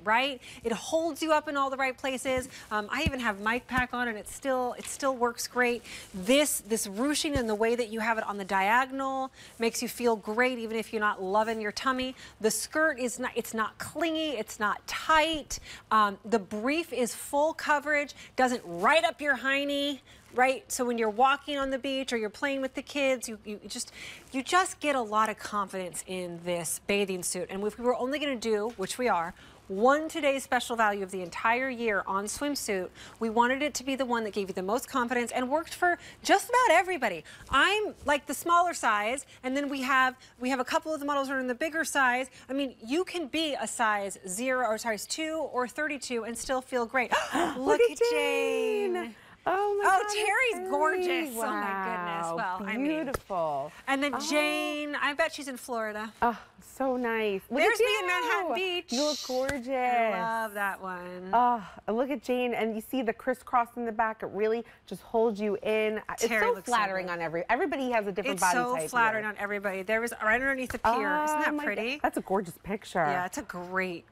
right? It holds you up in all the right places. I even have mic pack on, and it still works great. This ruching and the way that you have it on the diagonal makes you feel great, even if you're not loving your tummy. The skirt is not, it's not clingy, it's not tight. The brief is full coverage, doesn't ride up your hiney, right? So when you're walking on the beach or you're playing with the kids, you just get a lot of confidence in this bathing suit. And if we were only going to do, which we are, one today's special value of the entire year on swimsuit, we wanted it to be the one that gave you the most confidence and worked for just about everybody. I'm like the smaller size, and then we have a couple of the models that are in the bigger size. I mean, you can be a size 0 or size 2 or 32 and still feel great. Look at Jane. Oh my God, Terry's gorgeous. Wow. Oh my goodness. Well, beautiful. I mean, and then Jane, I bet she's in Florida. Oh, so nice. There's me in Manhattan Beach. You look gorgeous. I love that one. Oh, look at Jane, and you see the crisscross in the back. It really just holds you in. It's so flattering on everybody has a different body type. It's so flattering on everybody. There was right underneath the pier. Isn't that pretty? That's a gorgeous picture. Yeah, it's a great.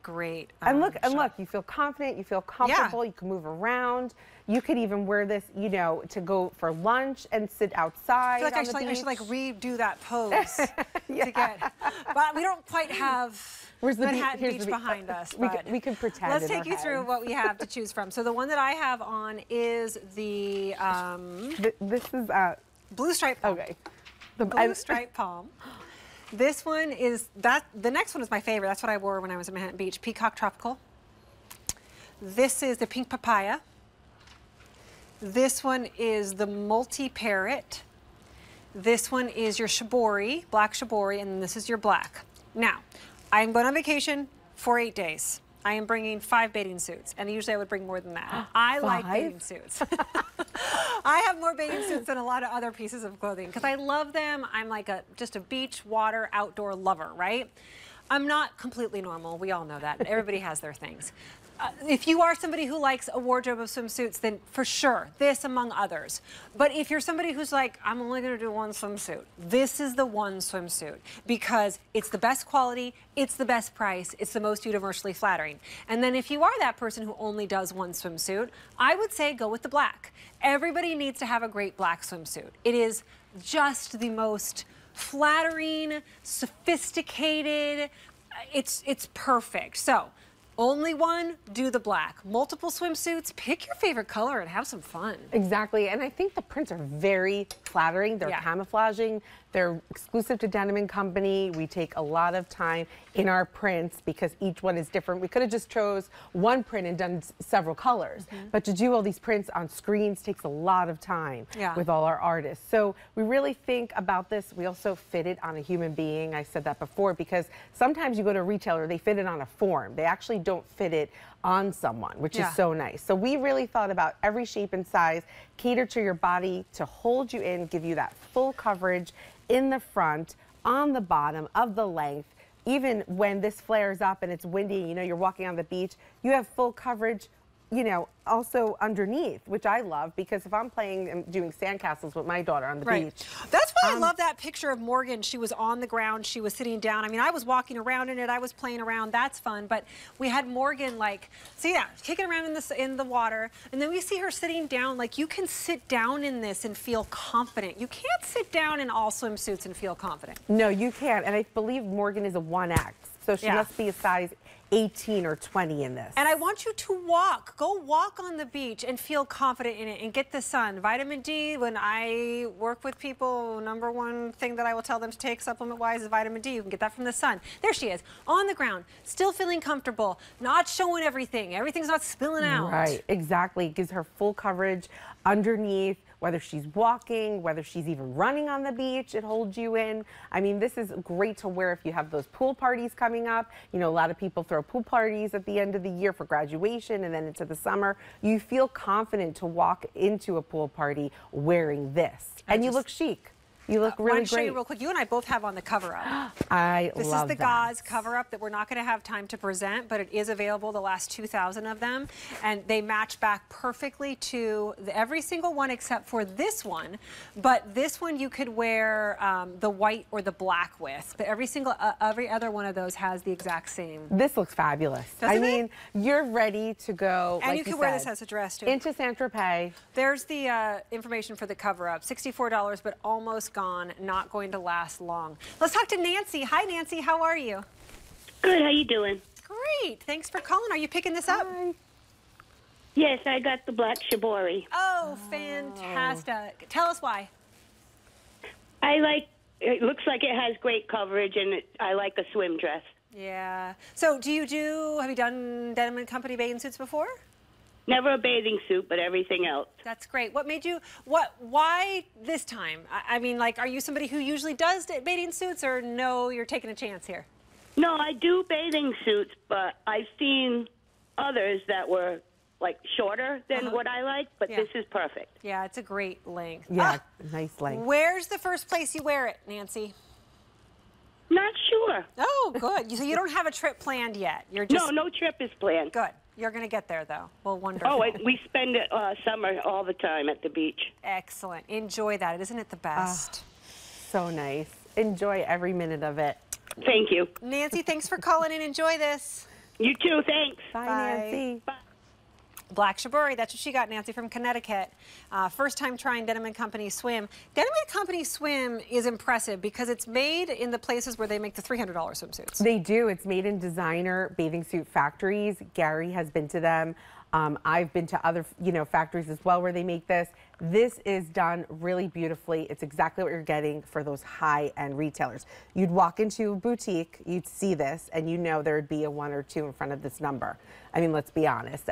And look, you feel confident. You feel comfortable. Yeah. You can move around. You could even wear this, you know, to go for lunch and sit outside. I feel like I should like redo that pose to get. But we don't quite have Manhattan Beach behind us. We can pretend. Let's take you through what we have to choose from. So the one that I have on is the this is blue stripe palm. Okay. The blue stripe palm. This one is the next one is my favorite. That's what I wore when I was in Manhattan Beach. Peacock Tropical. This is the pink papaya. This one is the multi-parrot. This one is your shibori, black shibori, and this is your black. Now, I'm going on vacation for 8 days. I am bringing 5 bathing suits, and usually I would bring more than that. I like bathing suits. I have more bathing suits than a lot of other pieces of clothing because I love them. I'm like just a beach, water, outdoor lover, right? I'm not completely normal. We all know that. Everybody has their things. If you are somebody who likes a wardrobe of swimsuits, then for sure, this among others. But if you're somebody who's like, I'm only going to do one swimsuit, this is the one swimsuit because it's the best quality, it's the best price, it's the most universally flattering. And then if you are that person who only does one swimsuit, I would say go with the black. Everybody needs to have a great black swimsuit. It is just the most flattering, sophisticated, it's perfect. So, only one, do the black. Multiple swimsuits, pick your favorite color and have some fun. Exactly, and I think the prints are very flattering. They're camouflaging. They're exclusive to Denim & Company. We take a lot of time in our prints because each one is different. We could have just chose one print and done several colors, but to do all these prints on screens takes a lot of time with all our artists. So we really think about this. We also fit it on a human being. I said that before because sometimes you go to a retailer, they fit it on a form. They actually don't fit it on someone, which is so nice. So we really thought about every shape and size, cater to your body to hold you in, give you that full coverage in the front, on the bottom, of the length. Even when this flares up and it's windy, you know, you're walking on the beach, you have full coverage, you know, also underneath, which I love because if I'm playing and doing sandcastles with my daughter on the beach. That's why I love that picture of Morgan. She was on the ground, she was sitting down. I mean, I was walking around in it, I was playing around, that's fun, but we had Morgan like, see that, kicking around in the water, and then we see her sitting down. Like, you can sit down in this and feel confident. You can't sit down in all swimsuits and feel confident. No, you can't, and I believe Morgan is a 1X, so she must be a size 18 or 20 in this. And I want you to go walk on the beach and feel confident in it and get the sun. Vitamin D, when I work with people, #1 thing that I will tell them to take supplement-wise is vitamin D. You can get that from the sun. There she is, on the ground, still feeling comfortable, not showing everything. Everything's not spilling out. Right, exactly. It gives her full coverage underneath. Whether she's walking, whether she's even running on the beach, it holds you in. I mean, this is great to wear if you have those pool parties coming up. You know, a lot of people throw pool parties at the end of the year for graduation and then into the summer. You feel confident to walk into a pool party wearing this. And you look chic. You look really I want to show great. you real quick. You and I both have on the cover-up. This is the gauze cover-up that we're not going to have time to present, but it is available, the last 2,000 of them, and they match back perfectly to every single one except for this one. But this one you could wear the white or the black with, but every other one of those has the exact same. This looks fabulous. Doesn't I mean, it? You're ready to go. And like you can wear this as a dress too. Into Saint-Tropez. There's the information for the cover-up. $64, but almost gone. Not going to last long. Let's talk to Nancy. Hi, Nancy. How are you? Good. How you doing? Great. Thanks for calling. Are you picking this up? Hi. Yes, I got the black shibori. Oh, fantastic. Tell us why. It looks like it has great coverage, and I like a swim dress. Yeah. So have you done Denim & Company bathing suits before? Never a bathing suit, but everything else. That's great. Why this time? I mean, like, are you somebody who usually does bathing suits, or no, you're taking a chance here? No, I do bathing suits, but I've seen others that were like shorter than what I like, but this is perfect. Yeah, it's a great length. Yeah, nice length. Where's the first place you wear it, Nancy? Not sure. Oh, good. So you don't have a trip planned yet? You're just... No trip is planned. Good. You're going to get there, though. Well, wonderful. Oh, we spend summer all the time at the beach. Excellent. Enjoy that. Isn't it the best? So nice. Enjoy every minute of it. Thank you. Nancy, thanks for calling in. Enjoy this. You too. Thanks. Bye, Bye. Nancy. Bye. Black Shibori, that's what she got, Nancy, from Connecticut. First time trying Denim & Company swim. Denim & Company swim is impressive because it's made in the places where they make the $300 swimsuits. They do. It's made in designer bathing suit factories. Gary has been to them. I've been to other, factories as well where they make this. This is done really beautifully. It's exactly what you're getting for those high-end retailers. You'd walk into a boutique, you'd see this, and there would be a 1 or 2 in front of this number. I mean, let's be honest,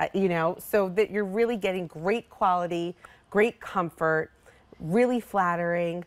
so that you're really getting great quality, great comfort, really flattering.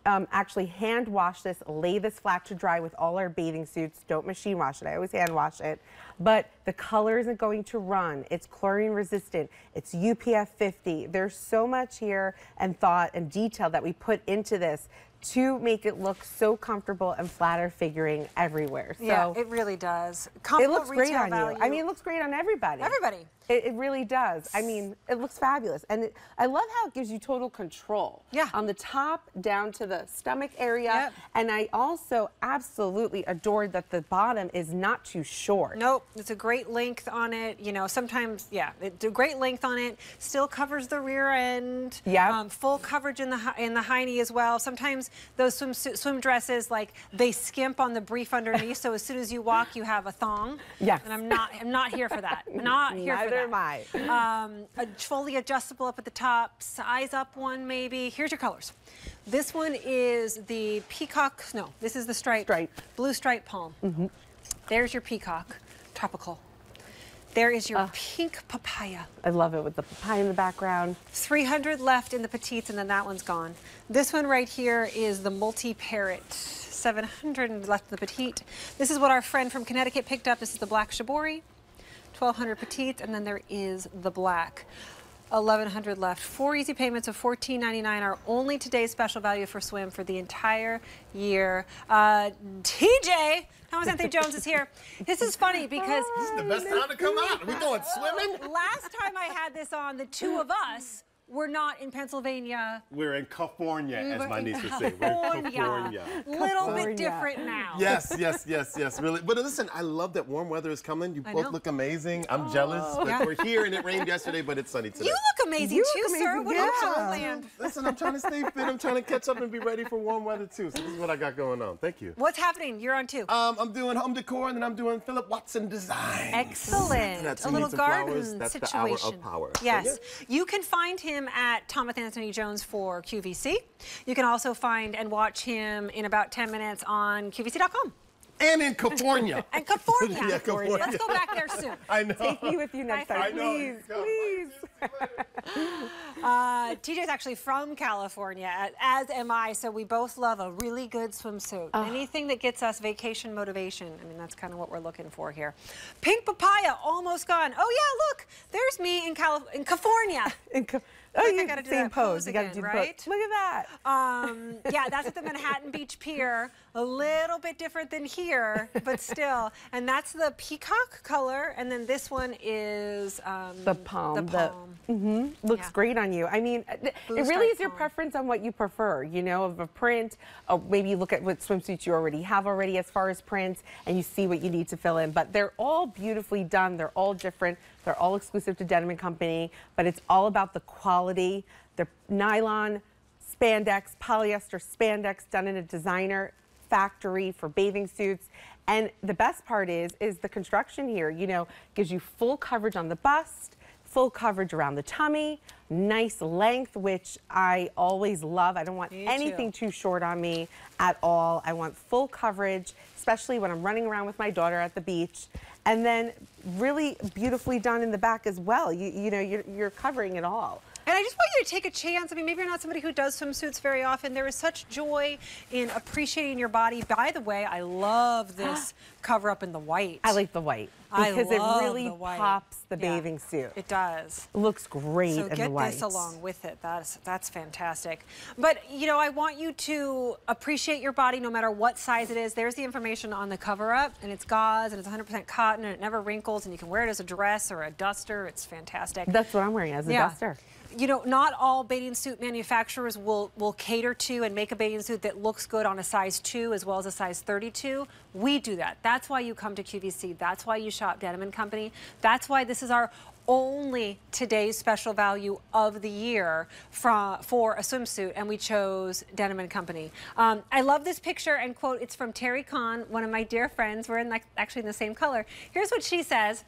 Actually hand wash this, lay this flat to dry with all our bathing suits. Don't machine wash it. I always hand wash it. But the color isn't going to run. It's chlorine resistant. It's UPF 50. There's so much here and thought and detail that we put into this to make it look so comfortable and flatter figuring everywhere. So yeah, it really does. It looks great on you. I mean, it looks great on everybody. Everybody. It really does. I mean, it looks fabulous. And I love how it gives you total control. Yeah. On the top down to the stomach area. Yep. And I also absolutely adored that the bottom is not too short. Nope. It's a great length on it. Sometimes, it's a great length on it. Still covers the rear end. Yeah. Full coverage in the high knee as well. Sometimes those swim dresses, like, they skimp on the brief underneath, so as soon as you walk, you have a thong. Yes. And I'm not here for that. Not here for that. Neither am I. A fully adjustable up at the top, size up one maybe. Here's your colors. This one is the peacock. No, this is the stripe. Blue stripe palm. Mm-hmm. There's your peacock, tropical. There is your pink papaya. I love it with the papaya in the background. 300 left in the petites, and then that one's gone. This one right here is the multi-parrot. 700 left in the petite. This is what our friend from Connecticut picked up. This is the black shibori. 1,200 petites, and then there is the black. 1,100 left. 4 easy payments of $14.99 are only today's special value for swim for the entire year. TJ, Thomas Anthony Jones is here. This is funny because this is the best time to come out. Are we going swimming? Last time I had this on, the two of us were not in Pennsylvania. We're in California, as my niece would say. We're in California. Little bit different now. Yes, really. But listen, I love that warm weather is coming. You both look amazing. I'm jealous, but we're here and it rained yesterday, but it's sunny today. You look amazing too, sir. What else land? Listen, I'm trying to stay fit. I'm trying to catch up and be ready for warm weather too. So this is what I got going on. Thank you. What's happening? You're on too. I'm doing home decor and then I'm doing Philip Watson design. Excellent. A little garden situation. That's the hour of power. Yes. So, you can find him at Thomas Anthony Jones for QVC. You can also find and watch him in about 10 minutes on QVC.com. And in California. And California. Yeah, California. Let's go back there soon. I know. Take me with you next time, please. TJ's actually from California, as am I, so we both love a really good swimsuit. Anything that gets us vacation motivation. I mean, that's kind of what we're looking for here. Pink papaya, almost gone. Oh, yeah, look, there's me in California. Oh, I gotta do same that pose. pose You gotta again, do the right? pose. Look at that. Yeah, that's at the Manhattan Beach Pier. A little bit different than here, but still. And that's the peacock color. And then this one is the palm. The palm. Looks great on you. I mean, it really is your preference on what you prefer, you know, of a print. Maybe you look at what swimsuits you already have as far as prints, and you see what you need to fill in. But they're all beautifully done. They're all different. They're all exclusive to Denim & Company, but it's all about the quality. They're nylon, spandex, polyester spandex done in a designer factory for bathing suits. And the best part is the construction here, you know, gives you full coverage on the bust, full coverage around the tummy, nice length, which I always love. I don't want anything too short on me at all. I want full coverage, especially when I'm running around with my daughter at the beach. And then really beautifully done in the back as well. You know, you're covering it all. And I just want you to take a chance. I mean, maybe you're not somebody who does swimsuits very often. There is such joy in appreciating your body. By the way, I love this cover up in the white. I like the white because it really pops the bathing suit. It does. It looks great in the white. So get this along with it. That's fantastic. But, you know, I want you to appreciate your body no matter what size it is. There's the information on the cover up, and it's gauze, and it's 100% cotton, and it never wrinkles, and you can wear it as a dress or a duster. It's fantastic. That's what I'm wearing, as a duster. You know, not all bathing suit manufacturers will cater to and make a bathing suit that looks good on a size 2 as well as a size 32. We do that. That's why you come to QVC. That's why you shop Denim & Company. That's why this is our only today's special value of the year for a swimsuit, and we chose Denim & Company. I love this picture, and quote, it's from Terry Kahn, one of my dear friends. We're actually in the same color. Here's what she says.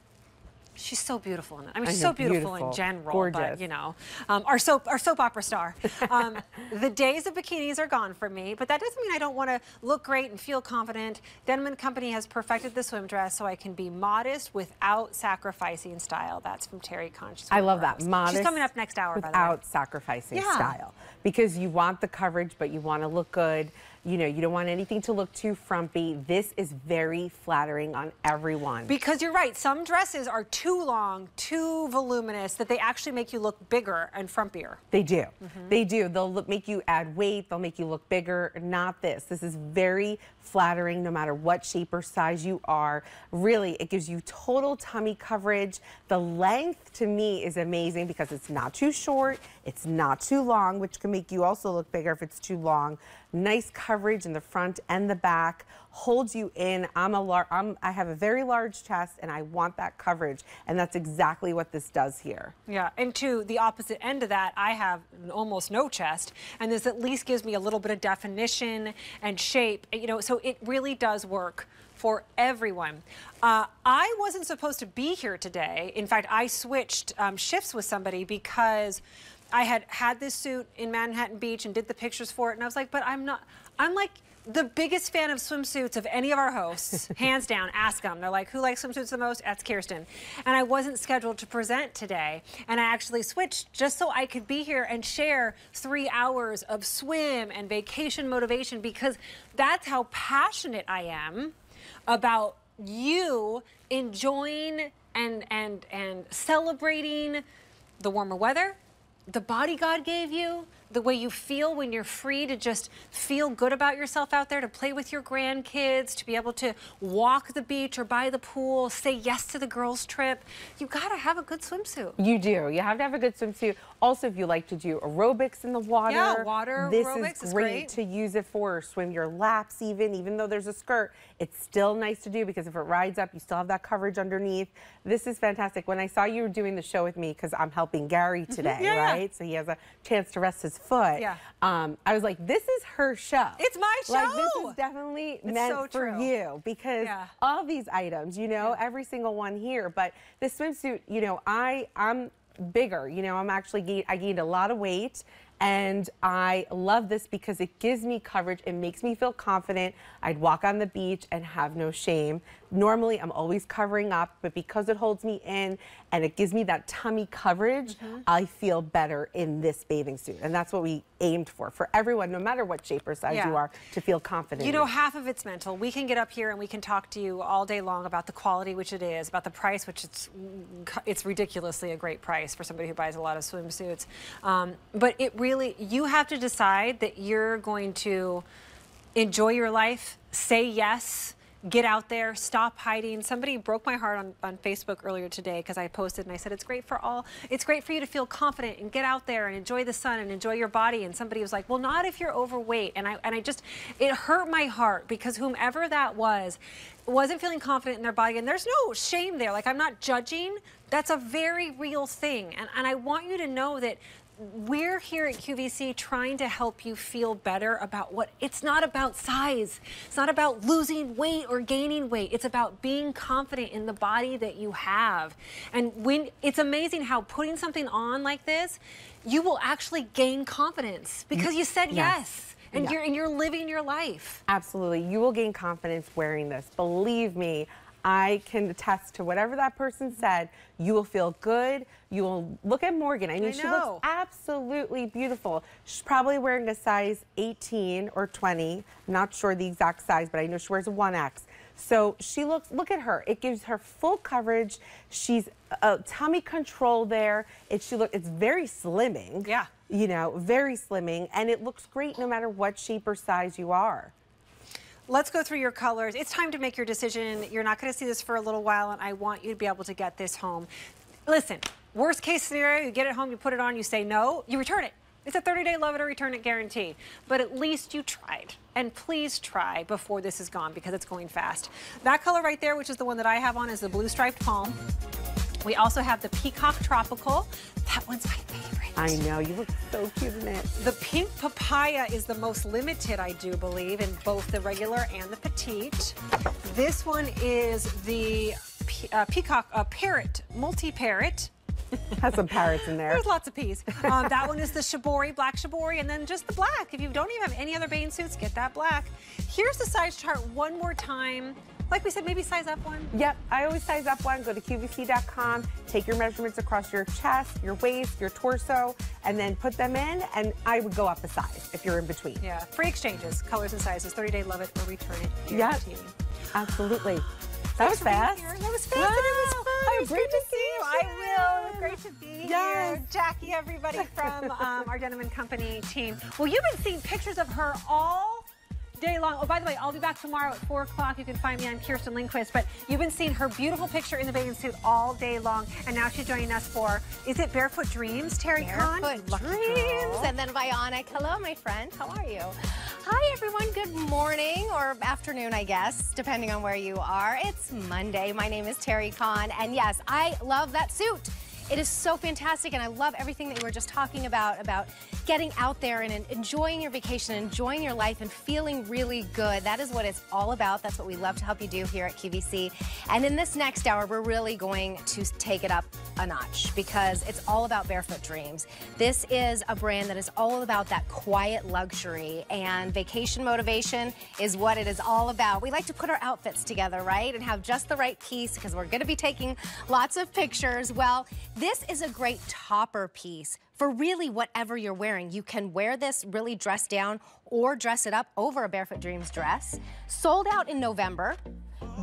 She's so beautiful in it. I mean, she's so beautiful in general. Gorgeous. But, you know, our soap opera star. The days of bikinis are gone for me, but that doesn't mean I don't want to look great and feel confident. Denim & Company has perfected the swim dress so I can be modest without sacrificing style. That's from Terry Kahn. I love that. Modest. She's coming up next hour, by the way. Without sacrificing style. Because you want the coverage, but you want to look good. You know, you don't want anything to look too frumpy. This is very flattering on everyone. Because you're right, some dresses are too long, too voluminous, that they actually make you look bigger and frumpier. They do. They do. They'll make you add weight. They'll make you look bigger. Not this. This is very flattering no matter what shape or size you are. Really, it gives you total tummy coverage. The length to me is amazing because it's not too short. It's not too long, which can make you also look bigger if it's too long. Nice coverage in the front and the back, holds you in. I have a very large chest and I want that coverage, and that's exactly what this does here. Yeah, and to the opposite end of that, I have almost no chest, and this at least gives me a little bit of definition and shape, you know, so it really does work for everyone. I wasn't supposed to be here today. In fact, I switched shifts with somebody because I had this suit in Manhattan Beach and did the pictures for it, and I was like, but I'm like the biggest fan of swimsuits of any of our hosts, hands down. Ask them. They're like, who likes swimsuits the most? That's Kirsten. And I wasn't scheduled to present today, and I actually switched just so I could be here and share 3 hours of swim and vacation motivation, because that's how passionate I am about you enjoying and celebrating the warmer weather, the body God gave you, the way you feel when you're free to just feel good about yourself out there, to play with your grandkids, to be able to walk the beach or by the pool, say yes to the girls' trip. You gotta have a good swimsuit. You do. You have to have a good swimsuit. Also, if you like to do aerobics in the water, this aerobics is great to use it for, or swim your laps even though there's a skirt. It's still nice to do because if it rides up, you still have that coverage underneath. This is fantastic. When I saw you were doing the show with me, because I'm helping Gary today, right? So he has a chance to rest his foot. I was like, this is her show. It's my show. Like, this is definitely meant for you, because all these items, you know, every single one here. But this swimsuit, you know, I'm bigger. You know, I gained a lot of weight, And I love this because it gives me coverage. It makes me feel confident. I'd walk on the beach and have no shame. Normally, I'm always covering up, but because it holds me in and it gives me that tummy coverage, I feel better in this bathing suit. And that's what we aimed for everyone, no matter what shape or size you are, to feel confident. You know, half of it's mental. We can get up here and we can talk to you all day long about the quality, which it is, about the price, which it's ridiculously a great price for somebody who buys a lot of swimsuits. But it really, you have to decide that you're going to enjoy your life, say yes, get out there, stop hiding. Somebody broke my heart on Facebook earlier today because I posted and I said, it's great for you to feel confident and get out there and enjoy the sun and enjoy your body. And somebody was like, well, not if you're overweight. And I just, it hurt my heart because whomever that wasn't feeling confident in their body. And there's no shame there. Like, I'm not judging. That's a very real thing. And I want you to know that we're here at QVC trying to help you feel better about it's not about size. It's not about losing weight or gaining weight. It's about being confident in the body that you have. And it's amazing how putting something on like this, you will actually gain confidence because you said yes. And you're living your life. Absolutely. You will gain confidence wearing this. Believe me, I can attest to whatever that person said. You will feel good. You will look at Morgan. I mean, she looks absolutely beautiful. She's probably wearing a size 18 or 20. I'm not sure the exact size, but I know she wears a 1X. So she looks, look at her. It gives her full coverage. She's tummy control there. It's very slimming. Yeah. You know, very slimming. And it looks great no matter what shape or size you are. Let's go through your colors. It's time to make your decision. You're not going to see this for a little while, and I want you to be able to get this home. Listen, worst case scenario, you get it home, you put it on, you say no, you return it. It's a 30-day love it or return it guarantee. But at least you tried. And please try before this is gone because it's going fast. That color right there, which is the one that I have on, is the blue striped palm. We also have the peacock tropical. That one's my favorite. I know, you look so cute in it. The pink papaya is the most limited, I do believe, in both the regular and the petite. This one is the peacock parrot, multi-parrot. Has some parrots in there. There's lots of peas. That one is the shibori, black shibori, and then just the black. If you don't even have any other bathing suits, get that black. Here's the size chart one more time. Like we said, maybe size up one. Yep, I always size up one. Go to QVC.com, take your measurements across your chest, your waist, your torso, and then put them in, and I would go up a size if you're in between. Yeah, free exchanges, colors and sizes, 30-day love it or return it. Yep, absolutely. That was fast. That was fast. Wow. It was fun. Oh, great to see you. I will. It was great to be here. Jackie, everybody from our Denim & Company team. Well, you've been seeing pictures of her all day long. Oh, by the way, I'll be back tomorrow at 4 o'clock. You can find me on Kirsten Lindquist. But you've been seeing her beautiful picture in the bathing suit all day long. And now she's joining us for, is it Barefoot Dreams, Terry Kahn? Barefoot Dreams. And then Bionic. Hello, my friend. How are you? Hi, everyone. Good morning or afternoon, I guess, depending on where you are. It's Monday. My name is Terry Kahn. And yes, I love that suit. It is so fantastic, and I love everything that you were just talking about getting out there and enjoying your vacation, enjoying your life, and feeling really good. That is what it's all about. That's what we love to help you do here at QVC. And in this next hour, we're really going to take it up a notch because it's all about Barefoot Dreams. This is a brand that is all about that quiet luxury, and vacation motivation is what it is all about. We like to put our outfits together, right, and have just the right piece because we're going to be taking lots of pictures. Well, this is a great topper piece for really whatever you're wearing. You can wear this really dressed down or dress it up over a Barefoot Dreams dress. Sold out in November.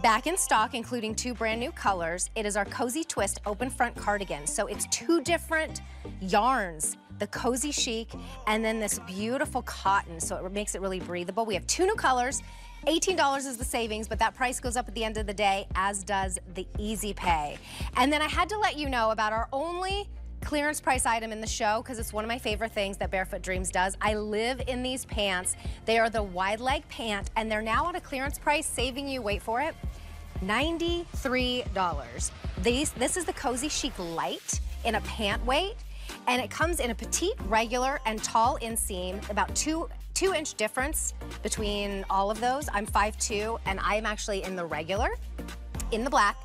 Back in stock, including 2 brand new colors. It is our Cozy Twist open front cardigan. So it's 2 different yarns. The Cozy Chic and then this beautiful cotton. So it makes it really breathable. We have 2 new colors. $18 is the savings, but that price goes up at the end of the day, as does the Easy Pay. And then I had to let you know about our only clearance price item in the show because it's one of my favorite things that Barefoot Dreams does. I live in these pants. They are the wide leg pant, and they're now at a clearance price, saving you, wait for it, $93. This is the Cozy Chic Light in a pant weight, and it comes in a petite, regular, and tall inseam, about 2-inch difference between all of those. I'm 5'2", and I'm actually in the regular, in the black,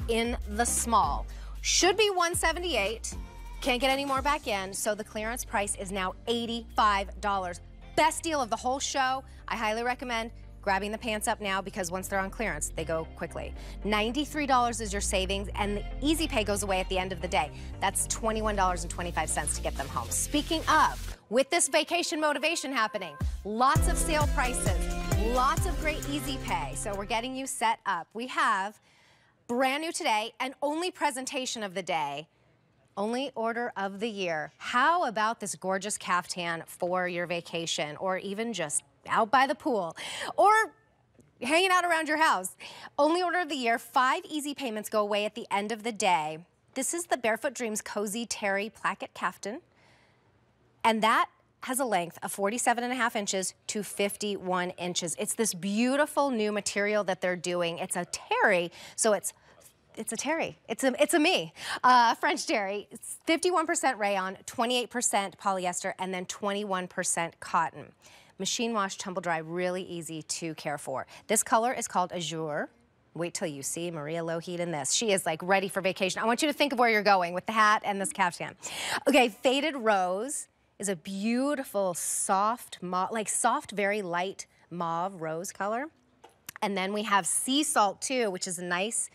in the small. Should be $178. Can't get any more back in, so the clearance price is now $85. Best deal of the whole show. I highly recommend grabbing the pants up now because once they're on clearance, they go quickly. $93 is your savings, and the easy pay goes away at the end of the day. That's $21.25 to get them home. Speaking of, with this vacation motivation happening, lots of sale prices, lots of great easy pay. So we're getting you set up. We have brand new today and only presentation of the day, only order of the year. How about this gorgeous caftan for your vacation, or even just out by the pool, or hanging out around your house? Only order of the year. 5 easy payments go away at the end of the day. This is the Barefoot Dreams Cozy Terry Placket Caftan, and that has a length of 47.5 inches to 51 inches. It's this beautiful new material that they're doing. It's a terry, so it's a terry. It's a me, French terry. It's 51% rayon, 28% polyester, and then 21% cotton. Machine wash, tumble dry, really easy to care for. This color is called Azure. Wait till you see Maria Lougheed in this. She is like ready for vacation. I want you to think of where you're going with the hat and this caftan. Okay, Faded Rose is a beautiful, soft, very light mauve rose color. And then we have Sea Salt too, which is a nice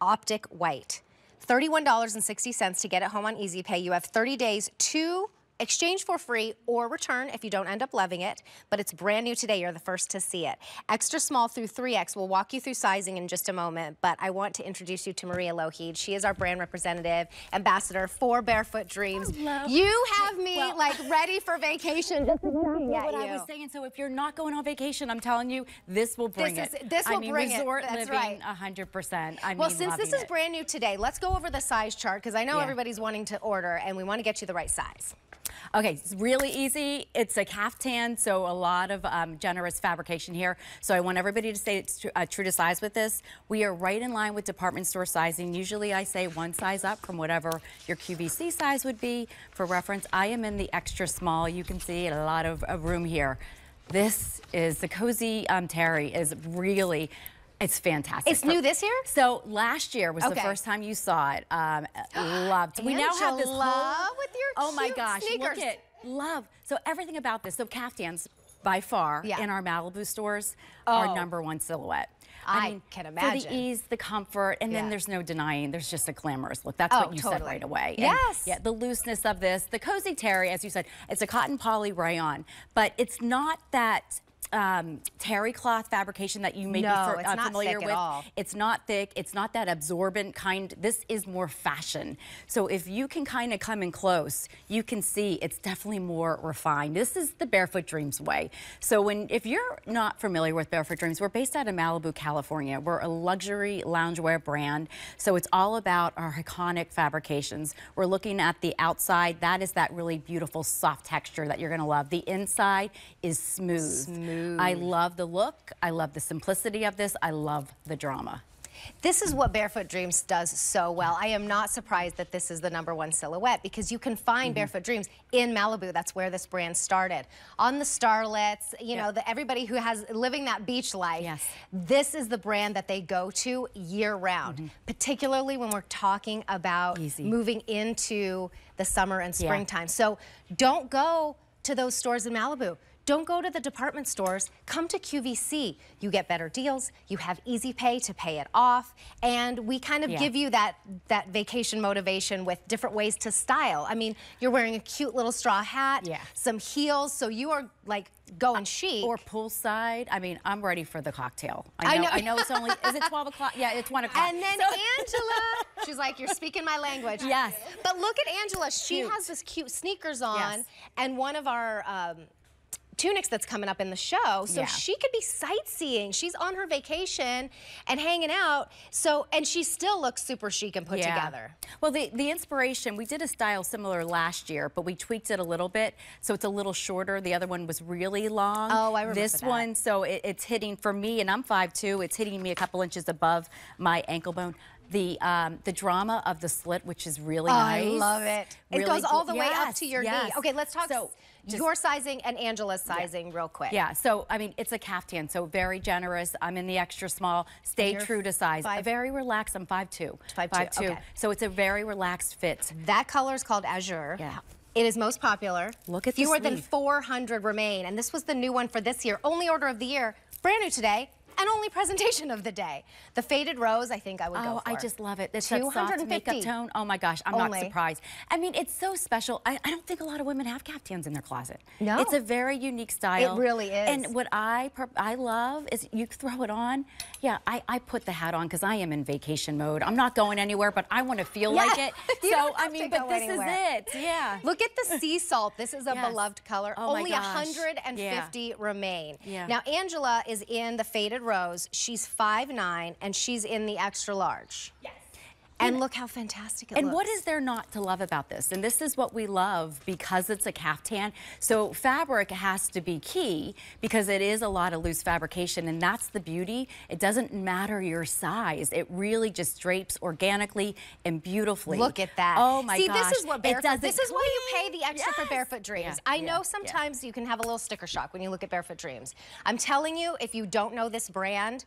optic white. $31.60 to get it home on Easy Pay. You have 30 days to exchange for free or return if you don't end up loving it, but it's brand new today. You're the first to see it. Extra small through 3X. We'll walk you through sizing in just a moment, but I want to introduce you to Maria Lougheed. She is our brand representative, ambassador for Barefoot Dreams. Hello. You have me like ready for vacation just looking at you. I was saying, so if you're not going on vacation, I'm telling you, this will bring it. This will bring it. Resort That's living, right. 100%. Well, since this is brand new today, let's go over the size chart because I know everybody's wanting to order and we want to get you the right size. Okay, it's really easy. It's a caftan, so a lot of generous fabrication here. So I want everybody to stay true to size with this. We are right in line with department store sizing. Usually I say one size up from whatever your QVC size would be. For reference, I am in the extra small. You can see a lot of room here. This is the Cozy Terry is really... It's fantastic. It's new this year? So last year was the first time you saw it. Loved. We now have this whole... with your oh my gosh, sneakers. Look at love. So everything about this. So caftans, by far, in our Malibu stores, are #1 silhouette. I mean, can imagine. For the ease, the comfort, and then there's no denying, there's just a glamorous look. That's what you said right away. Yes. And, yeah, the looseness of this. The Cozy Terry, as you said, it's a cotton poly rayon, but it's not that terry cloth fabrication that you may be familiar with. It's not thick. It's not that absorbent kind. This is more fashion. So if you can kind of come in close, you can see it's definitely more refined. This is the Barefoot Dreams way. So if you're not familiar with Barefoot Dreams, we're based out of Malibu, California. We're a luxury loungewear brand. So it's all about our iconic fabrications. We're looking at the outside. That is that really beautiful soft texture that you're going to love. The inside is smooth. I love the look. I love the simplicity of this. I love the drama. This is what Barefoot Dreams does so well. I am not surprised that this is the #1 silhouette because you can find Barefoot Dreams in Malibu. That's where this brand started. On the starlets, you know, everybody who has living that beach life, this is the brand that they go to year round, particularly when we're talking about moving into the summer and springtime. So don't go to those stores in Malibu. Don't go to the department stores, come to QVC. You get better deals, you have easy pay to pay it off, and we kind of give you that vacation motivation with different ways to style. I mean, you're wearing a cute little straw hat, some heels, so you are like going chic. Or poolside. I mean, I'm ready for the cocktail. I know it's only, is it 12 o'clock? Yeah, it's 1 o'clock. And then Angela, she's like, you're speaking my language. Yes. But look at Angela, she has this cute sneakers on, and one of our, tunics that's coming up in the show, so she could be sightseeing. She's on her vacation and hanging out, so, and she still looks super chic and put together. Well, the inspiration, we did a style similar last year, but we tweaked it a little bit, so it's a little shorter. The other one was really long. Oh, I remember this one, so it's hitting, for me, and I'm 5'2", it's hitting me a couple inches above my ankle bone. The drama of the slit, which is really nice. I love it. It goes all the way up to your knee. Okay, let's talk. your sizing and Angela's sizing real quick. Yeah, so, I mean, it's a caftan, so very generous. I'm in the extra small. Stay true to size. Very relaxed. I'm 5'2". 5'2". Okay. So it's a very relaxed fit. That color is called Azure. Yeah. It is most popular. Look at the Fewer than 400 remain, and this was the new one for this year. Only order of the year, brand new today, and only presentation of the day. The faded rose, I think I would go for. I just love it. It's that soft makeup tone. Oh my gosh, I'm not surprised. I mean, it's so special. I don't think a lot of women have caftans in their closet. No. It's a very unique style. It really is. And what I love is you throw it on. Yeah, I put the hat on because I am in vacation mode. I'm not going anywhere, but I want to feel like it. So, I mean, but this is it. Yeah. Look at the sea salt. This is a beloved color. Oh only 150 remain. Yeah. Now, Angela is in the faded rose. She's 5'9", and she's in the extra large. Yes. And look how fantastic it looks. And what is there not to love about this? And this is what we love because it's a caftan. So fabric has to be key because it is a lot of loose fabrication, and that's the beauty. It doesn't matter your size. It really just drapes organically and beautifully. Look at that. Oh my gosh. See, this is what barefoot, this is why you pay the extra for Barefoot Dreams. Yeah. I know sometimes you can have a little sticker shock when you look at Barefoot Dreams. I'm telling you, if you don't know this brand,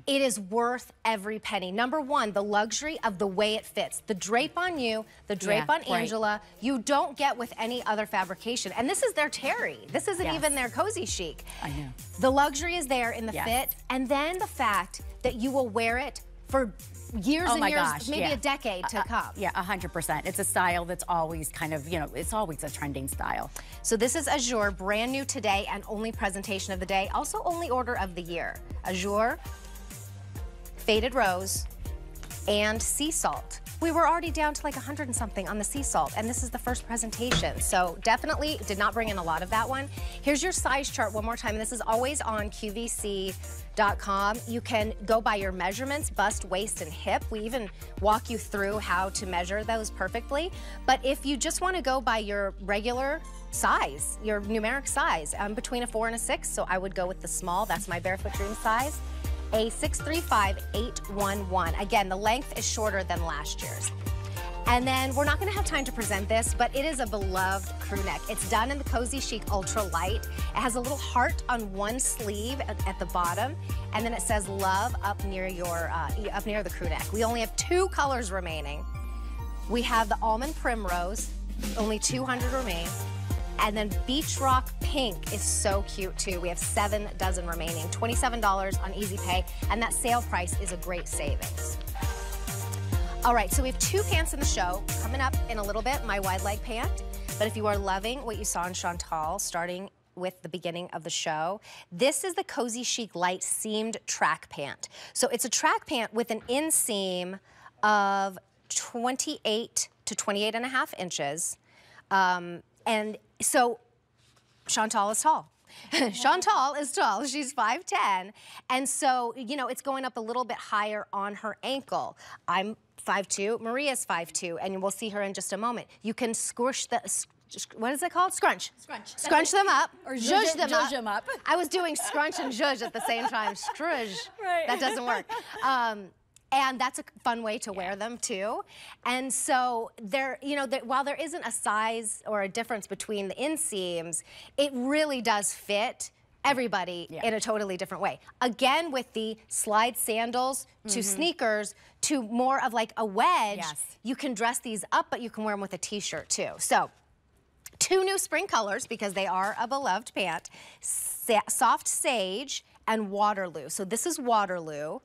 it is worth every penny. Number one, the luxury of the way it fits. The drape on you, the drape on Angela, you don't get with any other fabrication. And this is their terry. This isn't even their cozy chic. I know. The luxury is there in the fit, and then the fact that you will wear it for years and years, maybe a decade to come. Yeah, 100%. It's a style that's always kind of, you know, it's always a trending style. So this is Azure, brand new today and only presentation of the day. Also only order of the year. Azure, faded rose, and sea salt. We were already down to like 100 and something on the sea salt, and this is the first presentation. So definitely did not bring in a lot of that one. Here's your size chart one more time. This is always on QVC.com. You can go by your measurements, bust, waist, and hip. We even walk you through how to measure those perfectly. But if you just want to go by your regular size, your numeric size, I'm between a 4 and a 6, so I would go with the small. That's my Barefoot Dream size. A 635-811. Again, the length is shorter than last year's. And then we're not going to have time to present this, but it is a beloved crew neck. It's done in the Cozy Chic Ultra Light. It has a little heart on one sleeve at the bottom, and then it says "Love" up near your up near the crew neck. We only have 2 colors remaining. We have the Almond Primrose, only 200 remain. And then Beach Rock Pink is so cute too. We have 7 dozen remaining, $27 on Easy Pay, and that sale price is a great savings. All right, so we have 2 pants in the show. Coming up in a little bit, my wide leg pant. But if you are loving what you saw in Chantal, starting with the beginning of the show, this is the Cozy Chic Light Seamed Track Pant. So it's a track pant with an inseam of 28 to 28 and a half inches. And so Chantal is tall. Chantal is tall. She's 5'10". And so, you know, it's going up a little bit higher on her ankle. I'm 5'2". Maria's 5'2", and we'll see her in just a moment. You can squish the, what is it called? Scrunch. Scrunch. Scrunch them up. Or zhuzh them up. I was doing scrunch and zhuzh at the same time. Scrunch. Right. That doesn't work. And that's a fun way to wear them too. And so there, you know, while there isn't a size or a difference between the inseams, it really does fit everybody in a totally different way. Again, with the slide sandals to sneakers to more of like a wedge, you can dress these up, but you can wear them with a t-shirt too. So 2 new spring colors because they are a beloved pant, Soft Sage and Waterloo. So this is Waterloo.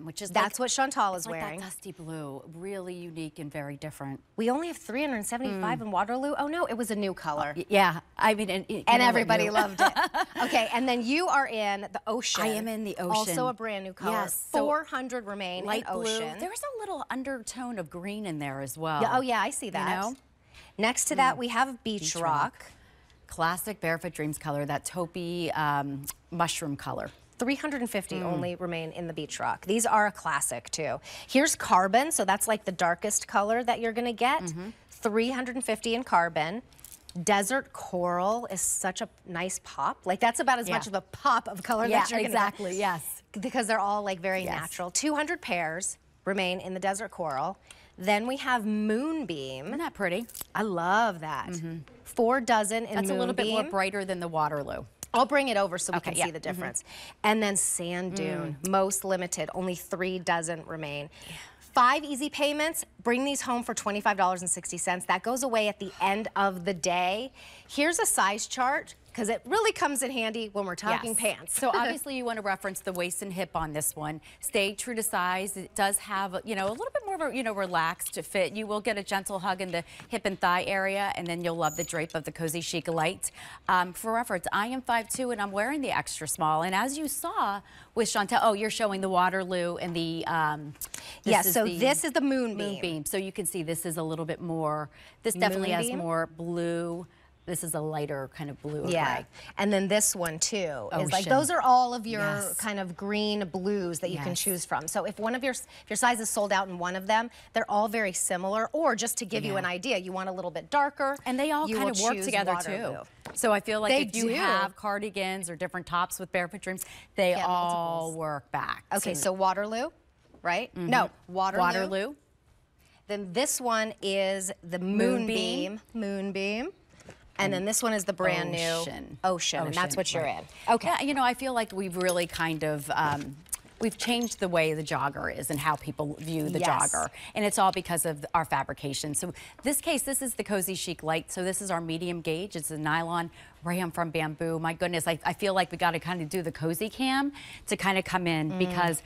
Which is that's what Chantal is wearing. That dusty blue, really unique and very different. We only have 375 in Waterloo. Oh no, it was a new color. Yeah, I mean, and everybody loved it. Okay, and then you are in the Ocean. I am in the Ocean. Also a brand new color. Yes, 400 remain light in Ocean. Blue. There's a little undertone of green in there as well. Yeah, oh yeah, I see that. You know? Next to that, we have Beach Rock. Classic Barefoot Dreams color, that taupey mushroom color. 350 only remain in the Beach Rock. These are a classic too. Here's Carbon, so that's like the darkest color that you're gonna get. 350 in Carbon. Desert Coral is such a nice pop. Like that's about as much of a pop of color that you're gonna get. Yes. Because they're all like very natural. 200 pairs remain in the Desert Coral. Then we have Moonbeam. Isn't that pretty? I love that. 4 dozen in That's a little bit more Moonbeam. brighter than the Waterloo. I'll bring it over so we can see the difference. And then Sand Dune, most limited, only 3 dozen remain. 5 easy payments, bring these home for $25.60. That goes away at the end of the day. Here's a size chart, because it really comes in handy when we're talking pants. So obviously you want to reference the waist and hip on this one. Stay true to size. It does have, you know, a little bit more of a, you know, relaxed fit. You will get a gentle hug in the hip and thigh area, and then you'll love the drape of the Cozy Chic Light. For reference, I am 5'2", and I'm wearing the extra small. And as you saw with Chantel, oh, you're showing the Waterloo and the, this is the Moonbeam. Moonbeam. So you can see this is a little bit more, this definitely has more blue. This is a lighter kind of blue. Yeah, and then this one too is like, those are all of your kind of green blues that you can choose from. So if one of your size is sold out in one of them, they're all very similar. Or just to give you an idea, you want a little bit darker, and they all kind of work together too. So I feel like if you have cardigans or different tops with Barefoot Dreams, they all work back. Okay, so Waterloo, right? No, Waterloo. Then this one is the Moonbeam. And then this one is the brand new Ocean, and that's what you're in. Okay. Yeah, you know, I feel like we've really kind of, we've changed the way the jogger is and how people view the jogger. And it's all because of our fabrication. So this case, this is the Cozy Chic Light. So this is our medium gauge. It's a nylon rayon from bamboo. My goodness, I feel like we got to kind of do the cozy cam to kind of come in because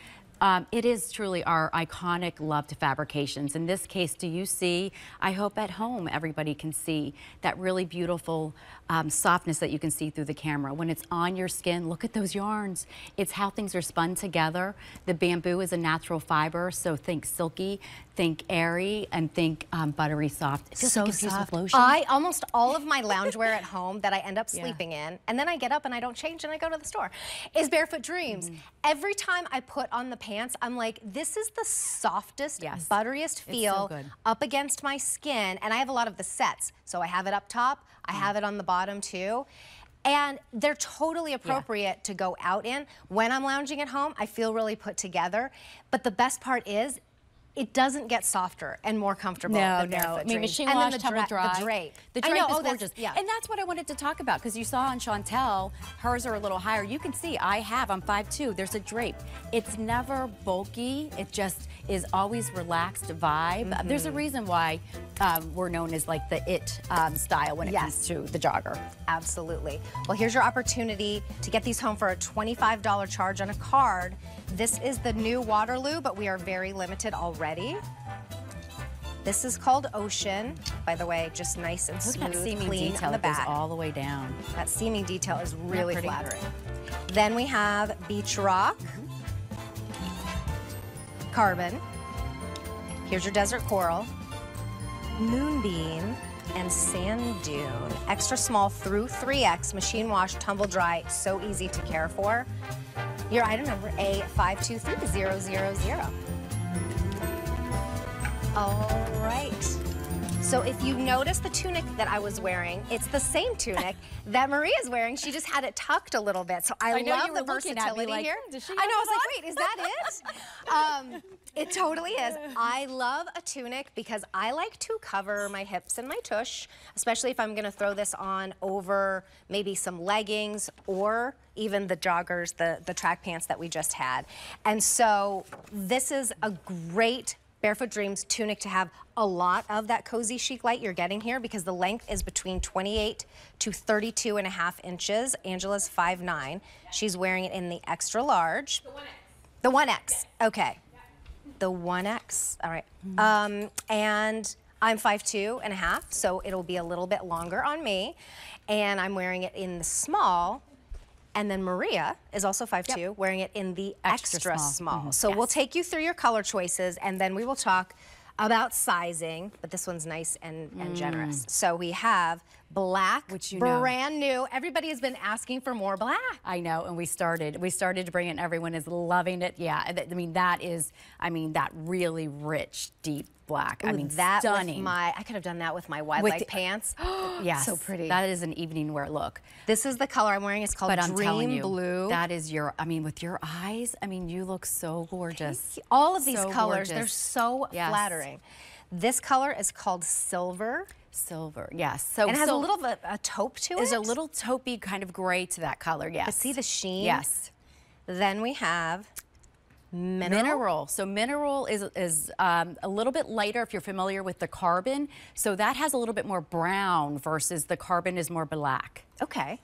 it is truly our iconic loved fabrications. In this case, do you see, I hope at home everybody can see that really beautiful softness that you can see through the camera. When it's on your skin, look at those yarns. It's how things are spun together. The bamboo is a natural fiber, so think silky, think airy, and think buttery soft. It feels like it's soft. With lotion. Almost all of my loungewear at home that I end up sleeping in, and then I get up and I don't change and I go to the store, is Barefoot Dreams. Every time I put on the pants, I'm like, this is the softest, butteriest feel up against my skin, and I have a lot of the sets. So I have it up top, I have it on the bottom too. And they're totally appropriate to go out in. When I'm lounging at home, I feel really put together. But the best part is, it doesn't get softer and more comfortable than Barefoot Dreams. I mean, machine wash, tumble dry. The drape. The drape is gorgeous. And that's what I wanted to talk about, because you saw on Chantel, hers are a little higher. You can see I'm 5'2". There's a drape. It's never bulky. It just is always relaxed vibe. There's a reason why we're known as like the it style when it comes to the jogger. Absolutely. Well, here's your opportunity to get these home for a $25 charge on a card. This is the new Waterloo, but we are very limited already. This is called Ocean, by the way, just nice and smooth, clean on the back. Goes all the way down. That seaming detail is really flattering. Then we have Beach Rock, Carbon. Here's your Desert Coral, Moonbeam, and Sand Dune. Extra small through 3X, machine wash, tumble dry, so easy to care for. Your item number A523000. All right. So if you notice the tunic that I was wearing, it's the same tunic that Maria's wearing. She just had it tucked a little bit. So I love the versatility here. Does she I know, I was like, wait, is that it? It totally is. I love a tunic because I like to cover my hips and my tush, especially if I'm gonna throw this on over maybe some leggings or even the joggers, the track pants that we just had. And so this is a great Barefoot Dreams tunic to have a lot of that Cozy Chic Light you're getting here, because the length is between 28 to 32.5 inches. Angela's 5'9". She's wearing it in the extra large. The 1X. Okay. The 1X. All right. And I'm 5'2.5", so it'll be a little bit longer on me. And I'm wearing it in the small. And then Maria is also 5'2", wearing it in the extra small. So we'll take you through your color choices, and then we will talk about sizing, but this one's nice and generous. So we have black, which brand new. Everybody has been asking for more black. I know, and we started to bring it, and everyone is loving it. Yeah, I mean, that is, that really rich, deep black. Ooh, I mean, that stunning. With I could have done that with my wildlife pants. Yes, so pretty. That is an evening wear look. This is the color I'm wearing. It's called Dream Blue. That is your, with your eyes, you look so gorgeous. All of these colors, they're so flattering. This color is called Silver. Silver, yes. So and it has a little bit a taupe to it. There's a little taupey kind of gray to that color, yes. But see the sheen? Yes. Then we have mineral. So mineral is a little bit lighter if you're familiar with the carbon. So that has a little bit more brown versus the carbon is more black. Okay.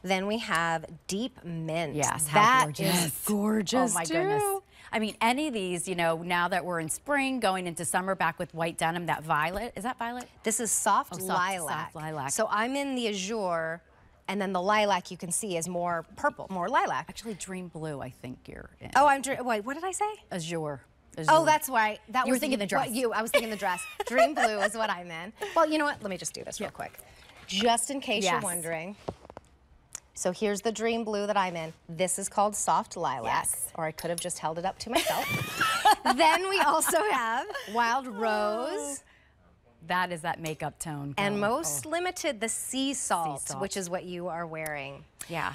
Then we have deep mint. Yes, how gorgeous. That is gorgeous. Oh my goodness. I mean, any of these, you know, now that we're in spring, going into summer, back with white denim, that violet, is that violet? This is soft lilac. Soft lilac. So I'm in the azure, and then the lilac you can see is more purple, more lilac. Actually, dream blue, I think you're in. Oh, wait, what did I say? Azure. Oh, that's right. You were thinking the dress. I was thinking the dress. Dream blue is what I'm in. Well, you know what? Let me just do this real quick. Just in case you're wondering. So here's the dream blue that I'm in. This is called soft lilac. Yes. Or I could have just held it up to myself. Then we also have wild rose. That is that makeup tone. And most limited, the sea salt, which is what you are wearing. Yeah.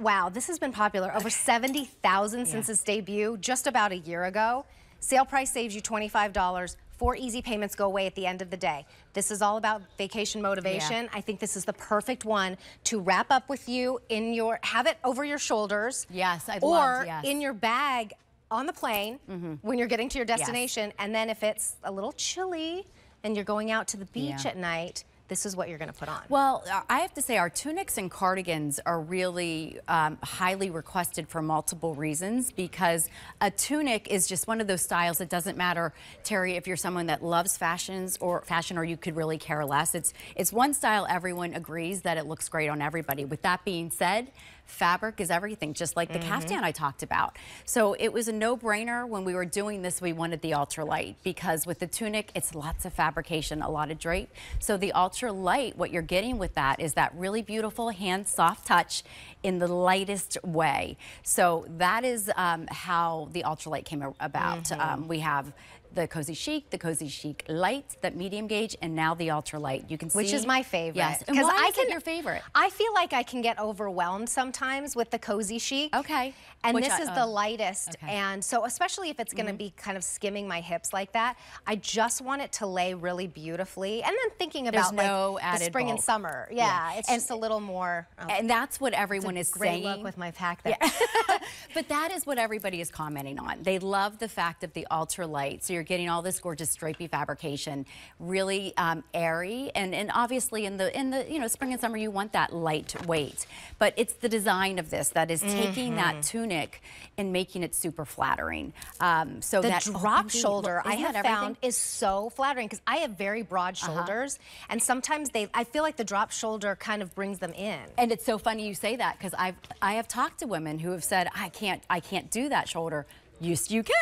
Wow, this has been popular. Over 70,000 since its debut just about a year ago. Sale price saves you $25. 4 easy payments go away at the end of the day. This is all about vacation motivation. I think this is the perfect one to wrap up with you have it over your shoulders. Yes, or in your bag on the plane when you're getting to your destination. And then if it's a little chilly and you're going out to the beach at night, this is what you're going to put on. Well, I have to say our tunics and cardigans are really highly requested for multiple reasons, because a tunic is just one of those styles. It doesn't matter, Terry, if you're someone that loves fashion or you could really care less. It's one style everyone agrees that it looks great on everybody. With that being said, fabric is everything, just like the caftan I talked about. So it was a no-brainer when we were doing this. We wanted the ultralight because with the tunic, it's lots of fabrication, a lot of drape. So the ultralight, what you're getting with that is that really beautiful hand soft touch in the lightest way. So that is how the ultralight came about. We have the Cozy Chic Light, that medium gauge, and now the ultralight. You can see, which is my favorite. Yes, and why is it your favorite? I feel like I can get overwhelmed sometimes with the Cozy Chic. Okay. And this is the lightest, and so especially if it's going to be kind of skimming my hips like that, I just want it to lay really beautifully. And then thinking about the spring and summer, it's just a little more. And that's what everyone is saying. Great look with my pack there. But that is what everybody is commenting on. They love the fact of the ultralight. So you're getting all this gorgeous drapey fabrication, really airy, and obviously in the spring and summer you want that lightweight. But it's the design of this that is taking that tunic and making it super flattering. So the drop shoulder I have found is so flattering because I have very broad shoulders, and sometimes I feel like the drop shoulder kind of brings them in. And it's so funny you say that because I have talked to women who have said I can't do that shoulder. Yes, you can.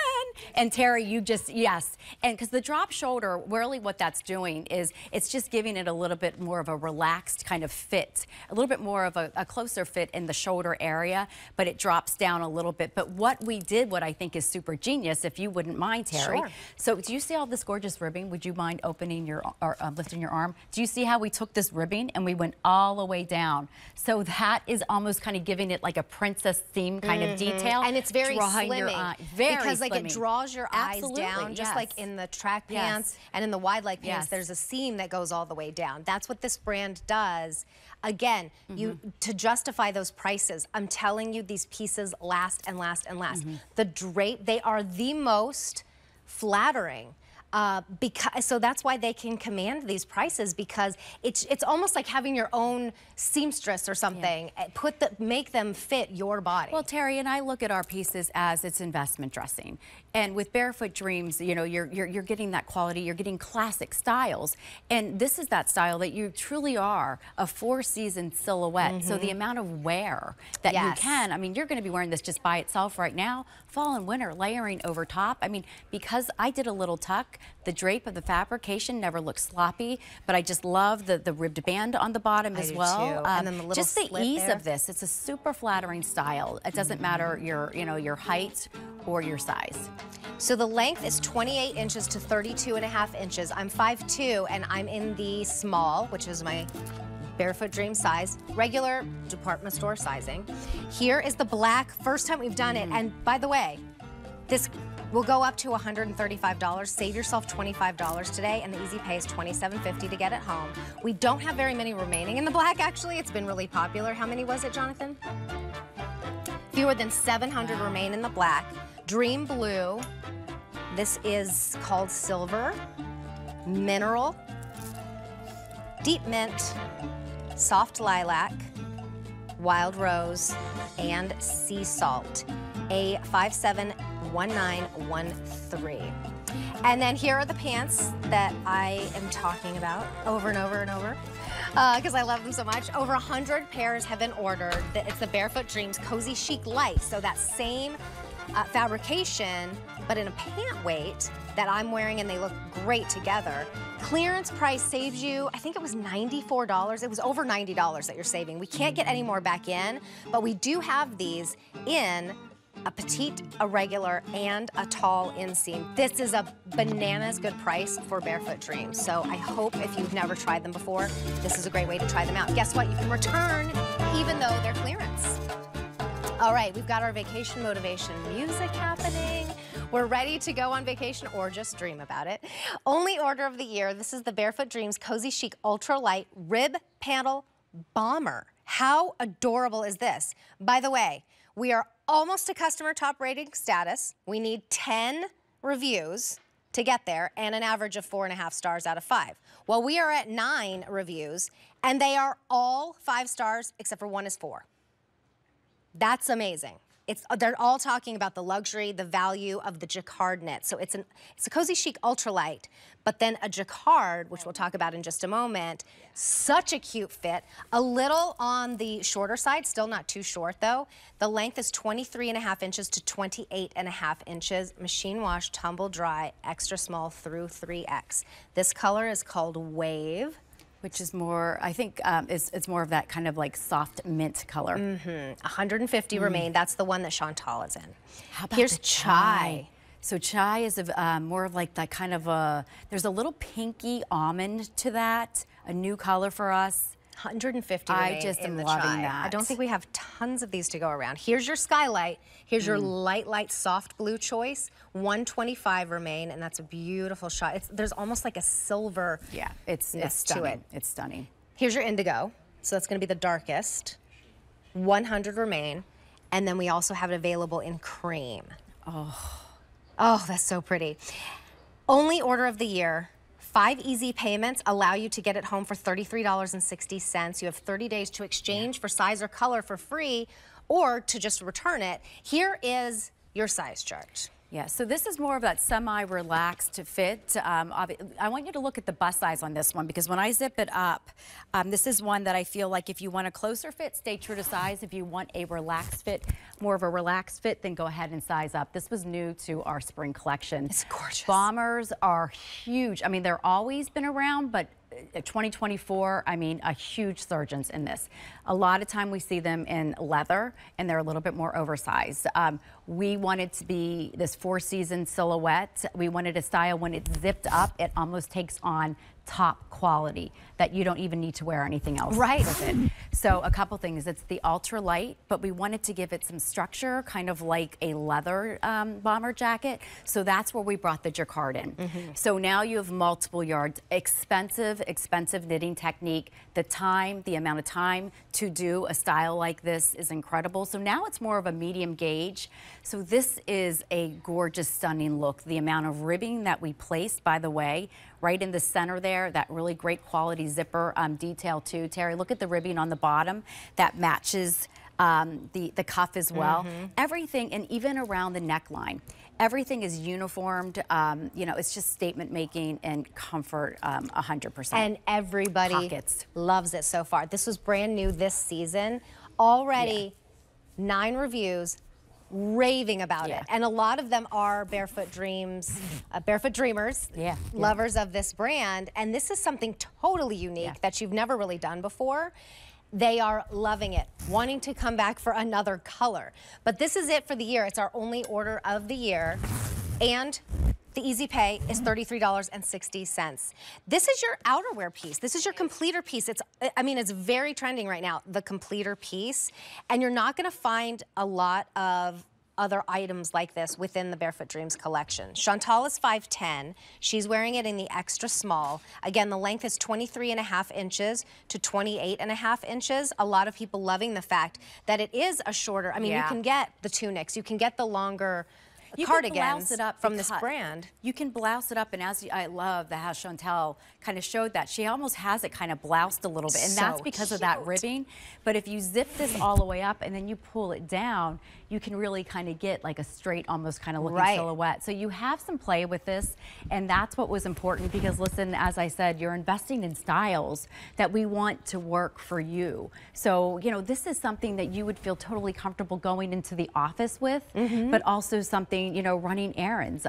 And Terry, you just, yes. And because the drop shoulder, really what that's doing is it's just giving it a little bit more of a relaxed kind of fit, a little bit more of a closer fit in the shoulder area, but it drops down a little bit. But what we did, what I think is super genius, if you wouldn't mind, Terry. Sure. So do you see all this gorgeous ribbing? Would you mind opening your, or lifting your arm? Do you see how we took this ribbing and we went all the way down? So that is almost kind of giving it like a princess theme kind of detail. And it's very slimming. Because like it draws your eyes down, just like in the track pants and in the wide leg pants, there's a seam that goes all the way down. That's what this brand does. Again, to justify those prices, I'm telling you, these pieces last and last and last. The drape, they are the most flattering. So that's why they can command these prices, because it's almost like having your own seamstress or something. Make them fit your body. Well, Terry, and I look at our pieces as it's investment dressing. And with Barefoot Dreams, you know, you're getting that quality, you're getting classic styles. And this is that style that you truly are, a 4-season silhouette. So the amount of wear that you can, I mean, you're going to be wearing this just by itself right now, fall and winter, layering over top. I mean, because I did a little tuck, the drape of the fabrication never looks sloppy, but I just love the ribbed band on the bottom as well. And then the little just the ease of this. It's a super flattering style. It doesn't matter your height or your size. So the length is 28 inches to 32.5 inches. I'm 5'2", and I'm in the small, which is my Barefoot Dream size, regular department store sizing. Here is the black, first time we've done it. And by the way, this will go up to $135. Save yourself $25 today, and the easy pay is $27.50 to get it home. We don't have very many remaining in the black, actually. It's been really popular. How many was it, Jonathan? Fewer than 700 remain in the black. Dream blue. This is called silver, mineral, deep mint, soft lilac, wild rose, and sea salt. A 571913. And then here are the pants that I am talking about over and over and over because I love them so much. Over 100 pairs have been ordered. It's the Barefoot Dreams Cozy Chic Light. So that same fabrication, but in a pant weight that I'm wearing, and they look great together. Clearance price saves you, I think it was $94. It was over $90 that you're saving. We can't get any more back in, but we do have these in a petite, a regular, and a tall inseam. This is a bananas good price for Barefoot Dreams. So I hope if you've never tried them before, this is a great way to try them out. Guess what? You can return even though they're clearance. All right, we've got our vacation motivation music happening. We're ready to go on vacation or just dream about it. Only order of the year. This is the Barefoot Dreams Cozy Chic Ultralight Rib Panel Bomber. How adorable is this? By the way, we are almost to customer top rating status. We need 10 reviews to get there and an average of 4.5 stars out of 5. Well, we are at 9 reviews and they are all 5 stars except for one is 4. That's amazing. They're all talking about the luxury, the value of the jacquard knit. So it's a Cozy Chic ultralight, but then a jacquard, which we'll talk about in just a moment. Such a cute fit. A little on the shorter side, still not too short though. The length is 23.5 inches to 28.5 inches. Machine wash, tumble dry, extra small through 3X. This color is called Wave. Which is more, I think, it's more of that kind of like soft mint color. 150 remain. That's the one that Chantal is in. How about Here's the chai? So chai is more of like that kind of there's a little pinky almond to that, a new color for us. 150 remain. I just am in the loving chai. that. I don't think we have tons of these to go around. Here's your skylight. Here's your light soft blue choice. 125 remain, and that's a beautiful shot. There's almost like a silver. Yeah, it's stunning. It's stunning. Here's your indigo. So that's going to be the darkest. 100 remain, and then we also have it available in cream. Oh, that's so pretty. Only order of the year. 5 easy payments allow you to get it home for $33.60. You have 30 days to exchange for size or color for free or to just return it. Here is your size chart. Yeah, so this is more of that semi-relaxed fit. I want you to look at the bust size on this one because when I zip it up, this is one that I feel like if you want a closer fit, stay true to size. If you want a relaxed fit, more of a relaxed fit, then go ahead and size up. This was new to our spring collection. It's gorgeous. Bombers are huge. I mean, they're always been around, but 2024, I mean, a huge surge in this. A lot of time we see them in leather and they're a little bit more oversized. We wanted to be this 4-season silhouette. We wanted a style when it's zipped up, it almost takes on top quality that you don't even need to wear anything else with it. So a couple things, it's the ultra light, but we wanted to give it some structure, kind of like a leather bomber jacket. So that's where we brought the jacquard in. So now you have multiple yards, expensive knitting technique. The amount of time to do a style like this is incredible. So now it's more of a medium gauge. So this is a gorgeous, stunning look. The amount of ribbing that we placed, by the way, right in the center there, that really great quality zipper detail too. Terry, look at the ribbing on the bottom that matches the cuff as well. Everything, and even around the neckline, everything is uniformed. You know, it's just statement making and comfort 100%. And everybody loves it so far. This was brand new this season. Already 9 reviews, raving about it. And a lot of them are Barefoot Dreams, Barefoot Dreamers, lovers of this brand. And this is something totally unique that you've never really done before. They are loving it, wanting to come back for another color. But this is it for the year. It's our only order of the year. And the easy pay is $33.60. This is your outerwear piece. This is your completer piece. I mean, it's very trending right now, the completer piece. And you're not gonna find a lot of other items like this within the Barefoot Dreams collection. Chantal is 5'10". She's wearing it in the extra small. Again, the length is 23.5 inches to 28.5 inches. A lot of people loving the fact that it is a shorter, I mean, you can get the tunics, you can get the longer cardigans from this brand. You can blouse it up, and I love that how Chantal kind of showed that. She almost has it kind of bloused a little bit, and that's because of that ribbing. But if you zip this all the way up and then you pull it down, you can really kind of get like a straight, almost kind of looking silhouette. So you have some play with this, and that's what was important because, listen, as I said, you're investing in styles that we want to work for you. So, you know, this is something that you would feel totally comfortable going into the office with, but also something, you know, running errands,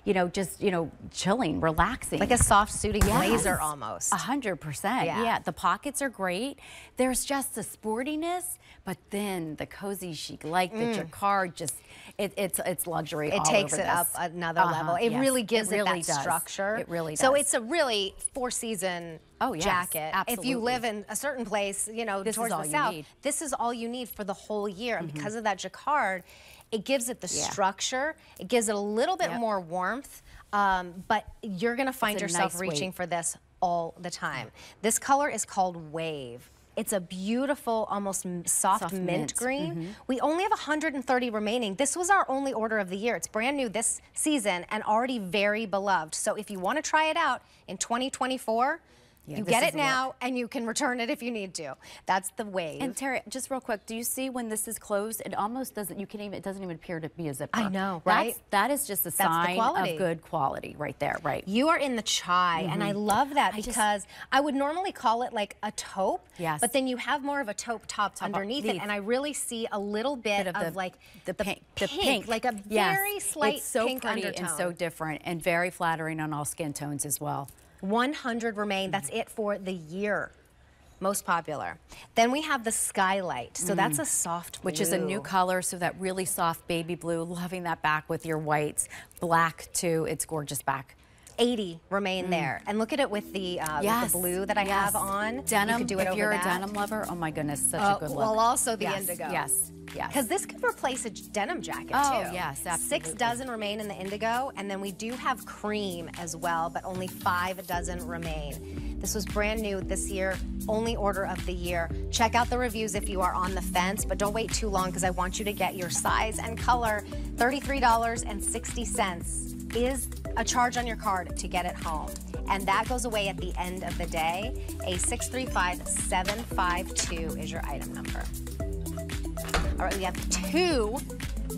you know, just, you know, chilling, relaxing. Like a soft suiting blazer almost. 100%. Yeah, the pockets are great. There's just the sportiness, but then the cozy chic, like the jacquard, just it's luxury. It takes it up another level. It really gives it that structure. It really does. So it's a really four-season jacket. Absolutely. If you live in a certain place, you know, towards the south, this is all you need for the whole year. And because of that jacquard, it gives it the structure. It gives it a little bit more warmth. But you're going to find yourself reaching for this all the time. This color is called Wave. It's a beautiful, almost soft mint green. We only have 130 remaining. This was our only order of the year. It's brand new this season and already very beloved. So if you want to try it out in 2024, you get it now, and you can return it if you need to. That's the Wave. And Terry, just real quick, do you see when this is closed? It almost doesn't. You can even. It doesn't even appear to be a zipper. I know, right? That is just a sign of good quality, right there. Right. You are in the chai, and I love that because I would normally call it like a taupe. Yes. But then you have more of a taupe top underneath it, and I really see a little bit of like the pink, like a very slight it's so pink pretty undertone. and so different, and very flattering on all skin tones as well. 100 remain. That's it for the year. Most popular. Then we have the Skylight. So that's a soft blue. Which is a new color, so that really soft baby blue. Loving that back with your whites. Black, too. It's gorgeous back. 80 remain there. And look at it with the blue that I have on. Denim, you could do it if over you're that. a denim lover, oh my goodness, such a good look. Well, also the indigo. Yes. Because this could replace a denim jacket, too. Oh, yes, absolutely. 6 dozen remain in the indigo, and then we do have cream as well, but only 5 dozen remain. This was brand new this year, only order of the year. Check out the reviews if you are on the fence, but don't wait too long because I want you to get your size and color. $33.60 is a charge on your card to get it home. And that goes away at the end of the day. A 635752 is your item number. All right, we have 2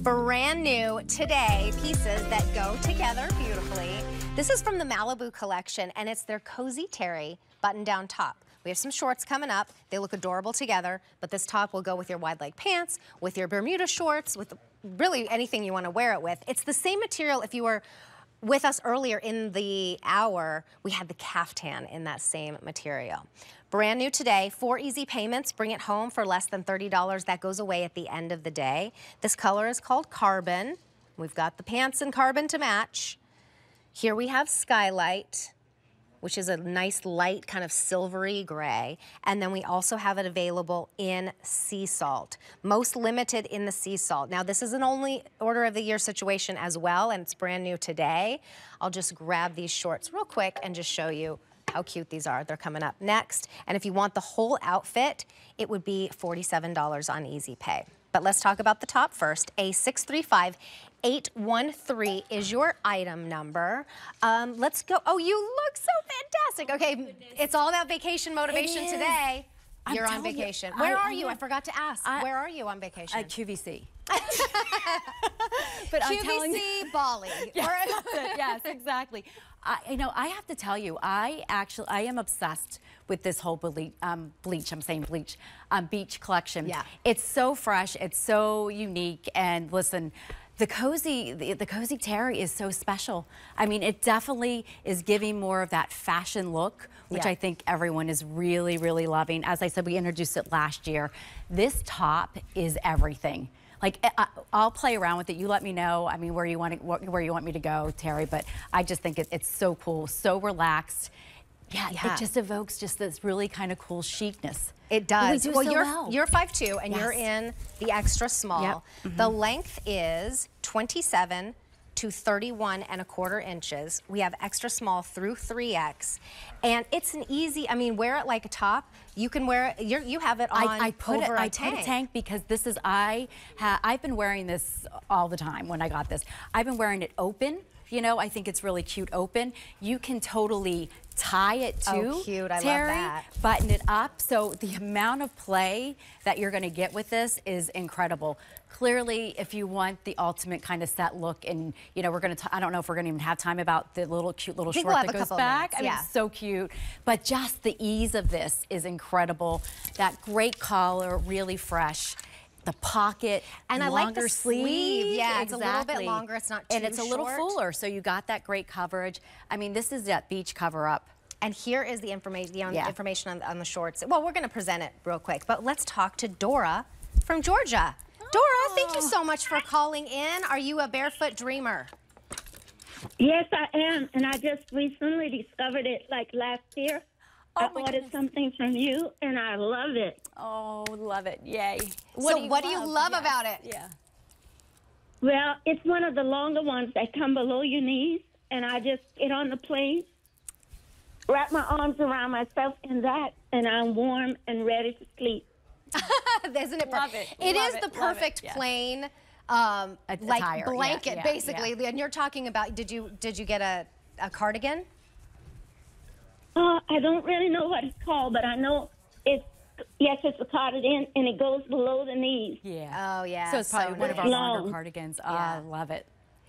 brand new today pieces that go together beautifully. This is from the Malibu collection, and it's their Cozy Terry button-down top. We have some shorts coming up. They look adorable together, but this top will go with your wide leg pants, with your Bermuda shorts, with really anything you want to wear it with. It's the same material. If you were with us earlier in the hour, we had the caftan in that same material. Brand new today, 4 easy payments, bring it home for less than $30. That goes away at the end of the day. This color is called Carbon. We've got the pants in Carbon to match. Here we have Skylight, which is a nice light kind of silvery gray. And then we also have it available in Sea Salt. Most limited in the Sea Salt. Now this is an only order of the year situation as well, and it's brand new today. I'll just grab these shorts real quick and just show you how cute these are. They're coming up next. And if you want the whole outfit, it would be $47 on Easy Pay. But let's talk about the top first. A 635813 is your item number. Let's go. Oh, you look so fantastic. Okay, it's all about vacation motivation today. You're on vacation. Where are you? I forgot to ask. Where are you on vacation? At QVC. But QVC Bali. Yes, exactly. You know, I have to tell you, I am obsessed with this whole beach collection. Yeah. It's so fresh, it's so unique, and listen, the cozy Terry is so special. I mean, it definitely is giving more of that fashion look, which I think everyone is really, really loving. As I said, we introduced it last year. This top is everything. Like, I'll play around with it. You let me know, I mean, where you want me to go, Terry, but I just think it's so cool, so relaxed. Yeah, it just evokes just this really kind of cool chicness. It does. Well, you're 5'2", and you're in the extra small. Yep. The length is 27 to 31¼ inches. We have extra small through 3X, and it's an easy. I mean, wear it like a top. You can wear it. You have it on I put over a tank. I put a tank because this is I've been wearing this all the time. When I got this, I've been wearing it open. You know, I think it's really cute open. You can totally tie it too. Oh, cute. I Terry, love that. Button it up. So the amount of play that you're going to get with this is incredible. Clearly, if you want the ultimate kind of set look, and you know, we're going to, I don't know if we're going to even have time about the little cute little short that goes back. I mean, it's so cute. But just the ease of this is incredible. That great collar, really fresh. The pocket, and I like the sleeve. Yeah, exactly. It's a little bit longer. It's not too and it's a little short. fuller, so you got that great coverage. I mean, this is that beach cover up. And here is the information on the shorts. Well, we're going to present it real quick, but let's talk to Dora from Georgia. Dora, thank you so much for calling in. Are you a barefoot dreamer? Yes, I am, and I just recently discovered it like last year. I ordered something from you, and I love it. Oh, love it. Yay. What do you love about it? Yeah. Well, it's one of the longer ones that come below your knees, and I just get on the plane, wrap my arms around myself in that, and I'm warm and ready to sleep. Isn't it perfect? It is the perfect plain like attire, blanket, basically. And you're talking about, did you get a cardigan? I don't really know what it's called, but I know it's a cardigan, and it goes below the knees. Yeah. Oh, yeah. So it's probably one of our longer cardigans. I love it.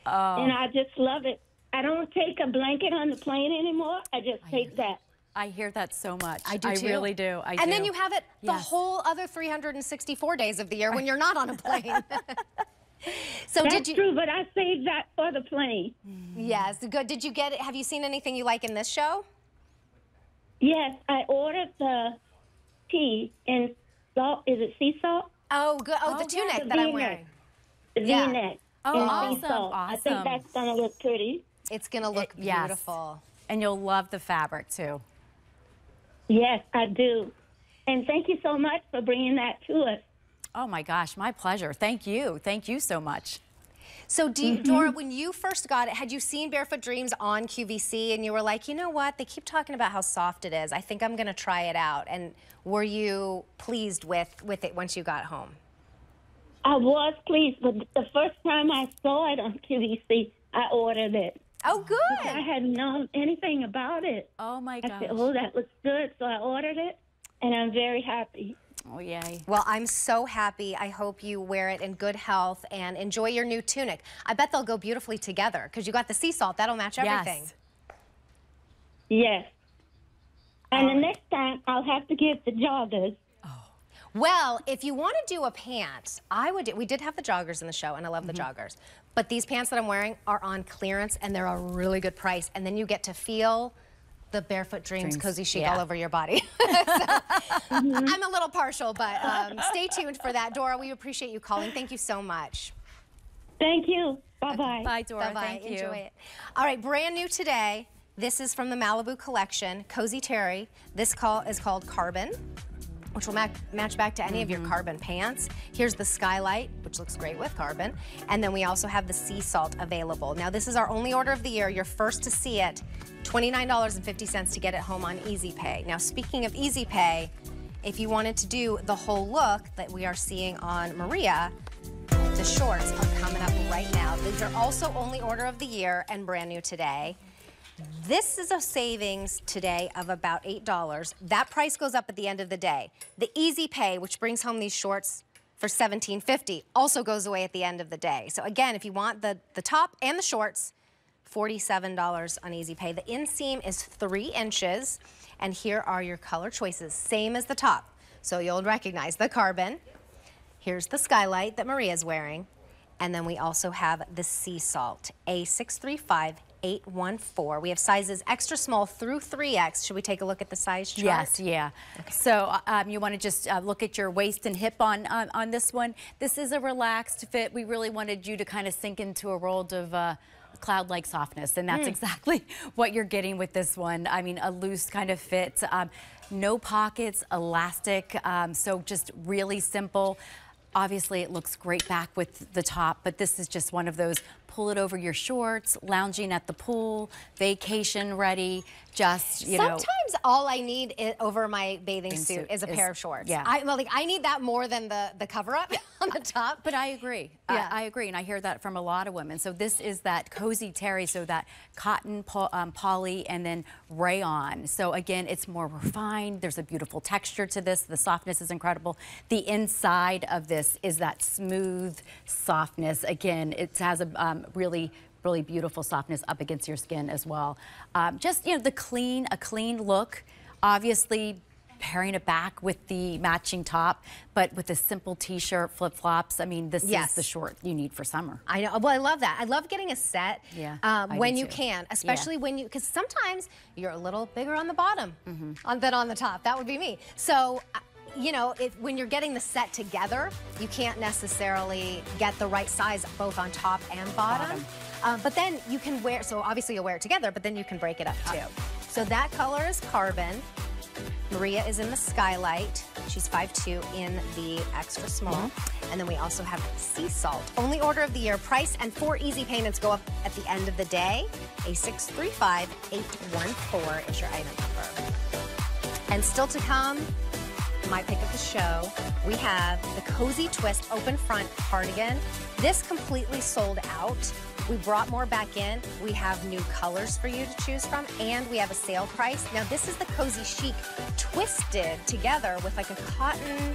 Oh. And I just love it. I don't take a blanket on the plane anymore. I just take that. I hear that so much. I do too. I really do. I do. And then you have it the whole other 364 days of the year when you're not on a plane. So That's true, but I saved that for the plane. Yes, good. Did you get it? Have you seen anything you like in this show? Yes, I ordered the tea in salt. Is it sea salt? Oh, good. Oh, the tunic that I'm wearing. The V-neck. Oh, awesome. Sea salt. I think that's going to look pretty. It's going to look beautiful. And you'll love the fabric, too. Yes, I do. And thank you so much for bringing that to us. Oh, my gosh. My pleasure. Thank you. Thank you so much. So, Dora, when you first got it, had you seen Barefoot Dreams on QVC and you were like, you know what, they keep talking about how soft it is. I think I'm going to try it out. And were you pleased with it once you got home? I was pleased, but the first time I saw it on QVC, I ordered it. Oh, good. I hadn't known anything about it. Oh, my gosh. I said, oh, that looks good. So I ordered it, and I'm very happy. Oh, yay. Well, I'm so happy. I hope you wear it in good health and enjoy your new tunic. I bet they'll go beautifully together because you got the sea salt. That'll match everything. Yes. And the next time, I'll have to get the joggers. Well, if you want to do a pant, we did have the joggers in the show, and I love the joggers. But these pants that I'm wearing are on clearance, and they're a really good price. And then you get to feel the Barefoot Dreams cozy chic all over your body. I'm a little partial, but stay tuned for that. Dora, we appreciate you calling. Thank you so much. Thank you. Bye-bye. Bye, Dora. Bye-bye. Thank you. Enjoy it. All right, brand new today. This is from the Malibu collection, Cozy Terry. This is called Carbon, which will match back to any of your carbon pants. Here's the Skylight, which looks great with carbon. And then we also have the Sea Salt available. Now, this is our only order of the year. You're first to see it. $29.50 to get it home on Easy Pay. Now, speaking of Easy Pay, if you wanted to do the whole look that we are seeing on Maria, the shorts are coming up right now. These are also only order of the year and brand new today. This is a savings today of about $8. That price goes up at the end of the day. The Easy Pay, which brings home these shorts for $17.50, also goes away at the end of the day. So again, if you want the top and the shorts, $47 on Easy Pay. The inseam is 3 inches, and here are your color choices, same as the top. So you'll recognize the Carbon. Here's the Skylight that Maria's wearing, and then we also have the Sea Salt, A635814. We have sizes extra small through 3X. Should we take a look at the size chart? Yes, yeah. Okay. So you want to just look at your waist and hip on this one. This is a relaxed fit. We really wanted you to kind of sink into a world of cloud-like softness, and that's exactly what you're getting with this one. I mean, a loose kind of fit, no pockets, elastic, so just really simple. Obviously, it looks great back with the top, but this is just one of those pull it over your shorts, lounging at the pool, vacation ready, just, you know. Sometimes all I need over my bathing suit is a pair of shorts. Yeah. I need that more than the cover-up on the top. But I agree. Yeah. I agree, and I hear that from a lot of women. So this is that cozy terry, so that cotton, poly, and then rayon. So again, it's more refined. There's a beautiful texture to this. The softness is incredible. The inside of this is that smooth softness. Again, it has a really beautiful softness up against your skin as well. Just, you know, a clean look. Obviously, pairing it back with the matching top, but with a simple t-shirt, flip-flops. I mean, this is the short you need for summer. I know. Well, I love that. I love getting a set when you can, especially when you, because sometimes you're a little bigger on the bottom than on the top. That would be me. So, you know, when you're getting the set together, you can't necessarily get the right size both on top and bottom. But then you can wear, so obviously you'll wear it together, but then you can break it up too. So that color is Carbon. Maria is in the Skylight. She's 5'2" in the extra small. And then we also have Sea Salt. Only order of the year. Price and 4 easy payments go up at the end of the day. A635814 is your item number. And still to come, my pick of the show, we have the Cozy Twist open front cardigan. This completely sold out. We brought more back in. We have new colors for you to choose from, and we have a sale price. Now, this is the Cozy Chic twisted together with like a cotton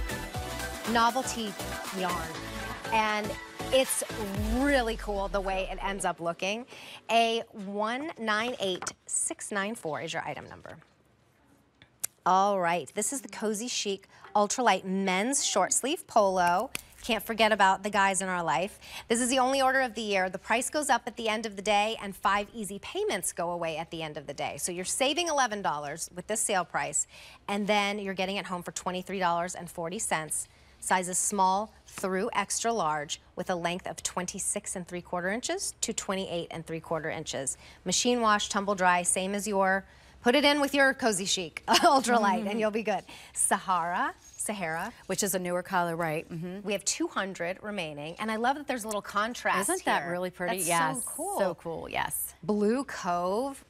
novelty yarn. And it's really cool the way it ends up looking. A198694 is your item number. All right, this is the Cozy Chic ultralight men's short sleeve polo. Can't forget about the guys in our life. This is the only order of the year. The price goes up at the end of the day, and 5 easy payments go away at the end of the day. So you're saving $11 with this sale price, and then you're getting it home for $23.40. Sizes small through extra large with a length of 26 3/4 inches to 28 3/4 inches. Machine wash, tumble dry, same as your, put it in with your Cozy Chic ultralight and you'll be good. Sahara, which is a newer color, right? We have 200 remaining, and I love that there's a little contrast. Isn't that really pretty? That's so cool. So cool, yes. Blue Cove.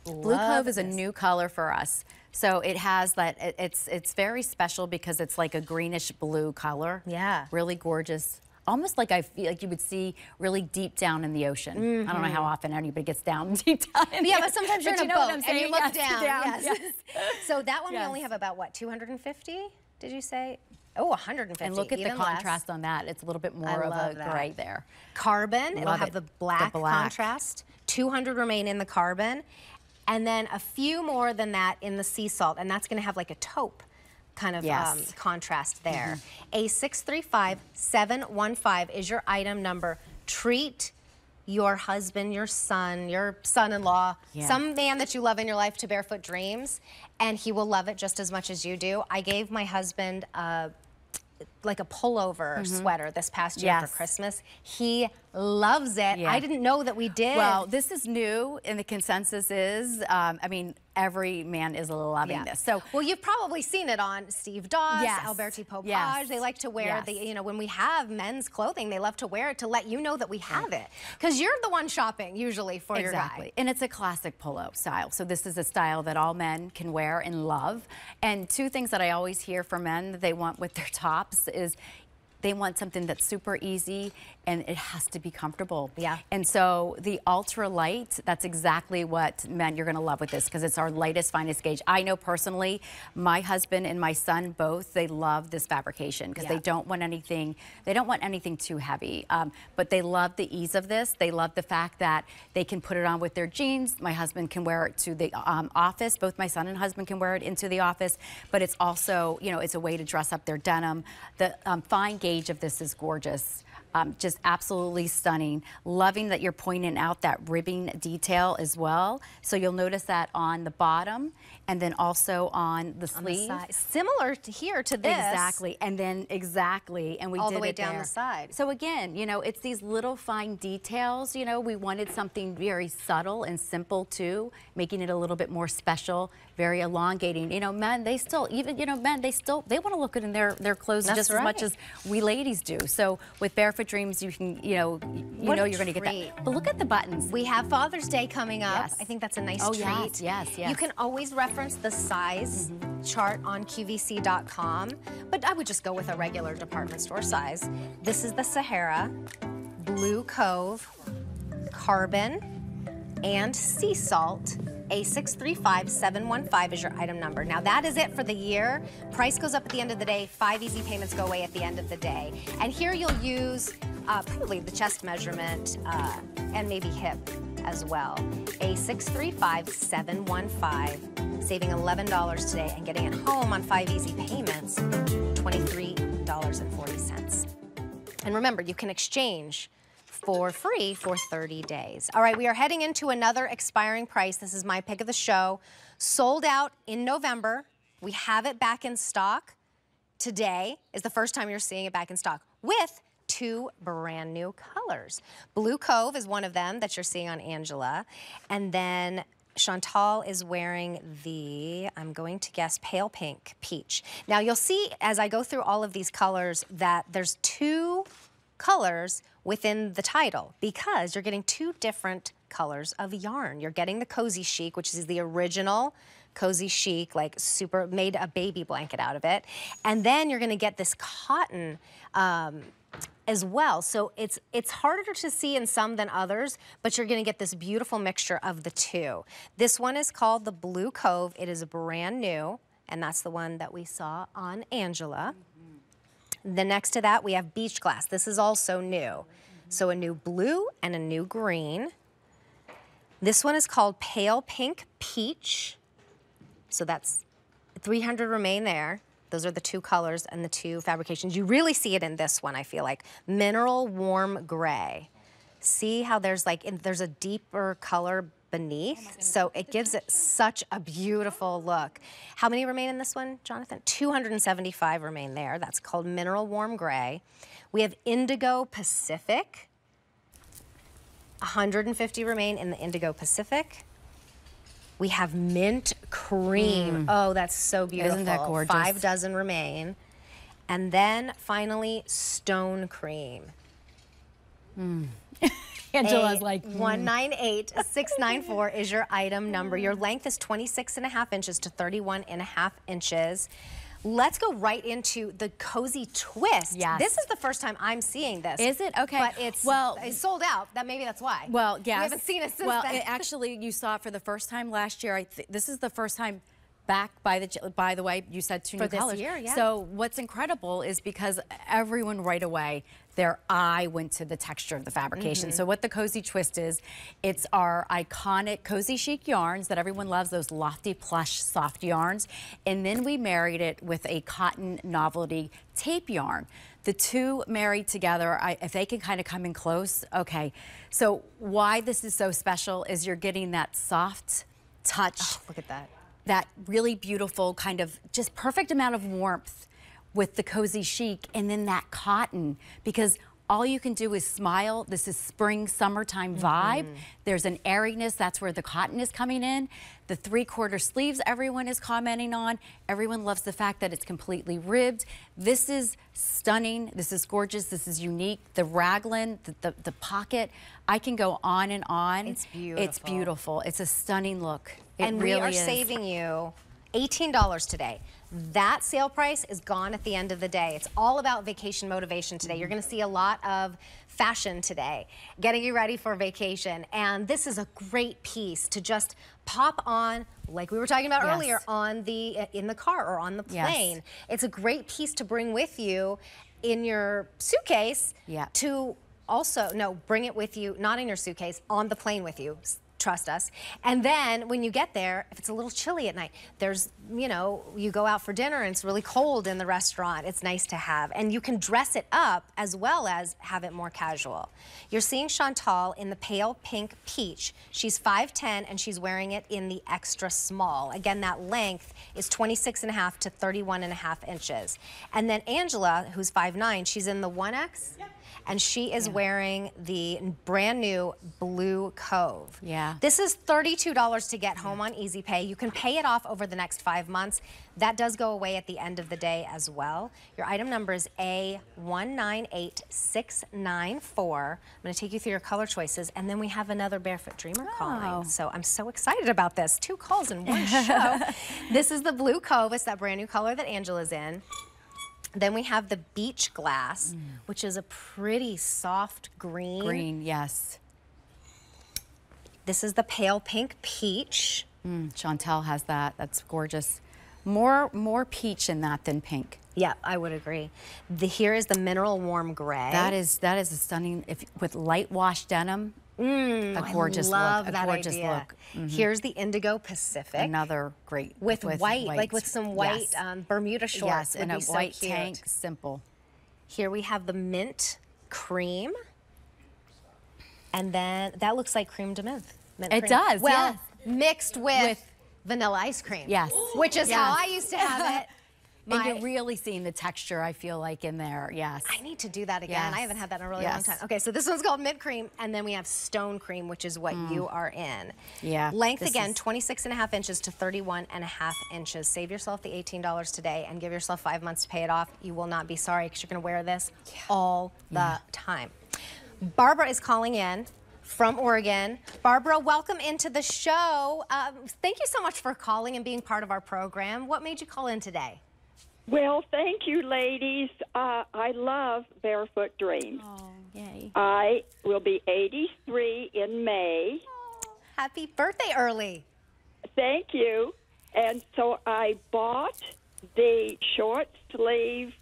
Blue Cove is a new color for us. So it has that, it's very special because it's like a greenish blue color. Yeah. Really gorgeous. Almost like I feel like you would see really deep down in the ocean. I don't know how often anybody gets down deep down in the ocean. But sometimes you're in a boat and you look down. Yes. So that one we only have about, what, 250? Did you say? Oh, 150. And look at the contrast on that. It's a little bit more of a gray there. Carbon, it'll have the black contrast. 200 remain in the Carbon. And then a few more than that in the Sea Salt. And that's going to have like a taupe kind of contrast there. A635715 is your item number. Treat your husband, your son-in-law, some man that you love in your life to Barefoot Dreams, and he will love it just as much as you do. I gave my husband like a pullover sweater this past year for Christmas. He loves it. I didn't know that we did. Well, this is new, and the consensus is, I mean, every man is loving this. So, well, you've probably seen it on Steve Dawes, Alberti Popage. They like to wear the, you know, when we have men's clothing, they love to wear it to let you know that we have it. Because you're the one shopping usually for your guy. And it's a classic polo style. So this is a style that all men can wear and love. And 2 things that I always hear from men that they want with their tops is they want something that's super easy and it has to be comfortable. And so the ultra light, that's exactly what men you're gonna love with this because it's our lightest, finest gauge. I know personally, my husband and my son both, they love this fabrication because they don't want anything too heavy. But they love the ease of this. They love the fact that they can put it on with their jeans. My husband can wear it to the office. Both my son and husband can wear it into the office, but it's also, you know, it's a way to dress up their denim. The fine gauge of this is gorgeous. Just absolutely stunning. Loving that you're pointing out that ribbing detail as well. So you'll notice that on the bottom and then also on the sleeve. Similar to here to this. Exactly, and then and we all did the way it down there. the side. So again, you know, it's these little fine details. You know, we wanted something very subtle and simple too, making it a little bit more special, very elongating. You know, men, they still, even, you know, men, they want to look good in their clothes just as much as we ladies do. So with Barefoot Dreams, you can, you know you're going to get that. But look at the buttons. We have Father's Day coming up. Yes. I think that's a nice treat. Yes. You can always reference the size chart on QVC.com, but I would just go with a regular department store size. This is the Sahara, Blue Cove, Carbon, and Sea Salt. A635715 is your item number. Now that is it for the year. Price goes up at the end of the day. 5 easy payments go away at the end of the day. And here you'll use probably the chest measurement and maybe hip as well. A635715, saving $11 today and getting it home on 5 easy payments, $23.40. And remember, you can exchange for free for 30 days. All right, we are heading into another expiring price. This is my pick of the show. Sold out in November. We have it back in stock. Today is the first time you're seeing it back in stock with 2 brand new colors. Blue Cove is one of them that you're seeing on Angela. And then Chantal is wearing the, I'm going to guess, pale pink peach. Now you'll see as I go through all of these colors that there's 2 colors within the title because you're getting 2 different colors of yarn. You're getting the Cozy Chic, which is the original Cozy Chic, like super, made a baby blanket out of it. And then you're gonna get this cotton as well. So it's harder to see in some than others, but you're gonna get this beautiful mixture of the 2. This one is called the Blue Cove. It is brand new, and that's the one that we saw on Angela. The next to that, we have Beach Glass. This is also new. So a new blue and a new green. This one is called Pale Pink Peach. So that's 300 remain there. Those are the 2 colors and the 2 fabrications. You really see it in this one, I feel like. Mineral Warm Gray. See how there's there's a deeper color beneath, so it gives it such a beautiful look. How many remain in this one, Jonathan? 275 remain there. That's called Mineral Warm Gray. We have Indigo Pacific. 150 remain in the Indigo Pacific. We have Mint Cream. Oh, that's so beautiful. Isn't that gorgeous? 5 dozen remain. And then finally, Stone Cream. Angela's like 198694 is your item number. Your length is 26.5 inches to 31.5 inches. Let's go right into the Cozy Twist. Yes. This is the first time I'm seeing this. Is it? Okay. But it's sold out. Maybe that's why. Well, yes. We haven't seen it since then. Actually, you saw it for the first time last year. This is the first time back, by the way, you said 2 new colors. This year, yeah. So what's incredible is because everyone right away, their eye went to the texture of the fabrication. So what the Cozy Twist is, it's our iconic Cozy Chic yarns that everyone loves, those lofty, plush, soft yarns. And then we married it with a cotton novelty tape yarn. The 2 married together, if they can kind of come in close, okay. So why this is so special is you're getting that soft touch. Oh, look at that. That really beautiful kind of just perfect amount of warmth with the Cozy Chic, and then that cotton, because all you can do is smile. This is spring, summertime vibe. There's an airiness, that's where the cotton is coming in. The 3/4 sleeves everyone is commenting on. Everyone loves the fact that it's completely ribbed. This is stunning, this is gorgeous, this is unique. The raglan, the pocket, I can go on and on. It's beautiful. It's beautiful, it's a stunning look. And we are saving you $18 today. That sale price is gone at the end of the day. It's all about vacation motivation today. You're gonna see a lot of fashion today, getting you ready for vacation. And this is a great piece to just pop on, like we were talking about earlier, in the car or on the plane. It's a great piece to bring with you in your suitcase to also, bring it with you, not in your suitcase, on the plane with you. Trust us. And then when you get there, if it's a little chilly at night, there's, you know, you go out for dinner and it's really cold in the restaurant. It's nice to have. And you can dress it up as well as have it more casual. You're seeing Chantal in the pale pink peach. She's 5'10" and she's wearing it in the extra small. Again, that length is 26.5 to 31.5 inches. And then Angela, who's 5'9", she's in the 1X. Yep. And she is wearing the brand new Blue Cove. Yeah. This is $32 to get home on Easy Pay. You can pay it off over the next 5 months. That does go away at the end of the day as well. Your item number is A198694. I'm going to take you through your color choices, and then we have another Barefoot Dreamer calling. So I'm so excited about this. 2 calls in one show. This is the Blue Cove. It's that brand new color that Angela's in. Then we have the Beach Glass, which is a pretty soft green. Green, yes. This is the Pale Pink Peach. Chantal has that. That's gorgeous. More peach in that than pink. Yeah, I would agree. Here is the Mineral Warm Gray. That is a stunning, with light wash denim. A gorgeous look. A gorgeous look. Here's the Indigo Pacific. Another great. With white, like with some white Bermuda shorts. Yes, and a white tank, simple. Here we have the Mint Cream. And then that looks like creme de menthe. It does, well, mixed with vanilla ice cream. Yes. Which is how I used to have it. And you're really seeing the texture, I feel like, in there, yes. I need to do that again. Yes. I haven't had that in a really long time. Okay, so this one's called Mint Cream, and then we have Stone Cream, which is what you are in. Yeah. Length, again, 26.5 inches to 31.5 inches. Save yourself the $18 today and give yourself 5 months to pay it off. You will not be sorry, because you're going to wear this all the time. Barbara is calling in from Oregon. Barbara, welcome into the show. Thank you so much for calling and being part of our program. What made you call in today? Well, thank you, ladies. I love Barefoot Dreams. Oh, yay. I will be 83 in May. Oh, happy birthday early. Thank you. And so I bought the short sleeve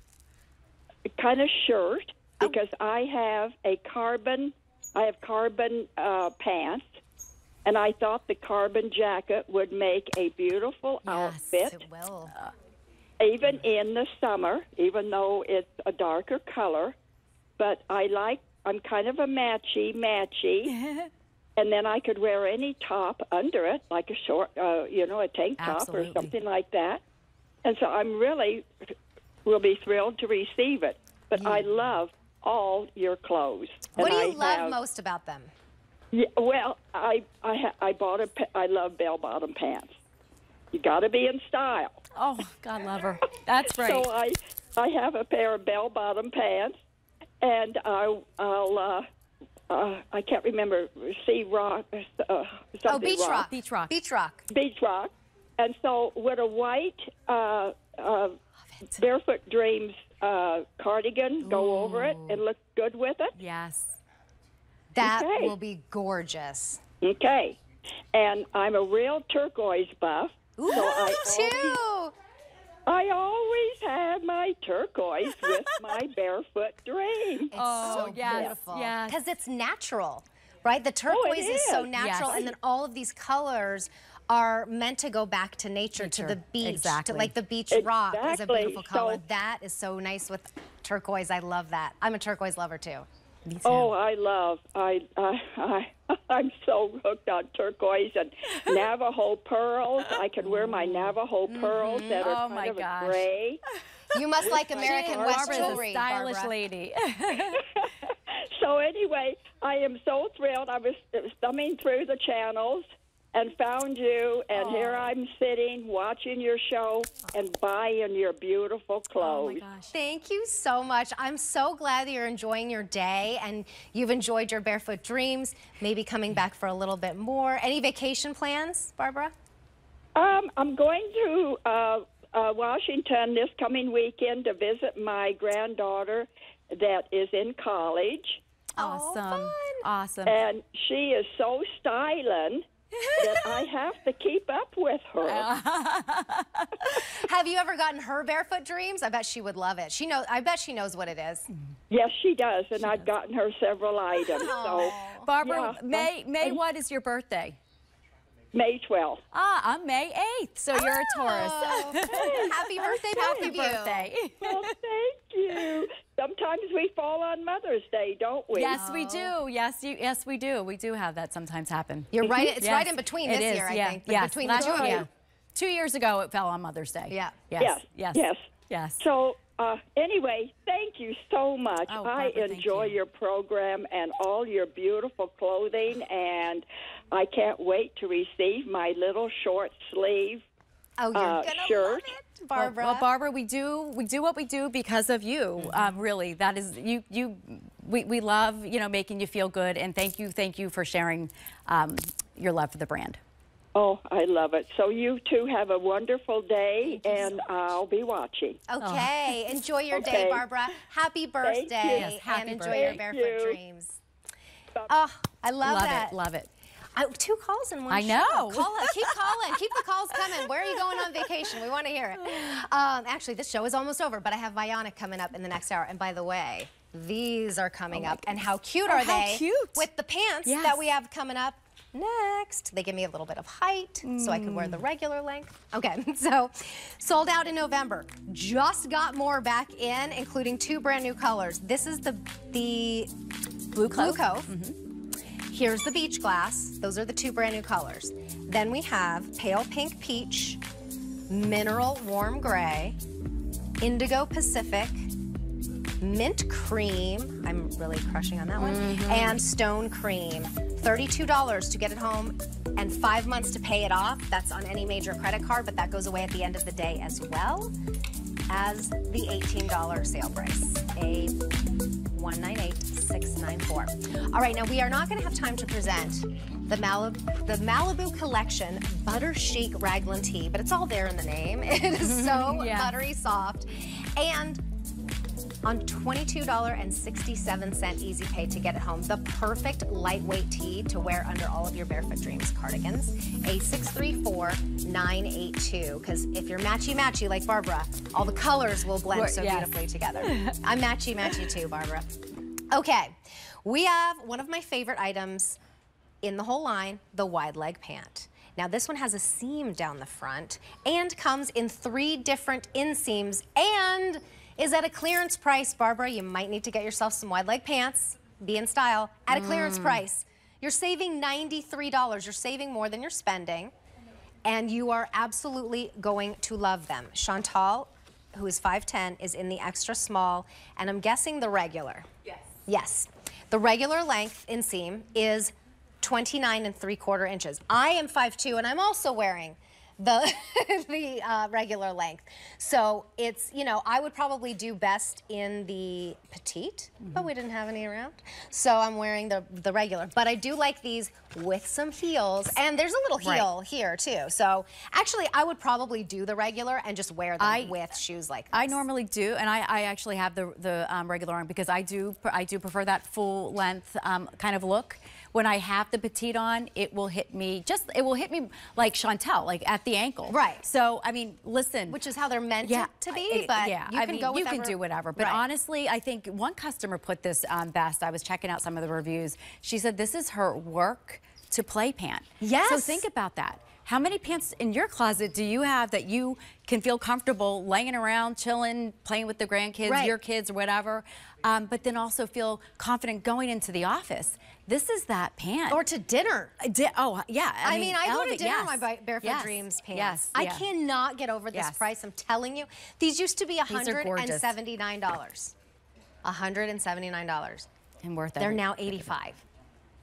kind of shirt because I have carbon pants, and I thought the carbon jacket would make a beautiful outfit. Yes, it will. Even in the summer, even though it's a darker color, but I'm kind of a matchy, and then I could wear any top under it, like a short, a tank top or something like that. And so will be thrilled to receive it. But I love all your clothes. What do you love most about them? Yeah, well, I love bell-bottom pants. You got to be in style. Oh, God love her. That's right. So I have a pair of bell-bottom pants, and I can't remember, Beach Rock. Beach Rock. Beach Rock. And so with a white Barefoot Dreams cardigan, go over it and look good with it. Yes. That will be gorgeous. Okay. And I'm a real turquoise buff. Ooh, so me too. I always have my turquoise with my Barefoot Dream. It's so beautiful. Yes. Because it's natural, right? The turquoise is so natural, and then all of these colors are meant to go back to nature. To the beach, to like the beach rock is a beautiful color. So, that is so nice with turquoise. I love that. I'm a turquoise lover too. Oh, I'm so hooked on turquoise and Navajo pearls. I could wear my Navajo pearls that are kind of a gray. You must like American West jewelry, stylish Barbara. lady. So anyway, I am so thrilled. I was thumbing through the channels and found you, and here I'm sitting watching your show and buying your beautiful clothes. Oh my gosh. Thank you so much. I'm so glad that you're enjoying your day and you've enjoyed your Barefoot Dreams, maybe coming back for a little bit more. Any vacation plans, Barbara? I'm going to Washington this coming weekend to visit my granddaughter that is in college. Awesome. Awesome. And she is so styling that I have to keep up with her. Have you ever gotten her Barefoot Dreams? I bet she would love it. I bet she knows what it is. Yes, she does, and I've gotten her several items. So, Barbara, May what is your birthday? May 12th. Ah, I'm May 8th, so you're a Taurus. Happy birthday, both of you. Well, thank you. Sometimes we fall on Mother's Day, don't we? Yes, we do. Yes, we do. We do have that sometimes happen. You're right. It's right in between this year, I think. Yes. Between the two of you. 2 years ago, it fell on Mother's Day. Yeah. Yes. So, anyway, thank you so much. Oh, I Barbara, enjoy your program and all your beautiful clothing, and I can't wait to receive my little short sleeve shirt. Love it, Barbara. Well, Barbara, we do what we do because of you. Really, that is we love making you feel good, and thank you for sharing your love for the brand. Oh, I love it. So you two have a wonderful day, and I'll be watching. Okay. Enjoy your day, Barbara. Happy birthday. Yes, happy and birthday. enjoy your barefoot dreams. Oh, I love that. Love it. 2 calls in one I show. know. Call us. Keep calling. Keep the calls coming. Where are you going on vacation? We want to hear it. Actually, this show is almost over, but I have Bionic coming up in the next hour. And by the way, these are coming up. And how cute are they? How cute. With the pants that we have coming up next. They give me a little bit of height, so I could wear the regular length. Okay, so sold out in November. Just got more back in, including 2 brand new colors. This is the Blue Cove. Here's the Beach Glass. Those are the 2 brand new colors. Then we have Pale Pink Peach, Mineral Warm Gray, Indigo Pacific, Mint Cream, I'm really crushing on that one, and Stone Cream. $32 to get it home and 5 months to pay it off. That's on any major credit card, but that goes away at the end of the day as well as the $18 sale price. $198,694. All right, now we are not going to have time to present the Malibu Collection Butter Chic Raglan Tee, but it's all there in the name. It is so buttery soft. And on $22.67 easy pay to get it home. The perfect lightweight tee to wear under all of your Barefoot Dreams cardigans. A634982. Because if you're matchy-matchy like Barbara, all the colors will blend so beautifully together. I'm matchy-matchy too, Barbara. Okay, we have one of my favorite items in the whole line, the wide leg pant. Now this one has a seam down the front and comes in 3 different inseams and is at a clearance price. Barbara, you might need to get yourself some wide leg pants, be in style, at a clearance price. You're saving $93. You're saving more than you're spending, and you are absolutely going to love them. Chantal, who is 5'10", is in the extra small, and I'm guessing the regular. Yes. The regular length inseam is 29 3/4 inches. I am 5'2", and I'm also wearing the regular length. So it's, I would probably do best in the petite, but we didn't have any around. So I'm wearing the regular. But I do like these with some heels, and there's a little heel here too. So actually, I would probably do the regular and just wear them with shoes like this. I normally do, and I actually have the regular on because I do prefer that full length kind of look. When I have the petite on, it will hit me like Chantal, like at the ankle. Right. So, I mean, listen. Which is how they're meant to be, but you can go whatever. You can do whatever. But honestly, I think one customer put this best. I was checking out some of the reviews. She said this is her work to play pant. Yes. So think about that. How many pants in your closet do you have that you can feel comfortable laying around, chilling, playing with the grandkids, your kids, or whatever, but then also feel confident going into the office? This is that pant. Or to dinner. Oh, yeah. I mean, I go to dinner in my Barefoot Dreams pants. Yes. I cannot get over this price. I'm telling you. These used to be $179. $179. And worth it. They're now $85.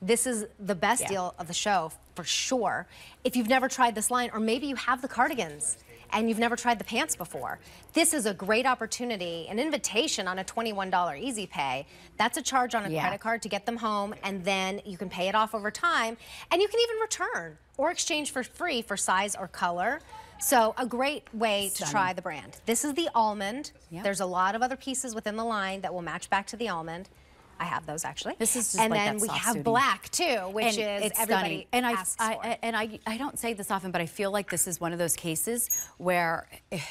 This is the best deal of the show, for sure. If you've never tried this line, or maybe you have the cardigans and you've never tried the pants before, this is a great opportunity, an invitation on a $21 easy pay. That's a charge on a credit card to get them home, and then you can pay it off over time, and you can even return or exchange for free for size or color. So a great way to try the brand. This is the almond. There's a lot of other pieces within the line that will match back to the almond. I have those actually. This is just and like then we have black too, which is everybody asks for. And I don't say this often, but I feel like this is one of those cases where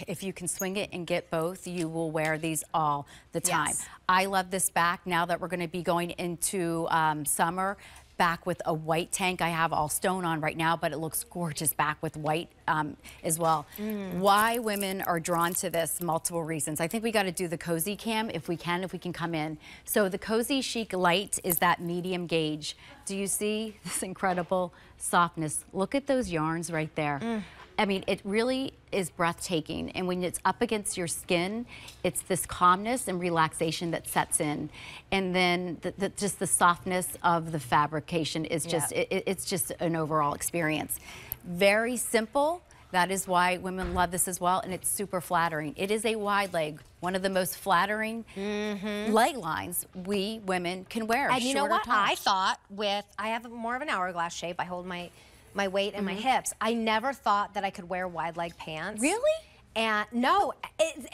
if you can swing it and get both, you will wear these all the time. I love this back now that we're going to be going into summer. back with a white tank. I have all stone on right now, but it looks gorgeous back with white as well. Why women are drawn to this, multiple reasons. I think we got to do the cozy cam if we can come in. So the cozy chic light is that medium gauge. Do you see this incredible softness? Look at those yarns right there. I mean, it really is breathtaking. And when it's up against your skin, it's this calmness and relaxation that sets in. And then just the softness of the fabrication is just, it's just an overall experience. Very simple. That is why women love this as well. And it's super flattering. It is a wide leg. One of the most flattering leg lines we women can wear. And you know what? I thought I have more of an hourglass shape. I hold my weight and my hips. I never thought that I could wear wide leg pants. Really? And no,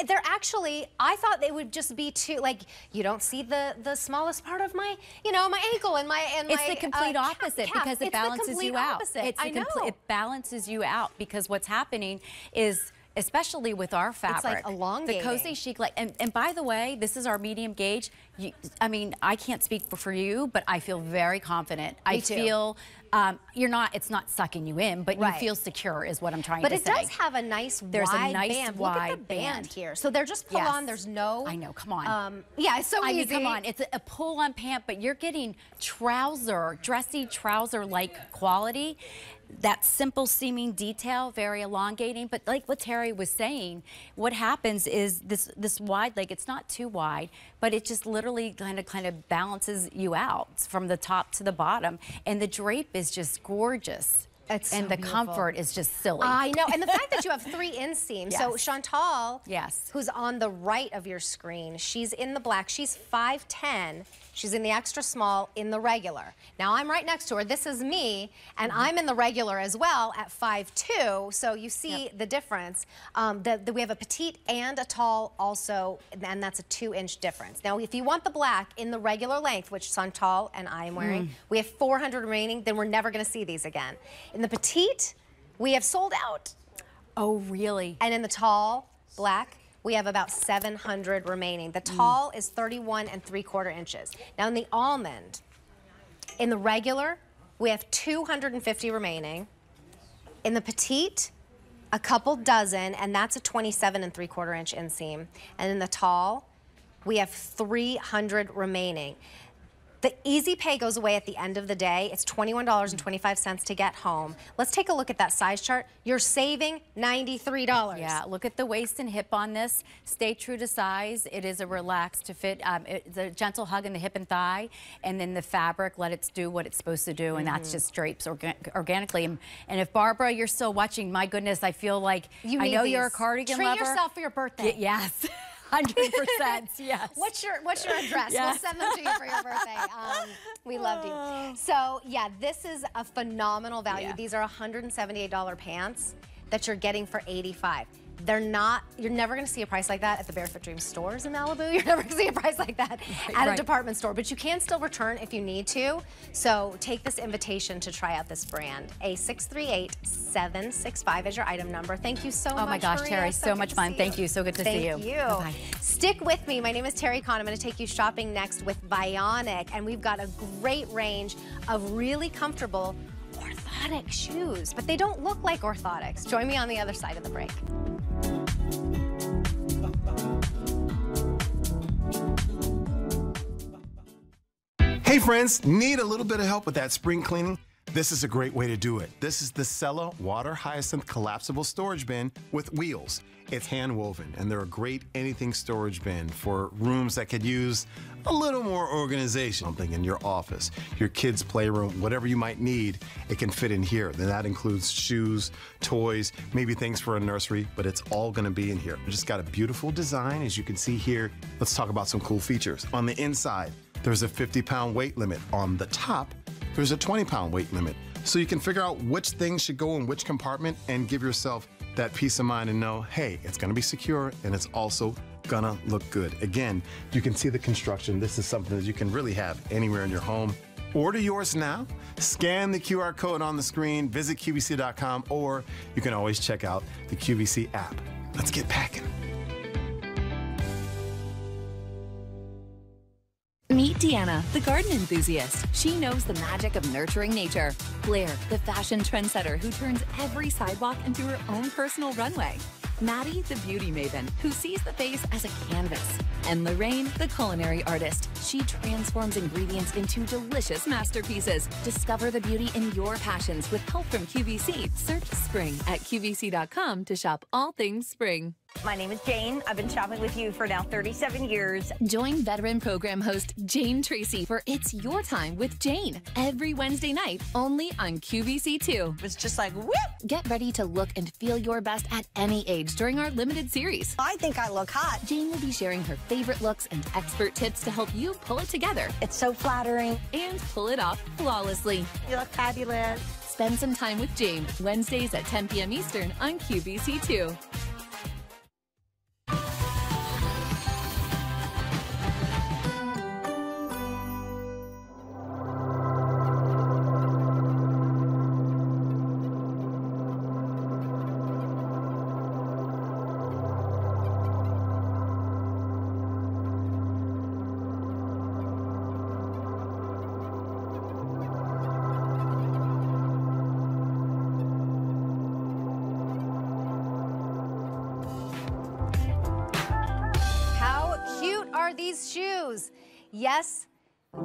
they're actually, I thought they would just be too, like, you don't see the smallest part of my, you know, my ankle and my It's the complete opposite because it balances you out. I know. It balances you out because what's happening is, especially with our fabric, it's like elongating. The cozy chic, like, and by the way, this is our medium gauge. I mean, I can't speak for you, but I feel very confident. I feel it's not sucking you in, but you feel secure is what I'm trying to say. But it does have a nice wide band. Look at the band here. So they're just pull on, there's no... I know, come on. Yeah, it's so easy. I mean, come on, it's a pull-on pant, but you're getting dressy trouser-like quality. That simple seeming detail, very elongating, but like what Terry was saying, what happens is this wide leg, it's not too wide, but it just literally kind of balances you out from the top to the bottom, and the drape is just gorgeous. It's and so the beautiful. Comfort is just silly. I know, and the fact that you have 3 inseams. So Chantal, yes, who's on the right of your screen, she's in the black. She's 5'10". She's in the extra small in the regular. Now I'm right next to her. This is me, and I'm in the regular as well at 5'2". So you see the difference. We have a petite and a tall also, and that's a 2-inch difference. Now, if you want the black in the regular length, which Chantal and I am wearing, we have 400 remaining. Then we're never going to see these again. In the petite, we have sold out. Oh, really? And in the tall, black, we have about 700 remaining. The tall is 31 3/4 inches. Now in the almond, in the regular, we have 250 remaining. In the petite, a couple dozen, and that's a 27 3/4 inch inseam. And in the tall, we have 300 remaining. The easy pay goes away at the end of the day. It's $21.25 to get home. Let's take a look at that size chart. You're saving $93. Yeah, look at the waist and hip on this. Stay true to size. It is a relaxed to fit. It's a gentle hug in the hip and thigh, and then the fabric, let it do what it's supposed to do, and that's just drapes organically. And if Barbara, you're still watching, my goodness, I feel like I know you're a cardigan lover. Treat yourself for your birthday. Yes. 100%, yes. What's your address? We'll send them to you for your birthday. We loved you. So yeah, this is a phenomenal value. Yeah. These are $178 pants that you're getting for $85. They're not, you're never gonna see a price like that at the Barefoot Dreams stores in Malibu. You're never gonna see a price like that at a department store, but you can still return if you need to. So take this invitation to try out this brand. A638765 is your item number. Thank you so much, Oh my gosh, Maria. Terry, so much fun. Thank you, so good to see you. Thank you. Bye-bye. Stick with me. My name is Terry Conn. I'm gonna take you shopping next with Bionic, and we've got a great range of really comfortable orthotic shoes, but they don't look like orthotics. Join me on the other side of the break. Hey friends, need a little bit of help with that spring cleaning? This is a great way to do it. This is the Selar Water Hyacinth Collapsible Storage Bin with wheels. It's hand woven, and they're a great anything storage bin for rooms that could use a little more organization. Something in your office, your kids' playroom, whatever you might need, it can fit in here. Then that includes shoes, toys, maybe things for a nursery, but it's all gonna be in here. It's just got a beautiful design, as you can see here. Let's talk about some cool features. On the inside, there's a 50-pound weight limit. On the top, there's a 20-pound weight limit. So you can figure out which things should go in which compartment and give yourself that peace of mind and know, hey, it's gonna be secure and it's also gonna look good. Again, you can see the construction. This is something that you can really have anywhere in your home. Order yours now. Scan the QR code on the screen, visit QVC.com, or you can always check out the QVC app. Let's get packing. Meet Deanna, the garden enthusiast. She knows the magic of nurturing nature. Blair, the fashion trendsetter who turns every sidewalk into her own personal runway. Maddie, the beauty maven, who sees the face as a canvas. And Lorraine, the culinary artist. She transforms ingredients into delicious masterpieces. Discover the beauty in your passions with help from QVC. Search spring at QVC.com to shop all things spring. My name is Jane. I've been shopping with you for now 37 years. Join veteran program host Jane Tracy for It's Your Time with Jane every Wednesday night only on QVC2. It's just like, whoop! Get ready to look and feel your best at any age during our limited series. I think I look hot. Jane will be sharing her favorite looks and expert tips to help you pull it together. It's so flattering. And pull it off flawlessly. You look fabulous. Spend some time with Jane, Wednesdays at 10 p.m. Eastern on QVC2. These shoes. Yes,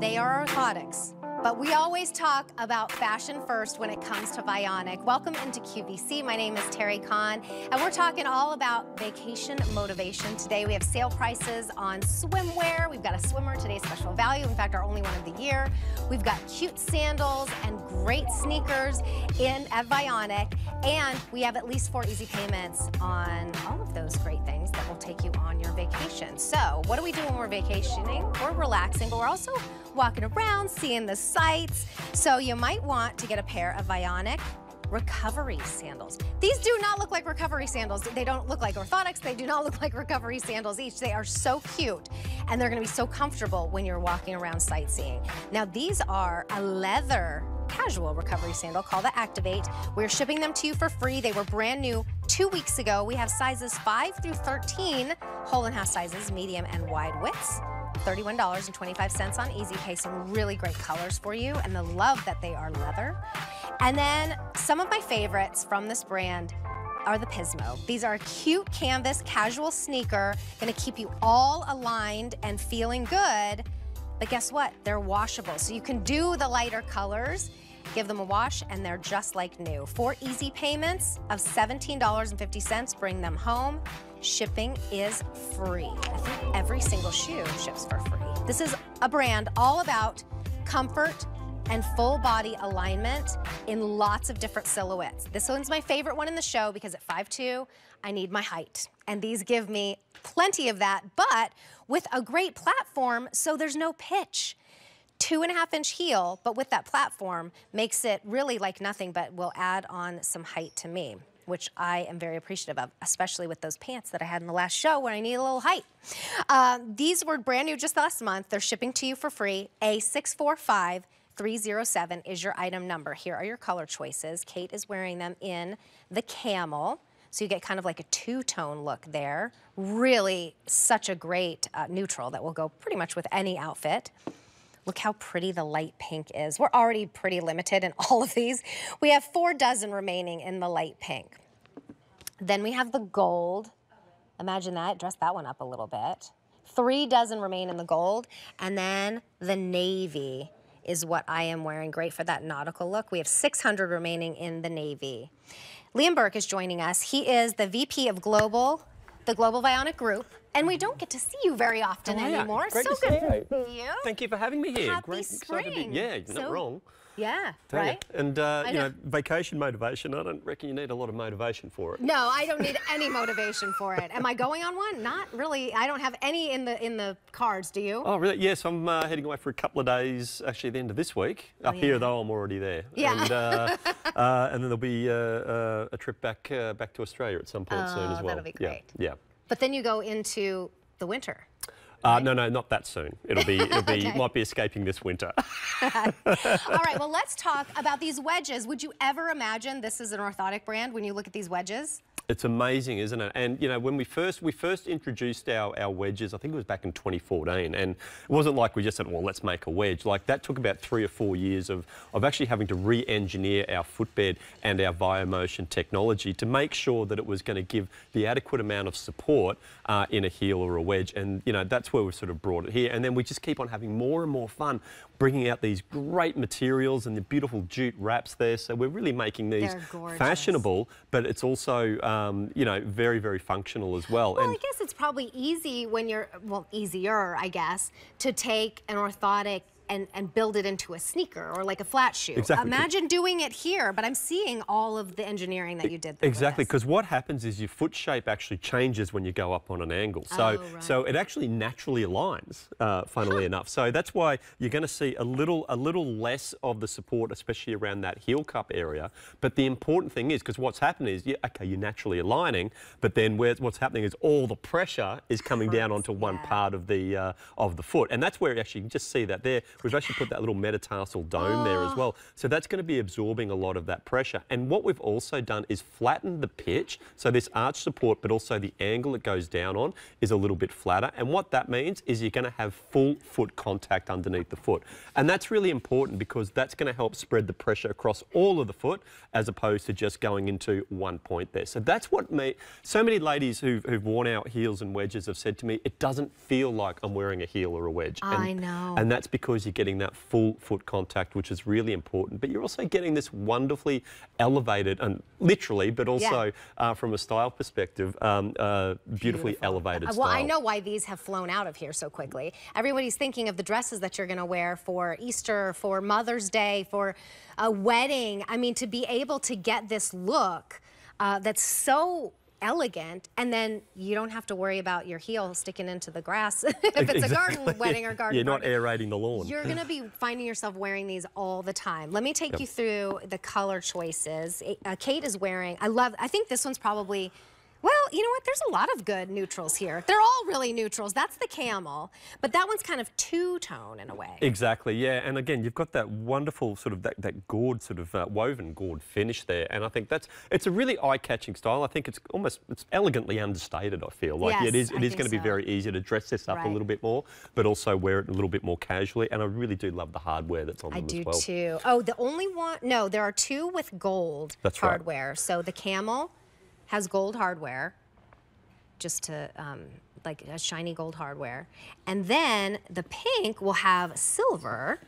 they are orthotics, but we always talk about fashion first when it comes to Vionic. Welcome into QVC. My name is Terry Kahn, and we're talking all about vacation motivation. Today we have sale prices on swimwear. We've got a swimmer, today's special value, in fact, our only one of the year. We've got cute sandals and great sneakers at Vionic, and we have at least 4 easy payments on all of those great things that will take you on your vacation. So what do we do when we're vacationing? We're relaxing, but we're also walking around, seeing the sights. So you might want to get a pair of Vionic recovery sandals. These do not look like recovery sandals. They don't look like orthotics. They do not look like recovery sandals each. They are so cute, and they're gonna be so comfortable when you're walking around sightseeing. Now, these are a leather casual recovery sandal called the Activate. We're shipping them to you for free. They were brand new 2 weeks ago. We have sizes 5 through 13, whole and half sizes, medium and wide widths. $31.25 on Easy Pay. Some really great colors for you, and the love that they are leather. And then some of my favorites from this brand are the Pismo. These are a cute canvas casual sneaker, gonna keep you all aligned and feeling good. But guess what? They're washable, so you can do the lighter colors, give them a wash, and they're just like new. 4 easy payments of $17.50, bring them home. Shipping is free. I think every single shoe ships for free. This is a brand all about comfort and full body alignment in lots of different silhouettes. This one's my favorite one in the show because at 5'2", I need my height. And these give me plenty of that, but with a great platform, so there's no pitch. 2.5-inch heel, but with that platform, makes it really like nothing, but will add on some height to me, which I am very appreciative of, especially with those pants that I had in the last show where I need a little height. These were brand new just last month. They're shipping to you for free. A645307 is your item number. Here are your color choices. Kate is wearing them in the camel, so you get kind of like a two-tone look there. Really such a great neutral that will go pretty much with any outfit. Look how pretty the light pink is. We're already pretty limited in all of these. We have 4 dozen remaining in the light pink. Then we have the gold. Imagine that, dress that one up a little bit. 3 dozen remain in the gold. And then the navy is what I am wearing. Great for that nautical look. We have 600 remaining in the navy. Liam Burke is joining us. He is the VP of the Global Vionic Group. And we don't get to see you very often anymore. Great so to good see to see you. Thank you for having me here. Happy Great, spring. Yeah, you're not wrong. Yeah, right? And, you know, vacation motivation, I don't reckon you need a lot of motivation for it. No, I don't need any motivation for it. Am I going on one? Not really. I don't have any in the cards, do you? Oh, really? Yes, I'm heading away for a couple of days, actually, at the end of this week. Up here, though, I'm already there. Yeah. And then there'll be a trip back to Australia at some point soon as well. That'll be great. Yeah. But then you go into the winter. No, not that soon. It'll be okay. Might be escaping this winter. All right, well, let's talk about these wedges. Would you ever imagine this is an orthotic brand when you look at these wedges? It's amazing, isn't it? And you know, when we first introduced our wedges, I think it was back in 2014, and it wasn't like we just said, well, let's make a wedge. Like that took about 3 or 4 years of actually having to re-engineer our footbed and our VioMotion technology to make sure that it was going to give the adequate amount of support in a heel or a wedge. And you know, that's where we've sort of brought it here. And then we just keep on having more and more fun bringing out these great materials and the beautiful jute wraps there. So we're really making these fashionable, but it's also, you know, very, very functional as well. Well, I guess it's probably easy when you're, well, easier, I guess, to take an orthotic and build it into a sneaker or like a flat shoe. Exactly. Imagine doing it here, but I'm seeing all of the engineering that you did there. Exactly, because what happens is your foot shape actually changes when you go up on an angle. So, so it actually naturally aligns, funnily enough. So that's why you're going to see a little less of the support, especially around that heel cup area. But the important thing is, because what's happening is, okay, you're naturally aligning, but then what's happening is all the pressure is coming down onto one part of the foot, and that's where actually you can just see that there. We've actually put that little metatarsal dome there as well. So that's going to be absorbing a lot of that pressure. And what we've also done is flatten the pitch. So this arch support, but also the angle it goes down on is a little bit flatter. And what that means is you're going to have full foot contact underneath the foot. And that's really important because that's going to help spread the pressure across all of the foot as opposed to just going into one point there. So that's what so many ladies who've worn out heels and wedges have said to me, it doesn't feel like I'm wearing a heel or a wedge. I know. And that's because you're getting that full foot contact, which is really important. But you're also getting this wonderfully elevated, and literally, but also from a style perspective, beautifully elevated style. Well, I know why these have flown out of here so quickly. Everybody's thinking of the dresses that you're going to wear for Easter, for Mother's Day, for a wedding. I mean, to be able to get this look that's so elegant, and then you don't have to worry about your heel sticking into the grass if it's a garden wedding or garden. You're not aerating the lawn. You're going to be finding yourself wearing these all the time. Let me take you through the color choices. Kate is wearing, I think this one's probably, well, you know what? There's a lot of good neutrals here. They're all really neutrals. That's the camel, but that one's kind of two-tone in a way. Exactly, yeah. And again, you've got that wonderful sort of that gourd sort of woven gourd finish there, and I think it's a really eye-catching style. I think it's elegantly understated. I feel like it is going to be very easy to dress this up a little bit more, but also wear it a little bit more casually. And I really do love the hardware that's on them as well. I do too. Oh, the only one? No, there are two with gold hardware. Right. So the camel has gold hardware, just to like a shiny gold hardware, and then the pink will have silver,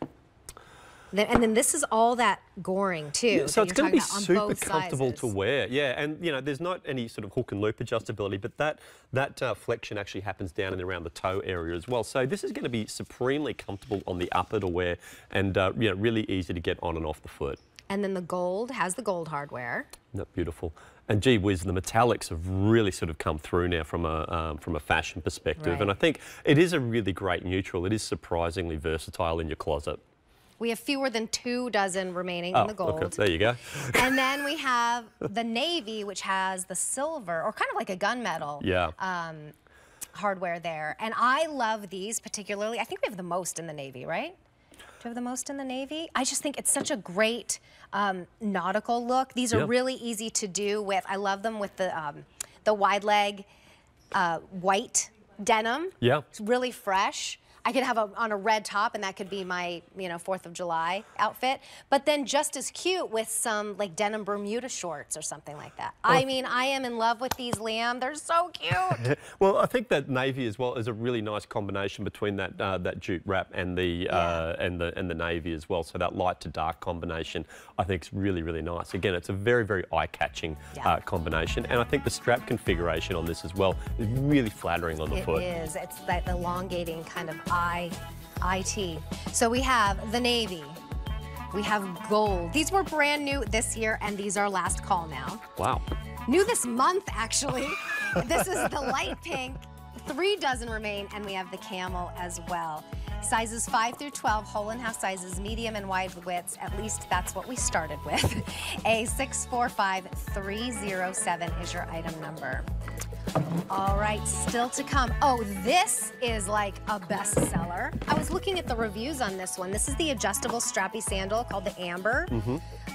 and then this is all that goring too. Yeah, so it's going to be super comfortable to wear. Yeah, and you know, there's not any sort of hook and loop adjustability, but that flexion actually happens down and around the toe area as well. So this is going to be supremely comfortable on the upper to wear, and you know, really easy to get on and off the foot. And then the gold has the gold hardware. That's beautiful. And gee whiz, the metallics have really sort of come through now from a fashion perspective. Right. And I think it is a really great neutral. It is surprisingly versatile in your closet. We have fewer than 2 dozen remaining in the gold. Okay, there you go. And then we have the navy, which has the silver, or kind of like a gunmetal hardware there. And I love these particularly. I think we have the most in the navy, right? Do we have the most in the navy? I just think it's such a great nautical look. These are really easy to do with. I love them with the wide leg white denim. Yeah. It's really fresh. I could have on a red top, and that could be my, you know, 4th of July outfit. But then just as cute with some like denim Bermuda shorts or something like that. I mean, I am in love with these, Liam. They're so cute. Well, I think that navy as well is a really nice combination between that jute wrap and the and the navy as well. So that light to dark combination, I think, is really, really nice. Again, it's a very, very eye-catching combination, and I think the strap configuration on this as well is really flattering on the foot. It is. It's that elongating kind of IT. So we have the navy, we have gold. These were brand new this year, and these are last call now. Wow. New this month, actually. This is the light pink. 3 dozen remain, and we have the camel as well. Sizes 5 through 12, whole and half sizes, medium and wide widths. At least that's what we started with. A 645307 is your item number. All right, still to come. Oh, this is like a bestseller. I was looking at the reviews on this one. This is the adjustable strappy sandal called the Amber.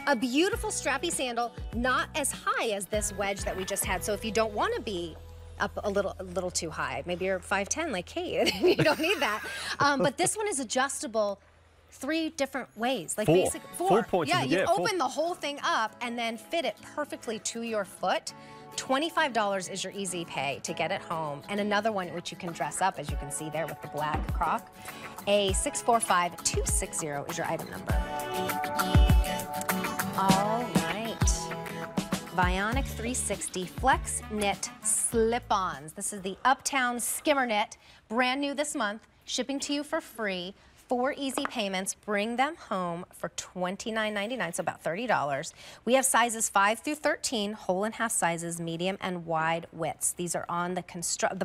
A beautiful strappy sandal, not as high as this wedge that we just had. So if you don't want to be up a little too high, maybe you're 5'10" like Kate, you don't need that. But this one is adjustable 3 different ways. Like basic 4 points. Yeah, you open the whole thing up and then fit it perfectly to your foot. $25 is your easy pay to get it home. And another one which you can dress up, as you can see there with the black croc. A 645260 is your item number. All right. Vionic 360 Flex Knit Slip-Ons. This is the Uptown Skimmer Knit, brand new this month, shipping to you for free. 4 easy payments, bring them home for $29.99, so about $30. We have sizes 5 through 13, whole and half sizes, medium and wide widths. These are on the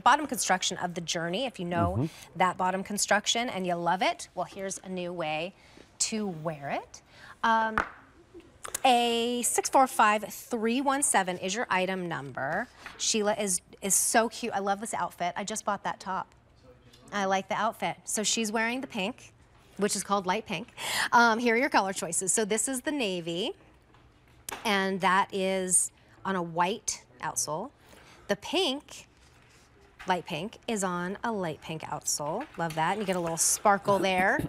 bottom construction of the Journey. If you know that bottom construction and you love it, well, here's a new way to wear it. A 645317 is your item number. Sheila is so cute. I love this outfit. I just bought that top. I like the outfit. So she's wearing the pink, which is called light pink. Here are your color choices. So this is the navy, and that is on a white outsole. The pink, light pink, is on a light pink outsole. Love that. And you get a little sparkle there.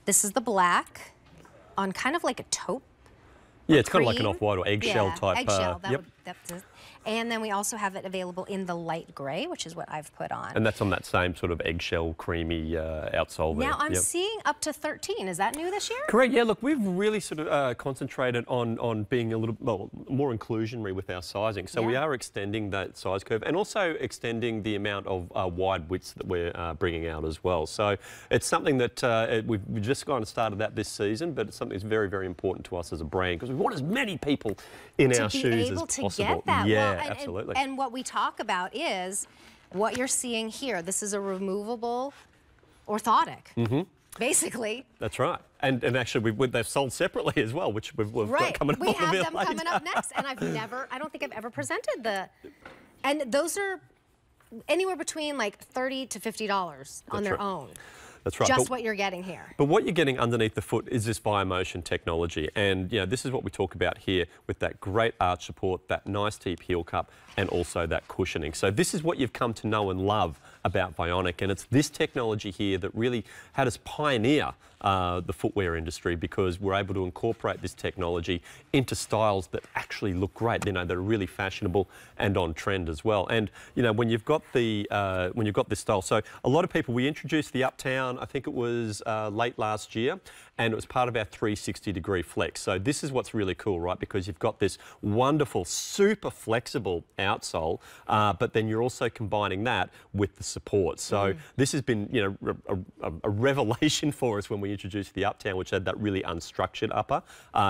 This is the black on kind of like a taupe. Yeah, it's kind of like an off-white or eggshell type. Eggshell. That's it. And then we also have it available in the light gray, which is what I've put on. And that's on that same sort of eggshell, creamy outsole there. Now I'm seeing up to 13. Is that new this year? Correct. Yeah. Look, we've really sort of concentrated on being a little more inclusionary with our sizing. So we are extending that size curve and also extending the amount of wide widths that we're bringing out as well. So it's something that we've just kind of started that this season, but it's something that's very, very important to us as a brand because we want as many people in our shoes as possible. To get that. Yeah. Well, Absolutely. And what we talk about is what you're seeing here. This is a removable orthotic, basically. That's right. And actually, they've sold separately as well, which we've got coming up. We have them coming up next. And I don't think I've ever presented and those are anywhere between like $30 to $50 on their own. That's right. Just what you're getting here. But what you're getting underneath the foot is this biomotion technology. And, you know, this is what we talk about here with that great arch support, that nice deep heel cup, and also that cushioning. So this is what you've come to know and love about Vionic. And it's this technology here that really had us pioneer the footwear industry because we're able to incorporate this technology into styles that actually look great, you know, that are really fashionable and on trend as well. And, you know, when you've got this style, so a lot of people, we introduced the Uptown, I think it was late last year, and it was part of our 360-degree flex. So this is what's really cool, right? Because you've got this wonderful, super flexible outsole, but then you're also combining that with the support. So this has been, you know, a revelation for us when we introduced the Uptown, which had that really unstructured upper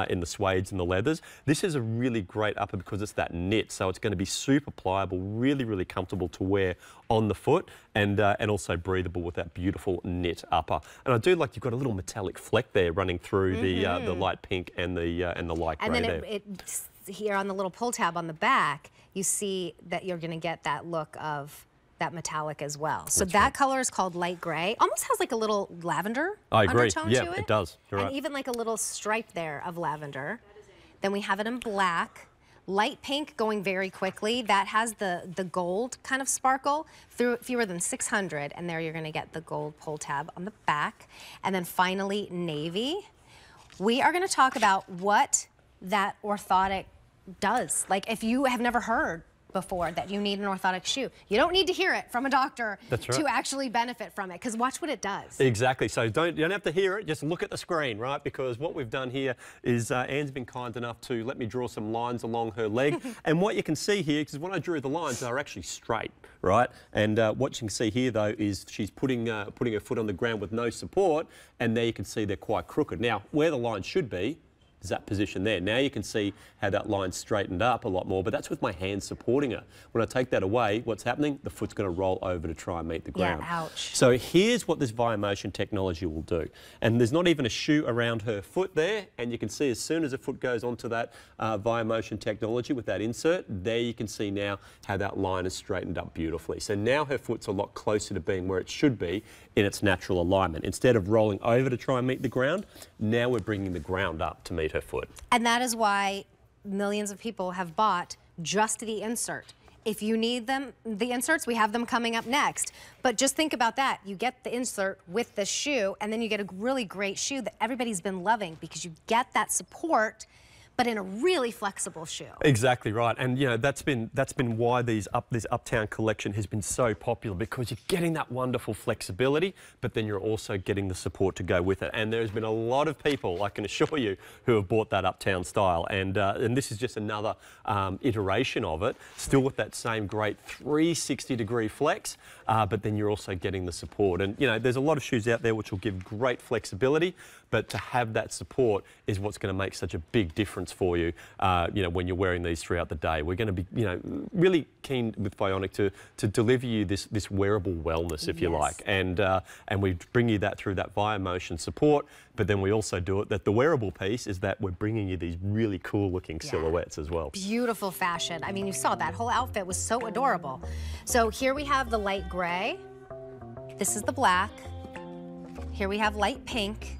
in the suedes and the leathers. This is a really great upper because it's that knit, so it's going to be super pliable, really, really comfortable to wear on the foot, and also breathable with that beautiful knit upper. And I do like you've got a little metallic fleck there running through the light pink and the light grey there. And then here on the little pull tab on the back, you see that you're going to get that look of that metallic as well. So that color is called light gray. Almost has like a little lavender undertone to it. Yeah, it does. You're right. And even like a little stripe there of lavender. Then we have it in black. Light pink going very quickly. That has the gold kind of sparkle through fewer than 600. And there you're going to get the gold pull tab on the back. And then finally, navy. We are going to talk about what that orthotic does. Like if you have never heard before that you need an orthotic shoe. You don't need to hear it from a doctor to actually benefit from it, because watch what it does. Exactly. So you don't have to hear it, just look at the screen, right? Because what we've done here is Anne's been kind enough to let me draw some lines along her leg. And what you can see here, because when I drew the lines, they're actually straight, right? And what you can see here, though, is she's putting her foot on the ground with no support, and there you can see they're quite crooked. Now, where the line should be is that position there. Now you can see how that line's straightened up a lot more, but that's with my hand supporting her. When I take that away, what's happening? The foot's going to roll over to try and meet the ground. Yeah, ouch. So here's what this ViaMotion technology will do. And there's not even a shoe around her foot there, and you can see as soon as the foot goes onto that ViaMotion technology with that insert, there you can see now how that line is straightened up beautifully. So now her foot's a lot closer to being where it should be in its natural alignment. Instead of rolling over to try and meet the ground, now we're bringing the ground up to meet her foot. And that is why millions of people have bought just the insert. If you need them, the inserts, we have them coming up next. But just think about that. You get the insert with the shoe, and then you get a really great shoe that everybody's been loving because you get that support, but in a really flexible shoe. Exactly right, and you know that's been why this Uptown collection has been so popular, because you're getting that wonderful flexibility, but then you're also getting the support to go with it. And there's been a lot of people, I can assure you, who have bought that Uptown style, and this is just another iteration of it, still with that same great 360-degree flex, but then you're also getting the support. And you know, there's a lot of shoes out there which will give great flexibility, but to have that support is what's going to make such a big difference for you, you know, when you're wearing these throughout the day. We're going to be, you know, really keen with Vionic to deliver you this wearable wellness, if you like, and we bring you that through that ViaMotion support. But then we also do it that the wearable piece is that we're bringing you these really cool looking silhouettes as well. Beautiful fashion. I mean, you saw that whole outfit was so adorable. So here we have the light gray. This is the black. Here we have light pink.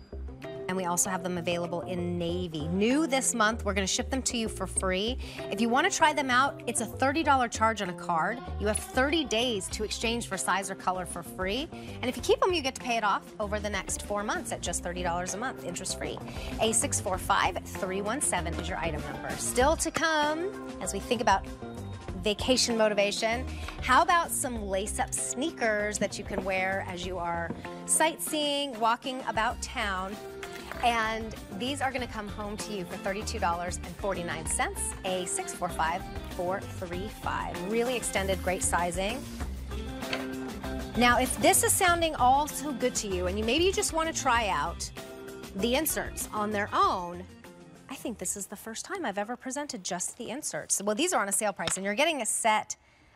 And we also have them available in navy. New this month, we're gonna ship them to you for free. If you wanna try them out, it's a $30 charge on a card. You have 30 days to exchange for size or color for free. And if you keep them, you get to pay it off over the next 4 months at just $30 a month, interest-free. A645317 is your item number. Still to come, as we think about vacation motivation, how about some lace-up sneakers that you can wear as you are sightseeing, walking about town? And these are going to come home to you for $32.49, A645435. Really extended, great sizing. Now, if this is sounding all so good to you, and maybe you just want to try out the inserts on their own, I think this is the first time I've ever presented just the inserts. Well, these are on a sale price, and you're getting a set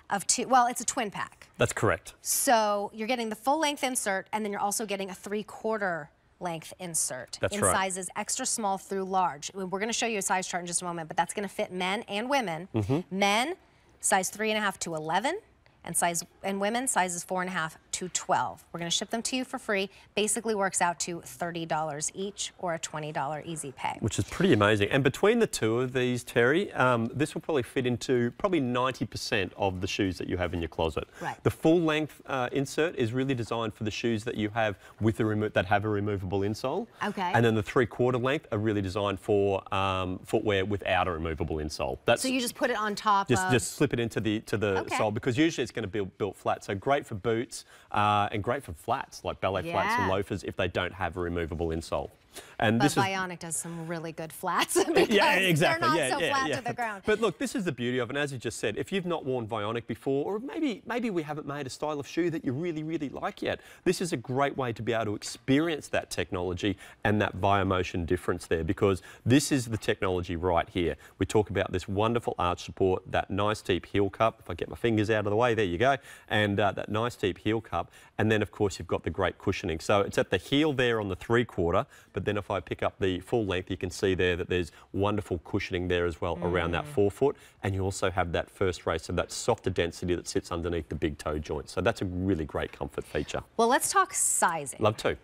of two. Well, it's a twin pack. That's correct. So you're getting the full length insert, and then you're also getting a 3/4 length insert. That's in right. sizes extra small through large. We're going to show you a size chart in just a moment, but that's going to fit men and women. Men, size 3.5 to 11, and women, sizes 4.5 to 12. We're going to ship them to you for free. Basically works out to $30 each, or a $20 easy pay. Which is pretty amazing. And between the two of these, Terry, this will probably fit into probably 90% of the shoes that you have in your closet. Right. The full length insert is really designed for the shoes that you have with that have a removable insole. Okay. And then the 3/4 length are really designed for footwear without a removable insole. So you just put it on top just slip it into the sole, because usually it's going to be built flat. So great for boots and great for flats, like ballet flats and loafers, if they don't have a removable insole. And but Vionic does some really good flats because exactly. they're not so flat to the ground. But look, this is the beauty of it. And as you just said, if you've not worn Vionic before, or maybe we haven't made a style of shoe that you really, really like yet, this is a great way to be able to experience that technology and that ViaMotion difference there, because this is the technology right here. We talk about this wonderful arch support, that nice deep heel cup. If I get my fingers out of the way, there you go. And that nice deep heel cup. And then, of course, you've got the great cushioning. So it's at the heel there on the 3/4, but then if I pick up the full length, you can see there that there's wonderful cushioning there as well around that forefoot. And you also have that first race of that softer density that sits underneath the big toe joint. So that's a really great comfort feature. Well, let's talk sizing. Love to.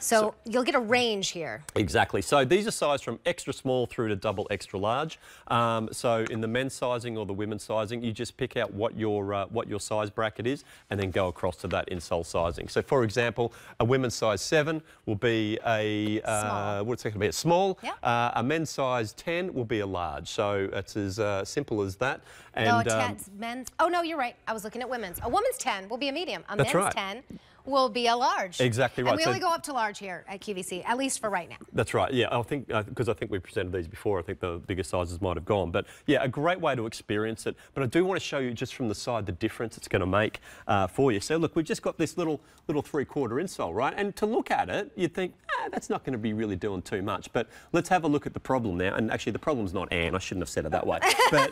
So you'll get a range here. Exactly. So these are sized from extra small through to double extra large. So in the men's sizing or the women's sizing, you just pick out what your size bracket is and then go across to that insole sizing. So for example, a women's size 7 will be a what's it going to be? A small. Yep. A men's size 10 will be a large. So it's as simple as that. And no, men's. Oh no, you're right. I was looking at women's. A woman's 10 will be a medium. A that's men's right. 10 will be a large. Exactly right. And we only go up to large here at QVC, at least for right now. That's right. Yeah, I think because I think we presented these before. I think the bigger sizes might have gone, but yeah, a great way to experience it. But I do want to show you just from the side the difference it's going to make for you. So look, we've just got this little 3/4 insole, right? And to look at it, you'd think that's not going to be really doing too much. But let's have a look at the problem now. And actually, the problem's not Anne. I shouldn't have said it that way. but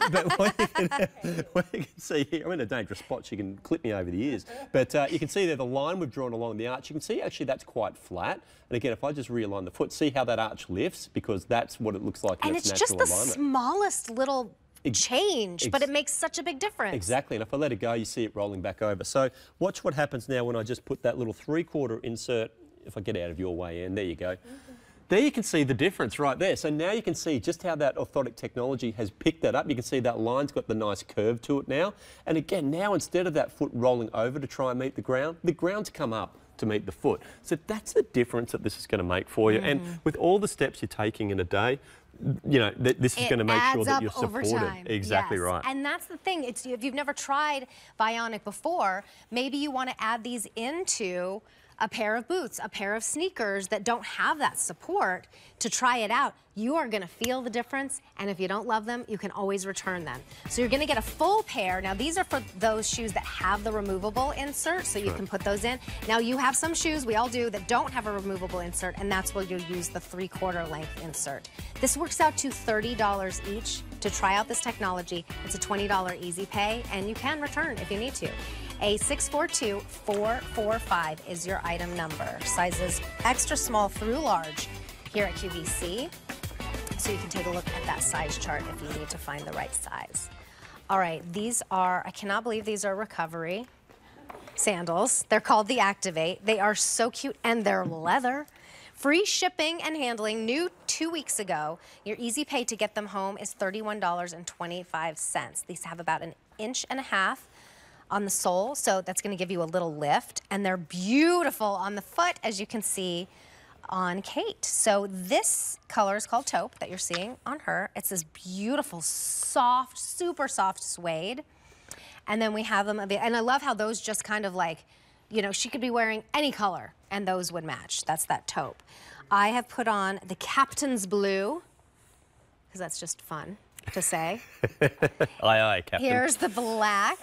what you can see here, I'm in a dangerous spot. She can clip me over the ears. But you can see there the line we've drawn along the arch. You can see actually that's quite flat. And again, if I just realign the foot, see how that arch lifts, because that's what it looks like in its natural alignment. And it's just the smallest little change, but it makes such a big difference. Exactly, and if I let it go, you see it rolling back over. So watch what happens now when I just put that little 3/4 insert, if I get out of your way, Anne, there you go. There you can see the difference right there. So now you can see just how that orthotic technology has picked that up. You can see that line's got the nice curve to it now. And again, now instead of that foot rolling over to try and meet the ground's come up to meet the foot. So that's the difference that this is going to make for you. And with all the steps you're taking in a day, you know, this is going to make sure that you're supported. Exactly right. And that's the thing. If you've never tried Bionic before, maybe you want to add these into a pair of boots, a pair of sneakers that don't have that support to try it out. You are going to feel the difference, and if you don't love them, you can always return them. So you're going to get a full pair. Now, these are for those shoes that have the removable insert, so you can put those in. Now, you have some shoes, we all do, that don't have a removable insert, and that's where you'll use the 3/4 length insert. This works out to $30 each to try out this technology. It's a $20 easy pay, and you can return if you need to. A642445 is your item number. Sizes extra small through large here at QVC. So you can take a look at that size chart if you need to find the right size. All right, these are, I cannot believe these are recovery sandals. They're called the Activate. They are so cute, and they're leather. Free shipping and handling, new 2 weeks ago. Your easy pay to get them home is $31.25. These have about 1.5 inches on the sole, so that's going to give you a little lift, and they're beautiful on the foot, as you can see on Kate. So this color is called taupe that you're seeing on her. It's this beautiful, soft, super soft suede, and then we have them, and I love how those just kind of like, you know, she could be wearing any color, and those would match. That's that taupe. I have put on the Captain's Blue, because that's just fun to say. Aye, aye, Captain. Here's the black.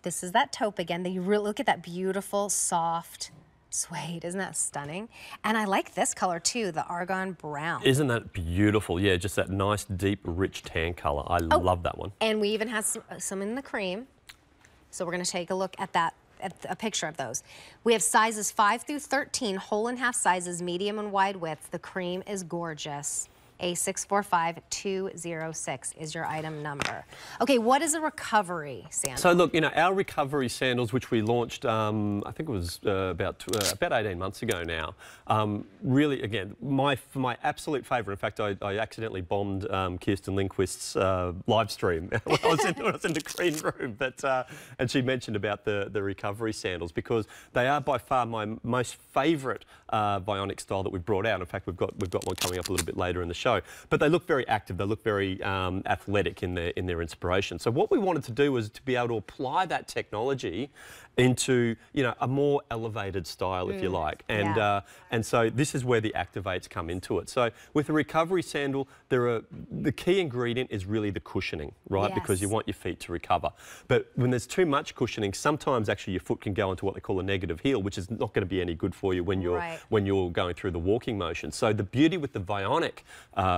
This is that taupe again. You really look at that beautiful, soft suede. Isn't that stunning? And I like this color too, the Argon Brown. Isn't that beautiful? Yeah, just that nice, deep, rich tan color. I love that one. And we even have some in the cream. So we're going to take a look at that, at a picture of those. We have sizes 5 through 13, whole and half sizes, medium and wide width. The cream is gorgeous. A645206 is your item number. Okay, what is a recovery sandal? So look, you know, our recovery sandals, which we launched, I think it was about 18 months ago now, really, again, my absolute favourite. In fact, I accidentally bombed Kirsten Lindquist's live stream when I was in the green room, but and she mentioned about the recovery sandals, because they are by far my most favourite bionic style that we've brought out. In fact, we've got one coming up a little bit later in the show. But they look very active. They look very athletic in their inspiration. So what we wanted to do was to be able to apply that technology into, you know, a more elevated style, if you like. And and so this is where the Activates come into it. So with a recovery sandal, the key ingredient is really the cushioning, right? Yes. Because you want your feet to recover. But when there's too much cushioning, sometimes actually your foot can go into what they call a negative heel, which is not going to be any good for you when you're going through the walking motion. So the beauty with the Bionic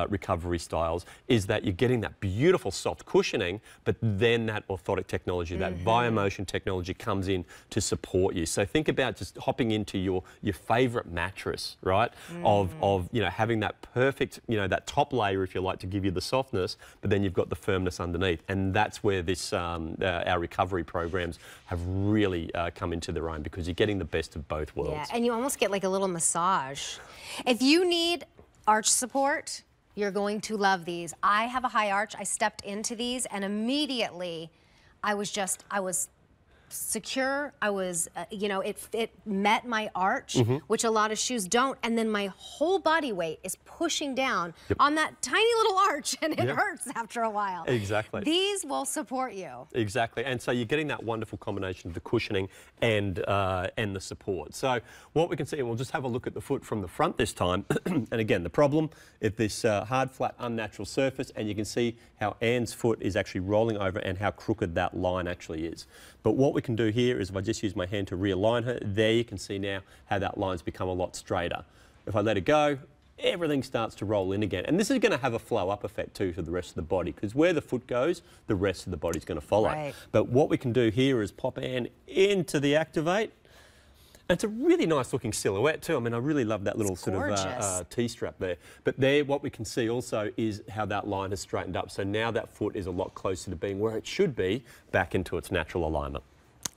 recovery styles is that you're getting that beautiful soft cushioning, but then that orthotic technology, that biomotion technology comes in to support you. So think about just hopping into your favourite mattress, right? Of you know, having that perfect, you know, that top layer, if you like, to give you the softness, but then you've got the firmness underneath. And that's where this our recovery programs have really come into their own, because you're getting the best of both worlds. Yeah, and you almost get like a little massage. If you need arch support, you're going to love these. I have a high arch. I stepped into these, and immediately I was secure. I was, you know, it met my arch, which a lot of shoes don't. And then my whole body weight is pushing down on that tiny little arch, and it hurts after a while. Exactly. These will support you. Exactly. And so you're getting that wonderful combination of the cushioning and the support. So what we can see, and we'll just have a look at the foot from the front this time. And again, the problem is this hard, flat, unnatural surface, and you can see how Anne's foot is actually rolling over and how crooked that line actually is. But what we can do here is if I just use my hand to realign her, there you can see now how that line's become a lot straighter. If I let it go, everything starts to roll in again. And this is going to have a flow-up effect too to the rest of the body, because where the foot goes, the rest of the body's going to follow. Right. But what we can do here is pop Anne into the Activate. And it's a really nice looking silhouette too. I mean, I really love that little sort of T-strap there. But there, what we can see also is how that line has straightened up. So now that foot is a lot closer to being where it should be, back into its natural alignment.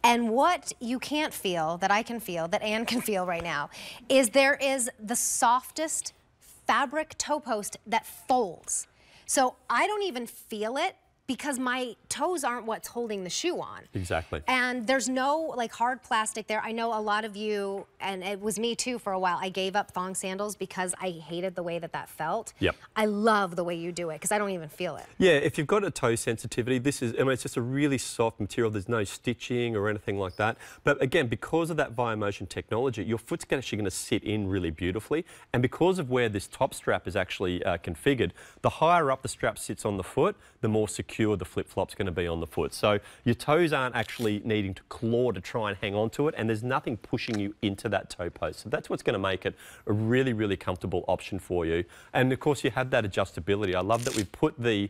And what you can't feel, that I can feel, that Anne can feel right now, is there is the softest fabric toe post that folds. So I don't even feel it, because my toes aren't what's holding the shoe on. Exactly. And there's no like hard plastic there. I know a lot of you, and it was me too for a while, I gave up thong sandals because I hated the way that felt. Yep. I love the way you do it because I don't even feel it. Yeah, if you've got a toe sensitivity, this is, I mean, it's just a really soft material. There's no stitching or anything like that. But again, because of that via motion technology, your foot's actually going to sit in really beautifully. And because of where this top strap is actually configured, the higher up the strap sits on the foot, the more secure the flip-flop's going to be on the foot. So your toes aren't actually needing to claw to try and hang on to it, and there's nothing pushing you into that toe post. So that's what's going to make it a really, really comfortable option for you. And of course, you have that adjustability. I love that we put the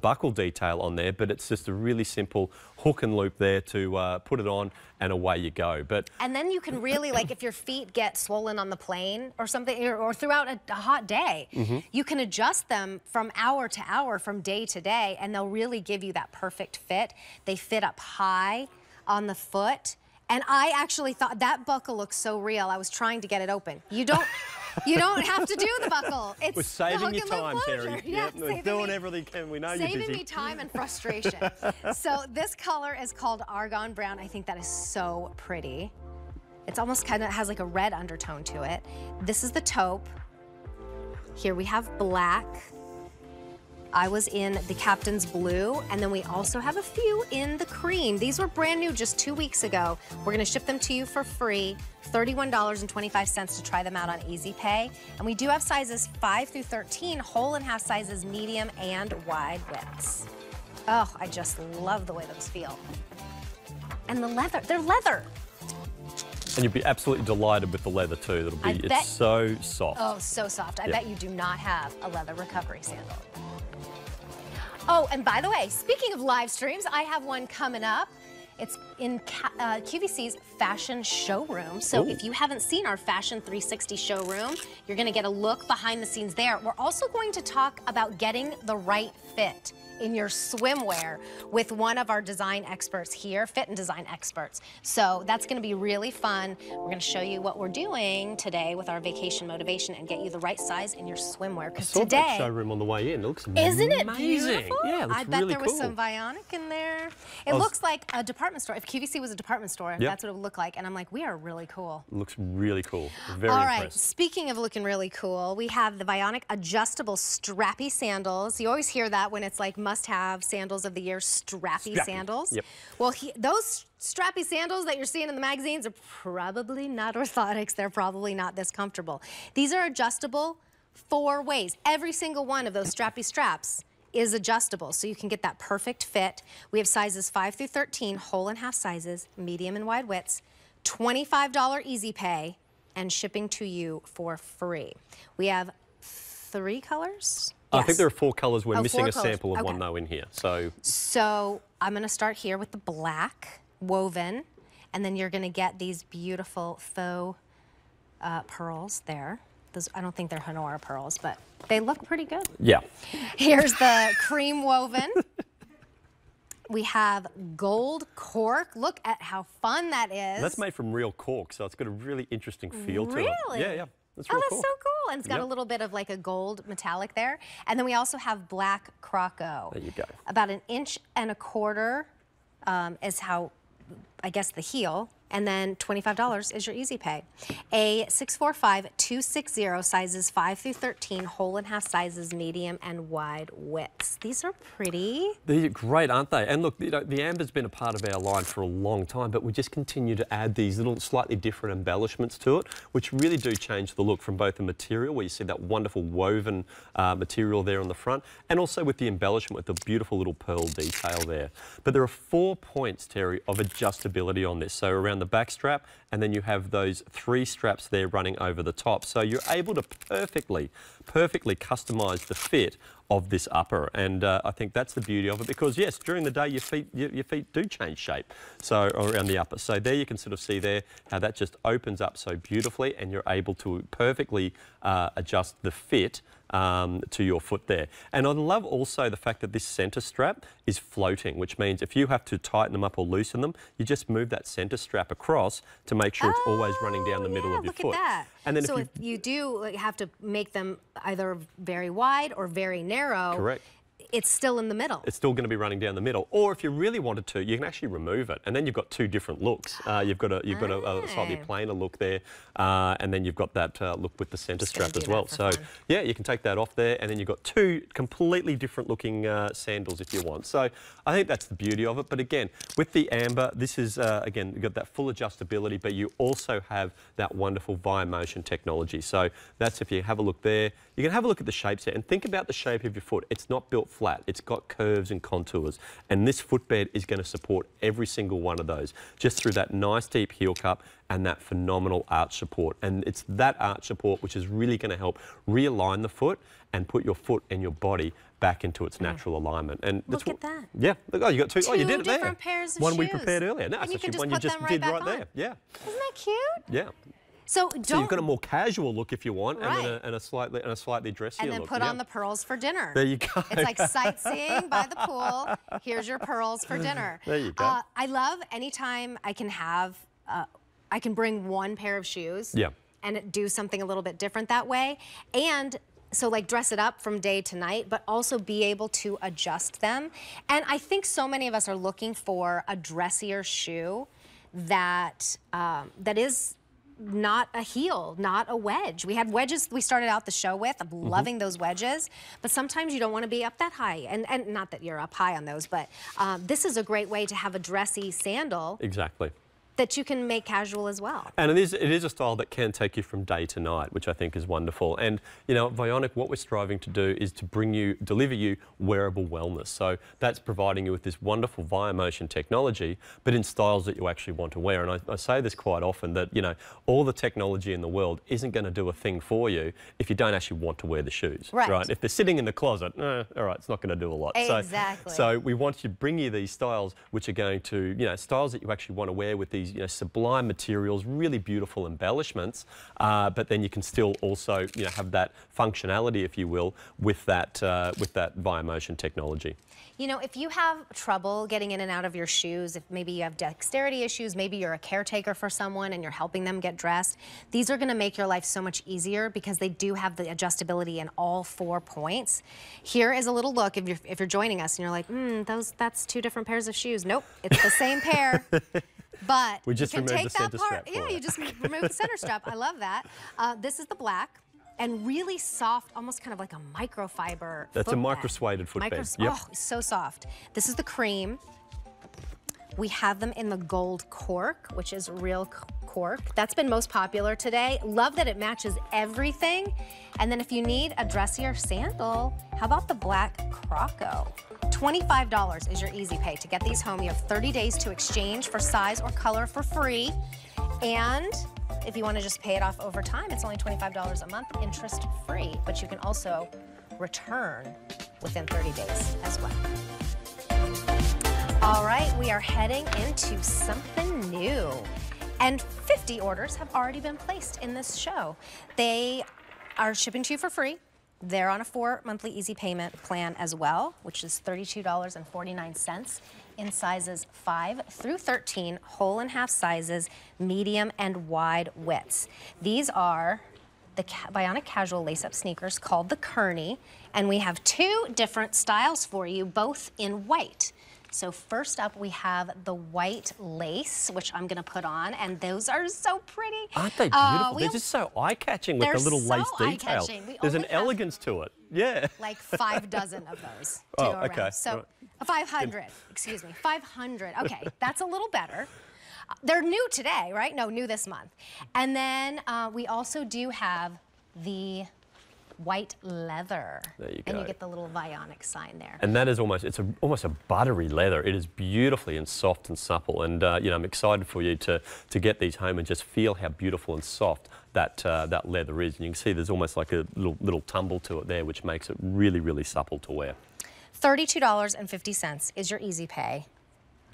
buckle detail on there, but it's just a really simple hook and loop there to put it on, and away you go. And then you can really, like, if your feet get swollen on the plane or something, or throughout a hot day, you can adjust them from hour to hour, from day to day, and they'll really give you that perfect fit. They fit up high on the foot. And I actually thought that buckle looks so real. I was trying to get it open. You don't have to do the buckle. It's we're saving you time, Terry. Yeah, we're doing everything can. We know you're busy. Saving me time and frustration. So this color is called Argon Brown. I think that is so pretty. It's almost kind of has like a red undertone to it. This is the taupe. Here we have black. I was in the Captain's Blue, and then we also have a few in the cream. These were brand new just 2 weeks ago. We're gonna ship them to you for free, $31.25 to try them out on Easy Pay. And we do have sizes 5 through 13, whole and half sizes, medium and wide widths. Oh, I just love the way those feel. And the leather, they're leather. And you'd be absolutely delighted with the leather too. It's so soft. Oh, so soft. I bet you do not have a leather recovery sandal. Oh, and by the way, speaking of live streams, I have one coming up. It's in QVC's fashion showroom. So if you haven't seen our Fashion 360 showroom, you're gonna get a look behind the scenes there. We're also going to talk about getting the right fit in your swimwear with one of our design experts here, fit and design experts. So that's gonna be really fun. We're gonna show you what we're doing today with our vacation motivation and get you the right size in your swimwear. Because today, that showroom on the way in, it looks amazing. Isn't it beautiful? Yeah, it looks I bet really there was some Vionic in there. It looks like a department store. If QVC was a department store, that's what it would look like. And I'm like, we are really cool. It looks really cool. Very All impressed. right, speaking of looking really cool, we have the Vionic adjustable strappy sandals. You always hear that when it's like must-have sandals of the year, strappy sandals. Yep. Well, those strappy sandals that you're seeing in the magazines are probably not orthotics. They're probably not this comfortable. These are adjustable 4 ways. Every single one of those strappy straps is adjustable, so you can get that perfect fit. We have sizes 5 through 13, whole and half sizes, medium and wide widths, $25 Easy Pay, and shipping to you for free. We have 3 colors. I think there are 4 colours. We're missing 4 a colors. sample of one though in here. So I'm going to start here with the black woven, and then you're going to get these beautiful faux pearls there. Those, I don't think they're Honora pearls, but they look pretty good. Yeah. Here's the cream woven. We have gold cork. Look at how fun that is. That's made from real cork, so it's got a really interesting feel to it. Really? Yeah. That's so cool. cool. And it's got a little bit of like a gold metallic there. And then we also have black croco. There you go. About 1.25 inches is how I guess, the heel, and then $25 is your easy pay. A 645-260, sizes 5 through 13, whole and half sizes, medium and wide widths. These are pretty. They're great, aren't they? And look, you know, the amber's been a part of our line for a long time, but we just continue to add these little slightly different embellishments to it, which really do change the look from both the material, where you see that wonderful woven material there on the front, and also with the embellishment with the beautiful little pearl detail there. But there are 4 points, Terry, of adjustability on this. So around the back strap, and then you have those 3 straps there running over the top. So you're able to perfectly customise the fit of this upper, and I think that's the beauty of it, because yes, during the day your feet do change shape, so around the upper. So there you can sort of see there how that just opens up so beautifully, and you're able to perfectly adjust the fit to your foot there. And I love also the fact that this centre strap is floating, which means if you have to tighten them up or loosen them, you just move that centre strap across to make sure it's always running down the middle of your foot. Look at that. And then so if you do have to make them either very wide or very narrow, correct, it's still in the middle. It's still going to be running down the middle. Or if you really wanted to, you can actually remove it, and then you've got 2 different looks. You've got a slightly plainer look there, and then you've got that look with the centre strap as well. So yeah, you can take that off there, and then you've got 2 completely different looking sandals if you want. So I think that's the beauty of it. But again, with the amber, this is again, you've got that full adjustability, but you also have that wonderful via motion technology. So that's, if you have a look there, you can have a look at the shapes there and think about the shape of your foot. It's not built flat. It's got curves and contours, and this footbed is going to support every single one of those just through that nice deep heel cup and that phenomenal arch support. And it's that arch support which is really going to help realign the foot and put your foot and your body back into its natural alignment. And look at that. Yeah. Look, oh, you got 2. Oh, you did it there. Different pairs of one shoes. we prepared earlier. No, and it's you actually can one you just did right there. Yeah. Isn't that cute? Yeah. So you've got a more casual look if you want, right, and a slightly dressier look. And then put on the pearls for dinner. There you go. It's like sightseeing by the pool. Here's your pearls for dinner. There you go. I love anytime I can have, I can bring 1 pair of shoes. Yeah. And do something a little bit different that way. And so like dress it up from day to night, but also be able to adjust them. And I think so many of us are looking for a dressier shoe that that is not a heel, not a wedge. We had wedges we started out the show with. I'm loving those wedges, but sometimes you don't want to be up that high. And not that you're up high on those, but this is a great way to have a dressy sandal. Exactly. That you can make casual as well. And it is a style that can take you from day to night, which I think is wonderful. And, you know, Vionic, what we're striving to do is to deliver you wearable wellness. So that's providing you with this wonderful via motion technology, but in styles that you actually want to wear. And I say this quite often, that, you know, all the technology in the world isn't going to do a thing for you if you don't actually want to wear the shoes. Right. If they're sitting in the closet, all right, it's not going to do a lot. Exactly. So we want to bring you these styles which are going to, you know, styles that you actually want to wear with these, you know, sublime materials, really beautiful embellishments, but then you can still also, you know, have that functionality, if you will, with that via motion technology. You know, if you have trouble getting in and out of your shoes, if maybe you have dexterity issues, maybe you're a caretaker for someone and you're helping them get dressed, these are going to make your life so much easier because they do have the adjustability in all 4 points. Here is a little look if you're joining us and you're like, that's 2 different pairs of shoes. Nope, it's the same pair. But we just you can removed take the center that part. strap. Yeah, you just remove the center strap. I love that. This is the black. And really soft, almost kind of like a microfiber. That's a micro-suede footbed. Yep. Oh, so soft. This is the cream. We have them in the gold cork, which is real cork. That's been most popular today. Love that it matches everything. And then if you need a dressier sandal, how about the black Croco? $25 is your easy pay. To get these home, you have 30 days to exchange for size or color for free. And if you want to just pay it off over time, it's only $25 a month, interest free. But you can also return within 30 days as well. All right, we are heading into something new. And 50 orders have already been placed in this show. They are shipping to you for free. They're on a 4 monthly easy payment plan as well, which is $32.49 in sizes 5 through 13, whole and half sizes, medium and wide widths. These are the Bionic casual lace-up sneakers called the Kearney, and we have 2 different styles for you, both in white. So first up, we have the white lace, which I'm going to put on, and those are so pretty. Aren't they beautiful? They're just so eye-catching with the little lace detail. There's an elegance to it. Yeah. Like 5 dozen of those to go around. So 500, excuse me, 500. Okay, that's a little better. They're new today, right? No, new this month. And then we also do have the white leather. There you go. And you get the little Vionic sign there. And that is almost a buttery leather. It is beautifully and soft and supple. And you know, I'm excited for you to get these home and just feel how beautiful and soft that leather is. And you can see there's almost like a little tumble to it there, which makes it really, really supple to wear. $32.50 is your easy pay,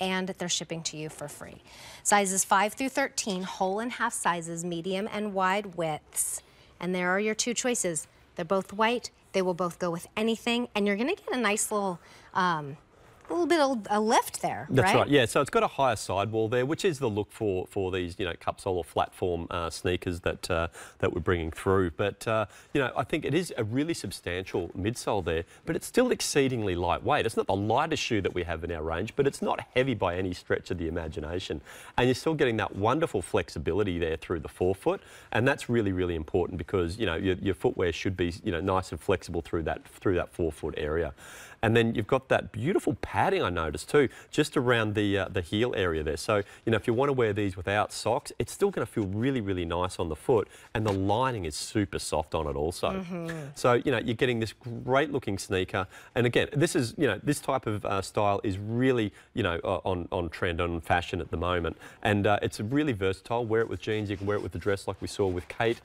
and they're shipping to you for free. Sizes 5 through 13, whole and half sizes, medium and wide widths. And there are your 2 choices. They're both white. They will both go with anything, and you're going to get a nice little bit of a lift there, right? That's right, yeah. So it's got a higher sidewall there, which is the look for these, you know, cupsole or platform sneakers that we're bringing through. But, you know, I think it is a really substantial midsole there, but it's still exceedingly lightweight. It's not the lightest shoe that we have in our range, but it's not heavy by any stretch of the imagination. And you're still getting that wonderful flexibility there through the forefoot, and that's really, really important because, you know, your footwear should be, you know, nice and flexible through that forefoot area. And then you've got that beautiful padding, I noticed too, just around the heel area there. So, you know, if you want to wear these without socks, it's still going to feel really, really nice on the foot, and the lining is super soft on it also. So, you know, you're getting this great looking sneaker. And again, this is, you know, this type of style is really, you know, on trend, on fashion at the moment. And it's really versatile. Wear it with jeans, you can wear it with the dress like we saw with Kate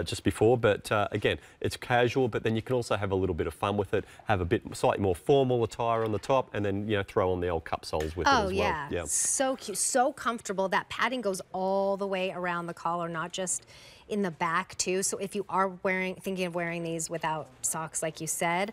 just before. But again, it's casual, but then you can also have a little bit of fun with it, have a slightly more formal attire on the top, and then, you know, throw on the old cupsoles with it as well. Yeah, so cute, so comfortable. That padding goes all the way around the collar, not just in the back too. So if you are thinking of wearing these without socks, like you said,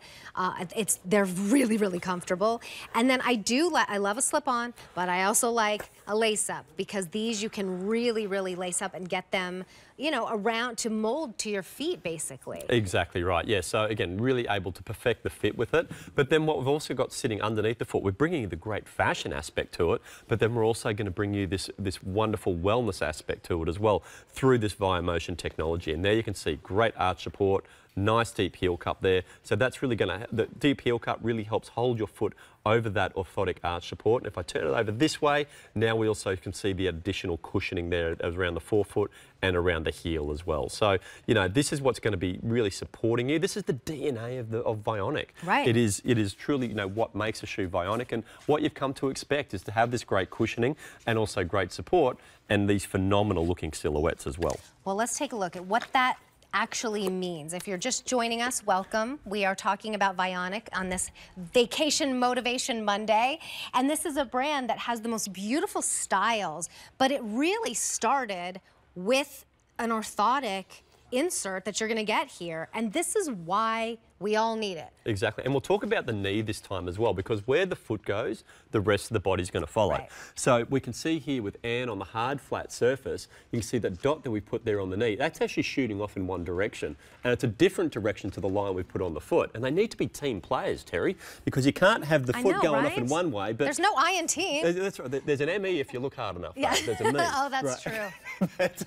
they're really, really comfortable. And then I love a slip-on, but I also like a lace-up, because these you can really, really lace up and get them, you know, around to mold to your feet, basically. Exactly right, yeah. So again, really able to perfect the fit with it. But then what we've also got sitting underneath the foot, we're bringing you the great fashion aspect to it, but then we're also going to bring you this wonderful wellness aspect to it as well through this ViaMotion technology. And there you can see great arch support, nice deep heel cup there. So that's really going to, the deep heel cup really helps hold your foot over that orthotic arch support. And if I turn it over this way, now we also can see the additional cushioning there around the forefoot and around the heel as well. So, you know, this is what's going to be really supporting you. This is the DNA of Vionic. Right. It is truly, you know, what makes a shoe Vionic, and what you've come to expect is to have this great cushioning and also great support and these phenomenal looking silhouettes as well. Well, let's take a look at what that actually means. If you're just joining us, welcome. We are talking about Vionic on this Vacation Motivation Monday. And this is a brand that has the most beautiful styles, but it really started with an orthotic insert that you're going to get here. And this is why we all need it. Exactly. And we'll talk about the knee this time as well, because where the foot goes, the rest of the body's going to follow. Right. So we can see here with Anne on the hard, flat surface, you can see that dot that we put there on the knee, that's actually shooting off in one direction. And it's a different direction to the line we put on the foot. And they need to be team players, Terry, because you can't have the foot going off in one way. But there's no I in team. That's right. There's an ME if you look hard enough. Yeah. There's a me. Oh, that's true. But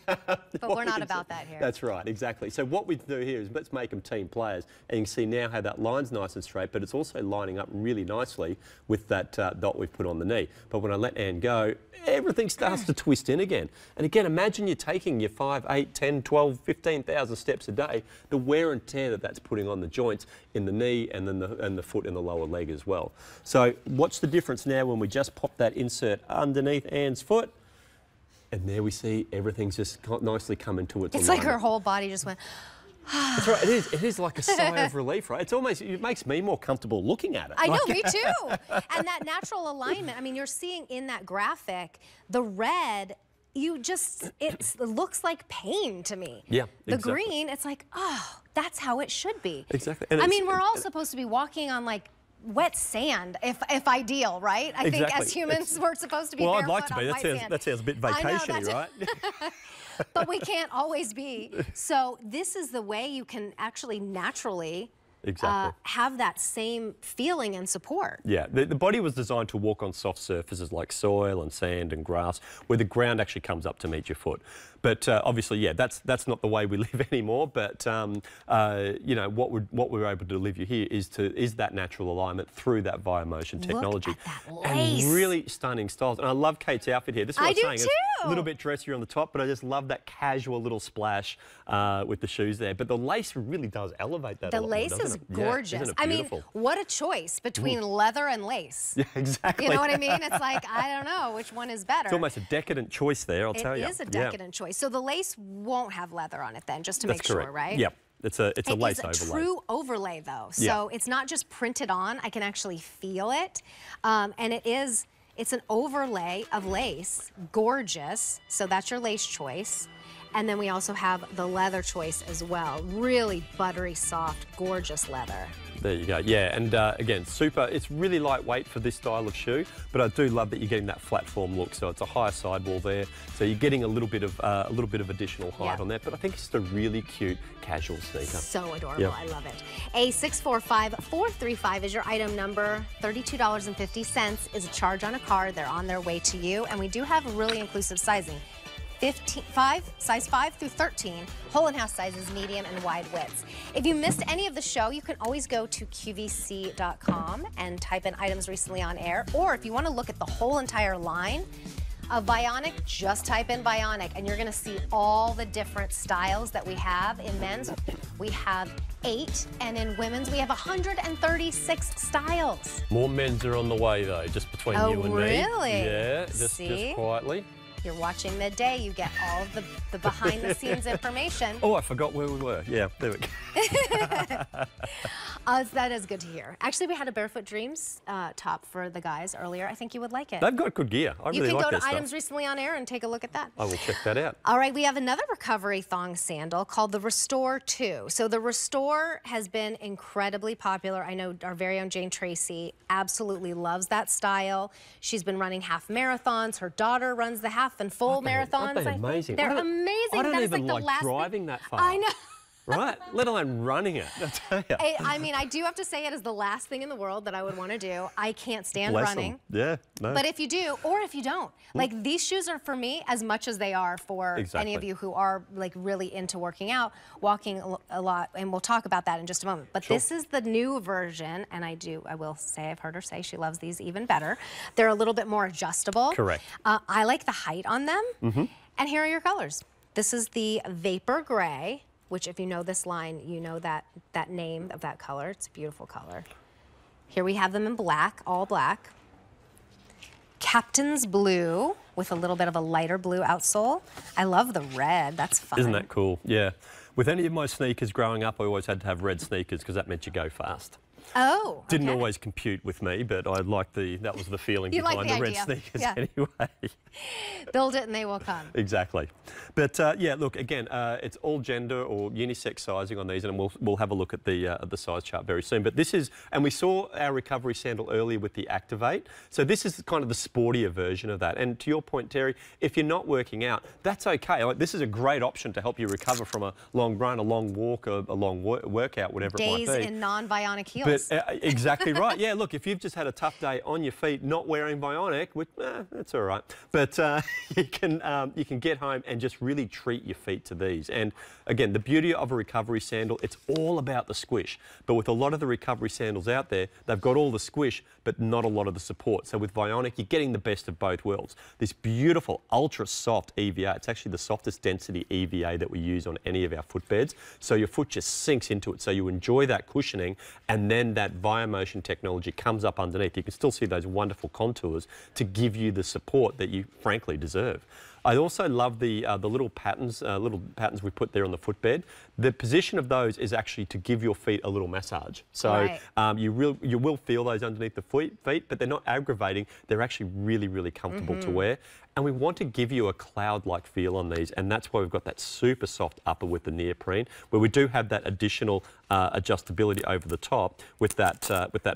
we're not about that here. That's right, exactly. So what we do here is let's make them team players. And you can see now how that line's nice and straight, but it's also lining up really nicely with that dot we've put on the knee. But when I let Anne go, everything starts to twist in again. And again, imagine you're taking your 5, 8, 10, 12, 15,000 steps a day, the wear and tear that's putting on the joints in the knee and then the foot and the lower leg as well. So watch the difference now when we just pop that insert underneath Anne's foot. And there we see everything's just nicely coming to its alignment. It's like her whole body just went... That's right, it is like a sigh of relief, right? It makes me more comfortable looking at it. I know, me too. And that natural alignment, I mean, you're seeing in that graphic, the red, it looks like pain to me. Yeah, the green, it's like, oh, that's how it should be. Exactly. And I mean, we're all supposed to be walking on like wet sand, if ideal, right? I think as humans, we're supposed to be barefoot I'd like to be. That sounds a bit vacation-y, right? But we can't always be. So this is the way you can actually naturally have that same feeling and support. Yeah, the body was designed to walk on soft surfaces like soil and sand and grass, where the ground actually comes up to meet your foot. But obviously, yeah, that's not the way we live anymore. But you know, what we're able to deliver you here is that natural alignment through that via-motion technology. Look at that lace. And really stunning styles. And I love Kate's outfit here. This is what I'm saying. Too. It's a little bit dressier on the top, but I just love that casual little splash with the shoes there. But the lace really does elevate that. The lace is gorgeous. Yeah, isn't it I mean, beautiful? what a choice between leather and lace. Yeah, exactly. You know what I mean? It's like, I don't know which one is better. It's almost a decadent choice there, I'll tell you. It is a decadent choice. So the lace won't have leather on it then, just to That's make correct. sure, right? Yep. It's a lace overlay. It is a true overlay, though. So it's not just printed on. I can actually feel it. And it's an overlay of lace. Gorgeous. So that's your lace choice. And then we also have the leather choice as well. Really buttery, soft, gorgeous leather. There you go. Yeah, and again, super. It's really lightweight for this style of shoe, but I do love that you're getting that flat form look. So it's a higher sidewall there. So you're getting a little bit of additional height on that. But I think it's just a really cute casual sneaker. So adorable. I love it. A645435 is your item number. $32.50 is a charge on a card. They're on their way to you, and we do have really inclusive sizing. Size 5 through 13, whole and half sizes, medium and wide widths. If you missed any of the show, you can always go to QVC.com and type in items recently on air. Or if you want to look at the whole entire line of Bionic, just type in Bionic and you're going to see all the different styles that we have. In men's, we have 8, and in women's, we have 136 styles. More men's are on the way though, just between you and me. Oh, really? Yeah, just quietly. You're watching Midday, you get all of the behind-the-scenes information. Oh, I forgot where we were. Yeah, there we go. That is good to hear. Actually, we had a Barefoot Dreams top for the guys earlier. I think you would like it. They've got good gear. I really like that You can go to stuff. Items Recently on Air and take a look at that. I will check that out. All right, we have another recovery thong sandal called the Restore 2. So the Restore has been incredibly popular. I know our very own Jane Tracy absolutely loves that style. She's been running half marathons. Her daughter runs the half and full marathons. Aren't they amazing? They're amazing. I don't that even is like the last driving that far. I know. Right? Let alone running it, I tell you. I mean, I do have to say it is the last thing in the world that I would want to do. I can't stand running. Yeah, no. But if you do, or if you don't, like these shoes are for me as much as they are for any of you who are like really into working out, walking a lot, and we'll talk about that in just a moment. But this is the new version, and I will say, I've heard her say she loves these even better. They're a little bit more adjustable. Correct. I like the height on them. And here are your colors. This is the Vapor Gray, which if you know this line, you know that name of that color. It's a beautiful color. Here we have them in black, all black. Captain's Blue with a little bit of a lighter blue outsole. I love the red, that's fun. Isn't that cool? Yeah. With any of my sneakers growing up, I always had to have red sneakers because that meant you go fast. Oh, okay. Didn't always compute with me, but I liked that was the feeling behind the red sneakers anyway. Build it and they will come. Exactly. But yeah, look, again, it's all gender or unisex sizing on these, and we'll have a look at the size chart very soon. But this is, and we saw our recovery sandal earlier with the Activate. So this is kind of the sportier version of that. And to your point, Terry, if you're not working out, that's okay. Like, this is a great option to help you recover from a long run, a long walk, a long workout, whatever it might be. Days in non-bionic heels. But, exactly right. Yeah, look, if you've just had a tough day on your feet, not wearing bionic, which, that's all right. But you can get home and just really treat your feet to these. And again, the beauty of a recovery sandal, it's all about the squish. But with a lot of the recovery sandals out there, they've got all the squish, but not a lot of the support. So with bionic, you're getting the best of both worlds. This beautiful, ultra soft EVA. It's actually the softest density EVA that we use on any of our footbeds. So your foot just sinks into it. So you enjoy that cushioning, and then that via-motion technology comes up underneath. You can still see those wonderful contours to give you the support that you frankly deserve. I also love the little patterns we put there on the footbed. The position of those is actually to give your feet a little massage. So you will feel those underneath the feet, but they're not aggravating. They're actually really, really comfortable to wear. And we want to give you a cloud-like feel on these, and that's why we've got that super soft upper with the neoprene, where we do have that additional adjustability over the top with that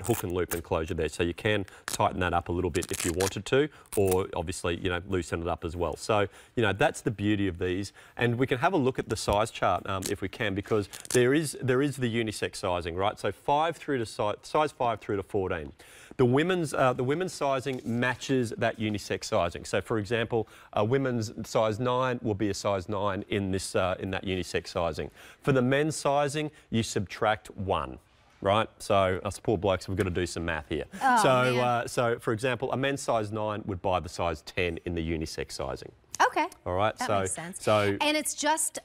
hook and loop enclosure there. So you can tighten that up a little bit if you wanted to, or obviously, you know, loosen it up as well. So, you know, that's the beauty of these. And we can have a look at the size chart if we can, because there is the unisex sizing, right? So size 5 through to 14. The women's sizing matches that unisex sizing. So, for example, a women's size 9 will be a size 9 in this in that unisex sizing. For the men's sizing, you subtract 1. Right, so us poor blokes, we've got to do some math here. Oh, so for example, a men's size 9 would buy the size 10 in the unisex sizing. Okay. All right, that makes sense. And it's just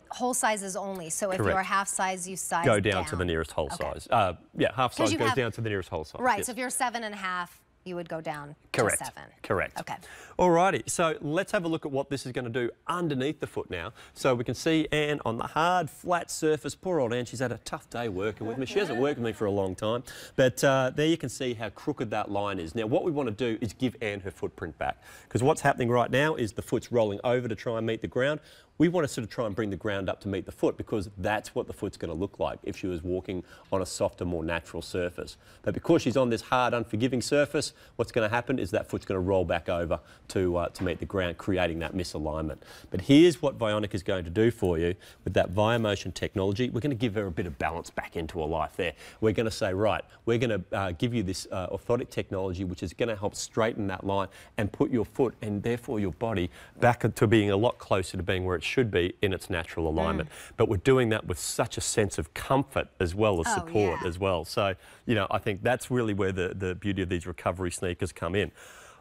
whole sizes only. So if you're a half size, you size go down to the nearest whole size. Yeah, half size goes down to the nearest whole size. Right. Yes. So if you're 7.5, you would go down Correct. to 7. Correct. Okay. Alrighty, so let's have a look at what this is going to do underneath the foot now. So we can see Anne on the hard, flat surface. Poor old Anne, she's had a tough day working with me. She hasn't worked with me for a long time. But there you can see how crooked that line is. Now, what we want to do is give Anne her footprint back. Because what's happening right now is the foot's rolling over to try and meet the ground. We want to sort of try and bring the ground up to meet the foot, because that's what the foot's going to look like if she was walking on a softer, more natural surface. But because she's on this hard, unforgiving surface, what's going to happen is that foot's going to roll back over to meet the ground, creating that misalignment. But here's what Vionic is going to do for you with that ViaMotion technology. We're going to give her a bit of balance back into her life there. We're going to say, right, we're going to give you this orthotic technology, which is going to help straighten that line and put your foot and therefore your body back to being a lot closer to being where it should be in its natural alignment. But we're doing that with such a sense of comfort as well as support as well. So, you know, I think that's really where the beauty of these recovery sneakers come in.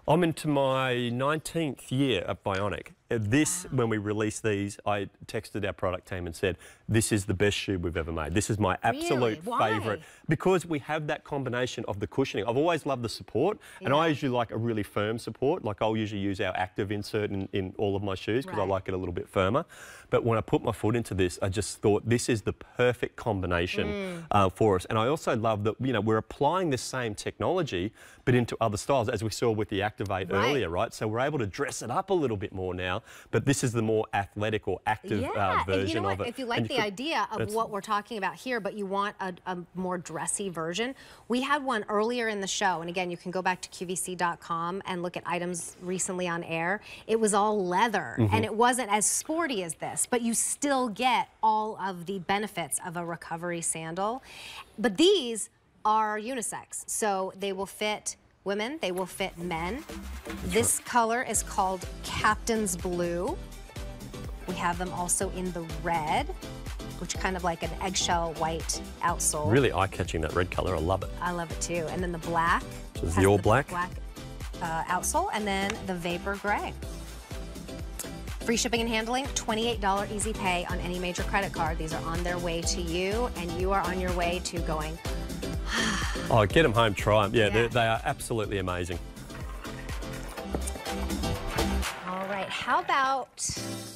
I'm into my 19th year at Vionic. When we released these, I texted our product team and said, this is the best shoe we've ever made. This is my absolute favourite. Because we have that combination of the cushioning. I've always loved the support, and I usually like a really firm support. Like I'll usually use our active insert in all of my shoes because I like it a little bit firmer. But when I put my foot into this, I just thought this is the perfect combination for us. And I also love that, you know, we're applying the same technology, but into other styles, as we saw with the Activate earlier, right? So we're able to dress it up a little bit more now, but this is the more athletic or active version of it. If you like the idea of what we're talking about here, but you want a more dressy version, we had one earlier in the show, and again, you can go back to QVC.com and look at items recently on air. It was all leather, and it wasn't as sporty as this, but you still get all of the benefits of a recovery sandal. But these are unisex, so they will fit women, they will fit men. This color is called Captain's Blue. We have them also in the red, which kind of like an eggshell white outsole. Really eye-catching, that red color. I love it. I love it too. And then the black. So the all black. Black outsole, and then the vapor gray. Free shipping and handling, $28 easy pay on any major credit card. These are on their way to you, and you are on your way to going, oh, get them home, try them. Yeah. They are absolutely amazing. All right, how about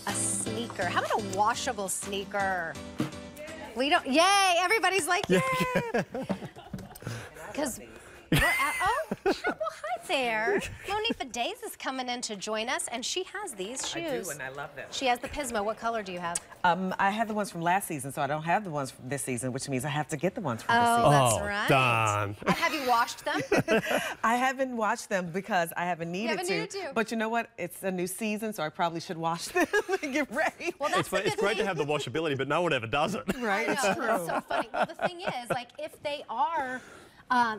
a sneaker? How about a washable sneaker? We don't, yay, everybody's like, yay. Because we're at, well, hi there. Monifa Days is coming in to join us, and she has these shoes. I do, and I love them. She has the Pismo. What color do you have? I have the ones from last season, so I don't have the ones from this season, which means I have to get the ones from this season. Oh, that's right. Darn. And have you washed them? I haven't washed them because I haven't needed to. But you know what? It's a new season, so I probably should wash them and get ready. Well, that's it's great to have the washability, but no one ever does it. Right, I know, it's true. That's so funny. Well, the thing is, like, if they are,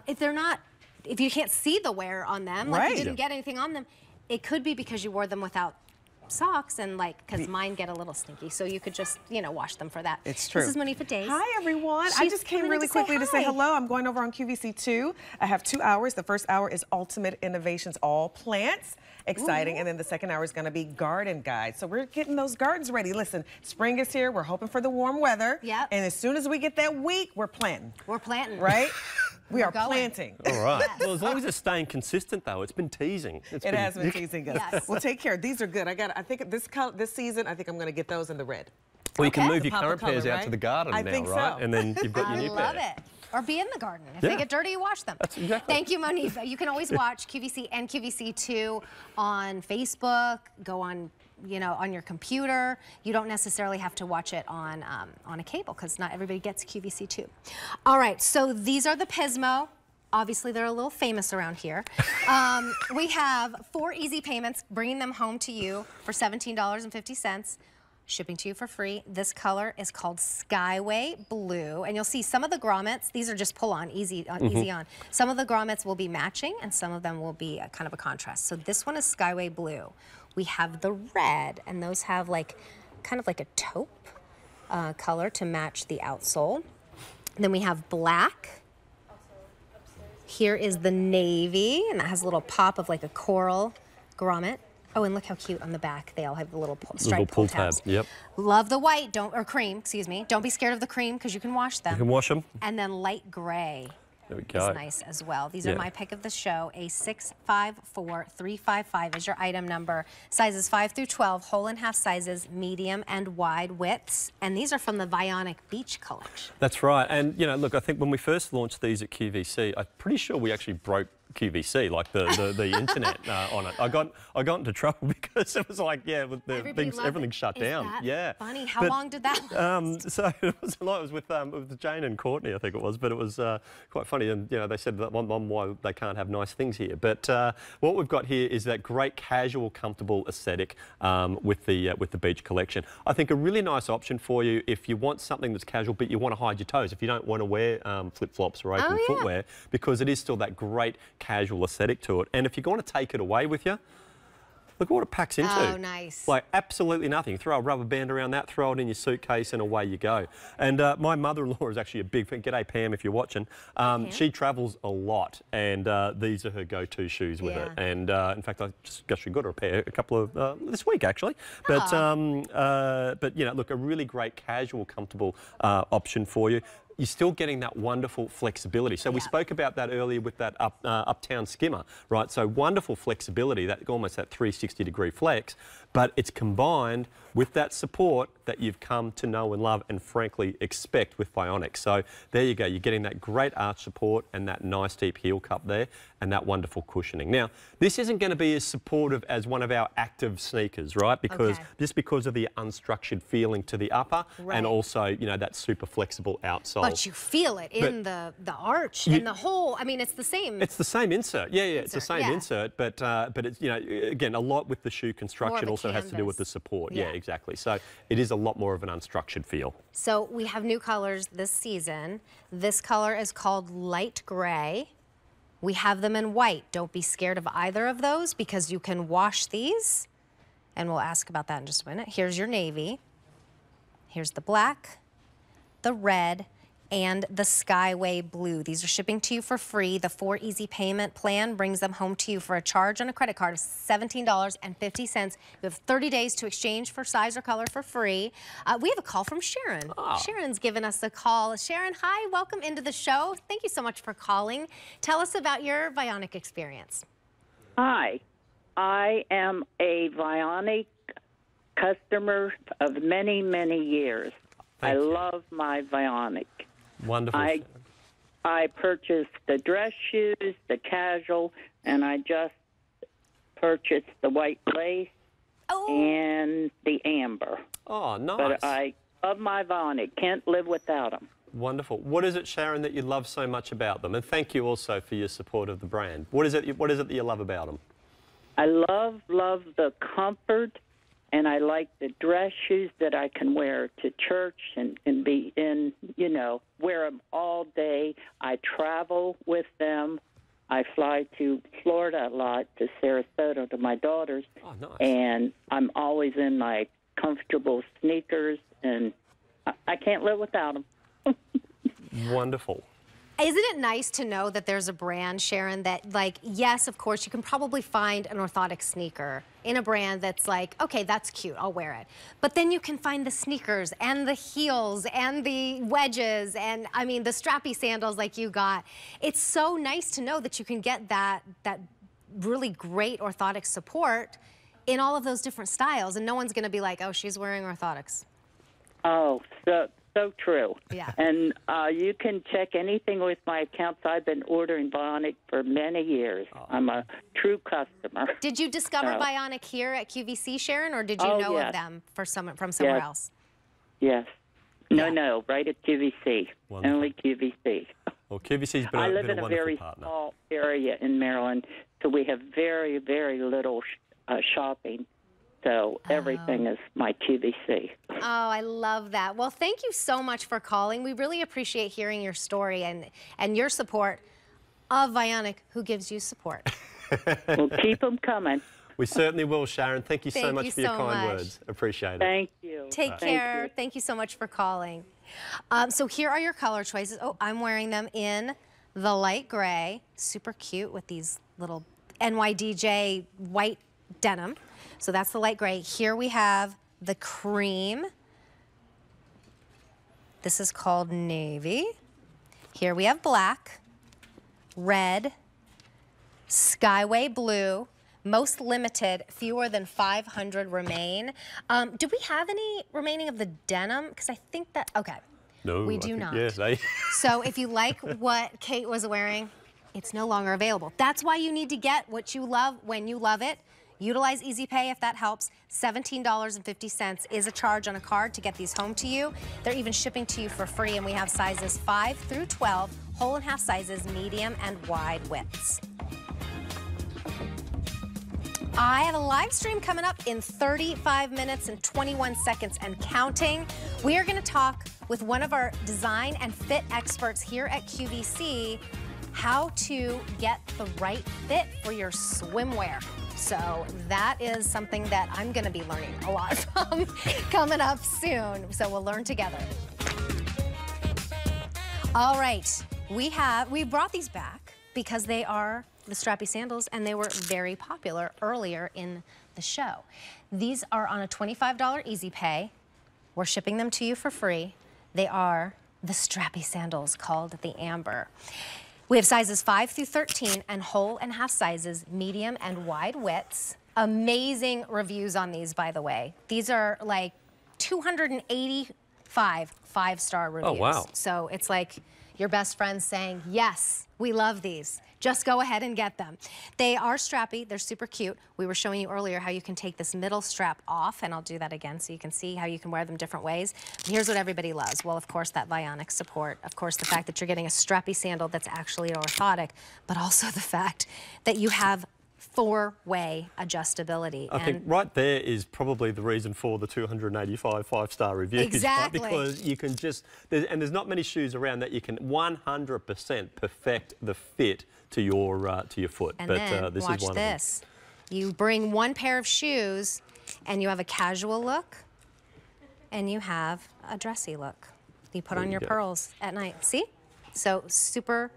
if they're not, if you can't see the wear on them, like you didn't get anything on them, it could be because you wore them without socks, and like, because mine get a little stinky, so you could just, you know, wash them for that. It's true. This is Monifa Days. Hi, everyone. I just came really quickly to say hello. I'm going over on QVC2. I have 2 hours. The first hour is Ultimate Innovations, all plants. Exciting. And then the second hour is going to be garden guide. So we're getting those gardens ready. Listen, spring is here. We're hoping for the warm weather. Yep. And as soon as we get that week, we're planting. We're planting. Right? We are planting. All right. Yes. Well, as long as it's staying consistent, though, it's been teasing. It has been teasing us. Yes. Well, take care. These are good. I think this season, I think I'm going to get those in the red. Well, you can move your current pairs out to the garden now, right? So. And then you've got your new pair. I love it. Or be in the garden. If they get dirty, you wash them. That's exactly. Thank you, Monifa. You can always watch QVC and QVC2 on Facebook, go on, you know, on your computer. You don't necessarily have to watch it on a cable because not everybody gets QVC2. All right, so these are the Pismo. Obviously, they're a little famous around here. We have 4 easy payments, bringing them home to you for $17.50. Shipping to you for free. This color is called Skyway Blue, and you'll see some of the grommets. These are just pull on, easy on. Some of the grommets will be matching, and some of them will be kind of a contrast. So this one is Skyway Blue. We have the red, and those have like kind of like a taupe color to match the outsole. And then we have black. Here is the navy, and that has a little pop of like a coral grommet. Oh, and look how cute on the back. They all have the little striped pull tabs. Yep. Love the white, or cream, excuse me. Don't be scared of the cream because you can wash them. You can wash them. And then light gray. There we go. Is nice as well. These are my pick of the show. A 654355 is your item number. Sizes 5 through 12, whole and half sizes, medium and wide widths. And these are from the Vionic Beach collection. That's right. And, you know, look, I think when we first launched these at QVC, I'm pretty sure we actually broke QVC, like the internet on it. I got into trouble because it was like, with the things, everything shut down. Funny. How long did that last? So it was a lot. It was with Jane and Courtney, I think it was, but it was quite funny. And you know, they said that why they can't have nice things here. But what we've got here is that great casual, comfortable aesthetic with the beach collection. I think a really nice option for you if you want something that's casual, but you want to hide your toes. If you don't want to wear flip-flops or open footwear, because it is still that great casual aesthetic to it. And if you're going to take it away with you, look at what it packs into. Oh, nice. Like absolutely nothing. Throw a rubber band around that, throw it in your suitcase, and away you go. And my mother-in-law is actually a big fan. G'day, Pam, if you're watching. She travels a lot, and these are her go-to shoes with it. And in fact, I just actually got her a pair a couple of this week actually. But you know, look, a really great casual, comfortable option for you. You're still getting that wonderful flexibility. So we spoke about that earlier with that uptown skimmer, right? So wonderful flexibility, that almost that 360-degree flex, but it's combined with that support that you've come to know and love and frankly expect with Vionic. So there you go, you're getting that great arch support and that nice deep heel cup there and that wonderful cushioning. Now, this isn't going to be as supportive as one of our active sneakers, right? Because just because of the unstructured feeling to the upper and also, you know, that super flexible outsole. But you feel it in the arch and the whole. I mean, it's the same. It's the same insert. Yeah, it's the same insert, but it's, you know, again, a lot with the shoe construction also has to do with the support. Yeah, exactly. So it is a lot more of an unstructured feel. So we have new colors this season. This color is called light gray. We have them in white. Don't be scared of either of those because you can wash these. And we'll ask about that in just a minute. Here's your navy. Here's the black, the red, and the Skyway Blue. These are shipping to you for free. The 4 easy payment plan brings them home to you for a charge on a credit card of $17.50. You have 30 days to exchange for size or color for free. We have a call from Sharon. Sharon's given us a call. Sharon, hi, welcome into the show. Thank you so much for calling. Tell us about your Vionic experience. Hi, I am a Vionic customer of many, many years. I love my Vionic. Wonderful. I purchased the dress shoes, the casual, and I just purchased the white lace and the amber. Oh, nice. But I love my Vionic. Can't live without them. Wonderful. What is it, Sharon, that you love so much about them? And thank you also for your support of the brand. What is it that you love about them? I love the comfort. And I like the dress shoes that I can wear to church and be in, you know, wear them all day. I travel with them. I fly to Florida a lot, to Sarasota, to my daughters. Oh, nice. And I'm always in my comfortable sneakers, and I can't live without them. Wonderful. Isn't it nice to know that there's a brand, Sharon, that, like, yes, of course, you can probably find an orthotic sneaker in a brand that's like, okay, that's cute, I'll wear it. But then you can find the sneakers and the heels and the wedges and, I mean, the strappy sandals like you got. It's so nice to know that you can get that really great orthotic support in all of those different styles, and no one's going to be like, oh, she's wearing orthotics. Oh, so so true. Yeah. And you can check anything with my accounts. I've been ordering Bionic for many years. I'm a true customer. Did you discover Bionic here at QVC, Sharon, or did you know of them from somewhere else? Yes. No, right at QVC. Wonderful. Only QVC. Well, QVC's been I live been in a wonderful very partner. small area in Maryland, so we have very, very little shopping. So everything is my QVC. Oh, I love that. Well, thank you so much for calling. We really appreciate hearing your story and your support of Bionic, who gives you support. Well, keep them coming. We certainly will, Sharon. Thank you so much for your kind words. Appreciate it. Thank you. Take care. Thank you so much for calling. So here are your color choices. Oh, I'm wearing them in the light gray. Super cute with these little NYDJ white denim. So that's the light gray. Here we have the cream. This is called navy. Here we have black, red, skyway blue, most limited, fewer than 500 remain. Do we have any remaining of the denim? Because I think that, okay. No, we do not. Yes, So if you like what Kate was wearing, it's no longer available. That's why you need to get what you love when you love it. Utilize Easy Pay if that helps. $17.50 is a charge on a card to get these home to you. They're even shipping to you for free, and we have sizes 5 through 12, whole and half sizes, medium and wide widths. I have a live stream coming up in 35 minutes and 21 seconds and counting. We are going to talk with one of our design and fit experts here at QVC how to get the right fit for your swimwear. So that is something that I'm going to be learning a lot from coming up soon. So we'll learn together. All right, we brought these back because they are the strappy sandals, and they were very popular earlier in the show. These are on a $25 Easy Pay. We're shipping them to you for free. They are the strappy sandals called the Amber. We have sizes 5 through 13 and whole and half sizes, medium and wide widths. Amazing reviews on these, by the way. These are like 285 five-star reviews. Oh, wow. So it's like your best friend saying, yes, we love these. Just go ahead and get them. They are strappy. They're super cute. We were showing you earlier how you can take this middle strap off, and I'll do that again so you can see how you can wear them different ways. But here's what everybody loves. Well, of course, that Bionic support. Of course, the fact that you're getting a strappy sandal that's actually orthotic, but also the fact that you have 4-way adjustability. I think right there is probably the reason for the 285 five-star reviews. Exactly. Right? Because you can just, and there's not many shoes around that you can 100% perfect the fit to your foot. And but then, this watch is one this. of them. You bring one pair of shoes and you have a casual look and you have a dressy look. You put on your pearls at night. See? So super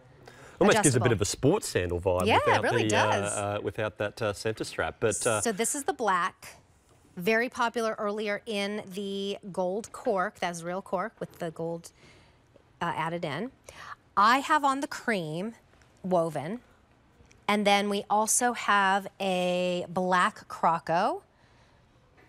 Almost gives a bit of a sports sandal vibe. Yeah, without it really does. Without that center strap. But so this is the black. Very popular earlier in the gold cork. That's real cork with the gold added in. I have on the cream woven. And then we also have a black croco.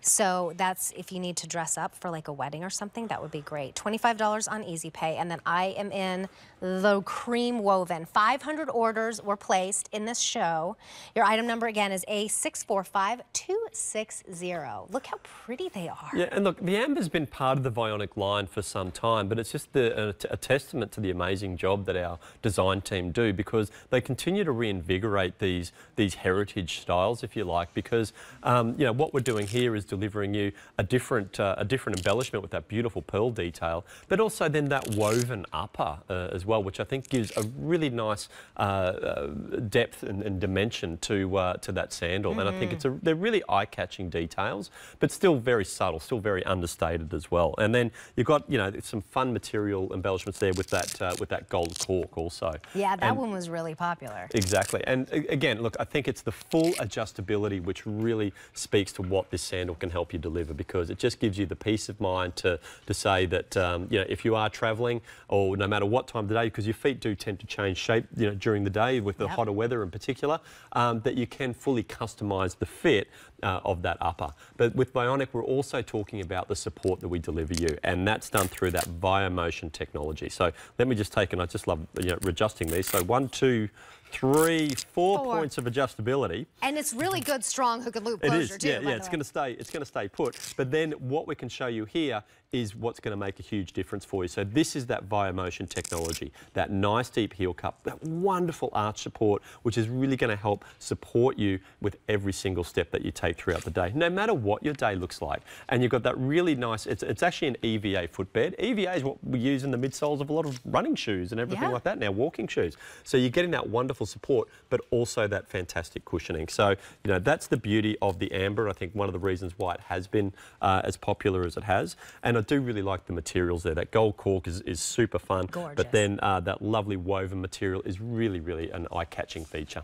So that's if you need to dress up for like a wedding or something, that would be great. $25 on Easy Pay. And then I am in the cream woven. 500 orders were placed in this show. Your item number again is A645260. Look how pretty they are. Yeah, and look, the Amber's been part of the Bionic line for some time, but it's just a testament to the amazing job that our design team do, because they continue to reinvigorate these heritage styles, if you like, because you know, what we're doing here is delivering you a different embellishment with that beautiful pearl detail, but also then that woven upper as well, which I think gives a really nice depth and dimension to that sandal. And I think they're really eye-catching details, but still very subtle, still very understated as well. And then you've got, you know, some fun material embellishments there with that gold cork also. Yeah, that one was really popular. Exactly. And again, look, I think it's the full adjustability which really speaks to what this sandal can help you deliver, because it just gives you the peace of mind to say that you know, if you are travelling, or no matter what time of the day, because your feet do tend to change shape, you know, during the day with the hotter weather in particular, that you can fully customise the fit of that upper. But with Bionic, we're also talking about the support that we deliver you, and that's done through that ViaMotion technology. So let me just take, and I just love adjusting these. So 1, 2, 3, 4 points of adjustability. And it's really good, strong hook and loop closure too. Yeah, it's going to stay put. But then what we can show you here is what's going to make a huge difference for you. So this is that ViaMotion technology, that nice deep heel cup, that wonderful arch support, which is really going to help support you with every single step that you take throughout the day, no matter what your day looks like. And you've got that really nice, it's actually an EVA footbed. EVA is what we use in the midsoles of a lot of running shoes and everything like that now, walking shoes. So you're getting that wonderful support, but also that fantastic cushioning. So, you know, that's the beauty of the amber. I think one of the reasons why it has been as popular as it has. And I do really like the materials there. That gold cork is super fun. Gorgeous. But then that lovely woven material is really, really an eye-catching feature.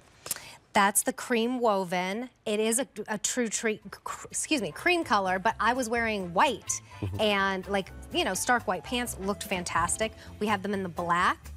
That's the cream woven. It is a true cream color, but I was wearing white and stark white pants looked fantastic. We have them in the black.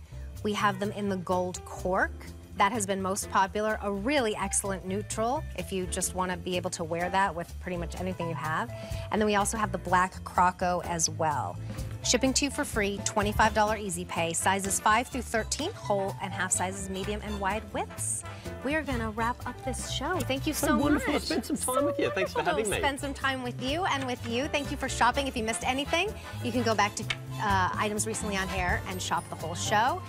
We have them in the gold cork. That has been most popular, a really excellent neutral if you just want to be able to wear that with pretty much anything you have. And then we also have the black croco as well. Shipping to you for free, $25 easy pay, sizes 5 through 13, whole and half sizes, medium and wide widths. We are going to wrap up this show. Thank you so much. Wonderful to spend some time with you. Thanks for having me. Spend some time with you and with you. Thank you for shopping. If you missed anything, you can go back to items recently on air and shop the whole show.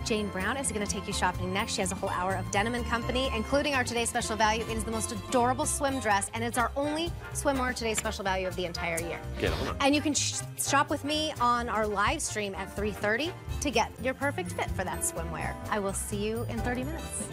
Jane Brown is going to take you shopping next. She has a whole hour of Denim & Company, including our Today's Special Value. It is the most adorable swim dress, and it's our only swimwear Today's Special Value of the entire year. Get on it. And you can shop with me on our live stream at 3:30 to get your perfect fit for that swimwear. I will see you in 30 minutes.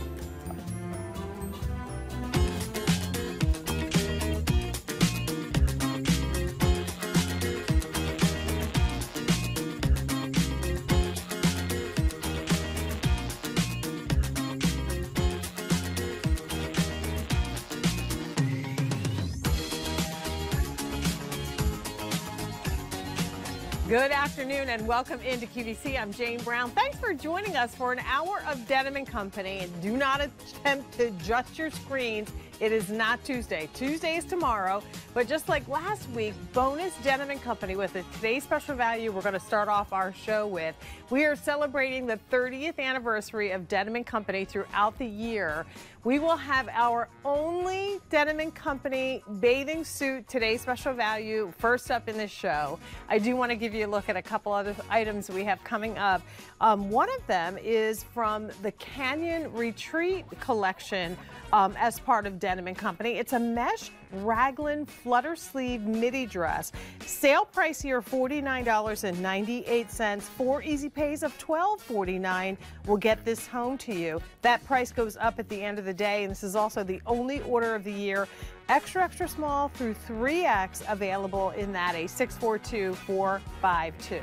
Good afternoon and welcome into QVC. I'm Jane Brown. Thanks for joining us for an hour of Denim & Company. And do not attempt to adjust your screens. It is not Tuesday. Tuesday is tomorrow. But just like last week, bonus Denim & Company with a Today's Special Value we're going to start off our show with. We are celebrating the 30th anniversary of Denim & Company throughout the year. We will have our only Denim & Company bathing suit Today's Special Value first up in this show. I do want to give you a look at a couple other items we have coming up. One of them is from the Canyon Retreat collection as part of Denim & Company. It's a mesh raglan flutter sleeve midi dress. Sale price here $49.98. 4 easy pays of $12.49 will get this home to you. That price goes up at the end of the day, and this is also the only order of the year. Extra, extra small through 3X available in that, a 642-452.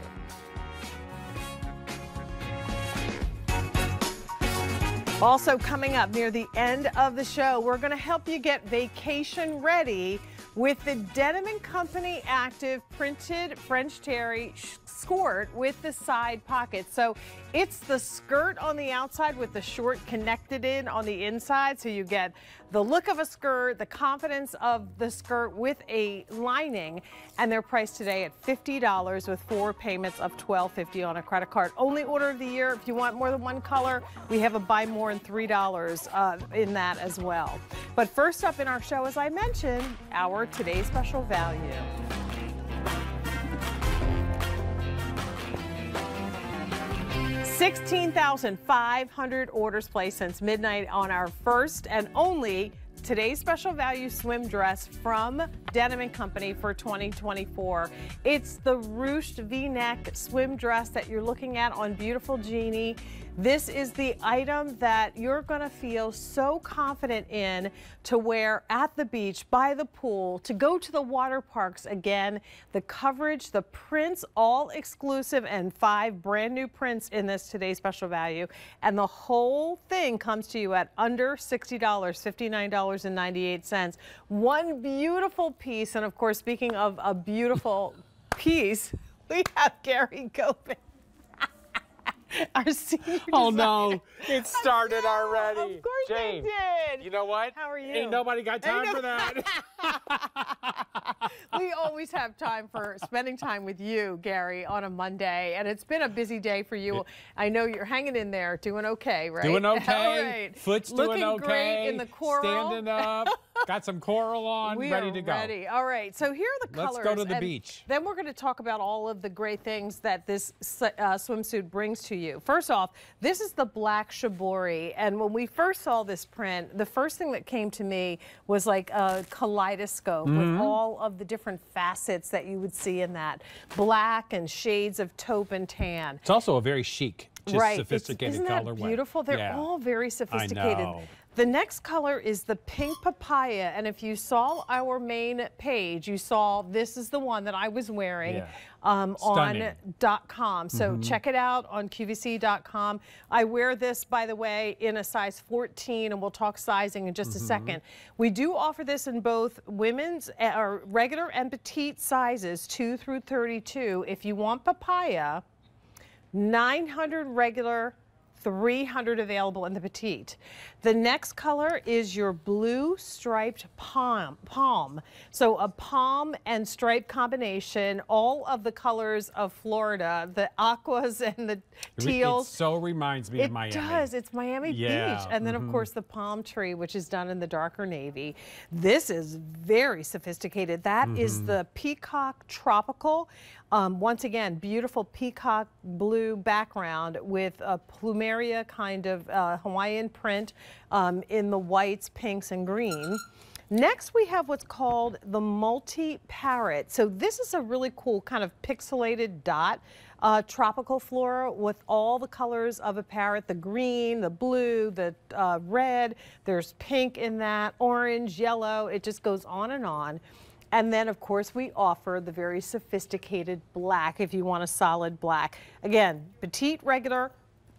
Also coming up near the end of the show, we're going to help you get vacation ready with the Denim & Company Active printed French terry skirt with the side pockets. So it's the skirt on the outside with the short connected in on the inside. So you get the look of a skirt, the confidence of the skirt with a lining, and they're priced today at $50 with 4 payments of $12.50 on a credit card. Only order of the year. If you want more than one color, we have a buy more and $3 in that as well. But first up in our show, as I mentioned, our Today's Special Value. $16,500 orders placed since midnight on our first and only Today's Special Value swim dress from Denim & Company for 2024. It's the ruched V-neck swim dress that you're looking at on beautiful Jeannie. This is the item that you're going to feel so confident in to wear at the beach, by the pool, to go to the water parks again. The coverage, the prints, all exclusive, and 5 brand new prints in this Today's Special Value. And the whole thing comes to you at under $60, $59.98. One beautiful piece, and of course, speaking of a beautiful piece, we have Gary Govan. Our senior Oh no, it started already. Of course Jane, they did. You know what? How are you? Ain't nobody got time for that. We always have time for spending time with you, Gary, on a Monday, and it's been a busy day for you. I know you're hanging in there, doing okay, right? Doing okay. All right. Foot's Looking doing okay. great in the coral. Standing up. Got some coral on. We ready are to go. ready. All right. So here are the colors. Let's go to the beach. Then we're going to talk about all of the great things that this swimsuit brings to you. First off, this is the black shibori, and when we first saw this print, the first thing that came to me was like a kaleidoscope with all of the different facets that you would see in that. Black and shades of taupe and tan. It's also a very chic, just sophisticated Isn't that colorway. beautiful? They're all very sophisticated. I know. The next color is the pink papaya, and if you saw our main page, you saw this is the one that I was wearing on .com. So check it out on QVC.com. I wear this, by the way, in a size 14, and we'll talk sizing in just a second. We do offer this in both women's or regular and petite sizes, 2 through 32. If you want papaya, 900 regular, 300 available in the petite. The next color is your blue striped palm. So a palm and stripe combination, all of the colors of Florida, the aquas and the teals. It so reminds me of Miami. It does. It's Miami Beach. And then, of course, the palm tree, which is done in the darker navy. This is very sophisticated. That is the Peacock Tropical. Once again, beautiful peacock blue background with a plumeria kind of Hawaiian print in the whites, pinks, and green. Next, we have what's called the multi-parrot. So this is a really cool kind of pixelated dot tropical flora with all the colors of a parrot, the green, the blue, the red, there's pink in that, orange, yellow, it just goes on and on. And then, of course, we offer the very sophisticated black if you want a solid black. Again, petite, regular,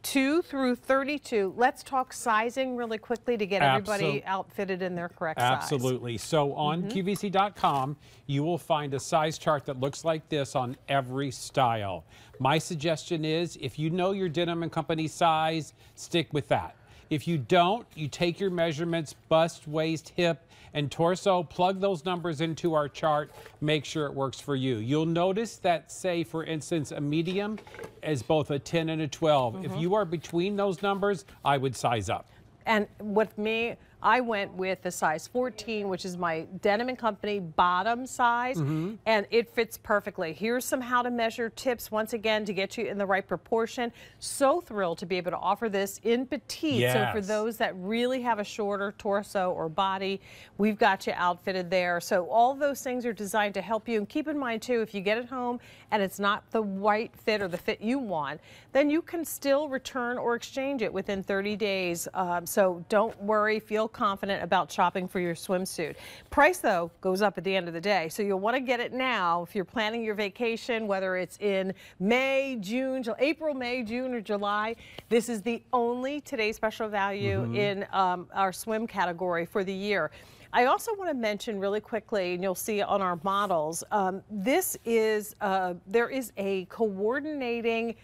2 through 32. Let's talk sizing really quickly to get everybody outfitted in their correct size. Absolutely. So on QVC.com, you will find a size chart that looks like this on every style. My suggestion is, if you know your Denim & Company size, stick with that. If you don't, you take your measurements, bust, waist, hip, and torso, plug those numbers into our chart, make sure it works for you. You'll notice that, say, for instance, a medium is both a 10 and a 12. If you are between those numbers, I would size up. And with me, I went with a size 14, which is my Denim & Company bottom size, and it fits perfectly. Here's some how to measure tips, once again, to get you in the right proportion. So thrilled to be able to offer this in petite. So for those that really have a shorter torso or body, we've got you outfitted there. So all those things are designed to help you. And keep in mind, too, if you get it home and it's not the right fit or the fit you want, then you can still return or exchange it within 30 days. So don't worry, feel confident about shopping for your swimsuit. Price, though, goes up at the end of the day. So you'll want to get it now if you're planning your vacation, whether it's in May, June, April, May, June, or July. This is the only today's special value in our swim category for the year. I also want to mention really quickly, and you'll see on our models, this is, there is a coordinating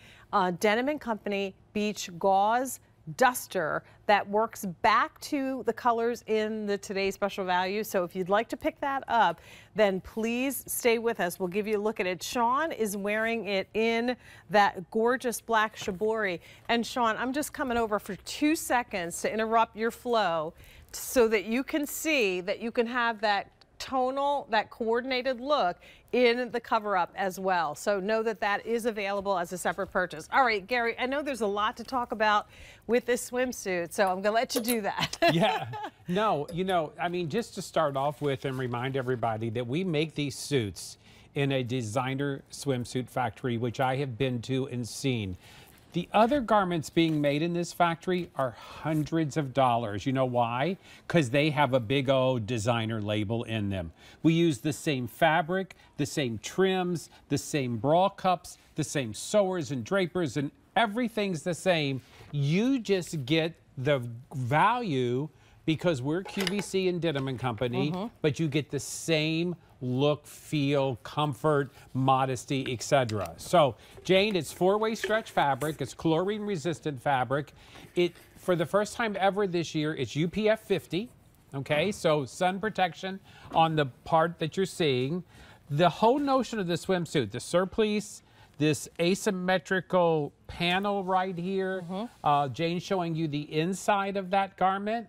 Denim & Company beach gauze duster that works back to the colors in the today's special value. So if you'd like to pick that up, then please stay with us. We'll give you a look at it. Sean is wearing it in that gorgeous black shibori. And Sean, I'm just coming over for 2 seconds to interrupt your flow so that you can see that you can have that tonal, that coordinated look in the cover-up as well. So know that that is available as a separate purchase. All right, Gary, I know there's a lot to talk about with this swimsuit, so I'm going to let you do that. Yeah. No, you know, I mean, just to start off with and remind everybody that we make these suits in a designer swimsuit factory, which I have been to and seen. The other garments being made in this factory are hundreds of dollars. You know why? Because they have a big old designer label in them. We use the same fabric, the same trims, the same bra cups, the same sewers and drapers, and everything's the same. You just get the value because we're QVC and Denim & Company, but you get the same look, feel, comfort, modesty, etc. So, Jane, it's 4-way stretch fabric. It's chlorine-resistant fabric. For the first time ever this year, it's UPF 50. Okay, so sun protection on the part that you're seeing. The whole notion of the swimsuit, the surplice, this asymmetrical panel right here, Jane's showing you the inside of that garment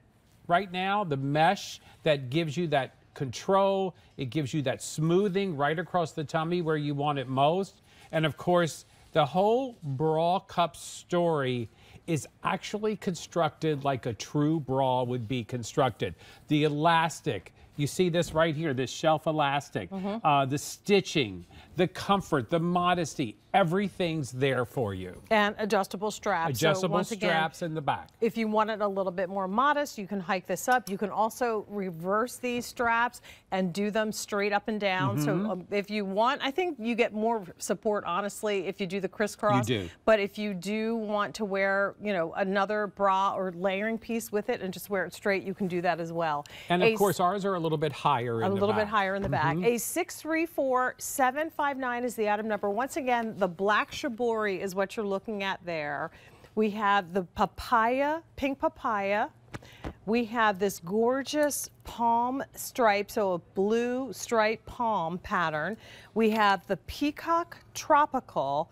right now, the mesh that gives you that control, it gives you that smoothing right across the tummy where you want it most. And of course, the whole bra cup story is actually constructed like a true bra would be constructed. The elastic, you see this right here, this shelf elastic, the stitching, the comfort, the modesty, everything's there for you. And adjustable straps. Adjustable straps in the back. If you want it a little bit more modest, you can hike this up. You can also reverse these straps and do them straight up and down. So if you want, I think you get more support, honestly, if you do the crisscross. You do. But if you do want to wear, you know, another bra or layering piece with it and just wear it straight, you can do that as well. And of course, ours are a little bit higher in the back. A little bit higher in the back. A 634759 is the item number. Once again, the black shibori is what you're looking at there. We have the papaya, pink papaya. We have this gorgeous palm stripe, so a blue stripe palm pattern. We have the peacock tropical,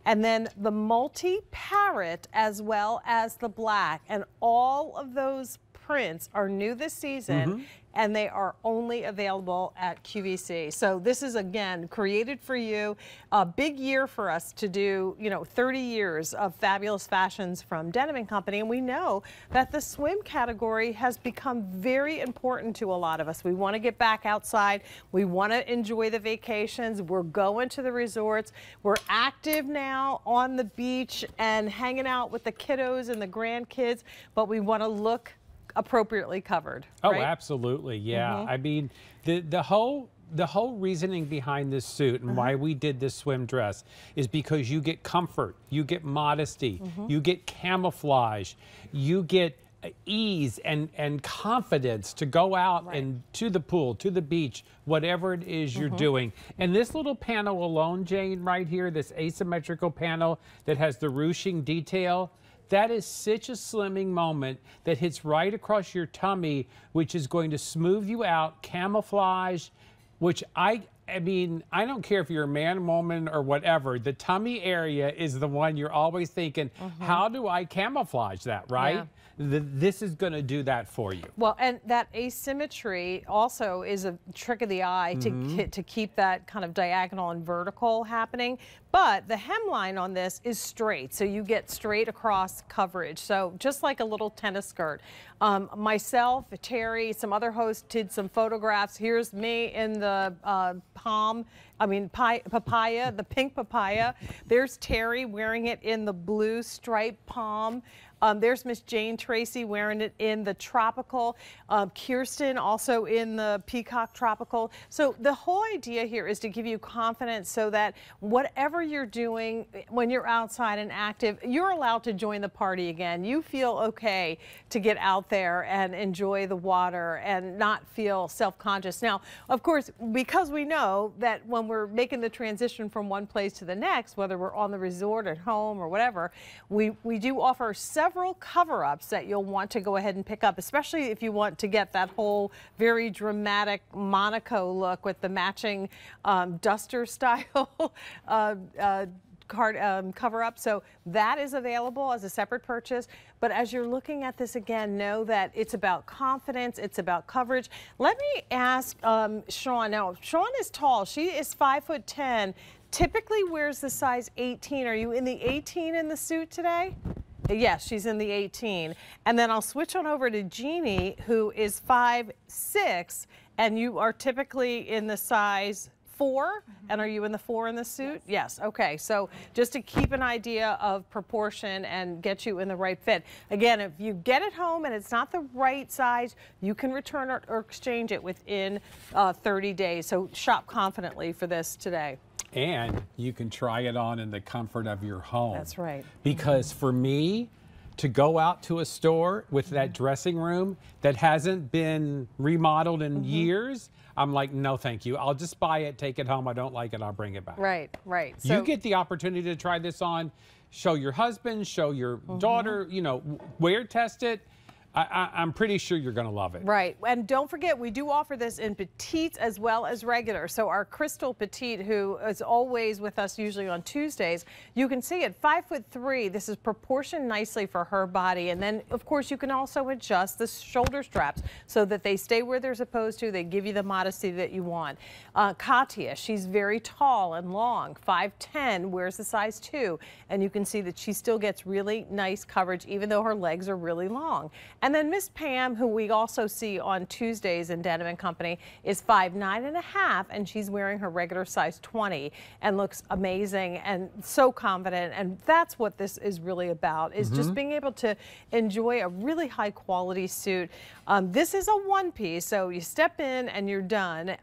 and then the multi-parrot as well as the black. And all of those prints are new this season, and they are only available at QVC. So this is, again, created for you. A big year for us to do, you know, 30 years of fabulous fashions from Denim & Company. And we know that the swim category has become very important to a lot of us. We want to get back outside. We want to enjoy the vacations. We're going to the resorts. We're active now on the beach and hanging out with the kiddos and the grandkids, but we want to look appropriately covered. Oh, right? Absolutely, yeah. I mean, the whole reasoning behind this suit and why we did this swim dress is because you get comfort, you get modesty, you get camouflage, you get ease and confidence to go out and to the pool, to the beach, whatever it is you're doing. And this little panel alone, Jane, right here, this asymmetrical panel that has the ruching detail, that is such a slimming moment that hits right across your tummy, which is going to smooth you out, camouflage, which I mean, I don't care if you're a man, woman, or whatever, the tummy area is the one you're always thinking, how do I camouflage that, right? Yeah. This is going to do that for you. Well, and that asymmetry also is a trick of the eye to keep that kind of diagonal and vertical happening. But the hemline on this is straight, so you get straight across coverage. So just like a little tennis skirt. Myself, Terry, some other hosts did some photographs. Here's me in the papaya, the pink papaya. There's Terry wearing it in the blue striped palm. There's Miss Jane Tracy wearing it in the tropical. Kirsten also in the peacock tropical. So the whole idea here is to give you confidence so that whatever you're doing when you're outside and active, you're allowed to join the party again. You feel okay to get out there and enjoy the water and not feel self-conscious. Now, of course, because we know that when we're making the transition from one place to the next, whether we're on the resort, at home, or whatever, we do offer several cover-ups that you'll want to go ahead and pick up, especially if you want to get that whole very dramatic Monaco look with the matching duster style cover-up. So that is available as a separate purchase. But as you're looking at this again, know that it's about confidence, it's about coverage. Let me ask Sean. Now, Sean is tall. She is 5'10". Typically wears the size 18. Are you in the 18 in the suit today? Yes, she's in the 18. And then I'll switch on over to Jeannie, who is 5'6", and you are typically in the size 4. And are you in the 4 in the suit? Yes. Okay. So just to keep an idea of proportion and get you in the right fit. Again, if you get it home and it's not the right size, you can return or exchange it within 30 days. So shop confidently for this today. And you can try it on in the comfort of your home. That's right. Because for me, to go out to a store with that dressing room that hasn't been remodeled in years, I'm like, no, thank you. I'll just buy it, take it home. I don't like it, I'll bring it back. Right, right. So, you get the opportunity to try this on, show your husband, show your daughter, you know, wear, test it. I'm pretty sure you're going to love it. Right. And don't forget, we do offer this in petites as well as regular. So our Crystal Petite, who is always with us usually on Tuesdays, you can see at 5'3", this is proportioned nicely for her body. And then, of course, you can also adjust the shoulder straps so that they stay where they're supposed to. They give you the modesty that you want. Katya, she's very tall and long, 5'10", wears a size 2. And you can see that she still gets really nice coverage, even though her legs are really long. And then Miss Pam, who we also see on Tuesdays in Denim & Company, is 5'9½", and she's wearing her regular size 20 and looks amazing and so confident. And that's what this is really about, is just being able to enjoy a really high quality suit. This is a one-piece, so you step in and you're done.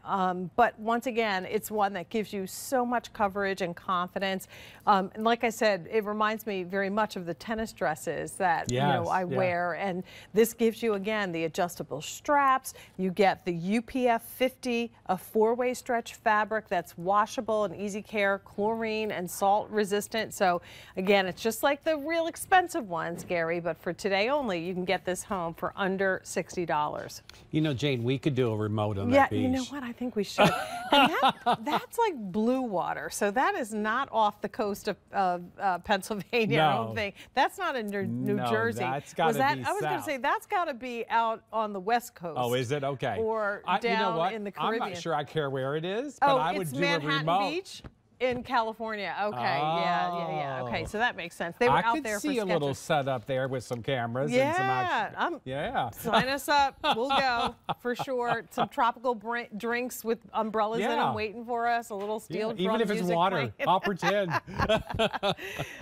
But once again, it's one that gives you so much coverage and confidence. And like I said, it reminds me very much of the tennis dresses that I wear. And this gives you, again, the adjustable straps. You get the UPF 50, a 4-way stretch fabric that's washable and easy care, chlorine and salt resistant. So again, it's just like the real expensive ones, Gary, but for today only, you can get this home for under $60. You know, Jane, we could do a remote on that beach. Yeah, you know what? I think we should. And that's like blue water. So that is not off the coast of Pennsylvania, I don't think. That's not in New Jersey. That's got to be I was going to say, that's got to be out on the West Coast. Oh, is it? Okay. Or down you know what? in the Caribbean. I'm not sure I care where it is, but I would do Manhattan a remote. Beach in California. Okay, yeah. Okay, so that makes sense. They were out there for I could see a little setup there with some cameras and some action. Sign us up. We'll go for sure. Some tropical drinks with umbrellas in them waiting for us. A little steel drum even if it's water, playing. I'll pretend.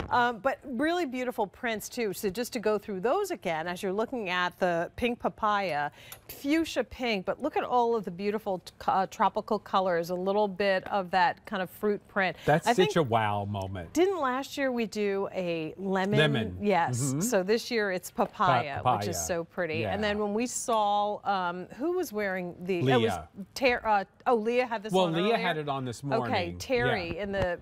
But really beautiful prints too. So just to go through those again, as you're looking at the pink papaya, fuchsia pink, but look at all of the beautiful tropical colors. A little bit of that kind of fruit print. That's such a wow moment. Didn't last year we do a lemon? Yes. So this year it's papaya, which is so pretty. Yeah. And then when we saw, who was wearing the? Leah. It was Leah had this on Leah earlier? had it on this morning. Okay, Terry in the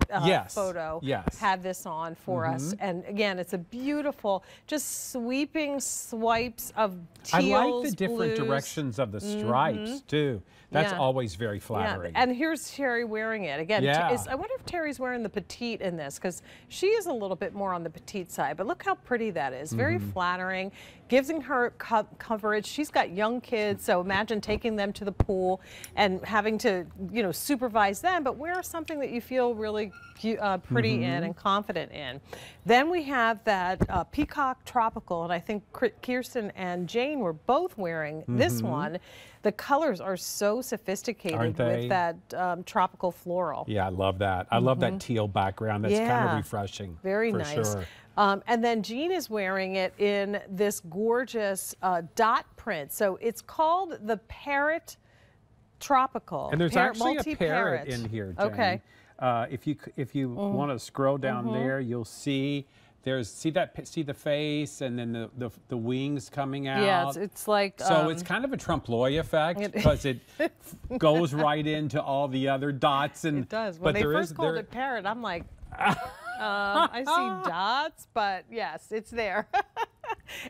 photo had this on for us. And again, it's a beautiful, just sweeping swipes of teals, I like the different blues. Directions of the stripes too. That's always very flattering. And here's Terry wearing it. Again, I wonder if Terry's wearing the petite in this, because she is a little bit more on the petite side. But look how pretty that is. Very flattering. Gives her coverage. She's got young kids, so imagine taking them to the pool and having to, supervise them, but wear something that you feel really pretty in and confident in. Then we have that Peacock Tropical, and I think Kirsten and Jane were both wearing this one. The colors are so sophisticated with that tropical floral. Yeah, I love that. I love that teal background. That's kind of refreshing. Very for nice. Sure. And then Jean is wearing it in this gorgeous dot print. So it's called the Parrot Tropical. And there's actually a parrot in here, Jane. Okay. If you want to scroll down there, you'll see see the face and then the wings coming out. Yeah, it's like so it's kind of a trump loi effect because it goes right into all the other dots. And it does. When they first called it parrot, I'm like, I see dots, but yes, it's there.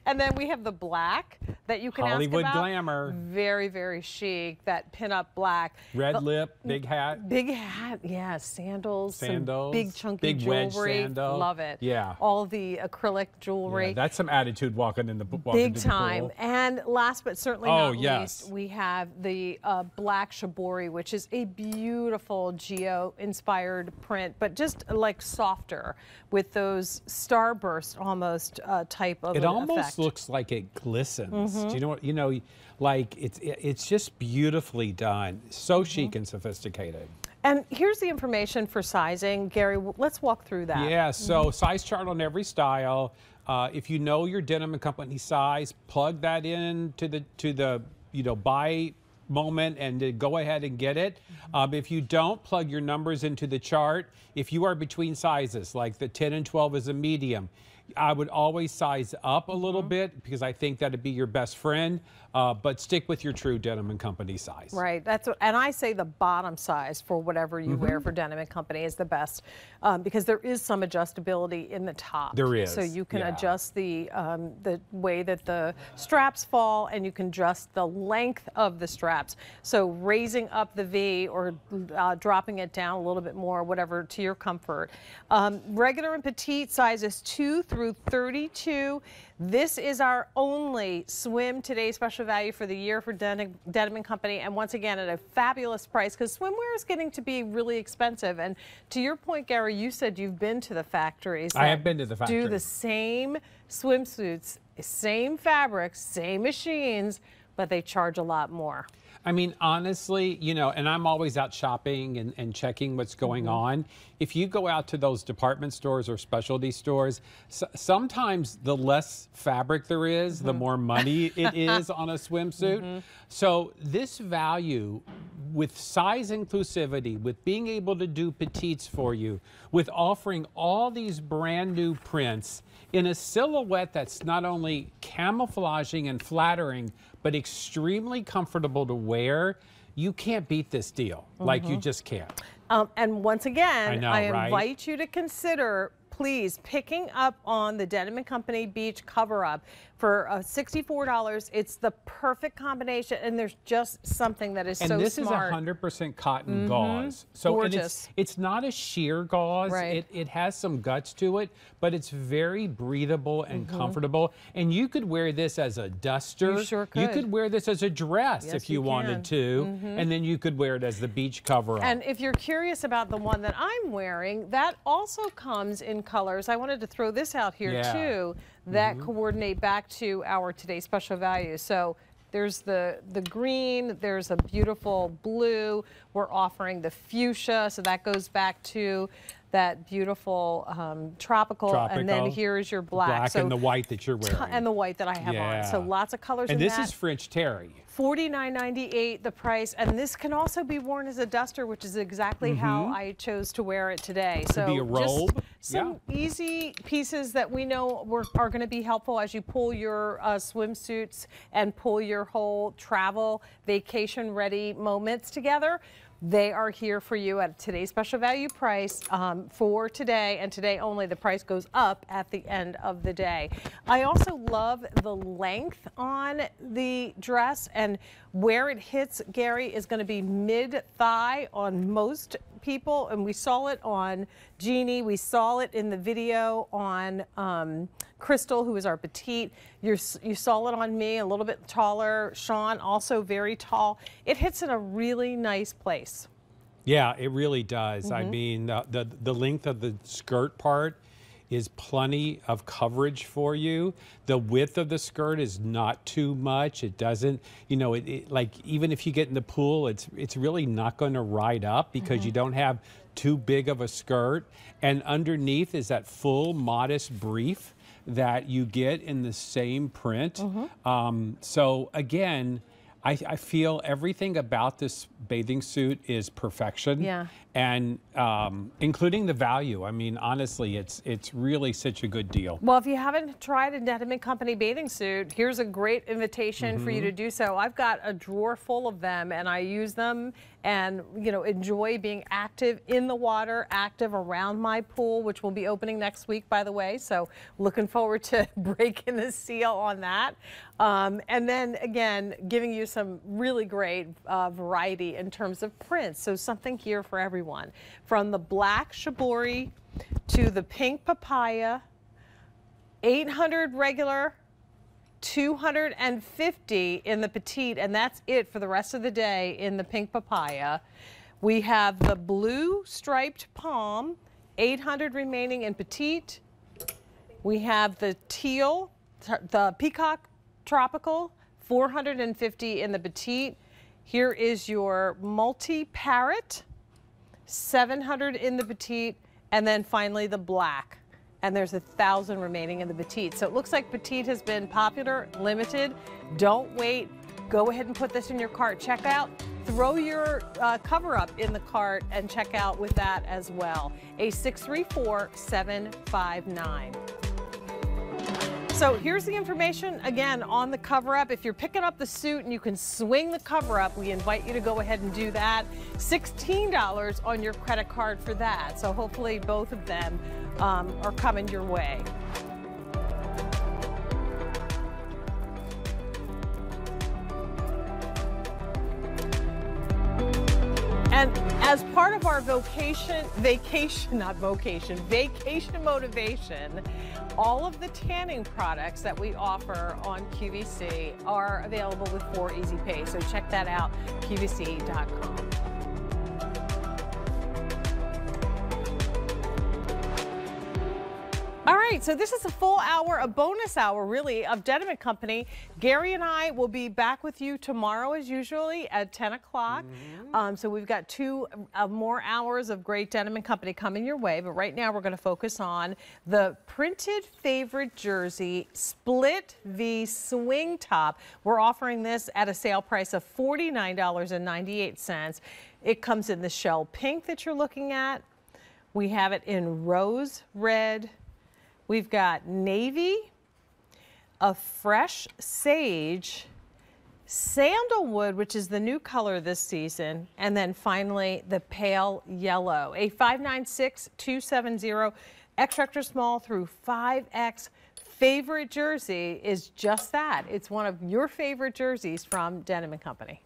And then we have the black that you can Hollywood ask about. glamour. Very, very chic. That pinup black. Red lip, big hat. Big hat, yeah. Sandals. Some big chunky big jewelry. wedge sandal. Love it. Yeah. All the acrylic jewelry. Yeah, that's some attitude walking in the big time. Pool. And last but certainly not least, we have the black shibori, which is a beautiful geo-inspired print, but just like softer with those starburst almost type of It almost effect. looks like it glistens. Do you know what? Like it's just beautifully done. So chic and sophisticated. And here's the information for sizing. Gary, let's walk through that. Yeah, so size chart on every style. If you know your Denim & Company size, plug that in to the buy moment and go ahead and get it. If you don't, plug your numbers into the chart. If you are between sizes, like the 10 and 12 is a medium, I would always size up a little bit because I think that'd be your best friend, but stick with your true Denim & Company size. Right, that's what, and I say the bottom size for whatever you wear for Denim & Company is the best because there is some adjustability in the top. There is. So you can adjust the way that the straps fall, and you can adjust the length of the straps. So raising up the V or dropping it down a little bit more, whatever to your comfort. Regular and petite sizes 2 through 32. This is our only swim today special value for the year for Denim & Company, and once again at a fabulous price because swimwear is getting to be really expensive. And to your point, Gary, you said you've been to the factories. I have been to the factory. Do the same swimsuits, same fabrics, same machines, but they charge a lot more. I mean, honestly, you know, and I'm always out shopping and checking what's going on. If you go out to those department stores or specialty stores, sometimes the less fabric there is, the more money it is on a swimsuit. So this value with size inclusivity, with being able to do petites for you, with offering all these brand new prints in a silhouette that's not only camouflaging and flattering, but extremely comfortable to wear, you can't beat this deal. Like, you just can't. And once again, I invite right? you to consider, please, picking up on the Denim & Company Beach cover-up for $64. It's the perfect combination, and there's just something that is so smart. And this is 100% cotton gauze. So gorgeous. It's not a sheer gauze. Right. It has some guts to it, but it's very breathable and comfortable. And you could wear this as a duster. You sure could. You could wear this as a dress Yes, if you you wanted to. And then you could wear it as the beach cover-up. And if you're curious about the one that I'm wearing, that also comes in colors. I wanted to throw this out here too, that coordinate back to our today's special value. So there's the green, there's a beautiful blue. We're offering the fuchsia, so that goes back to that beautiful tropical. And then here's your black. So and the white that you're wearing. And the white that I have on. So lots of colors and in this that. is French terry. $49.98 the price, and this can also be worn as a duster, which is exactly how I chose to wear it today. So be a robe. Just some easy pieces that we know are going to be helpful as you pull your swimsuits and pull your whole travel vacation ready moments together. They are here for you at today's special value price for today, and today only. The price goes up at the end of the day. I also love the length on the dress, and where it hits, Gary, is going to be mid-thigh on most people, and we saw it on Jeannie. We saw it in the video on Crystal, who is our petite. You saw it on me, a little bit taller. Sean, also very tall. It hits in a really nice place. Yeah, it really does. I mean, the length of the skirt part is plenty of coverage for you. The width of the skirt is not too much. It doesn't, you know, like even if you get in the pool, it's really not going to ride up because you don't have too big of a skirt. And underneath is that full modest brief that you get in the same print. So again, I feel everything about this bathing suit is perfection. Yeah. And including the value. I mean, honestly, it's really such a good deal. Well, if you haven't tried a Denim & Company bathing suit, here's a great invitation for you to do so. I've got a drawer full of them, and I use them and, you know, enjoy being active in the water, active around my pool, which will be opening next week, by the way. So looking forward to breaking the seal on that. And then, again, giving you some really great variety in terms of prints. So something here for everyone. From the black shibori to the pink papaya, 800 regular, 250 in the petite, and that's it for the rest of the day in the pink papaya. We have the blue striped palm, 800 remaining in petite. We have the teal, the peacock tropical, 450 in the petite. Here is your multi-parrot, 700 in the petite, and then finally the black. And there's 1,000 remaining in the petite. So it looks like petite has been popular, limited. Don't wait. Go ahead and put this in your cart. Check out. Throw your cover up in the cart and check out with that as well. A 634-759. So here's the information again on the cover-up. If you're picking up the suit and you can swing the cover-up, we invite you to go ahead and do that. $16 on your credit card for that. So hopefully both of them are coming your way. And as part of our vacation motivation, all of the tanning products that we offer on QVC are available with 4 Easy Pay. So check that out, QVC.com. All right, so this is a full hour, a bonus hour really, of Denim & Company. Gary and I will be back with you tomorrow as usually at 10 o'clock. So we've got 2 more hours of great Denim & Company coming your way. But right now we're going to focus on the printed favorite jersey split V swing top. We're offering this at a sale price of $49.98. It comes in the shell pink that you're looking at. We have it in rose red. We've got navy, a fresh sage, sandalwood, which is the new color this season, and then finally the pale yellow. A 596-270 extra small through 5X favorite jersey is just that. It's one of your favorite jerseys from Denim & Company.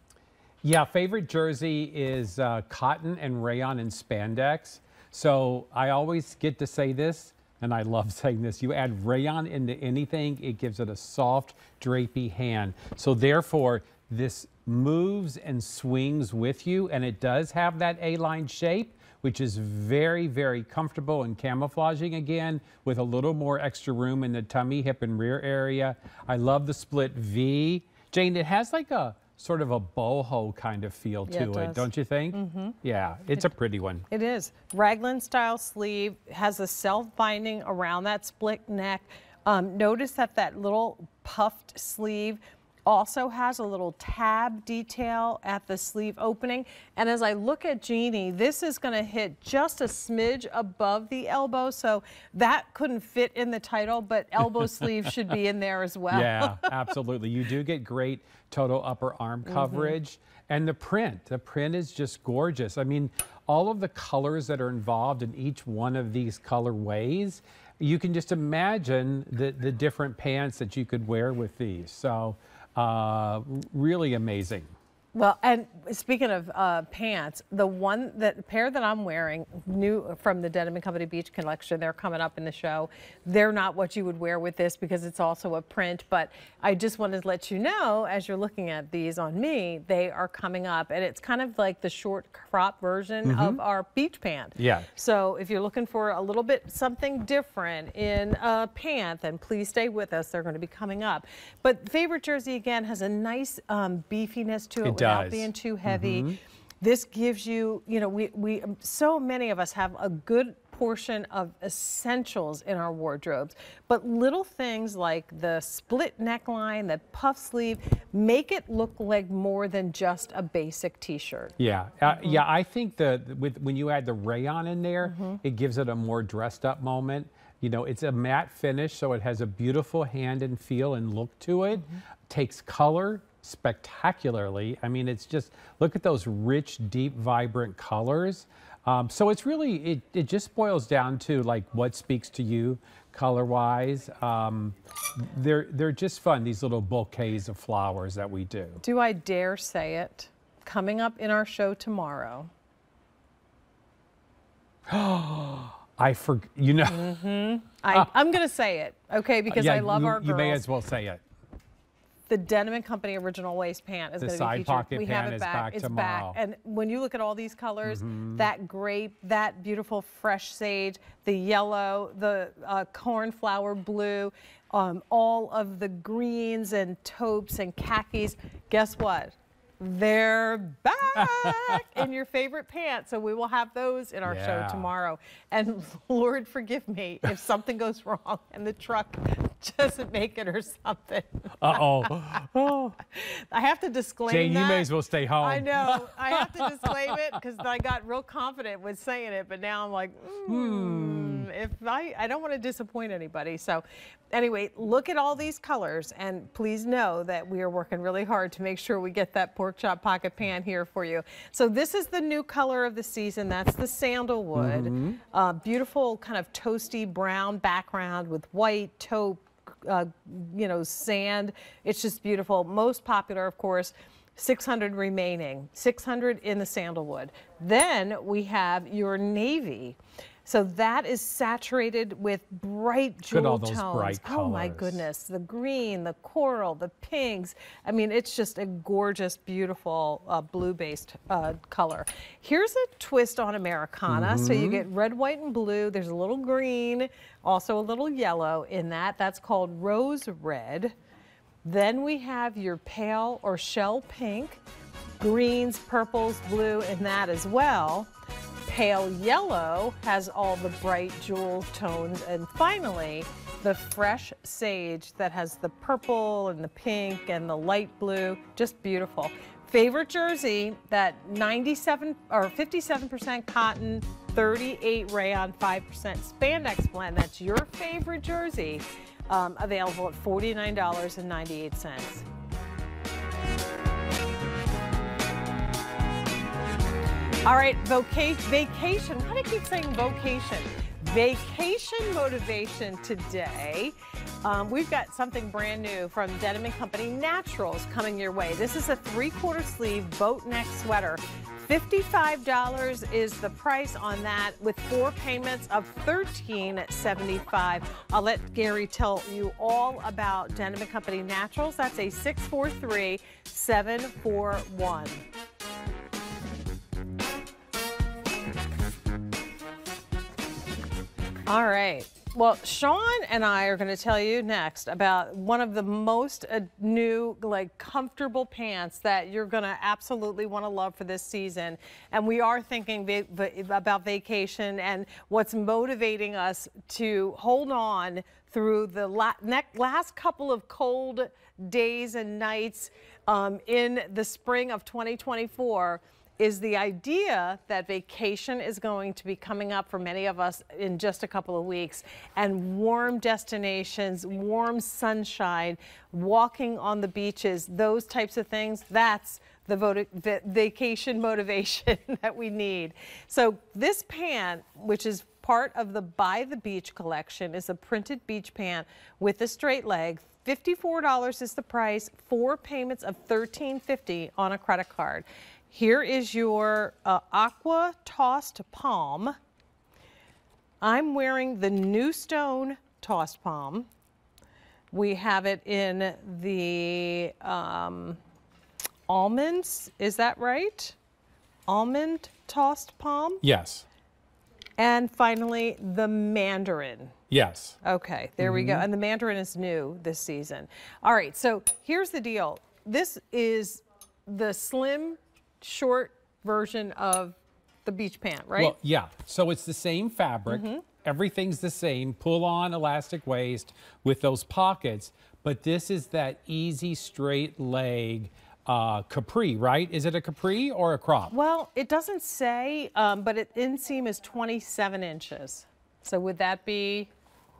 Yeah, favorite jersey is cotton and rayon and spandex. So I always get to say this, and I love saying this, you add rayon into anything, it gives it a soft, drapey hand. So therefore, this moves and swings with you, and it does have that A-line shape, which is very, very comfortable and camouflaging again, with a little more extra room in the tummy, hip, and rear area. I love the split V. Jane, it has like a sort of a boho kind of feel to it, don't you think? Yeah, it's a pretty one. It is. Raglan style sleeve, has a self-binding around that split neck. Notice that that little puffed sleeve also has a little tab detail at the sleeve opening. And as I look at Jeannie, this is going to hit just a smidge above the elbow, so that couldn't fit in the title, but elbow sleeve should be in there as well. Yeah, absolutely. You do get great total upper arm coverage. And the print is just gorgeous. I mean, all of the colors that are involved in each one of these colorways, you can just imagine the different pants that you could wear with these. So really amazing. Well, and speaking of pants, the pair that I'm wearing, new from the Denim & Company Beach collection, they're coming up in the show. They're not what you would wear with this because it's also a print, but I just wanted to let you know, as you're looking at these on me, they are coming up, and it's kind of like the short crop version of our beach pant. Yeah. So if you're looking for a little bit something different in a pant, then please stay with us. They're going to be coming up. But favorite jersey, again, has a nice beefiness to it. Without being too heavy. This gives you, you know, so many of us have a good portion of essentials in our wardrobes, but little things like the split neckline, the puff sleeve, make it look like more than just a basic t-shirt. Yeah, yeah, I think when you add the rayon in there, it gives it a more dressed up moment. You know, it's a matte finish, so it has a beautiful hand and feel and look to it. Takes color spectacularly. I mean, it's just, look at those rich, deep, vibrant colors. So it's really, it just boils down to like what speaks to you color-wise. They're just fun, these little bouquets of flowers that we do. Do I dare say it? Coming up in our show tomorrow. You know. I'm going to say it, okay, because I love our girls. You may as well say it. The Denim & Company original waist pant is going to be featured. The side pocket we pant have it is back. back it's tomorrow. Back. And when you look at all these colors, that grape, that beautiful fresh sage, the yellow, the cornflower blue, all of the greens and taupes and khakis, guess what? They're back in your favorite pants. So we will have those in our show tomorrow. And Lord forgive me if something goes wrong and the truck doesn't make it or something. Uh-oh. I have to disclaim Jane, that. you may as well stay home. I know. I have to disclaim it because I got real confident with saying it, but now I'm like, I don't want to disappoint anybody. So anyway, look at all these colors, and please know that we are working really hard to make sure we get that pork chop pocket pan here for you. So this is the new color of the season. That's the sandalwood. Beautiful kind of toasty brown background with white taupe, you know, sand. It's just beautiful. Most popular, of course. 600 remaining, 600 in the sandalwood. Then we have your navy. So that is saturated with bright jewel tones. Bright oh my goodness, the green, the coral, the pinks. I mean, it's just a gorgeous, beautiful blue-based color. Here's a twist on Americana. So you get red, white, and blue. There's a little green, also a little yellow in that. That's called rose red. Then we have your pale or shell pink, greens, purples, blue in that as well. Pale yellow has all the bright jewel tones. And finally, the fresh sage that has the purple and the pink and the light blue, just beautiful. Favorite jersey, that 97 or 57% cotton, 38 rayon, 5% spandex blend. That's your favorite jersey. Available at $49.98. All right, vacation. Why do I keep saying vocation? Vacation motivation today. We've got something brand new from Denim & Company Naturals coming your way. This is a 3/4 sleeve boat neck sweater. $55 is the price on that with 4 payments of $13.75. I'll let Gary tell you all about Denim & Company Naturals. That's a 643-741. All right. Well, Sean and I are going to tell you next about one of the most new, like, comfortable pants that you're going to absolutely want to love for this season. And we are thinking about vacation and what's motivating us to hold on through the last couple of cold days and nights in the spring of 2024. Is the idea that vacation is going to be coming up for many of us in just a couple of weeks, and warm destinations, warm sunshine, walking on the beaches, those types of things, that's the vacation motivation that we need. So this pant, which is part of the By the Beach collection, is a printed beach pant with a straight leg. $54 is the price, 4 payments of $13.50 on a credit card. Here is your aqua tossed palm. I'm wearing the New Stone tossed palm. We have it in the almonds, is that right? Almond tossed palm? Yes. And finally, the mandarin. Yes. Okay, there we go. And the mandarin is new this season. All right, so here's the deal. This is the slim, short version of the beach pant, right? Well, yeah. So it's the same fabric. Everything's the same. Pull-on elastic waist with those pockets. But this is that easy straight leg capri, right? Is it a capri or a crop? Well, it doesn't say, but inseam is 27 inches. So would that be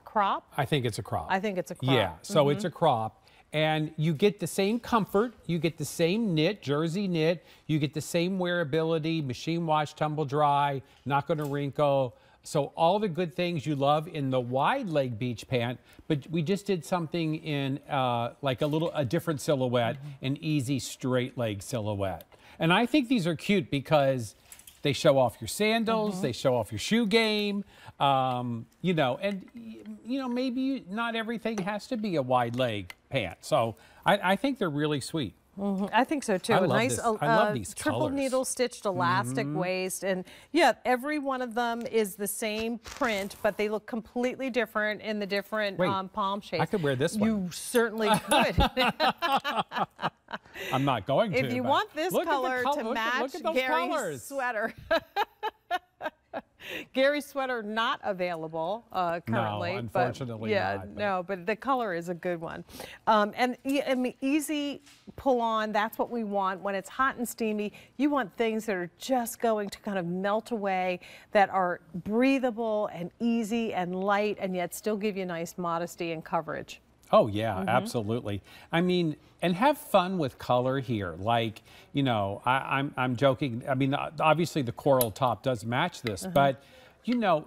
crop? I think it's a crop. I think it's a crop. Yeah. So it's a crop. And you get the same comfort, you get the same knit, jersey knit, you get the same wearability, machine wash, tumble dry, not going to wrinkle. So all the good things you love in the wide leg beach pant, but we just did something in like a different silhouette, an easy straight leg silhouette. And I think these are cute because they show off your sandals, they show off your shoe game, you know, and you know, maybe not everything has to be a wide leg pant. So I think they're really sweet. I think so too. I A love nice this. I love these triple colors. needle stitched elastic waist, and yeah, every one of them is the same print, but they look completely different in the different palm shapes. I could wear this one. You certainly could. I'm not going to. If you want this color to match Gary's sweater. Gary's sweater not available currently. No, unfortunately not. No, but the color is a good one. And I mean, easy pull on, that's what we want. When it's hot and steamy, you want things that are just going to kind of melt away, that are breathable and easy and light, and yet still give you nice modesty and coverage. Oh, yeah, absolutely. I mean, and have fun with color here. Like, you know, I'm joking. I mean, obviously the coral top does match this, but, you know,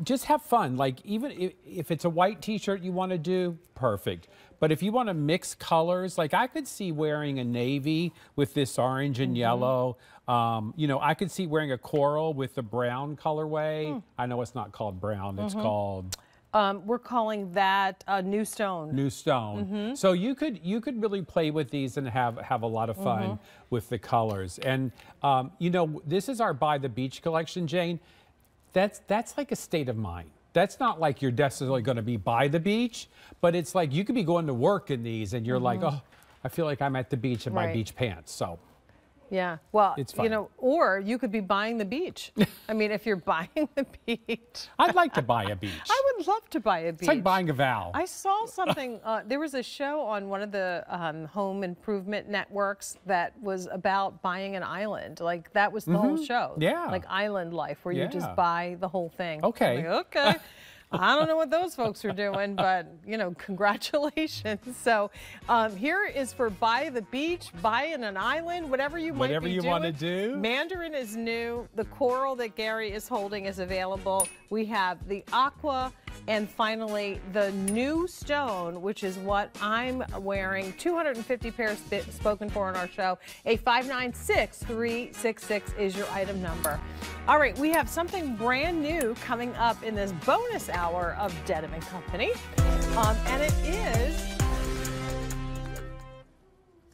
just have fun. Like, even if it's a white t-shirt you want to do, perfect. But if you want to mix colors, like I could see wearing a navy with this orange and yellow. You know, I could see wearing a coral with the brown colorway. I know it's not called brown, it's called... we're calling that new stone. New stone. So you could really play with these and have a lot of fun with the colors. And you know, this is our By the Beach collection, Jane. That's like a state of mind. That's not like you're necessarily going to be by the beach, but it's like you could be going to work in these and you're like, oh, I feel like I'm at the beach in my beach pants. So. Yeah, well, it's fun. You know, or you could be buying the beach. I mean, if you're buying the beach. I'd like to buy a beach. I would love to buy a beach. It's like buying a vow. I saw something, there was a show on one of the home improvement networks that was about buying an island. Like, that was the whole show. Yeah. Like island life, where you just buy the whole thing. Okay. Like, okay. I don't know what those folks are doing, but, you know, congratulations. So here is for By the Beach, buying an island, whatever you might be doing. Whatever you want to do. Mandarin is new. The coral that Gary is holding is available. We have the aqua, and finally the new stone, which is what I'm wearing. 250 pairs spoken for on our show. A 596-366 is your item number. All right, we have something brand new coming up in this bonus hour of Denim & Company, and it is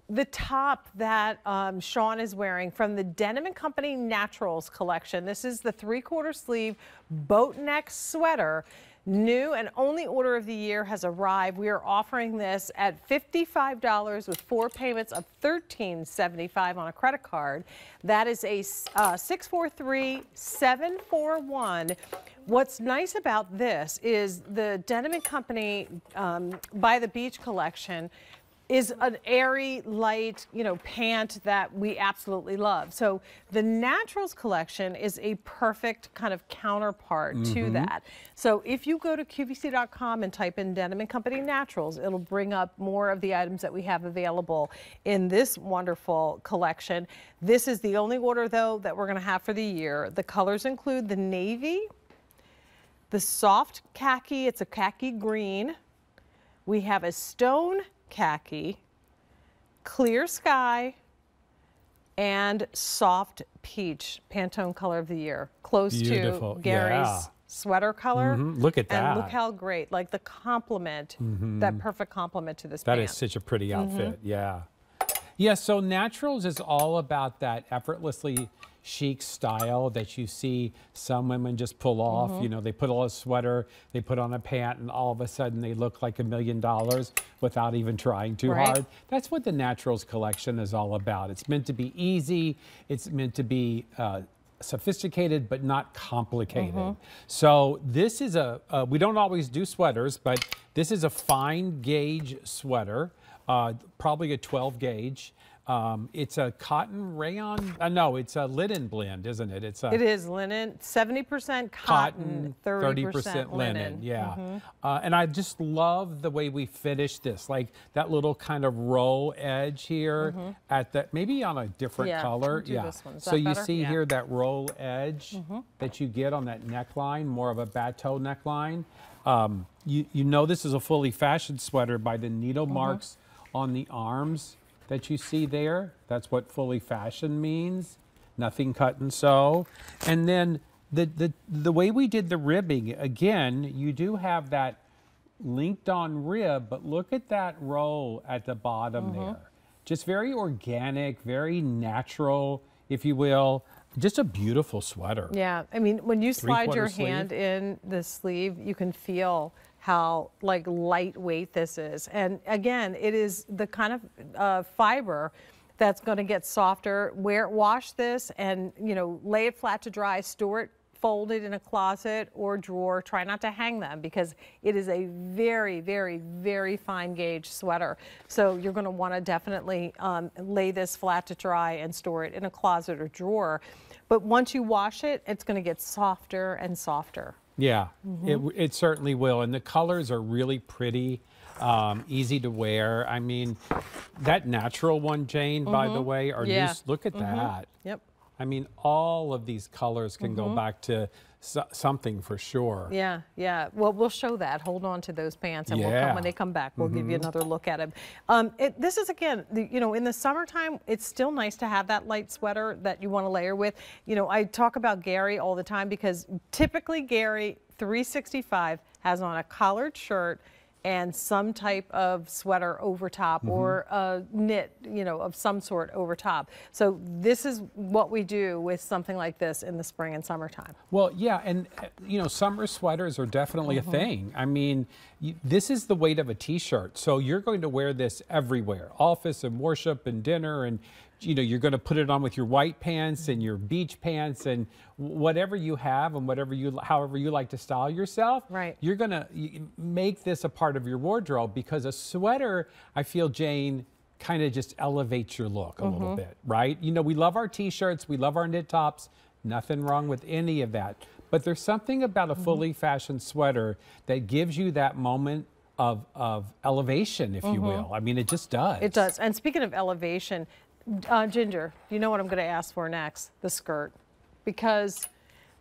the top that Sean is wearing from the Denim & Company Naturals collection. This is the 3/4 sleeve boat neck sweater. New and only order of the year has arrived. We are offering this at $55 with 4 payments of $13.75 on a credit card. That is a 643-741. What's nice about this is the Denim & Company By the Beach collection is an airy, light, you know, pant that we absolutely love. So the Naturals collection is a perfect kind of counterpart to that. So if you go to QVC.com and type in Denim & Company Naturals, it'll bring up more of the items that we have available in this wonderful collection. This is the only order, though, that we're going to have for the year. The colors include the navy, the soft khaki, it's a khaki green. We have a stone khaki, clear sky, and soft peach, Pantone color of the year. Close to Gary's sweater color. Look at that. And look how great, like the complement, that perfect complement to this pant. That is such a pretty outfit, yeah. Yeah, so Naturals is all about that effortlessly chic style that you see some women just pull off. You know, they put on a sweater, they put on a pant, and all of a sudden they look like $1 million without even trying too hard. That's what the Naturals collection is all about. It's meant to be easy. It's meant to be sophisticated, but not complicated. So this is we don't always do sweaters, but this is a fine gauge sweater, probably a 12 gauge. It's a cotton rayon. No, it's a linen blend, isn't it? It is linen, 70% cotton, 30% linen. Yeah. And I just love the way we finished this, like that little kind of roll edge here at that, maybe on a different color. This one. So you see here that roll edge that you get on that neckline, more of a bateau neckline. You know this is a fully fashioned sweater by the needle marks on the arms that you see there. That's what fully fashioned means. Nothing cut and sew. And then the way we did the ribbing, again, you do have that linked on rib, but look at that roll at the bottom there. Just very organic, very natural, if you will. Just a beautiful sweater. Yeah, I mean, when you slide your hand in the sleeve, you can feel how like lightweight this is. And again, it is the kind of fiber that's going to get softer. Wash this and, you know, lay it flat to dry, store it folded in a closet or drawer. Try not to hang them because it is a very, very, very fine gauge sweater. So you're going to want to definitely lay this flat to dry and store it in a closet or drawer. But once you wash it, it's going to get softer and softer. Yeah, it certainly will. And the colors are really pretty, easy to wear. I mean, that natural one, Jane, by the way, our new, look at that. Yep. I mean, all of these colors can go back to something for sure. Yeah, yeah. Well, we'll show that. Hold on to those pants, and we'll come, when they come back, we'll give you another look at them. This is, again, you know, in the summertime, it's still nice to have that light sweater that you want to layer with. You know, I talk about Gary all the time because typically Gary 365 has on a collared shirt and some type of sweater over top or a knit, you know, of some sort over top. So this is what we do with something like this in the spring and summertime. Well, yeah, and you know, summer sweaters are definitely a thing. I mean, this is the weight of a t-shirt. So you're going to wear this everywhere, office and worship and dinner, and you know, you're going to put it on with your white pants and your beach pants and whatever you have and however you like to style yourself. Right. You're going to make this a part of your wardrobe because a sweater, I feel, Jane, kind of just elevates your look a little bit, right? You know, we love our t-shirts, we love our knit tops, nothing wrong with any of that. But there's something about a fully fashioned sweater that gives you that moment of elevation, if you will. I mean, it just does. It does. And speaking of elevation, Ginger, you know what I'm going to ask for next? The skirt. Because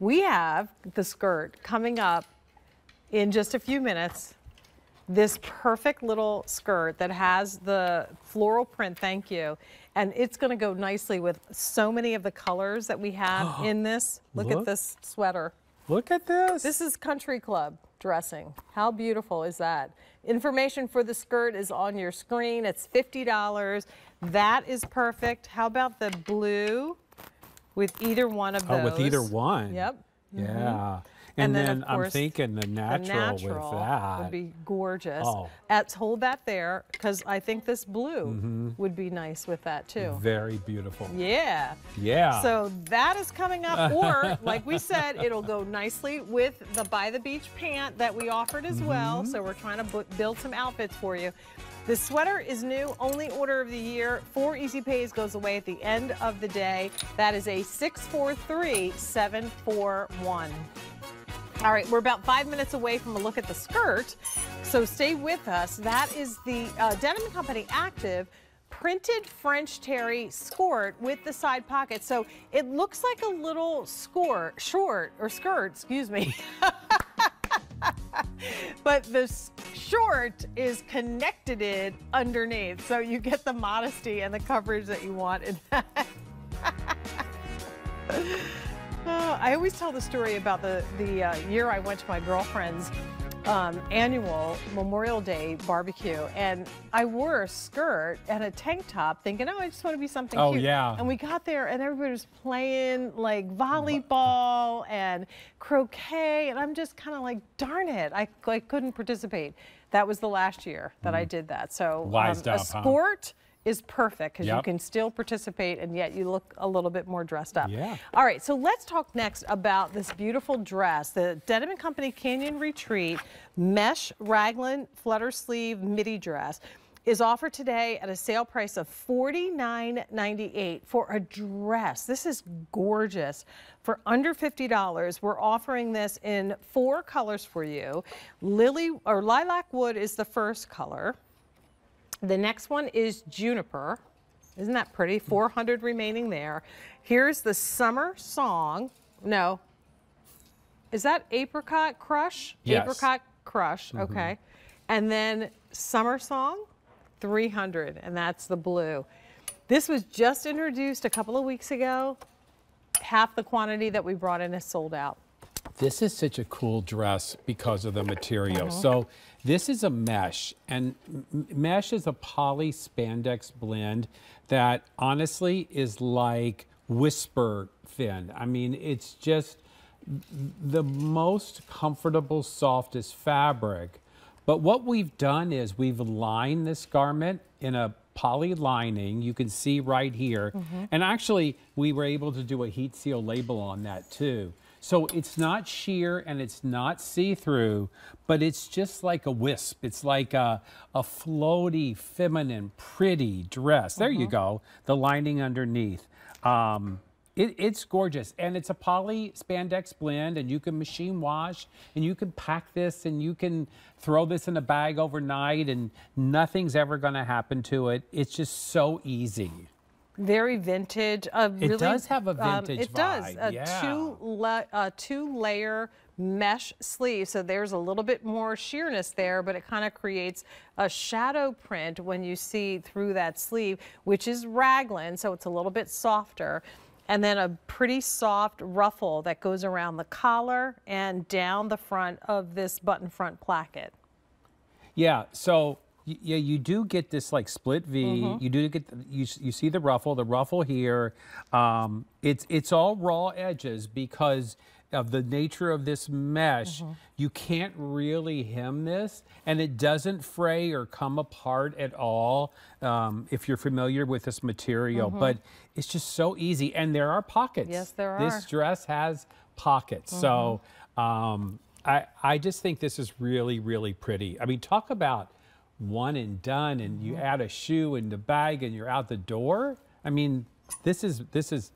we have the skirt coming up in just a few minutes. This perfect little skirt that has the floral print, thank you. And it's going to go nicely with so many of the colors that we have in this. Look at this sweater. Look at this. This is Country Club dressing. How beautiful is that? Information for the skirt is on your screen. It's $50. That is perfect. How about the blue with either one of those? Oh, with either one. Yep. Yeah. And then I'm thinking the natural with that would be gorgeous. Oh. Hold that there because I think this blue would be nice with that too. Very beautiful. Yeah. Yeah. So that is coming up, or like we said, it'll go nicely with the By the Beach pant that we offered as well. So we're trying to build some outfits for you. The sweater is new, only order of the year. 4 easy pays goes away at the end of the day. That is a 643-741. All right, we're about 5 minutes away from a look at the skirt, so stay with us. That is the Denim & Company Active printed French terry skirt with the side pocket. So it looks like a little skirt, excuse me. But the short is connected underneath, so you get the modesty and the coverage that you want in that. I always tell the story about the year I went to my girlfriend's annual Memorial Day barbecue, and I wore a skirt and a tank top thinking, oh, I just want to be something cute. Oh, yeah. And we got there and everybody was playing like volleyball and croquet, and I'm just kind of like, darn it, I couldn't participate. That was the last year that I did that. So a skirt is perfect because you can still participate and yet you look a little bit more dressed up. Yeah. All right, so let's talk next about this beautiful dress, the Denim & Company Canyon Retreat mesh raglan flutter sleeve midi dress is offered today at a sale price of $49.98 for a dress. This is gorgeous. For under $50, we're offering this in 4 colors for you. Lilac wood is the first color. The next one is juniper. Isn't that pretty? 400 remaining there. Here's the summer song. No. Is that apricot crush? Yes. Apricot crush, okay. And then summer song, 300, and that's the blue. This was just introduced a couple of weeks ago. Half the quantity that we brought in is sold out. This is such a cool dress because of the material. So this is a mesh, and mesh is a poly spandex blend that honestly is like whisper thin. I mean, it's just the most comfortable, softest fabric. But what we've done is we've lined this garment in a poly lining. You can see right here. And actually, we were able to do a heat seal label on that too. So it's not sheer and it's not see-through, but it's just like a wisp. It's like a floaty, feminine, pretty dress. There you go, the lining underneath. It's gorgeous, and it's a poly spandex blend, and you can machine wash, and you can pack this, and you can throw this in a bag overnight, and nothing's ever going to happen to it. It's just so easy. Very vintage. Really, it does have a vintage it vibe. Does. A two-layer mesh sleeve, so there's a little bit more sheerness there, but it kind of creates a shadow print when you see through that sleeve, which is raglan, so it's a little bit softer. And then a pretty soft ruffle that goes around the collar and down the front of this button front placket. Yeah, so yeah, you do get this like split V. You do get you see the ruffle here. It's all raw edges because of the nature of this mesh. You can't really hem this, and it doesn't fray or come apart at all if you're familiar with this material. But it's just so easy, and there are pockets. Yes, there are. This dress has pockets, so I just think this is really, really pretty. I mean, talk about one and done, and you add a shoe in the bag and you're out the door. I mean, this is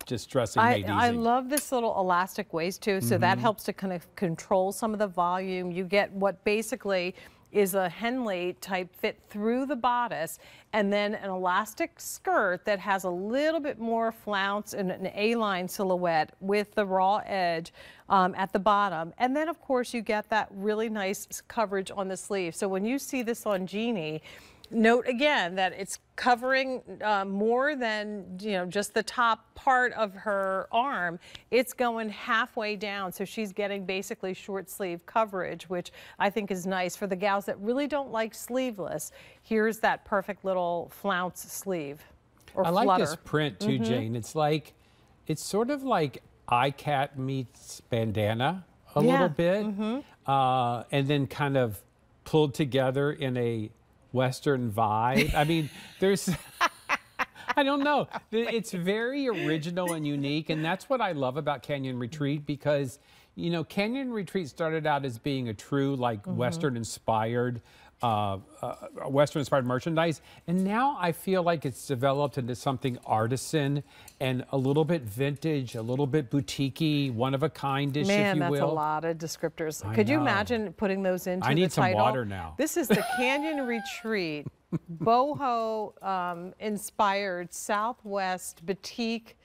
just dressing made easy. I love this little elastic waist too, so that helps to kind of control some of the volume. You get what basically is a Henley type fit through the bodice, and then an elastic skirt that has a little bit more flounce and an A-line silhouette with the raw edge at the bottom. And then of course you get that really nice coverage on the sleeve. So when you see this on Jeannie, note again that it's covering more than, you know, just the top part of her arm. It's going halfway down, so she's getting basically short sleeve coverage, which I think is nice for the gals that really don't like sleeveless. Here's that perfect little flounce sleeve or I flutter. like this print too, Jane. It's like, it's sort of like iCat meets bandana a little bit, and then kind of pulled together in a Western vibe. I mean, there's, I don't know. It's very original and unique, and that's what I love about Canyon Retreat, because, you know, Canyon Retreat started out as being a true, like, Western-inspired merchandise, and now I feel like it's developed into something artisan and a little bit vintage, a little bit boutique-y, one-of-a-kind-ish, if you will. Man, that's a lot of descriptors. Could you imagine putting those into the title? I need some water now. This is the Canyon Retreat boho inspired Southwest boutique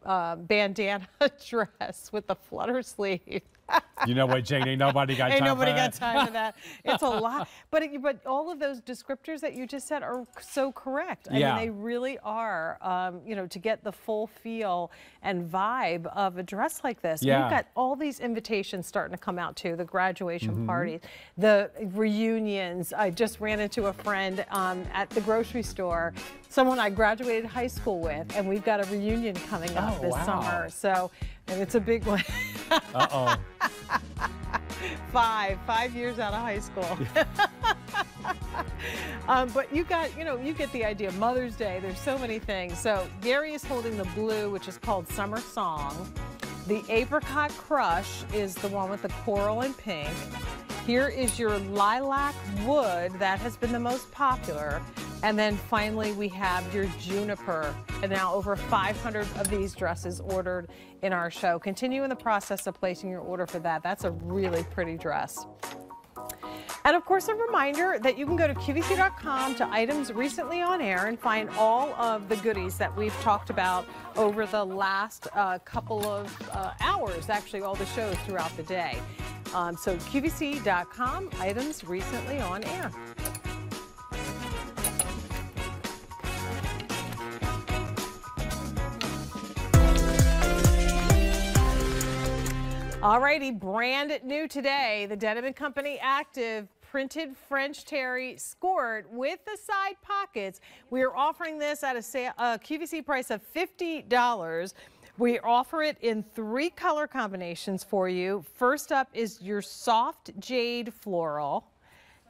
bandana dress with the flutter sleeve. You know what, Jane? Ain't nobody got time for that. Ain't nobody got time for that. It's a lot. But all of those descriptors that you just said are so correct. I mean, they really are, you know, to get the full feel and vibe of a dress like this. We've got all these invitations starting to come out too, the graduation parties, the reunions. I just ran into a friend at the grocery store, someone I graduated high school with, and we've got a reunion coming up this summer. So, and it's a big one. Uh-oh. 5 years out of high school. But you got, you know, you get the idea. Mother's Day, there's so many things. So Gary is holding the blue, which is called Summer Song. The Apricot Crush is the one with the coral and pink. Here is your lilac wood. That has been the most popular. And then finally we have your juniper. And now over 500 of these dresses ordered in our show. Continue in the process of placing your order for that. That's a really pretty dress. And of course, a reminder that you can go to QVC.com to items recently on air and find all of the goodies that we've talked about over the last couple of hours, actually all the shows throughout the day. So QVC.com, items recently on air. Alrighty, brand new today, the Denim & Company Active printed French terry skirt with the side pockets. We are offering this at a QVC price of $50. We offer it in 3 color combinations for you. First up is your soft jade floral.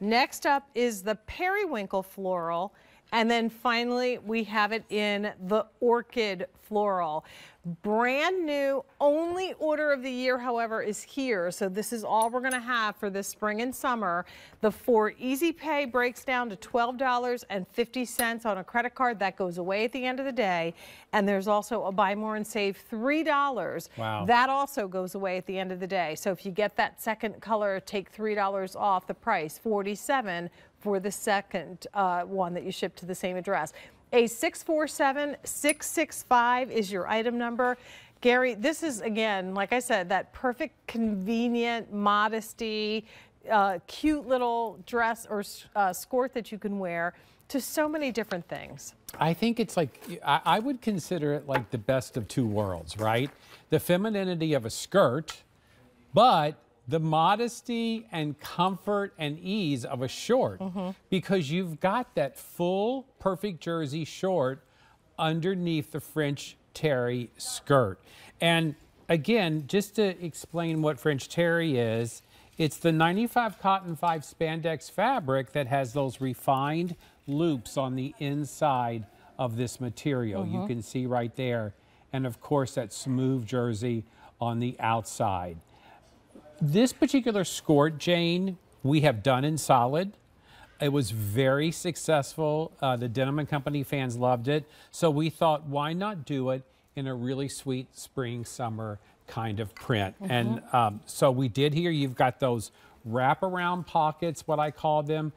Next up is the periwinkle floral. And then finally, we have it in the orchid floral. Brand new, only order of the year, however, is here. So this is all we're going to have for this spring and summer. The for Easy Pay breaks down to $12.50 on a credit card. That goes away at the end of the day. And there's also a buy more and save $3. Wow. That also goes away at the end of the day. So if you get that second color, take $3 off the price, $47 for the second one that you ship to the same address. A 647-665 is your item number. Gary, this is, again, like I said, that perfect, convenient, modesty, cute little dress or skirt that you can wear to so many different things. I think it's like, I would consider it like the best of two worlds, right? The femininity of a skirt, but the modesty and comfort and ease of a short, because you've got that full perfect jersey short underneath the French terry skirt. And again, just to explain what French terry is, it's the 95 cotton 5 spandex fabric that has those refined loops on the inside of this material. You can see right there. And of course, that smooth jersey on the outside. This particular skirt, Jane, we have done in solid. It was very successful. The Denim & Company fans loved it. So we thought, why not do it in a really sweet spring, summer kind of print? And so we did here. You've got those wraparound pockets, what I call them.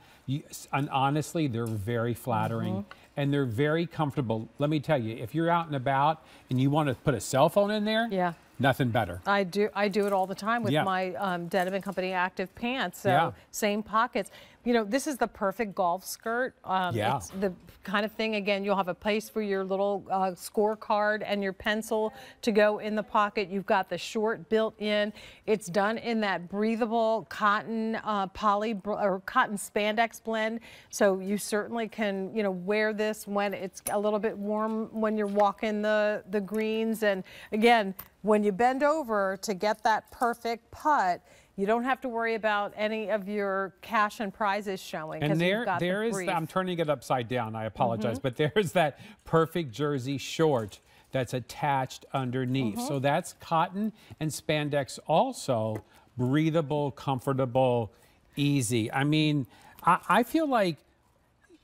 And honestly, they're very flattering. And they're very comfortable. Let me tell you, if you're out and about and you want to put a cell phone in there, nothing better. I do it all the time with my Denim & Company active pants. So same pockets. You know, this is the perfect golf skirt. It's the kind of thing, again, you'll have a place for your little scorecard and your pencil to go in the pocket. You've got the short built in. It's done in that breathable cotton cotton spandex blend. So you certainly can, you know, wear this when it's a little bit warm, when you're walking the greens. And again, when you bend over to get that perfect putt, you don't have to worry about any of your cash and prizes showing. And there is, I'm turning it upside down, I apologize, but there's that perfect jersey short that's attached underneath. So that's cotton and spandex also, breathable, comfortable, easy. I mean, I feel like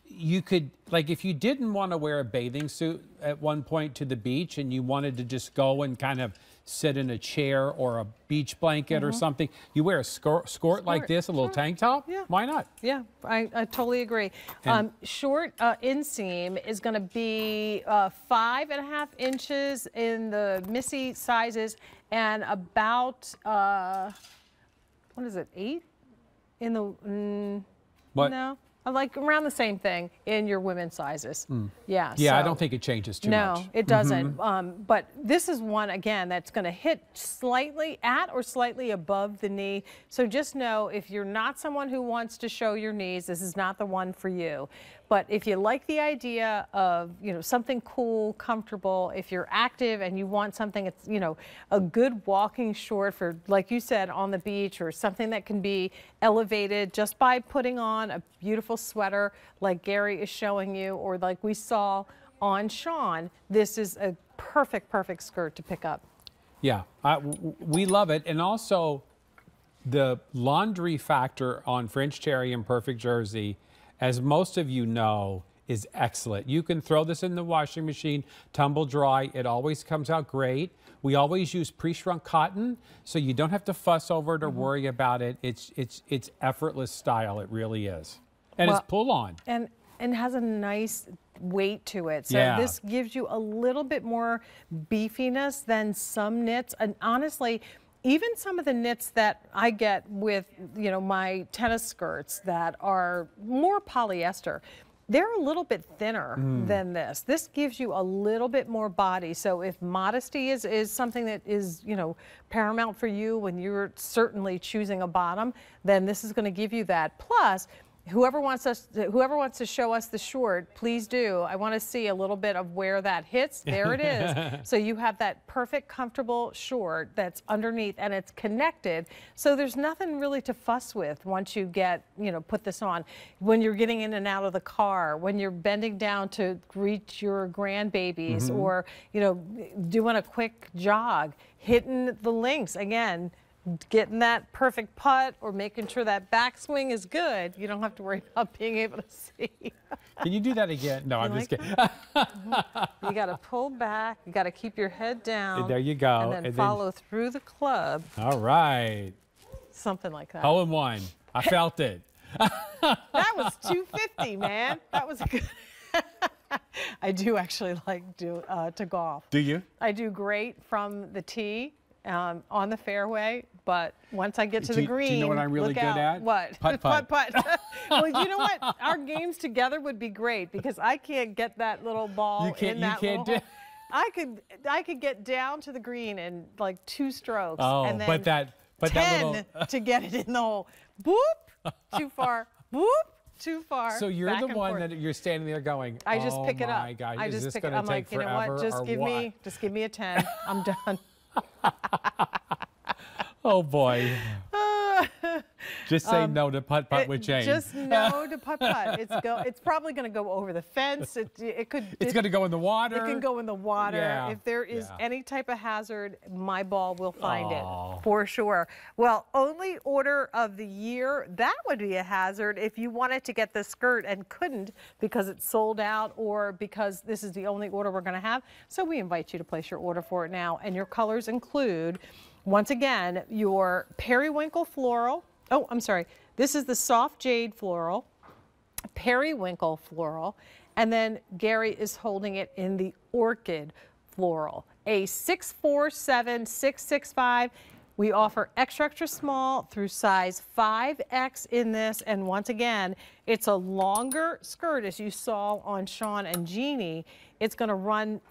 you could, like if you didn't want to wear a bathing suit at one point to the beach and you wanted to just go and kind of sit in a chair or a beach blanket or something, you wear a skirt like this, a little tank top, why not? Yeah, I totally agree. Short inseam is going to be 5.5 inches in the Missy sizes and about, what is it, 8? In the, no. Like around the same thing in your women's sizes. Yeah. Yeah, so, I don't think it changes too much. No, it doesn't. But this is one, again, that's going to hit slightly at or slightly above the knee. So just know if you're not someone who wants to show your knees, this is not the one for you. But if you like the idea of, you know, something cool, comfortable, if you're active and you want something that's, you know, a good walking short for, like you said, on the beach, or something that can be elevated just by putting on a beautiful sweater like Gary is showing you, or like we saw on Sean, this is a perfect, perfect skirt to pick up. Yeah, we love it. And also the laundry factor on French terry and perfect jersey, as most of you know, is excellent. You can throw this in the washing machine, tumble dry. It always comes out great. We always use pre-shrunk cotton, so you don't have to fuss over it or worry about it. It's effortless style. It really is. And it's pull on. And has a nice weight to it. So this gives you a little bit more beefiness than some knits. And honestly, even some of the knits that I get with, you know, my tennis skirts that are more polyester, they're a little bit thinner than this. This gives you a little bit more body. So if modesty is something that is, you know, paramount for you when you're certainly choosing a bottom, then this is going to give you that. Plus, Whoever wants to show us the short, please do. I want to see a little bit of where that hits. There it is. So you have that perfect, comfortable short that's underneath and it's connected. So there's nothing really to fuss with once you get, put this on. When you're getting in and out of the car, when you're bending down to greet your grandbabies, or, doing a quick jog, hitting the links again. Getting that perfect putt or making sure that backswing is good. You don't have to worry about being able to see. Can you do that again? No, I'm just kidding. You got to pull back. You got to keep your head down. There you go. And then follow through the club. All right. Something like that. Hole in one. I felt it. That was 250, man. That was a good. I do actually like to golf. Do you? I do great from the tee. On the fairway, but once I get to the green, do you know what I'm really good at? What? Putt. Well, you know what? Our games together would be great because I can't get that little ball in that little hole. I could get down to the green in like 2 strokes. Oh, and then but that little to get it in the hole. Boop, too far. Boop, too far. So you're the one that you're standing there going, I just pick it up. Oh my God, I is just this pick going it. to I'm take like, you know forever what? Just give me a 10. I'm done. Oh boy. Just say no to putt with Jane. Just no to putt. It's probably going to go over the fence. It's going to go in the water. It can go in the water. Yeah. If there is any type of hazard, my ball will find it for sure. Well, only order of the year, that would be a hazard if you wanted to get the skirt and couldn't because it's sold out or because this is the only order we're going to have. So we invite you to place your order for it now. And your colors include, once again, your periwinkle floral. Oh, I'm sorry. This is the soft jade floral, periwinkle floral, and then Gary is holding it in the orchid floral. A 647, 665. We offer extra, extra small through size 5X in this. And once again, it's a longer skirt, as you saw on Sean and Jeannie. It's going to run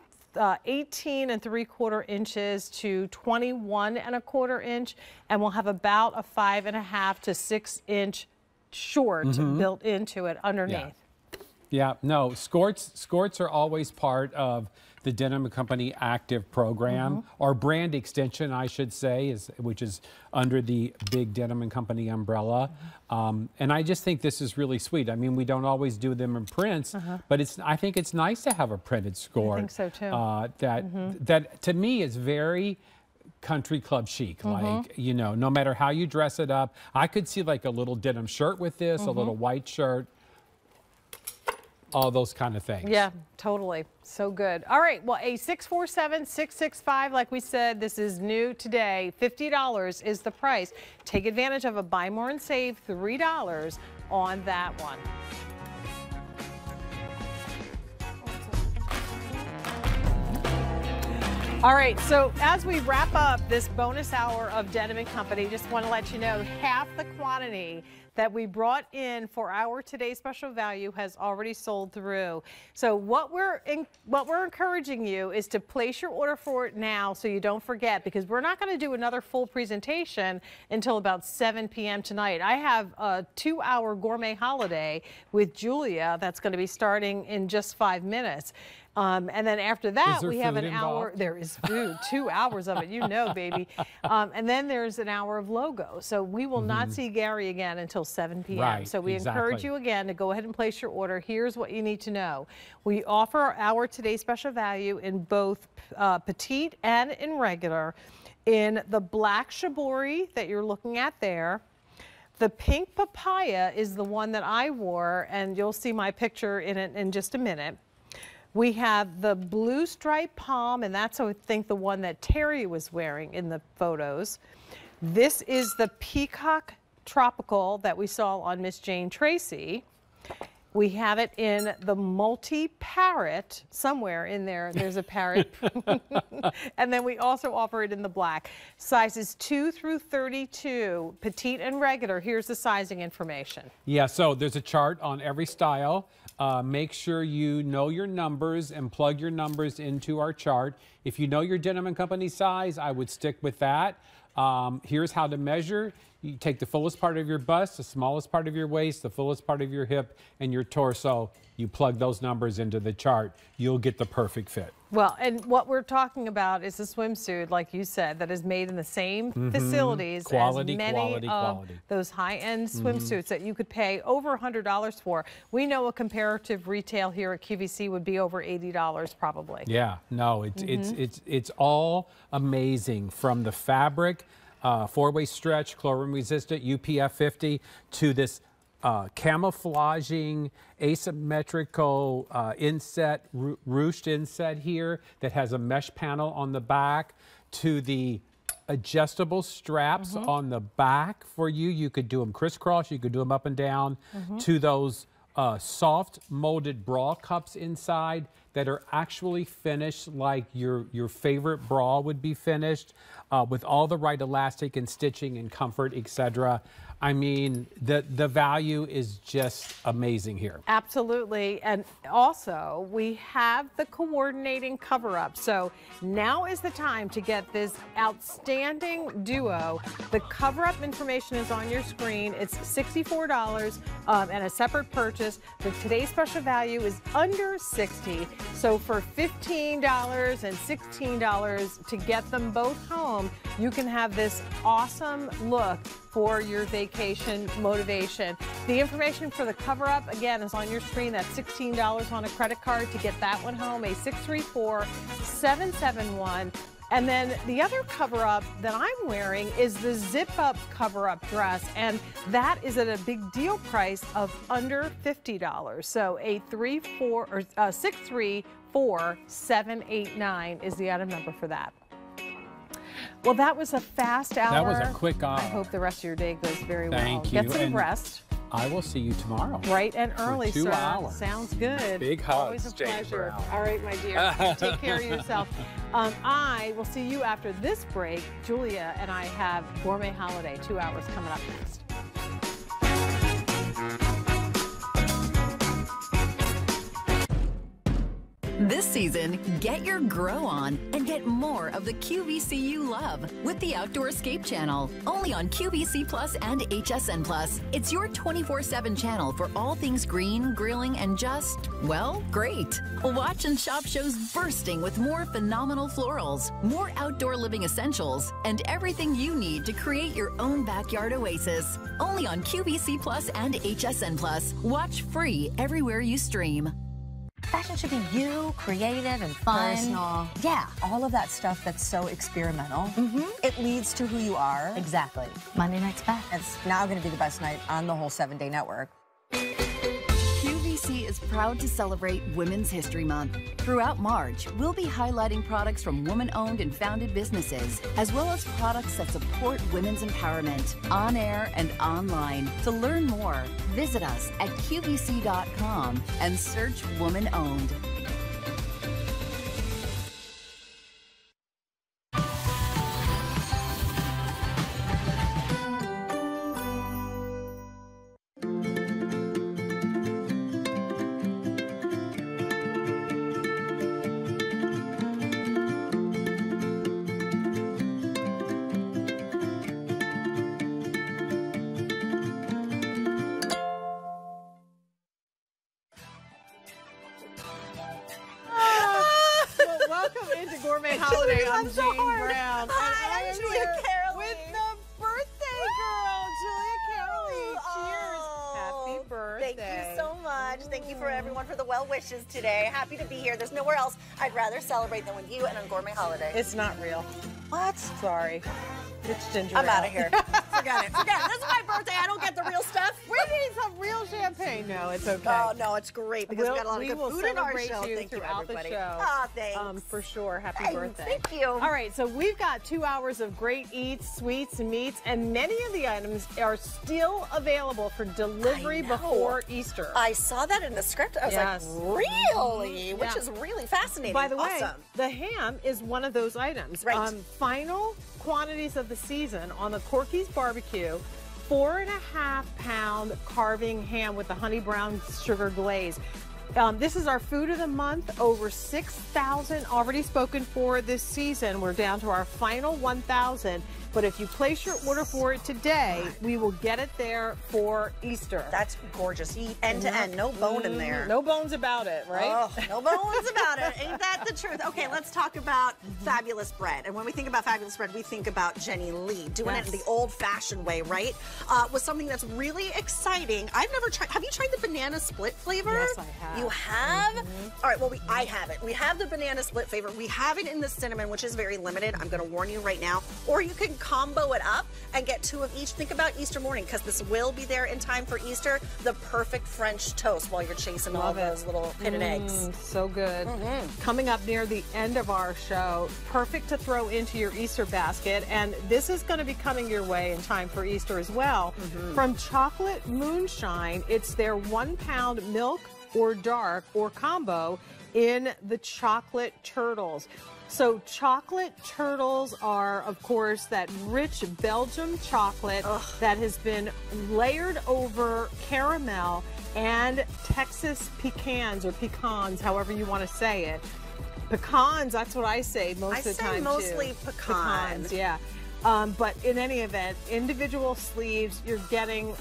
18 3/4 inches to 21 1/4 inch, and we'll have about a 5.5 to 6 inch short built into it underneath. Yeah, no, skirts are always part of the Denim & Company Active program, or brand extension, I should say, which is under the big Denim & Company umbrella. And I just think this is really sweet. I mean, we don't always do them in prints, but I think it's nice to have a printed skirt. I think so too. That to me is very country club chic. Like, no matter how you dress it up, I could see like a little denim shirt with this, a little white shirt. All those kind of things. Yeah, totally. So good. All right. Well, a 647, 665, like we said, this is new today. $50 is the price. Take advantage of a buy more and save $3 on that one. All right, so as we wrap up this bonus hour of Denim & Company, just want to let you know half the quantity that we brought in for our today's special value has already sold through. So what we're encouraging you is to place your order for it now so you don't forget, because we're not going to do another full presentation until about 7 p.m. tonight. I have a 2-hour gourmet holiday with Julia that's going to be starting in just 5 minutes. And then after that, we have an hour. There is food, 2 hours of it, baby. And then there's an hour of logo. So we will not see Gary again until 7 p.m. Right, so we encourage you again to go ahead and place your order. Here's what you need to know. We offer our today's special value in both petite and in regular, in the black shibori that you're looking at there. The pink papaya is the one that I wore, and you'll see my picture in it in just a minute. We have the blue striped palm, and that's, I think, the one that Terry was wearing in the photos. This is the peacock tropical that we saw on Miss Jane Tracy. We have it in the multi-parrot. Somewhere in there, there's a parrot. And then we also offer it in the black. Sizes 2 through 32, petite and regular. Here's the sizing information. Yeah, so there's a chart on every style. Make sure you know your numbers and plug your numbers into our chart. If you know your Denim & Company size, I would stick with that. Here's how to measure. You take the fullest part of your bust, the smallest part of your waist, the fullest part of your hip, and your torso. You plug those numbers into the chart. You'll get the perfect fit. Well, and what we're talking about is a swimsuit, like you said, that is made in the same facilities as many of those high-end swimsuits that you could pay over $100 for. We know a comparative retail here at QVC would be over $80 probably. Yeah, no, it's all amazing, from the fabric, four-way stretch, chlorine resistant, UPF 50, to this camouflaging, asymmetrical inset, ruched inset here that has a mesh panel on the back, to the adjustable straps on the back for you. You could do them crisscross, you could do them up and down, to those soft molded bra cups inside that are actually finished like your favorite bra would be finished, with all the right elastic and stitching and comfort, etc. I mean, the value is just amazing here. Absolutely. And also, we have the coordinating cover-up. So now is the time to get this outstanding duo. The cover-up information is on your screen. It's $64 and a separate purchase. But today's special value is under $60. So for $15 and $16 to get them both home, you can have this awesome look for your vacation motivation. The information for the cover-up, again, is on your screen. That's $16 on a credit card to get that one home, a 634-771. And then the other cover-up that I'm wearing is the zip-up cover-up dress, and that is at a big deal price of under $50. So a 634-789 is the item number for that. Well, that was a fast hour. That was a quick hour. I hope the rest of your day goes very well. Thank you. Get some rest. I will see you tomorrow. Bright and early, for 2 sir. hours. Sounds good. Big hugs, Always a Jane pleasure. Brown. All right, my dear. Take care of yourself. I will see you after this break. Julia and I have Gourmet Holiday, 2 hours coming up next. This season, get your grow on and get more of the QVC you love with the Outdoor Escape channel. Only on QVC Plus and HSN Plus. It's your 24/7 channel for all things green, grilling, and just, well, great. Watch and shop shows bursting with more phenomenal florals, more outdoor living essentials, and everything you need to create your own backyard oasis. Only on QVC Plus and HSN Plus. Watch free everywhere you stream. Fashion should be you, creative and fun. Personal. Yeah, all of that stuff that's so experimental. It leads to who you are. Exactly. Monday night's back. It's now going to be the best night on the whole 7-day network. QVC is proud to celebrate Women's History Month. Throughout March, we'll be highlighting products from woman-owned and founded businesses, as well as products that support women's empowerment, on air and online. To learn more, visit us at QVC.com and search Woman-Owned. Gourmet Holiday. I'm Jane so Brown. Hi, I'm Julia Carolee. With the birthday girl, Julia Carolee. Cheers. Happy birthday. Thank you so much. Thank you for everyone for the well wishes today. Happy to be here. There's nowhere else I'd rather celebrate than with you and on Gourmet Holiday. It's not real. What? Sorry. It's ginger I'm ale. out of here. Forget it. Forget it. This is my birthday. I don't get the real stuff. We need some real champagne. No, it's okay. Oh, no, it's great because we've got a lot of good food in our show. You Thank you, throughout everybody. the show. Oh, thanks. For sure. Happy birthday. Thank you. All right, so we've got 2 hours of great eats, sweets, and meats, and many of the items are still available for delivery before Easter. I saw that in the script. I was like, really? Which is really fascinating. By the way, awesome. the ham is one of those items. Right. Final quantities of the season on the Corky's Barbecue, 4.5-pound carving ham with the honey brown sugar glaze. This is our food of the month. Over 6,000 already spoken for this season. We're down to our final 1,000. But if you place your order for it today, we will get it there for Easter. That's gorgeous. End to end, no bone in there. No bones about it, right? Oh, no bones about it. Ain't that the truth? Okay, let's talk about fabulous bread. And when we think about fabulous bread, we think about Jenny Lee doing it in the old-fashioned way, right? With something that's really exciting. I've never tried. Have you tried the banana split flavor? Yes, I have. You have? All right, well, I have it. We have the banana split flavor. We have it in the cinnamon, which is very limited. I'm going to warn you right now. Or you can combo it up and get 2 of each. Think about Easter morning, because this will be there in time for Easter. The perfect French toast while you're chasing all those little hidden eggs. So good. Coming up near the end of our show, perfect to throw into your Easter basket. And this is going to be coming your way in time for Easter as well. From Chocolate Moonshine, it's their 1-pound milk or dark or combo in the chocolate turtles. So chocolate turtles are, of course, that rich Belgium chocolate that has been layered over caramel and Texas pecans, or pecans, however you want to say it. Pecans, that's what I say most of the time, mostly pecans, yeah. But in any event, individual sleeves, you're getting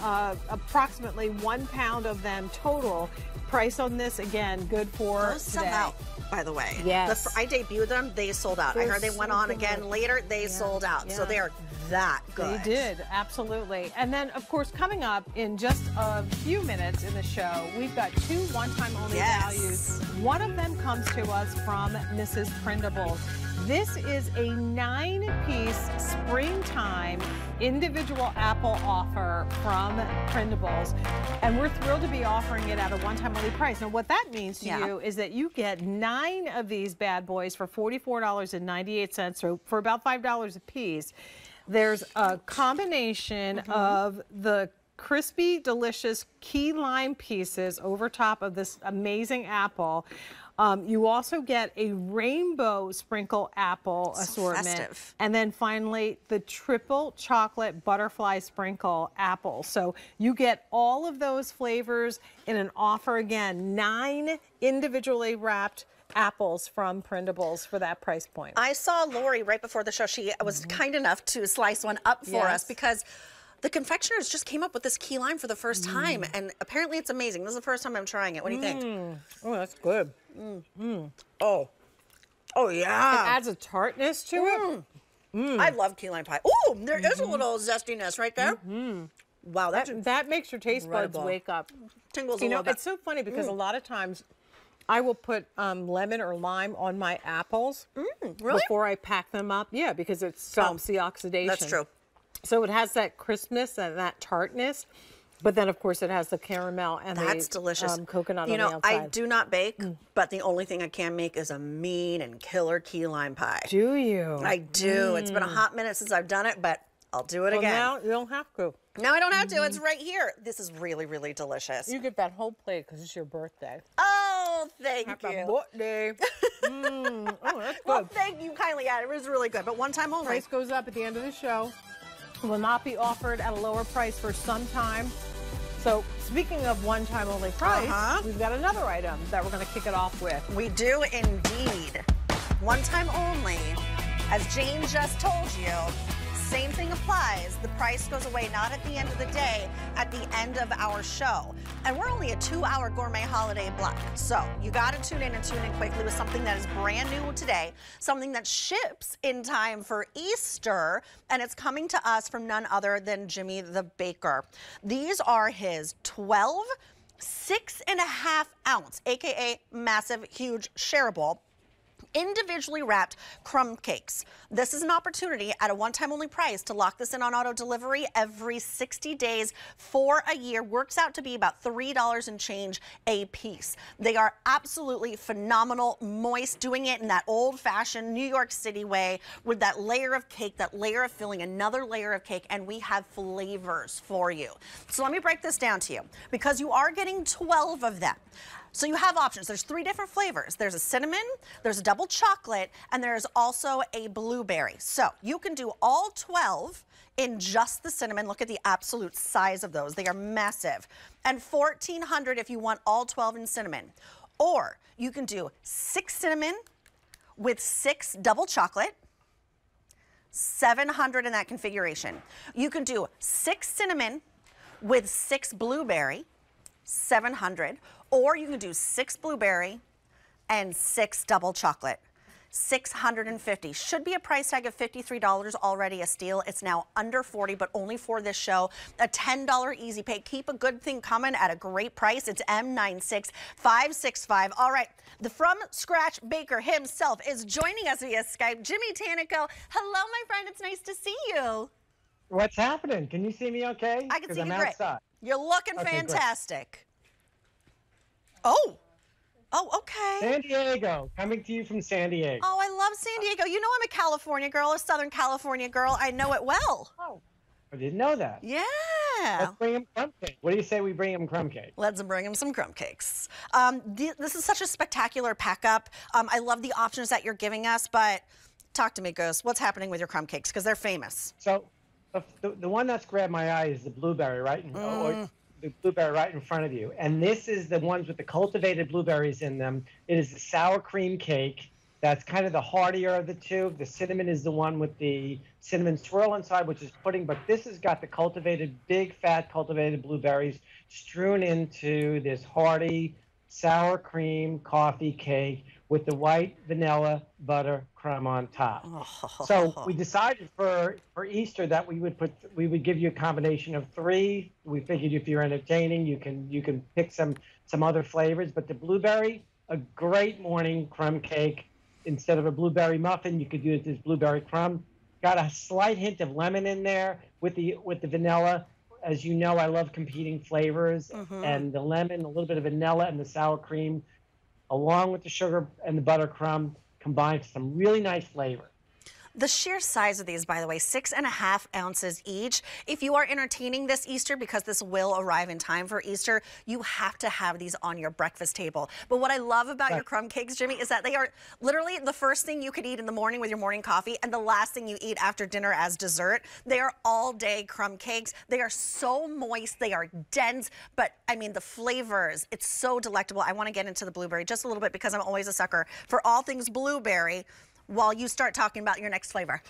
approximately 1 pound of them total. Price on this, again, good for those sell out, by the way. Yes. I debuted them, they sold out. I heard they went on again later, they sold out. So they're that good. They did, absolutely. And then, of course, coming up in just a few minutes in the show, we've got 2 one-time only values. One of them comes to us from Mrs. Prindables. This is a 9-piece springtime individual apple offer from Prindables, and we're thrilled to be offering it at a one-time only price. Now, what that means to you is that you get 9 of these bad boys for $44.98, so for about $5 a piece. There's a combination of the crispy, delicious key lime pieces over top of this amazing apple. You also get a rainbow sprinkle apple assortment. Festive. And then finally, the triple chocolate butterfly sprinkle apple. So you get all of those flavors in an offer. Again, 9 individually wrapped apples from Prindables for that price point. I saw Lori right before the show. She was kind enough to slice one up for us, because the confectioners just came up with this key lime for the first time, and apparently it's amazing. This is the first time I'm trying it. What do you think? Oh, that's good. Oh yeah. It adds a tartness to it. I love key lime pie. Oh, there is a little zestiness right there. Wow, that makes your taste buds wake up. Tingles a little bit. It's so funny because a lot of times I will put lemon or lime on my apples before I pack them up. Yeah, because it stops the oxidation. That's true. So it has that crispness and that tartness, but then of course it has the caramel and delicious. Coconut you on the know, outside. I do not bake, but the only thing I can make is a mean and killer key lime pie. Do you? I do. It's been a hot minute since I've done it, but I'll do it again. Now you don't have to. No, I don't have to. It's right here. This is really, really delicious. You get that whole plate because it's your birthday. Oh, thank you. Happy birthday. Oh, that's good. Well, thank you kindly. Yeah, it was really good, but one time only. Price goes up at the end of the show. Will not be offered at a lower price for some time. So speaking of one-time only price, we've got another item that we're going to kick it off with. We do indeed. One time only. As Jane just told you, same thing applies. The price goes away not at the end of the day, at the end of our show. And we're only a 2-hour gourmet holiday block. So you got to tune in and tune in quickly with something that is brand new today, something that ships in time for Easter, and it's coming to us from none other than Jimmy the Baker. These are his 12 6.5 ounce, AKA massive, huge shareable, individually wrapped crumb cakes. This is an opportunity at a one-time only price to lock this in on auto delivery every 60 days for a year. Works out to be about $3 and change a piece. They are absolutely phenomenal, moist, doing it in that old-fashioned New York City way with that layer of cake, that layer of filling, another layer of cake, and we have flavors for you. So let me break this down to you, because you are getting 12 of them. So you have options. There's 3 different flavors. There's a cinnamon, there's a double chocolate, and there's also a blueberry. So you can do all 12 in just the cinnamon. Look at the absolute size of those. They are massive. And $1,400 if you want all 12 in cinnamon. Or you can do 6 cinnamon with 6 double chocolate, 700 in that configuration. You can do 6 cinnamon with 6 blueberry, 700. Or you can do 6 blueberry and 6 double chocolate. 650. Should be a price tag of $53, already a steal. It's now under 40, but only for this show. A $10 easy pay. Keep a good thing coming at a great price. It's M96565. All right, the from scratch baker himself is joining us via Skype. Jimmy Tanico. Hello, my friend. It's nice to see you. What's happening? Can you see me okay? I can see you I'm great. Outside. You're looking fantastic. Great. Oh, okay. San Diego, coming to you from San Diego. Oh, I love San Diego. You know I'm a California girl, a Southern California girl. I know it well. Oh, I didn't know that. Yeah. Let's bring him crumb cake. What do you say we bring him crumb cake? Let's bring him some crumb cakes. This is such a spectacular pack up. I love the options that you're giving us, but talk to me, Goose. What's happening with your crumb cakes? Because they're famous. So the one that's grabbed my eye is the blueberry, right? Or the blueberry right in front of you. And this is the ones with the cultivated blueberries in them. It is the sour cream cake. That's kind of the heartier of the two. The cinnamon is the one with the cinnamon swirl inside, which is pudding. But this has got the cultivated, big, fat cultivated blueberries strewn into this hearty sour cream coffee cake with the white vanilla butter crumb on top. So we decided for Easter that we would give you a combination of 3. We figured if you're entertaining, you can pick some other flavors. But the blueberry, a great morning crumb cake. Instead of a blueberry muffin, you could use this blueberry crumb. Got a slight hint of lemon in there with the vanilla. As you know, I love competing flavors, and the lemon, a little bit of vanilla, and the sour cream, along with the sugar and the butter crumb, combined some really nice flavor. The sheer size of these, by the way, 6.5 ounces each. If you are entertaining this Easter, because this will arrive in time for Easter, you have to have these on your breakfast table. But what I love about your crumb cakes, Jimmy, is that they are literally the first thing you could eat in the morning with your morning coffee and the last thing you eat after dinner as dessert. They are all-day crumb cakes. They are so moist. They are dense. But, I mean, the flavors, it's so delectable. I want to get into the blueberry just a little bit because I'm always a sucker for all things blueberry, while you start talking about your next flavor.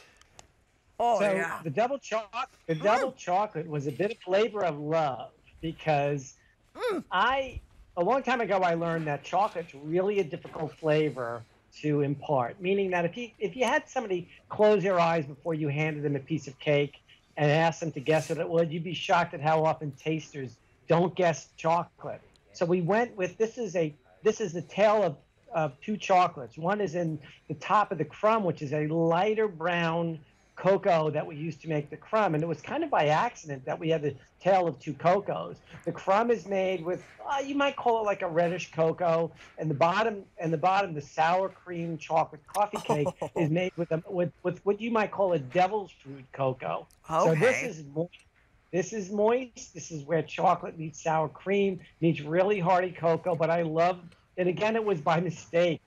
Oh, so yeah. The double chocolate was a bit of flavor of love because a long time ago I learned that chocolate's really a difficult flavor to impart, meaning that if you had somebody close their eyes before you handed them a piece of cake and asked them to guess what it was, you'd be shocked at how often tasters don't guess chocolate. So we went with this is the tale of 2 chocolates. One is in the top of the crumb, which is a lighter brown cocoa that we used to make the crumb, and it was kind of by accident that we had the tale of 2 cocos. The crumb is made with you might call it like a reddish cocoa, and the bottom, the sour cream chocolate coffee cake is made with what you might call a devil's food cocoa. Okay. So this is moist. This is where chocolate meets sour cream, meets really hearty cocoa. But I love. And again, it was by mistake.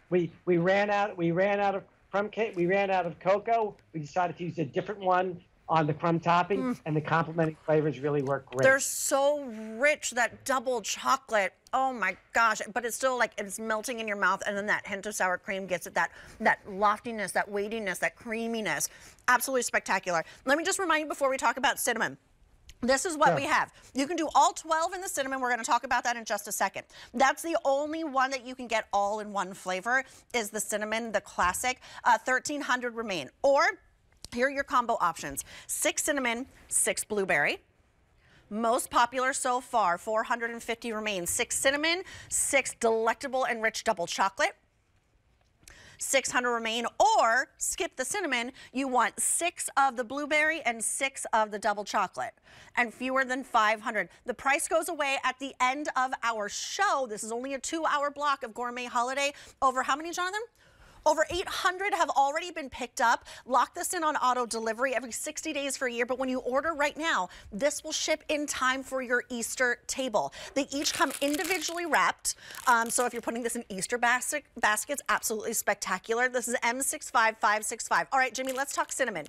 We ran out of crumb cake. We ran out of cocoa. We decided to use a different one on the crumb topping, and the complementing flavors really work great. They're so rich, that double chocolate. Oh my gosh! But it's still like it's melting in your mouth, and then that hint of sour cream gets it, that loftiness, that weightiness, that creaminess. Absolutely spectacular. Let me just remind you before we talk about cinnamon. This is what we have. You can do all 12 in the cinnamon. We're going to talk about that in just a second. That's the only one that you can get all in one flavor is the cinnamon, the classic. 1,300 remain. Or here are your combo options. 6 cinnamon, 6 blueberry. Most popular so far, 450 remain. 6 cinnamon, 6 delectable and rich double chocolate. 600 remain, or skip the cinnamon. You want 6 of the blueberry and 6 of the double chocolate, and fewer than 500. The price goes away at the end of our show. This is only a 2-hour block of Gourmet Holiday. Over how many, Jonathan? Over 800 have already been picked up. Lock this in on auto delivery every 60 days for a year. But when you order right now, this will ship in time for your Easter table. They each come individually wrapped. So if you're putting this in Easter baskets, absolutely spectacular. This is M65565. All right, Jimmy, let's talk cinnamon.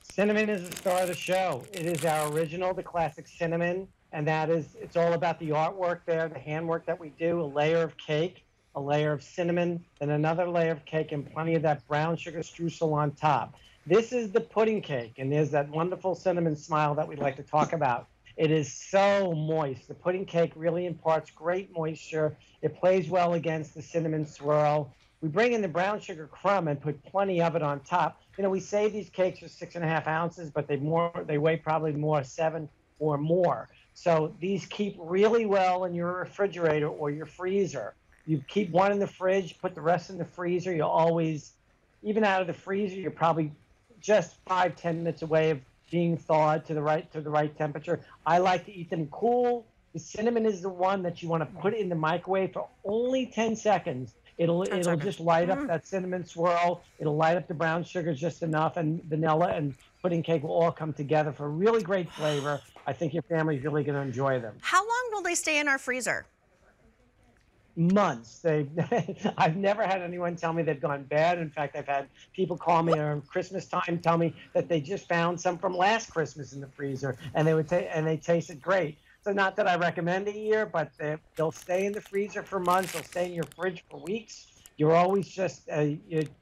Cinnamon is the star of the show. It is our original, the classic cinnamon. and that is, it's all about the artwork there, the handwork that we do, a layer of cake, a layer of cinnamon, and another layer of cake, and plenty of that brown sugar streusel on top. This is the pudding cake, and there's that wonderful cinnamon smile that we like to talk about. It is so moist. The pudding cake really imparts great moisture. It plays well against the cinnamon swirl. We bring in the brown sugar crumb and put plenty of it on top. You know, we say these cakes are 6.5 ounces, but they weigh probably more, 7 or more. So these keep really well in your refrigerator or your freezer. You keep one in the fridge, put the rest in the freezer. You always, even out of the freezer, you're probably just 5-10 minutes away of being thawed to the right temperature. I like to eat them cool. The cinnamon is the one that you want to put in the microwave for only 10 seconds. It'll just light up that cinnamon swirl. It'll light up the brown sugar just enough, and vanilla and pudding cake will all come together for a really great flavor. I think your family's really going to enjoy them. How long will they stay in our freezer? Months. I've never had anyone tell me they've gone bad. In fact, I've had people call me around Christmas time, tell me that they just found some from last Christmas in the freezer, and they tasted great. So not that I recommend a year, but they'll stay in the freezer for months. They'll stay in your fridge for weeks. You're always just,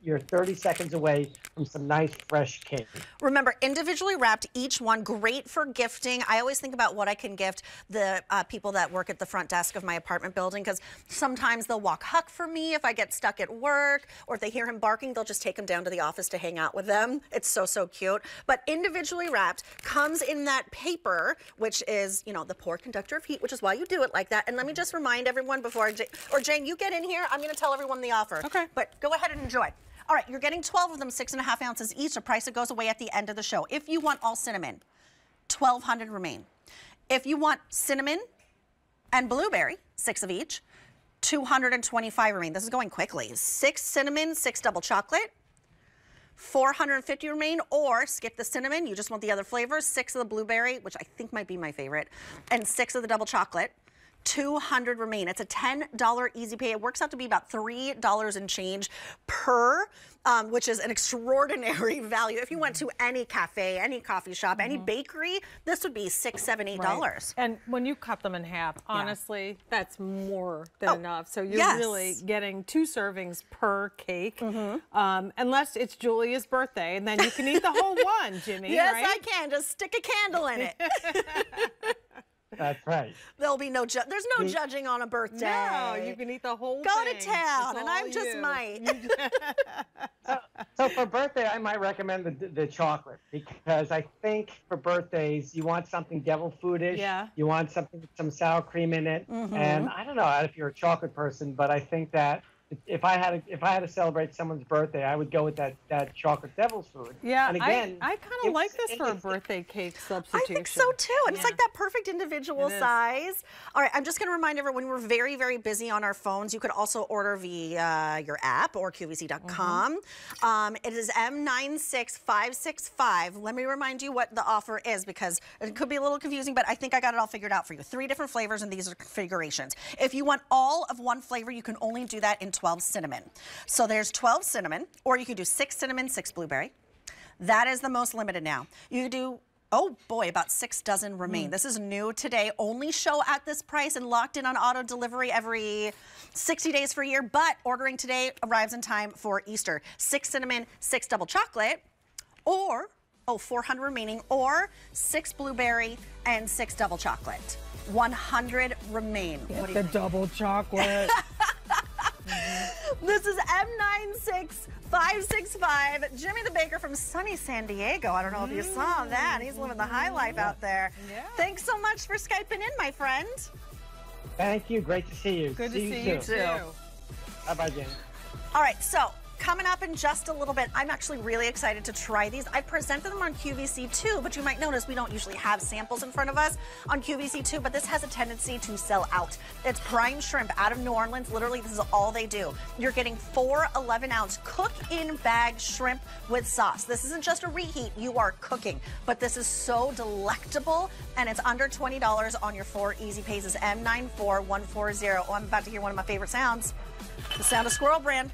you're 30 seconds away from some nice fresh cake. Remember, individually wrapped, each one, great for gifting. I always think about what I can gift the people that work at the front desk of my apartment building, because sometimes they'll walk Huck for me if I get stuck at work, or if they hear him barking, they'll just take him down to the office to hang out with them. It's so, so cute. But individually wrapped comes in that paper, which is, you know, the poor conductor of heat, which is why you do it like that. And let me just remind everyone before, or Jane, you get in here, I'm going to tell everyone the offer. Okay. But go ahead and enjoy. All right, you're getting 12 of them, 6.5 ounces each, a price that goes away at the end of the show. If you want all cinnamon, $1,200 remain. If you want cinnamon and blueberry, 6 of each, $225 remain. This is going quickly. 6 cinnamon, 6 double chocolate, $450 remain, or skip the cinnamon, you just want the other flavors, 6 of the blueberry, which I think might be my favorite, and 6 of the double chocolate. $200 remain. It's a $10 easy pay. It works out to be about $3 and change per, which is an extraordinary value. If you went to any cafe, any coffee shop, any bakery, this would be $6, $7, $8. Right. And when you cut them in half, honestly, that's more than enough. So you're really getting 2 servings per cake, unless it's Julia's birthday, and then you can eat the whole one, Jimmy. Yes, right? I can. Just stick a candle in it. That's right. There'll be there's no judging on a birthday. No, you can eat the whole Go thing. to town, and I just might. So for birthday, I might recommend the chocolate, because I think for birthdays, you want something devil foodish. Yeah. You want something with some sour cream in it. And I don't know if you're a chocolate person, but I think that if I had to celebrate someone's birthday, I would go with that chocolate devil's food. Yeah, and again, I kind of like this for a birthday cake substitution. I think so too, and it's like that perfect individual size. All right, I'm just going to remind everyone, we're very, very busy on our phones. You could also order via your app or QVC.com. It is M96565. Let me remind you what the offer is, because it could be a little confusing, but I think I got it all figured out for you. 3 different flavors, and these are configurations. If you want all of one flavor, you can only do that in 12 cinnamon. So there's 12 cinnamon, or you could do 6 cinnamon, 6 blueberry. That is the most limited now. You could do, oh boy, about 6 dozen remain. This is new today. Only show at this price and locked in on auto delivery every 60 days for a year, but ordering today arrives in time for Easter. 6 cinnamon, 6 double chocolate, or, 400 remaining, or 6 blueberry and 6 double chocolate. 100 remain. What do you think? Double chocolate. This is M96565. Jimmy the Baker from sunny San Diego. I don't know if you saw that. He's living the high life out there. Yeah. Thanks so much for Skyping in, my friend. Thank you. Great to see you. Good to see you too. Bye-bye, Jen. All right, so coming up in just a little bit, I'm actually really excited to try these. I presented them on QVC2, but you might notice we don't usually have samples in front of us on QVC2, but this has a tendency to sell out. It's prime shrimp out of New Orleans. Literally, this is all they do. You're getting 4 11-ounce cook-in-bag shrimp with sauce. This isn't just a reheat. You are cooking, but this is so delectable, and it's under $20 on your 4 easy pays. It's M94140. Oh, I'm about to hear one of my favorite sounds. The sound of Squirrel Brand.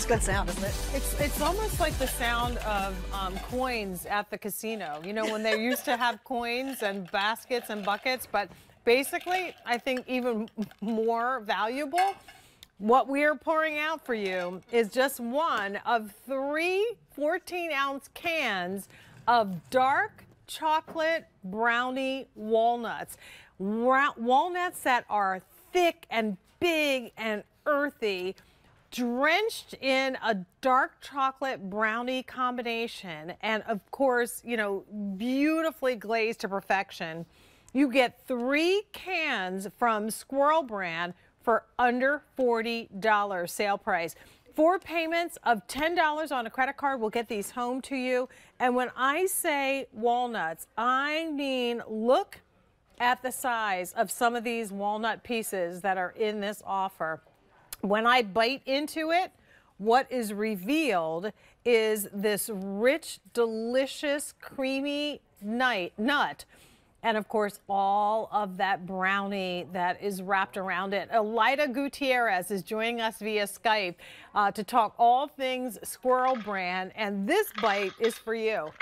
good sound, isn't it? It's almost like the sound of coins at the casino. You know, when they used to have coins and baskets and buckets, but basically, I think even more valuable, what we are pouring out for you is just one of 3 14-ounce cans of dark chocolate brownie walnuts. Walnuts that are thick and big and earthy, drenched in a dark chocolate brownie combination, and of course, you know, beautifully glazed to perfection. You get 3 cans from Squirrel Brand for under $40 sale price. 4 payments of $10 on a credit card will get these home to you. And when I say walnuts, I mean, look at the size of some of these walnut pieces that are in this offer. When I bite into it, what is revealed is this rich, delicious, creamy nut. And of course, all of that brownie that is wrapped around it. Elida Gutierrez is joining us via Skype to talk all things Squirrel Brand. And this bite is for you.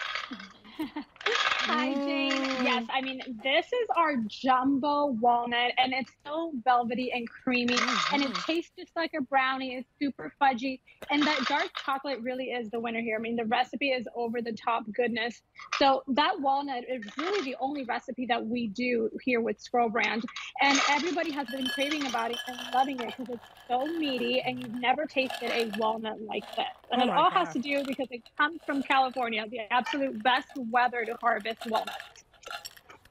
Hi, Jane. Yes, I mean, this is our jumbo walnut, and it's so velvety and creamy, and it tastes just like a brownie. It's super fudgy, and that dark chocolate really is the winner here. I mean, the recipe is over the top goodness. So that walnut is really the only recipe that we do here with Squirrel Brand, and everybody has been craving about it and loving it because it's so meaty, and you've never tasted a walnut like this. And it all has to do because it comes from California, the absolute best weather to harvest walnuts.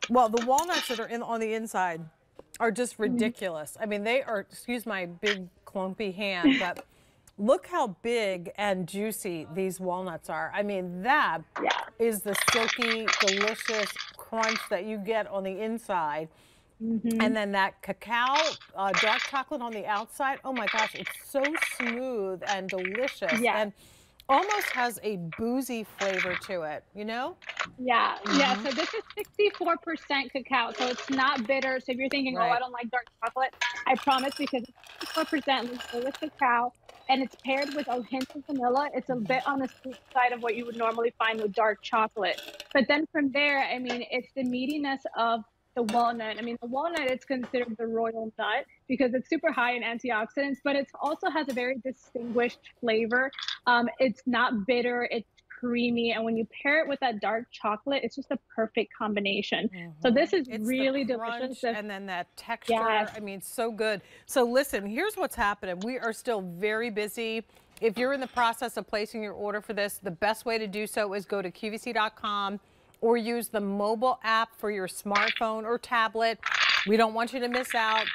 Well, the walnuts that are on the inside are just ridiculous. I mean, they are, excuse my big clumpy hand, but look how big and juicy these walnuts are. I mean, that is the silky, delicious crunch that you get on the inside. And then that cacao, dark chocolate on the outside. Oh my gosh, it's so smooth and delicious. And almost has a boozy flavor to it, you know? Yeah, so this is 64% cacao, so it's not bitter. So if you're thinking, oh, I don't like dark chocolate, I promise, because it's 64% full cacao, and it's paired with a hint of vanilla. It's a bit on the sweet side of what you would normally find with dark chocolate. But then from there, I mean, it's the meatiness of the walnut. I mean, the walnut, it's considered the royal nut because it's super high in antioxidants, but it also has a very distinguished flavor. It's not bitter, it's creamy, and when you pair it with that dark chocolate, it's just a perfect combination. So this is really delicious. And then that texture, I mean, so good. So listen, here's what's happening. We are still very busy. If you're in the process of placing your order for this, the best way to do so is go to QVC.com or use the mobile app for your smartphone or tablet. We don't want you to miss out.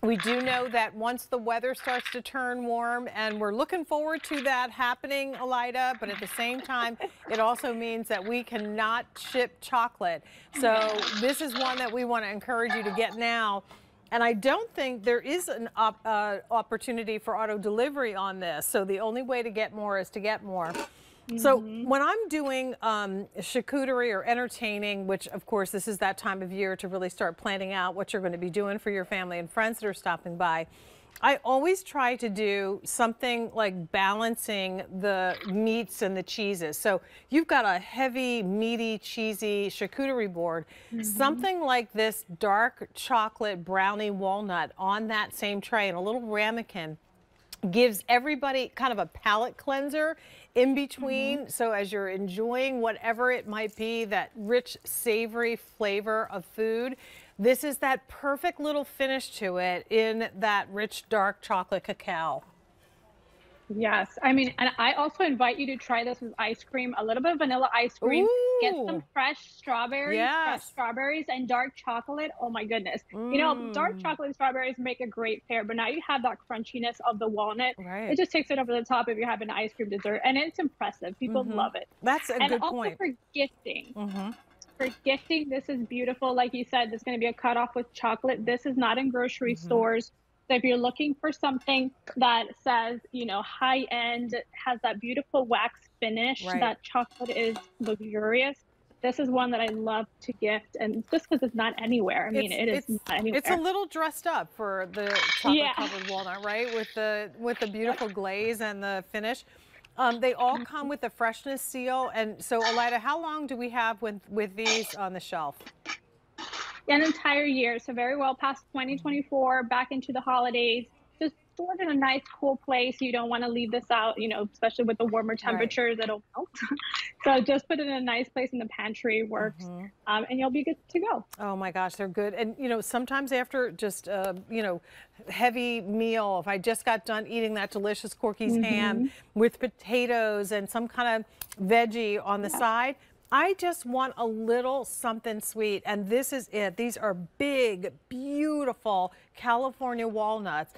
We do know that once the weather starts to turn warm, and we're looking forward to that happening, Elida, but at the same time, it also means that we cannot ship chocolate. So this is one that we want to encourage you to get now. And I don't think there is an opportunity for auto delivery on this. So the only way to get more is to get more. So when I'm doing charcuterie or entertaining, which of course this is that time of year to really start planning out what you're going to be doing for your family and friends that are stopping by, I always try to do something like balancing the meats and the cheeses. So you've got a heavy, meaty, cheesy charcuterie board. Something like this dark chocolate brownie walnut on that same tray and a little ramekin gives everybody kind of a palate cleanser in between. So as you're enjoying whatever it might be, that rich, savory flavor of food, this is that perfect little finish to it in that rich, dark chocolate cacao. Yes, I mean, and I also invite you to try this with ice cream, a little bit of vanilla ice cream. Get some fresh strawberries, and dark chocolate. Oh my goodness. You know, dark chocolate and strawberries make a great pair, but now you have that crunchiness of the walnut. It just takes it over the top if you're having an ice cream dessert, and it's impressive. People love it. That's a good point. And also for gifting. For gifting, this is beautiful. Like you said, there's going to be a cutoff with chocolate. This is not in grocery stores. So if you're looking for something that says, you know, high end, has that beautiful wax finish, that chocolate is luxurious, this is one that I love to gift, and just because it's not anywhere. I mean, it's not anywhere. It's a little dressed up for the chocolate-covered walnut, right? With the beautiful glaze and the finish. They all come with the freshness seal. And so, Elida, how long do we have with these on the shelf? An entire year, so very well past 2024, back into the holidays. Just store it in a nice, cool place. You don't want to leave this out, you know, especially with the warmer temperatures, it'll melt. So just put it in a nice place in the pantry, works, and you'll be good to go. Oh my gosh, they're good. And you know, sometimes after just you know, heavy meal, if I just got done eating that delicious Corky's ham with potatoes and some kind of veggie on the side, I just want a little something sweet, and this is it. These are big, beautiful California walnuts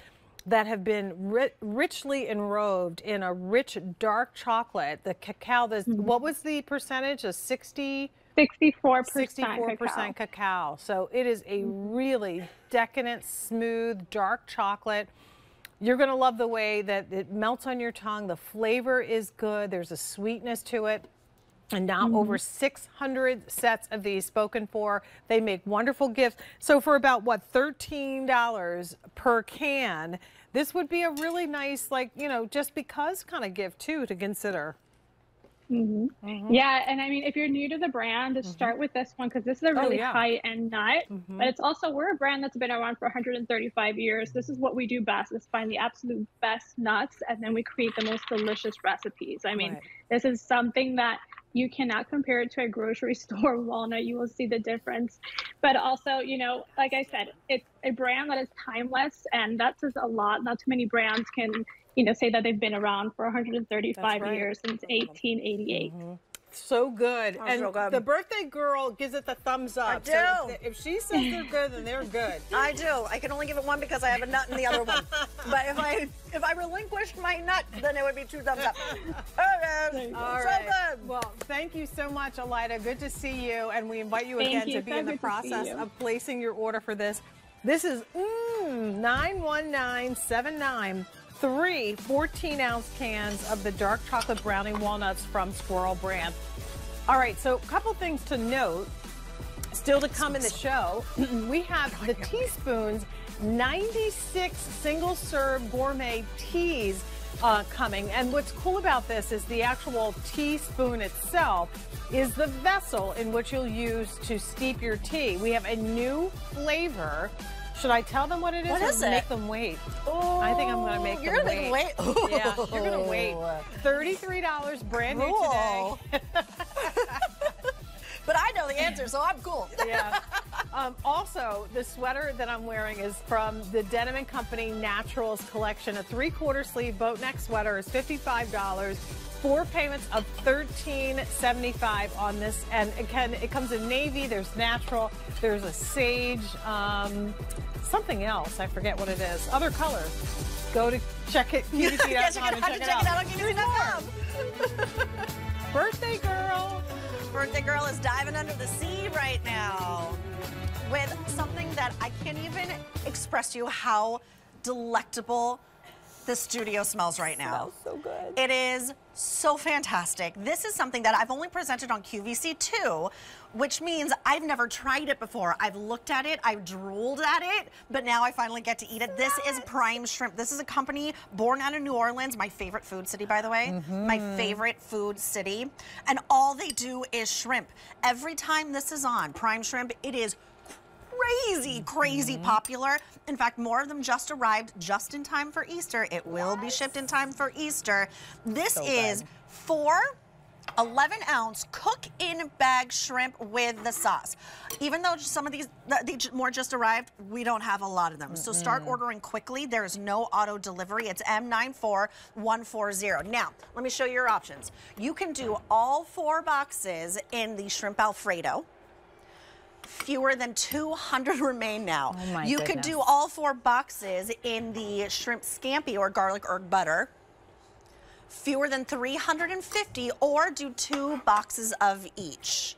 that have been richly enrobed in a rich dark chocolate. The cacao, what was the percentage? A 64% cacao. So it is a really decadent, smooth, dark chocolate. You're gonna love the way that it melts on your tongue. The flavor is good. There's a sweetness to it. And now over 600 sets of these spoken for. They make wonderful gifts. So for about, what, $13 per can, this would be a really nice, like, you know, just because kind of gift too to consider. Yeah, and I mean, if you're new to the brand, just start with this one, because this is a really high-end nut. But it's also, we're a brand that's been around for 135 years. This is what we do best, is find the absolute best nuts, and then we create the most delicious recipes. I mean, this is something that you cannot compare it to a grocery store walnut. You will see the difference. But also, you know, like I said, it's a brand that is timeless, and that says a lot. Not too many brands can, you know, say that they've been around for 135 years, since 1888. So good. Oh, And so good. the birthday girl gives it the thumbs up. I do. So if she says they're good, then they're good. I do. I can only give it one because I have a nut in the other one. But if I relinquished my nut, then it would be 2 thumbs up. Okay. All So right. good. Well, thank you so much, Elida. Good to see you. And we invite you Thank again you. to be So in the good to see process you. of placing your order for this. This is 91979. 3 14-ounce cans of the dark chocolate brownie walnuts from Squirrel brand. All right, so a couple things to note. Still to come in the show, we have the teaspoons, 96 single-serve gourmet teas coming. And what's cool about this is the actual teaspoon itself is the vessel in which you'll use to steep your tea. We have a new flavor. Should I tell them what it is? What is or it? Make them wait? I think I'm going to make them You're wait. going to wait? Yeah, you're going to wait. $33, brand new today. But I know the answer, so I'm cool. Yeah. Also, the sweater that I'm wearing is from the Denim & Company Naturals collection. A 3/4 sleeve boat neck sweater is $55. 4 payments of $13.75 on this. And again, it comes in navy, there's natural, there's a sage, something else. I forget what it is. Other colors. Go to check it, QVC.com Yes, you're and going to have check to it check it out out. on QVC.com. Birthday girl. Birthday girl is diving under the sea right now with something that I can't even express to you how delectable the studio smells right now. It smells so good. It is so fantastic. This is something that I've only presented on QVC2, which means I've never tried it before. I've looked at it, I've drooled at it, but now I finally get to eat it. This is Prime Shrimp. This is a company born out of New Orleans, my favorite food city, by the way. My favorite food city. And all they do is shrimp. Every time this is on, Prime Shrimp, it is crazy popular. In fact, more of them just arrived just in time for Easter. It will be shipped in time for Easter. This is 4 11-ounce cook-in-bag shrimp with the sauce. Even though some of these more just arrived, we don't have a lot of them. So start ordering quickly. There's no auto delivery. It's M94140. Now, let me show you your options. You can do all 4 boxes in the shrimp Alfredo. Fewer than 200 remain now. Oh my you could do all 4 boxes in the shrimp scampi or garlic herb butter. Fewer than 350, or do 2 boxes of each.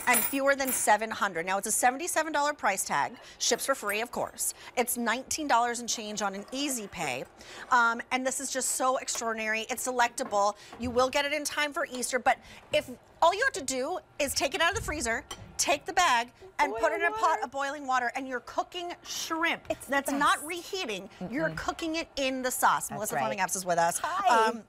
And fewer than 700. Now, it's a $77 price tag. Ships for free, of course. It's $19 and change on an easy pay. And this is just so extraordinary. It's selectable. You will get it in time for Easter, but if All you have to do is take it out of the freezer, take the bag, and put it in a pot of boiling water, and you're cooking shrimp. That's not reheating. You're cooking it in the sauce. Melissa Fleming-Apps is with us,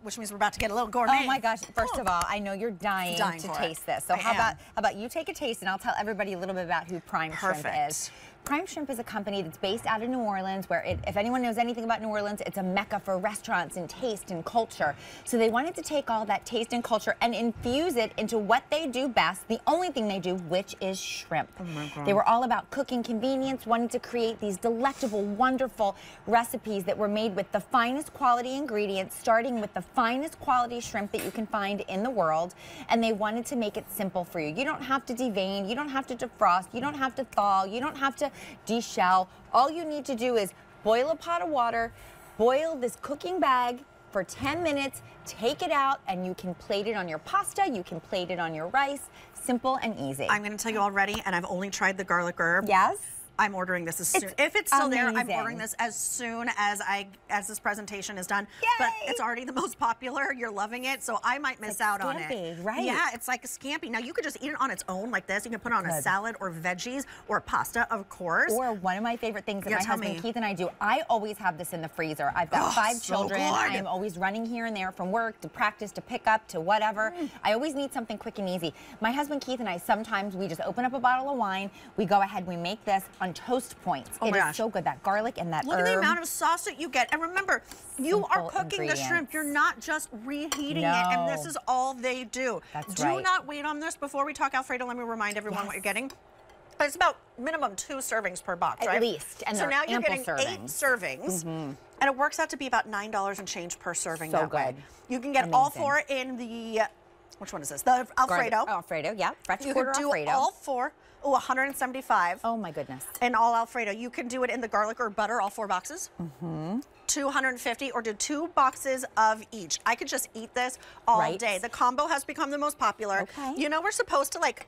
which means we're about to get a little gourmet. Oh my gosh! First of all, I know you're dying to taste this. So how about you take a taste, and I'll tell everybody a little bit about who Prime Shrimp is. Prime Shrimp is a company that's based out of New Orleans, where if anyone knows anything about New Orleans, it's a mecca for restaurants and taste and culture. So they wanted to take all that taste and culture and infuse it into what they do best, the only thing they do, which is shrimp. Oh my God. They were all about cooking convenience, wanting to create these delectable, wonderful recipes that were made with the finest quality ingredients, starting with the finest quality shrimp that you can find in the world. And they wanted to make it simple for you. You don't have to devein, you don't have to defrost, you don't have to thaw, you don't have to deshell. All you need to do is boil a pot of water, boil this cooking bag for 10 minutes, take it out, and you can plate it on your pasta, you can plate it on your rice. Simple and easy. I'm going to tell you already, and I've only tried the garlic herb. Yes. I'm ordering this as soon. If it's still there, I'm ordering this as soon as this presentation is done. Yay! But it's already the most popular. You're loving it, so I might miss out on it. Right? Yeah, it's like a scampi. Now you could just eat it on its own like this. You can put it on a salad or veggies or pasta, of course. Or one of my favorite things that my husband Keith and I do. I always have this in the freezer. I've got 5 children. I am always running here and there from work to practice to pick up to whatever. I always need something quick and easy. My husband Keith and I, sometimes we just open up a bottle of wine. We go ahead, we make this on toast points. It is so good, that garlic and that herb. Look at the amount of sauce that you get. And remember, you are cooking the shrimp. You're not just reheating it, and this is all they do. Do not wait on this. Before we talk Alfredo, let me remind everyone what you're getting. It's about minimum 2 servings per box, right? At least. And so now you're getting servings. 8 servings. And it works out to be about $9 and change per serving. So good. You can get all 4 in the, which one is this? The Alfredo. Alfredo, yeah. French you quarter can do Alfredo. all 4. Oh, 175. Oh my goodness. And all Alfredo. You can do it in the garlic or butter, all 4 boxes. 250, or do 2 boxes of each. I could just eat this all day. The combo has become the most popular. You know, we're supposed to like,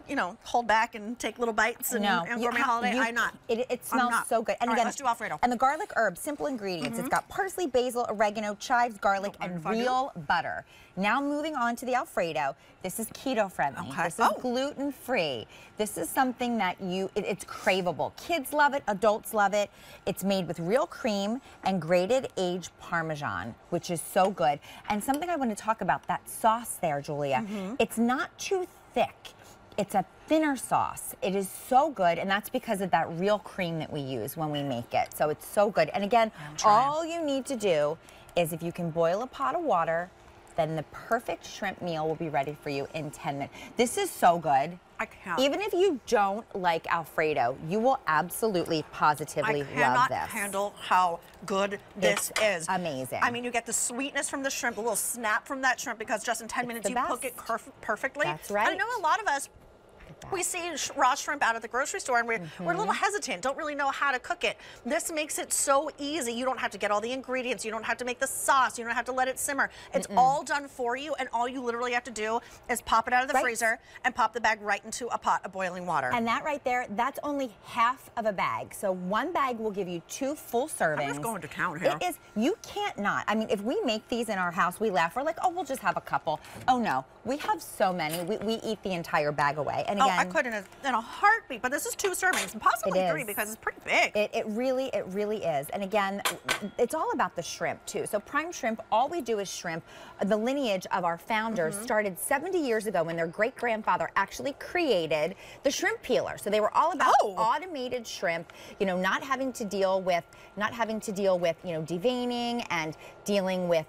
you know, hold back and take little bites and gourmet holiday. I'm not. It smells so good. And all again, let's do Alfredo. And the garlic herb, simple ingredients. It's got parsley, basil, oregano, chives, garlic, and real butter. Now moving on to the Alfredo. This is keto friendly. This is gluten free. This is something that it's craveable. Kids love it, adults love it. It's made with real cream and grated aged Parmesan, which is so good. And something I want to talk about, that sauce there, Julia. It's not too thick. It's a thinner sauce. It is so good, and that's because of that real cream that we use when we make it. So it's so good. And again, all you need to do is, if you can boil a pot of water, then the perfect shrimp meal will be ready for you in 10 minutes. This is so good. I can't. Even if you don't like Alfredo, you will absolutely, positively love this. I cannot handle how good this is. Amazing. I mean, you get the sweetness from the shrimp, a little snap from that shrimp, because just in 10 minutes you cook it perfectly. That's right. I know a lot of us, we see raw shrimp out at the grocery store, and we're a little hesitant, don't really know how to cook it. This makes it so easy. You don't have to get all the ingredients. You don't have to make the sauce. You don't have to let it simmer. It's all done for you, and all you literally have to do is pop it out of the freezer and pop the bag right into a pot of boiling water. And that right there, that's only half of a bag. So 1 bag will give you 2 full servings. I'm just going to town here. It is. You can't not. I mean, if we make these in our house, we laugh. We're like, oh, we'll just have a couple. Oh, no. We have so many. We eat the entire bag away. And again, I could in a heartbeat, but this is 2 servings, possibly 3, because it's pretty big. It really is. And again, it's all about the shrimp too. So Prime Shrimp, all we do is shrimp. The lineage of our founders started 70 years ago when their great-grandfather actually created the shrimp peeler. So they were all about automated shrimp, you know, not having to deal with, you know, deveining and dealing with,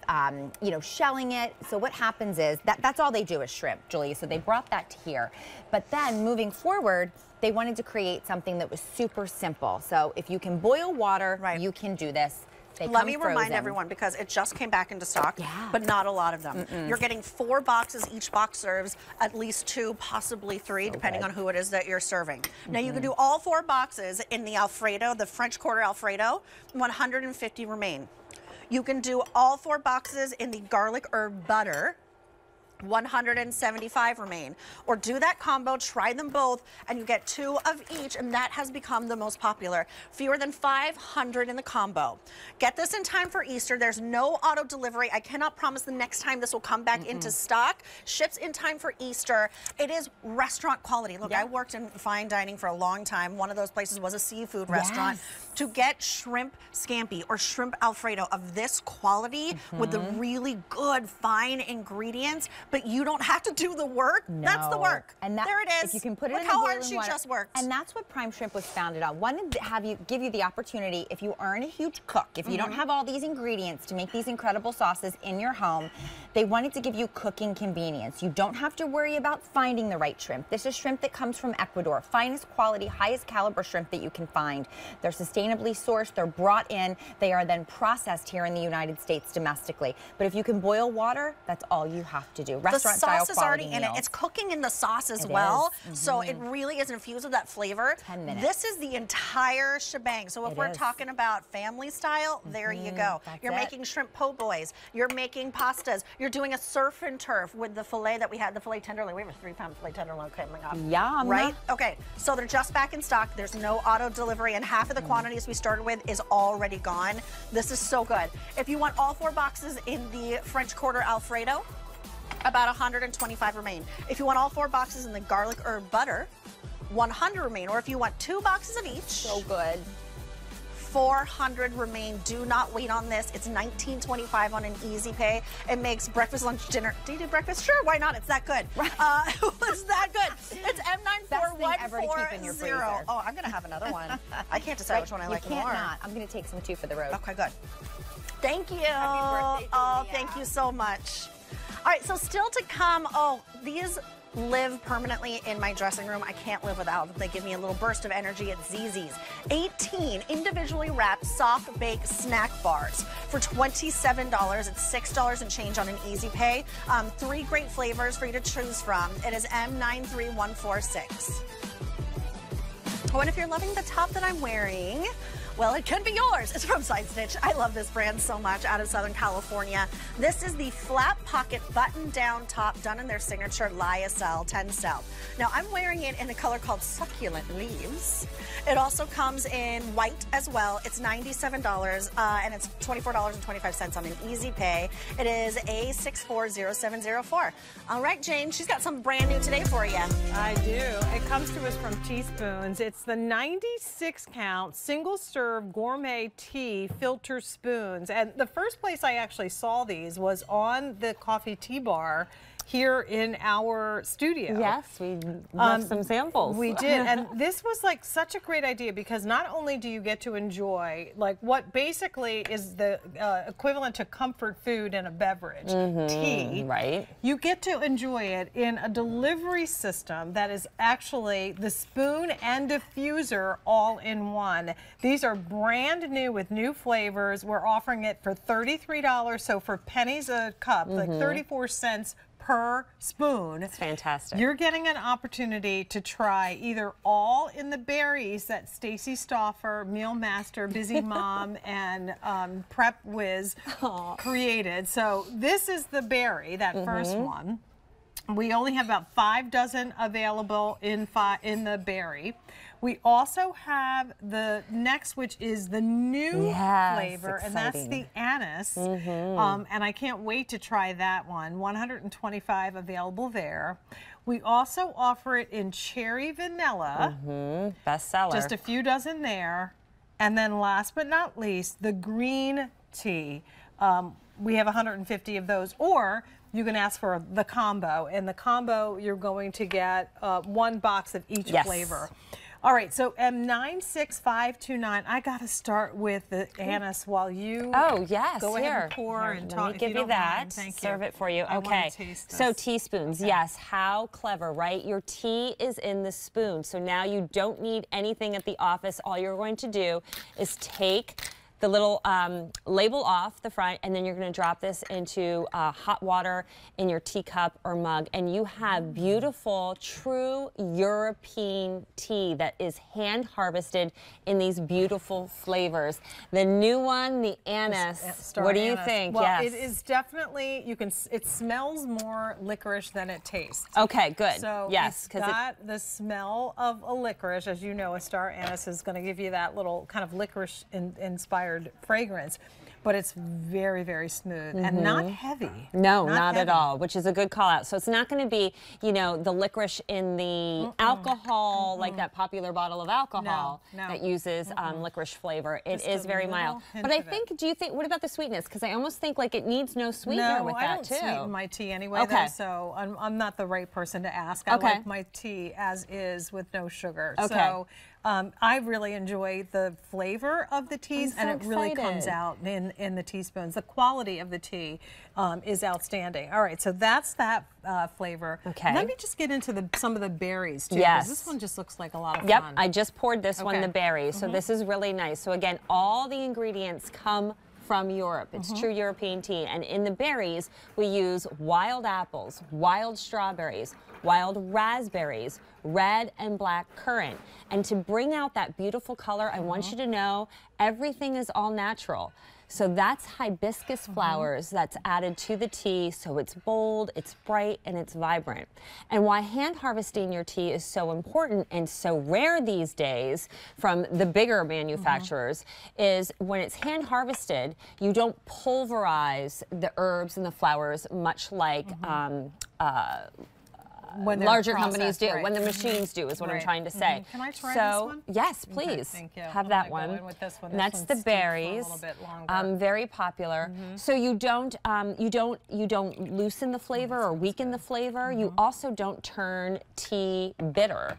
you know, shelling it. So what happens is that's all they do is shrimp, Julie. So they brought that to here. But then moving forward, they wanted to create something that was super simple. So if you can boil water, you can do this. Let me remind everyone, because it just came back into stock, but not a lot of them. You're getting 4 boxes. Each box serves at least 2, possibly 3, depending on who it is that you're serving. Now, you can do all 4 boxes in the Alfredo, the French Quarter Alfredo, 150 remain. You can do all 4 boxes in the garlic herb butter, 175 remain. Or do that combo, try them both, and you get 2 of each, and that has become the most popular. Fewer than 500 in the combo. Get this in time for Easter. There's no auto delivery. I cannot promise the next time this will come back into stock. Ships in time for Easter. It is restaurant quality. Look, I worked in fine dining for a long time. One of those places was a seafood restaurant. To get shrimp scampi or shrimp Alfredo of this quality with the really good, fine ingredients, but you don't have to do the work. No. That's the work. And that, there it is. If you can put it Look in how the hard boiling she water. just worked. And that's what Prime Shrimp was founded on. Wanted to give you the opportunity, if you aren't a huge cook, if you don't have all these ingredients to make these incredible sauces in your home, they wanted to give you cooking convenience. You don't have to worry about finding the right shrimp. This is shrimp that comes from Ecuador. Finest quality, highest caliber shrimp that you can find. They're sustainably sourced. They're brought in. They are then processed here in the United States domestically. But if you can boil water, that's all you have to do. Restaurant style quality The sauce is already meals. in it. It's cooking in the sauce as well. So it really is infused with that flavor. 10 minutes. This is the entire shebang. So if we're talking about family style, there you go. You're making shrimp po' boys. You're making pastas. You're doing a surf and turf with the filet that we had, the filet tenderloin. We have a 3-pound filet tenderloin coming up. Yum. Right? Okay. So they're just back in stock. There's no auto delivery, and half of the quantities we started with is already gone. This is so good. If you want all 4 boxes in the French Quarter Alfredo, about 125 remain. If you want all 4 boxes in the garlic herb butter, 100 remain. Or if you want 2 boxes of each, so good, 400 remain. Do not wait on this. It's $19.25 on an easy pay. It makes breakfast, lunch, dinner. Do you do breakfast? Sure, why not? It's that good. It's that good. It's M94140. Oh, I'm gonna have another one. I can't decide which one I like more. You can't not. I'm gonna take some too for the road. Okay, good. Thank you. Happy birthday, oh, thank you so much. All right, so still to come. Oh, these live permanently in my dressing room. I can't live without them. They give me a little burst of energy at ZZ's. 18 individually wrapped soft bake snack bars for $27. It's $6 and change on an easy pay. 3 great flavors for you to choose from. It is M93146. Oh, and if you're loving the top that I'm wearing, well, it could be yours. It's from Side Stitch. I love this brand so much, out of Southern California. This is the flat pocket button-down top done in their signature lyocell 10 cell. Now, I'm wearing it in a color called Succulent Leaves. It also comes in white as well. It's $97, and it's $24.25 on an easy pay. It is A640704. All right, Jane, she's got something brand new today for you. I do. It comes to us from Teaspoons. It's the 96-count single-serve gourmet tea filter spoons. And the first place I actually saw these was on the coffee tea bar here in our studio. Yes, we left some samples. We did, and this was like such a great idea because not only do you get to enjoy like what basically is the equivalent to comfort food in a beverage, tea, right? You get to enjoy it in a delivery system that is actually the spoon and diffuser all in one. These are brand new with new flavors. We're offering it for $33, so for pennies a cup, like 34 cents per spoon. It's fantastic. You're getting an opportunity to try either all in the berries that Stacy Stauffer, Meal Master, Busy Mom, and Prep Whiz created. So this is the berry, that first one. We only have about 5 dozen available in the berry. We also have the next, which is the new flavor, and that's the anise. And I can't wait to try that one. 125 available there. We also offer it in cherry vanilla. Bestseller. Just a few dozen there. And then last but not least, the green tea. We have 150 of those, or you can ask for the combo. And the combo, you're going to get 1 box of each flavor. All right, so M96529, I got to start with the anise while you go ahead and pour and talk. Let me give you that. Thank you. Serve it for you. I okay. taste this. So teaspoons, yes. How clever, right? Your tea is in the spoon. So now you don't need anything at the office. All you're going to do is take the little label off the front, and then you're going to drop this into hot water in your teacup or mug, and you have beautiful, true European tea that is hand harvested in these beautiful flavors. The new one, the anise. What do you think? Well, yes. it is definitely, it smells more licorice than it tastes. Okay, good. So yes, it's got the smell of a licorice. As you know, a star anise is going to give you that little kind of licorice-inspired fragrance. But it's very, very smooth and not heavy. No, not at all, which is a good call out. So it's not going to be, you know, the licorice in the alcohol, like that popular bottle of alcohol that uses licorice flavor. It is very mild. But I think, do you think, what about the sweetness? Because I almost think like it needs no sweetener with that too. No, I don't sweeten my tea anyway, though, so I'm not the right person to ask. I like my tea as is with no sugar. Okay. So I really enjoy the flavor of the teas, and it really comes out in the teaspoons. The quality of the tea is outstanding. All right, so that's that flavor. Okay. Let me just get into some of the berries, too. Yes. This one just looks like a lot of Yep, fun. I just poured this one, the berries. So this is really nice. So again, all the ingredients come from Europe. It's true European tea. And in the berries, we use wild apples, wild strawberries, wild raspberries, red and black currant. And to bring out that beautiful color, I want you to know everything is all natural. So that's hibiscus flowers that's added to the tea, so it's bold, it's bright, and it's vibrant. And why hand harvesting your tea is so important and so rare these days from the bigger manufacturers is when it's hand harvested, you don't pulverize the herbs and the flowers much like when larger companies do, when the machines do, is what I'm trying to say. Can I try so, this one? Yes, please. Okay, thank you. Have that one. With this one. And that's the berries. Very popular. So you don't loosen the flavor or weaken the flavor. You also don't turn tea bitter.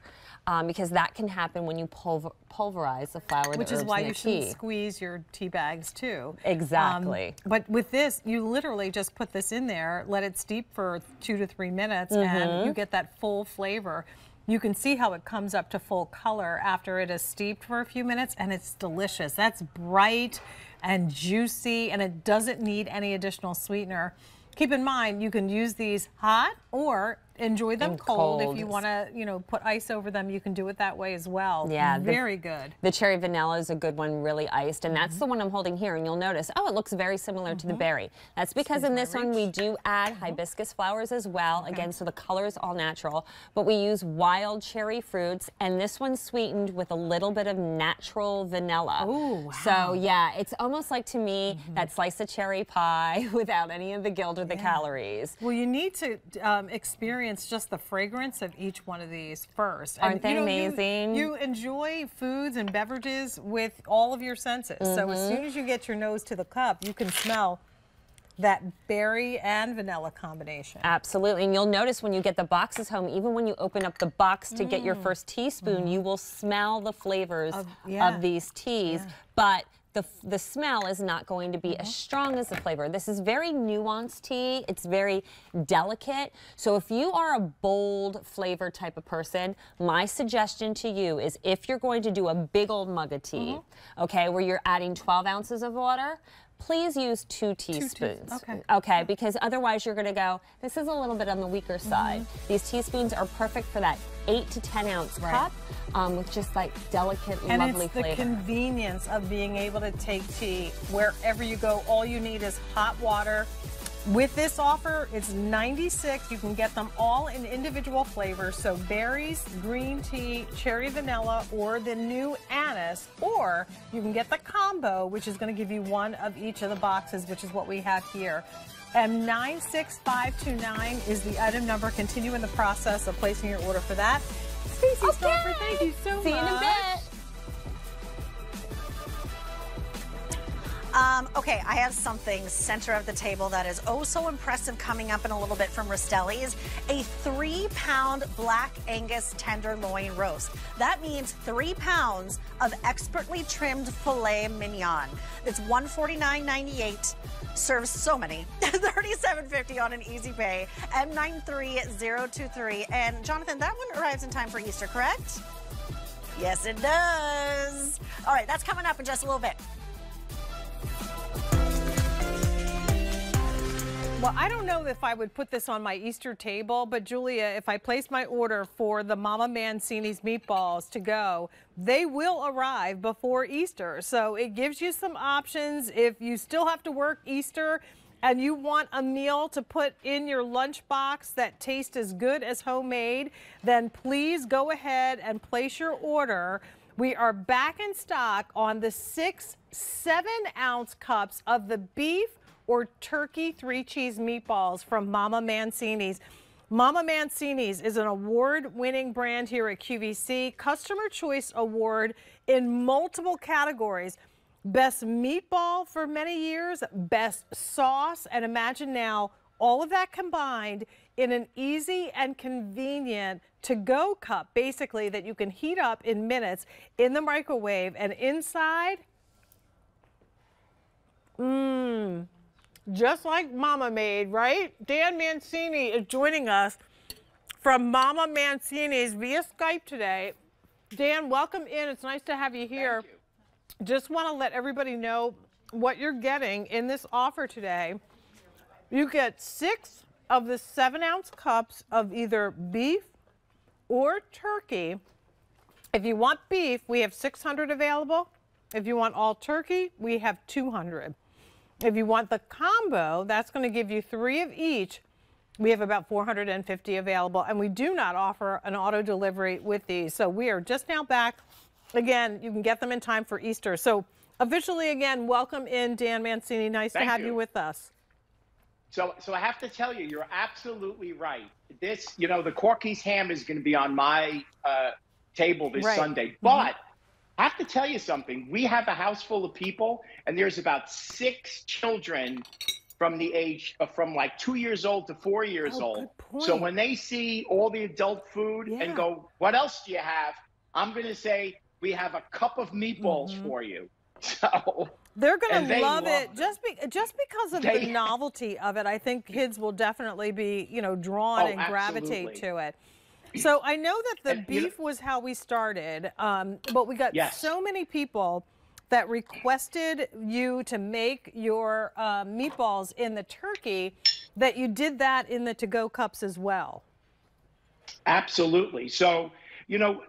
Because that can happen when you pulverize the flour, which is why you shouldn't squeeze your tea bags too. Exactly. But with this, you literally just put this in there, let it steep for 2 to 3 minutes, and you get that full flavor. You can see how it comes up to full color after it is steeped for a few minutes, and it's delicious. That's bright and juicy, and it doesn't need any additional sweetener. Keep in mind, you can use these hot or enjoy them cold. If you want to, you know, put ice over them, you can do it that way as well. Yeah, very good. The cherry vanilla is a good one, really iced, and that's the one I'm holding here. And you'll notice, oh, it looks very similar to the berry. That's because in this one we do add hibiscus flowers as well. Again, so the color is all natural, but we use wild cherry fruits, and this one's sweetened with a little bit of natural vanilla. Oh, wow. So yeah, it's almost like to me that slice of cherry pie without any of the guilt or the calories. Well, you need to experience just the fragrance of each one of these first. Aren't they amazing? You enjoy foods and beverages with all of your senses. So as soon as you get your nose to the cup, you can smell that berry and vanilla combination. Absolutely, and you'll notice when you get the boxes home, even when you open up the box to get your first teaspoon, you will smell the flavors of these teas, but the smell is not going to be as strong as the flavor. This is very nuanced tea. It's very delicate. So if you are a bold flavor type of person, my suggestion to you is if you're going to do a big old mug of tea, okay, where you're adding 12 ounces of water, please use 2 teaspoons. Okay, because otherwise you're going to go, this is a little bit on the weaker side. These teaspoons are perfect for that 8 to 10 ounce cup with just like delicate, lovely flavor. And it's the convenience of being able to take tea wherever you go. All you need is hot water. With this offer, it's $96. You can get them all in individual flavors. So berries, green tea, cherry vanilla, or the new anise. Or you can get the combo, which is going to give you one of each of the boxes, which is what we have here. And 96529 is the item number. Continue in the process of placing your order for that. Stacey Stoffer, thank you so much. See you in a bit. Okay, I have something center of the table that is oh so impressive coming up in a little bit from Rastelli's. A 3-pound Black Angus tenderloin roast. That means 3 pounds of expertly trimmed filet mignon. It's $149.98. Serves so many. $37.50 on an easy pay. M93023. And Jonathan, that one arrives in time for Easter, correct? Yes, it does. All right, that's coming up in just a little bit. Well, I don't know if I would put this on my Easter table, but Julia, if I place my order for the Mama Mancini's meatballs to go, they will arrive before Easter. So it gives you some options. If you still have to work Easter and you want a meal to put in your lunchbox that tastes as good as homemade, then please go ahead and place your order. We are back in stock on the 6 7-ounce cups of the beef or turkey 3-cheese meatballs from Mama Mancini's. Mama Mancini's is an award-winning brand here at QVC, Customer Choice Award in multiple categories. Best meatball for many years, best sauce, and imagine now all of that combined in an easy and convenient to-go cup, basically, that you can heat up in minutes in the microwave. And inside, just like Mama made, right? Dan Mancini is joining us from Mama Mancini's via Skype today. Dan, welcome in. It's nice to have you here. Thank you. Just want to let everybody know what you're getting in this offer today. You get 6 of the 7-ounce cups of either beef or turkey. If you want beef, we have 600 available. If you want all turkey, we have 200. If you want the combo, that's going to give you 3 of each. We have about 450 available, and we do not offer an auto delivery with these. So we are just now back. Again, you can get them in time for Easter. So officially, again, welcome in, Dan Mancini. Nice to have you with us. So I have to tell you, you're absolutely right. This, you know, the Corky's ham is going to be on my table this Sunday. But I have to tell you something. We have a house full of people, and there's about 6 children from the age of from like 2 years old to 4 years old. So when they see all the adult food and go, what else do you have? I'm going to say, we have a cup of meatballs for you. So they're going to love it just because of the novelty of it. I think kids will definitely be, you know, drawn and gravitate to it. So I know that the beef was how we started, but we got so many people that requested you to make your meatballs in the turkey that you did that in the to-go cups as well. Absolutely. So, you know,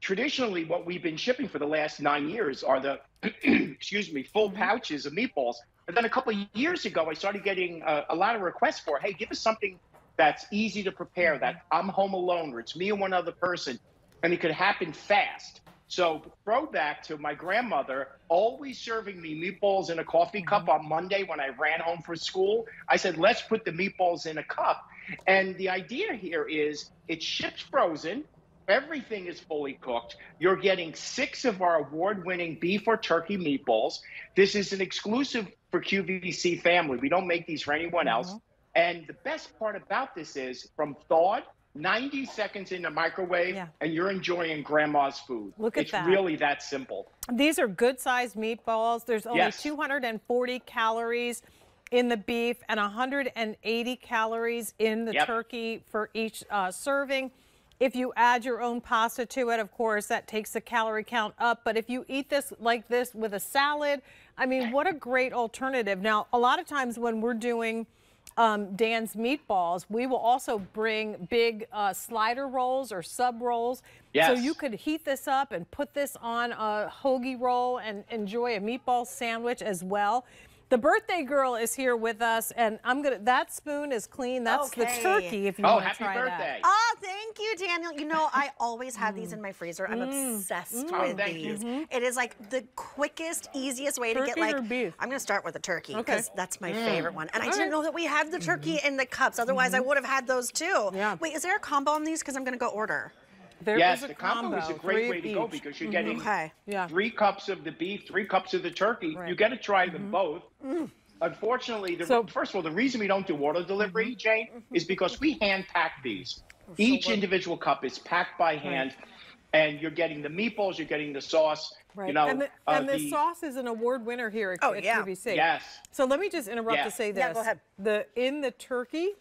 traditionally what we've been shipping for the last 9 years are the, excuse me, full pouches of meatballs. And then a couple of years ago, I started getting a lot of requests for, hey, give us something that's easy to prepare, that I'm home alone, or it's me and one other person, and it could happen fast. So throwback to my grandmother always serving me meatballs in a coffee cup on Monday when I ran home from school. I said, let's put the meatballs in a cup. And the idea here is it ships frozen. Everything is fully cooked. You're getting 6 of our award-winning beef or turkey meatballs. This is an exclusive for QVC family. We don't make these for anyone else. And the best part about this is from thawed, 90 seconds in the microwave, and you're enjoying grandma's food. Look at that. It's really that simple. These are good-sized meatballs. There's only 240 calories in the beef and 180 calories in the turkey for each serving. If you add your own pasta to it, of course, that takes the calorie count up. But if you eat this like this with a salad, I mean, what a great alternative. Now, a lot of times when we're doing Dan's meatballs, we will also bring big slider rolls or sub rolls. So you could heat this up and put this on a hoagie roll and enjoy a meatball sandwich as well. The birthday girl is here with us, and that spoon is clean. That's the turkey if you want to try that. Oh, thank you, Daniel. You know, I always have these in my freezer. I'm obsessed with these. It is like the quickest, easiest way to get like, I'm going to start with a turkey because that's my favorite one. And I didn't know that we had the turkey in the cups. Otherwise, I would have had those too. Wait, is there a combo on these? Because I'm going to go order. Yes, the combo is a great way to go because you're getting 3 cups of the beef, 3 cups of the turkey. You got to try them both. Unfortunately, first of all, the reason we don't do auto delivery, Jane, is because we hand pack these. Each individual cup is packed by hand, and you're getting the meatballs, you're getting the sauce. You know, and the sauce is an award winner here at QVC. So let me just interrupt to say this. Go ahead. In the turkey,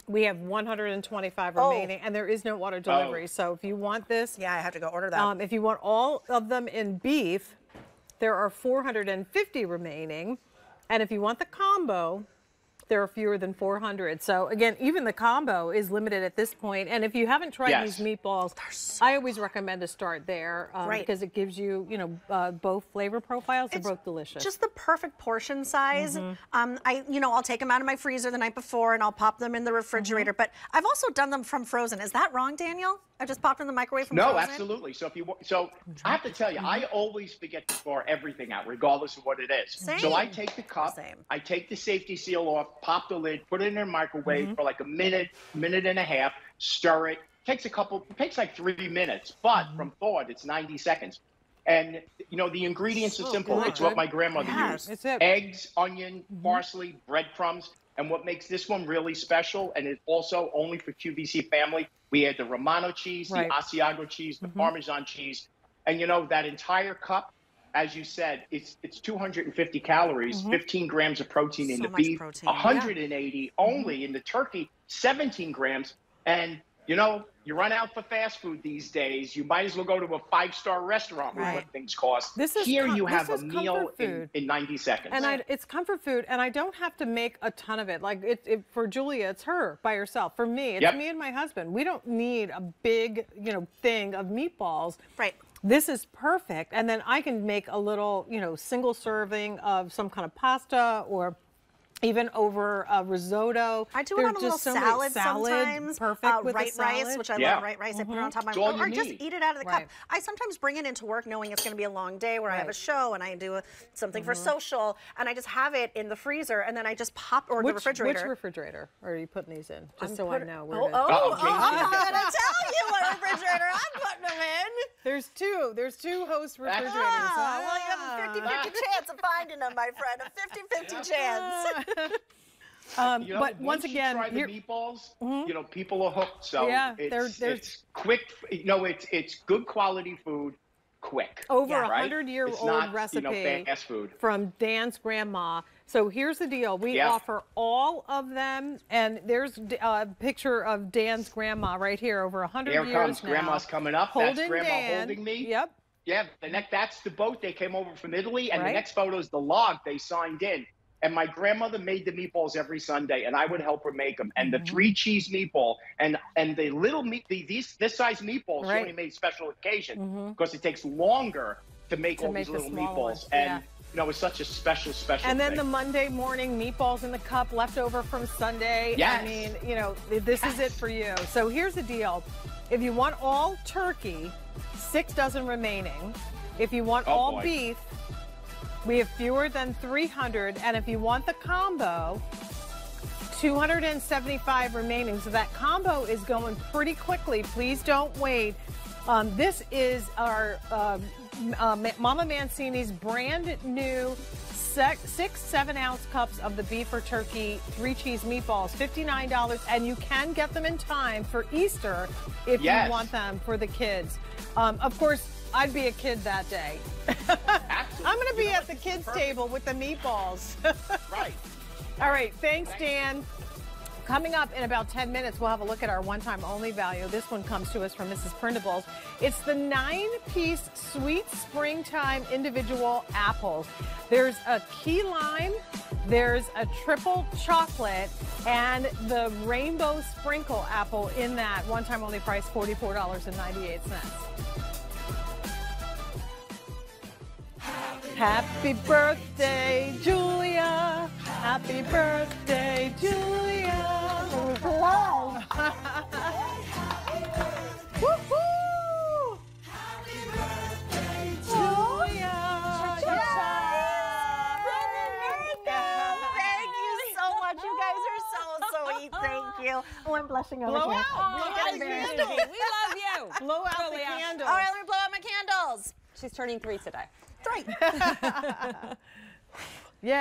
we have 125 remaining, and there is no auto delivery. So if you want this, I have to go order that. If you want all of them in beef, there are 450 remaining. And if you want the combo, there are fewer than 400. So again, even the combo is limited at this point. And if you haven't tried these meatballs, I always recommend to start there because it gives you, you know, both flavor profiles. They're both delicious. Just the perfect portion size. I'll take them out of my freezer the night before and I'll pop them in the refrigerator. But I've also done them from frozen. Is that wrong, Daniel? I just popped in the microwave from frozen? No, absolutely. So I have to tell you, I always forget to thaw everything out, regardless of what it is. Same. So I take the cup, I take the safety seal off, pop the lid, put it in a microwave for like a minute, minute and a half, stir it. Takes like 3 minutes, but from thawed, it's 90 seconds. And, you know, the ingredients are simple. It's what my grandmother used. Eggs, onion, parsley, breadcrumbs. And what makes this one really special, and it's also only for QVC family, we had the Romano cheese, the Asiago cheese, the Parmesan cheese. And, you know, that entire cup, as you said, it's 250 calories, 15 grams of protein in the beef, 180 only in the turkey, 17 grams. And, you know, you run out for fast food these days. You might as well go to a 5-star restaurant with what things cost. Here you have a meal in 90 seconds. And it's comfort food, and I don't have to make a ton of it. Like for Julia, it's her by herself. For me, it's me and my husband. We don't need a big, you know, thing of meatballs. Right. This is perfect. And then I can make a little, you know, single serving of some kind of pasta or even over risotto. I do it on a little salad sometimes. Perfect with white rice, which I love white rice. I put it on top of my or just eat it out of the cup. I sometimes bring it into work knowing it's going to be a long day where I have a show and I do something for social, and I just have it in the freezer and then I just pop the refrigerator. Which refrigerator are you putting these in? Just so I know. I'm going to tell you what refrigerator I'm putting them in. There's two host refrigerators. Well, you have a 50-50 chance of finding them, my friend. A 50-50 chance. You know, but once again, you try the meatballs, you know, people are hooked. So it's quick. You know, it's good quality food, quick. Over 100-year-old recipe, you know, fast food from Dan's grandma. So here's the deal: we offer all of them, and there's a picture of Dan's grandma right here, over 100 years now. Here comes Grandma's coming up. That's Grandma Dan. holding me. Yep. Yeah, that's the boat they came over from Italy, and the next photo is the log they signed in. And my grandmother made the meatballs every Sunday, and I would help her make them. And the 3-cheese meatball and the little meat, this size meatballs, she only made special occasion because it takes longer to make all these little meatballs. And you know, it's such a special And then thing. the Monday morning meatballs in the cup left over from Sunday. Yes. I mean, you know, this is it for you. So here's the deal: if you want all turkey, 6 dozen remaining. If you want all beef, we have fewer than 300, and if you want the combo, 275 remaining. So that combo is going pretty quickly. Please don't wait. This is our Mama Mancini's brand new 6-7-ounce cups of the beef or turkey 3-cheese meatballs, $59, and you can get them in time for Easter if you want them for the kids. Of course, I'd be a kid that day. I'm going to be at the kids' table with the meatballs. Right. All right. Thanks, Dan. Coming up in about 10 minutes, we'll have a look at our one-time only value. This one comes to us from Mrs. Printables. It's the 9-piece sweet springtime individual apples. There's a key lime, there's a triple chocolate, and the rainbow sprinkle apple in that one-time only price, $44.98. Happy birthday, Julia. Happy birthday, Julia. Woohoo! Happy birthday, Julia. Thank you so much. You guys are so sweet. Thank you. Oh, I'm blushing over Blow here. out. We love you. Blow out the candles. All right, let me blow out my candles. She's turning 3 today. 3. Yay!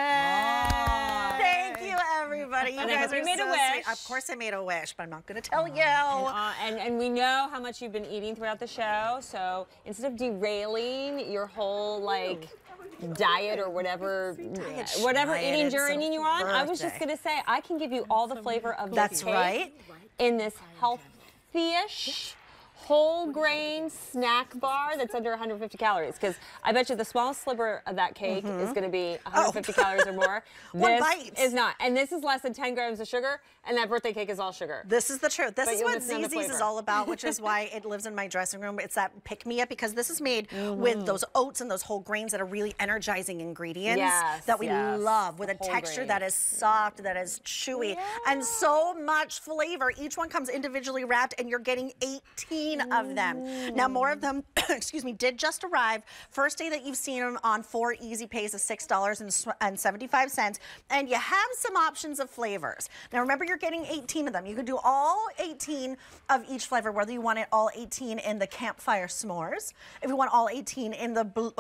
Thank you, everybody. You guys are made so a wish. sweet. Of course I made a wish, but I'm not going to tell you. And we know how much you've been eating throughout the show, so instead of derailing your whole, like, diet or whatever eating journey you're on, I was just going to say, I can give you all the flavor of this cake in this healthy-ish whole grain snack bar that's under 150 calories. Because I bet you the smallest sliver of that cake is going to be 150 calories or more. One bite. Is not. And this is less than 10 grams of sugar, and that birthday cake is all sugar. This is the truth. This But is you'll what miss none of the Zzz's is flavor. all about, which is why it lives in my dressing room. It's that pick-me-up, because this is made with those oats and those whole grains that are really energizing ingredients that we love, with a texture that is soft, that is chewy, and so much flavor. Each one comes individually wrapped, and you're getting 18 of them. Now, more of them, excuse me, did just arrive. First day that you've seen them on 4 easy pays of $6.75, and you have some options of flavors. Now, remember, you're getting 18 of them. You can do all 18 of each flavor, whether you want it all 18 in the campfire s'mores, if you want all 18 in the blue,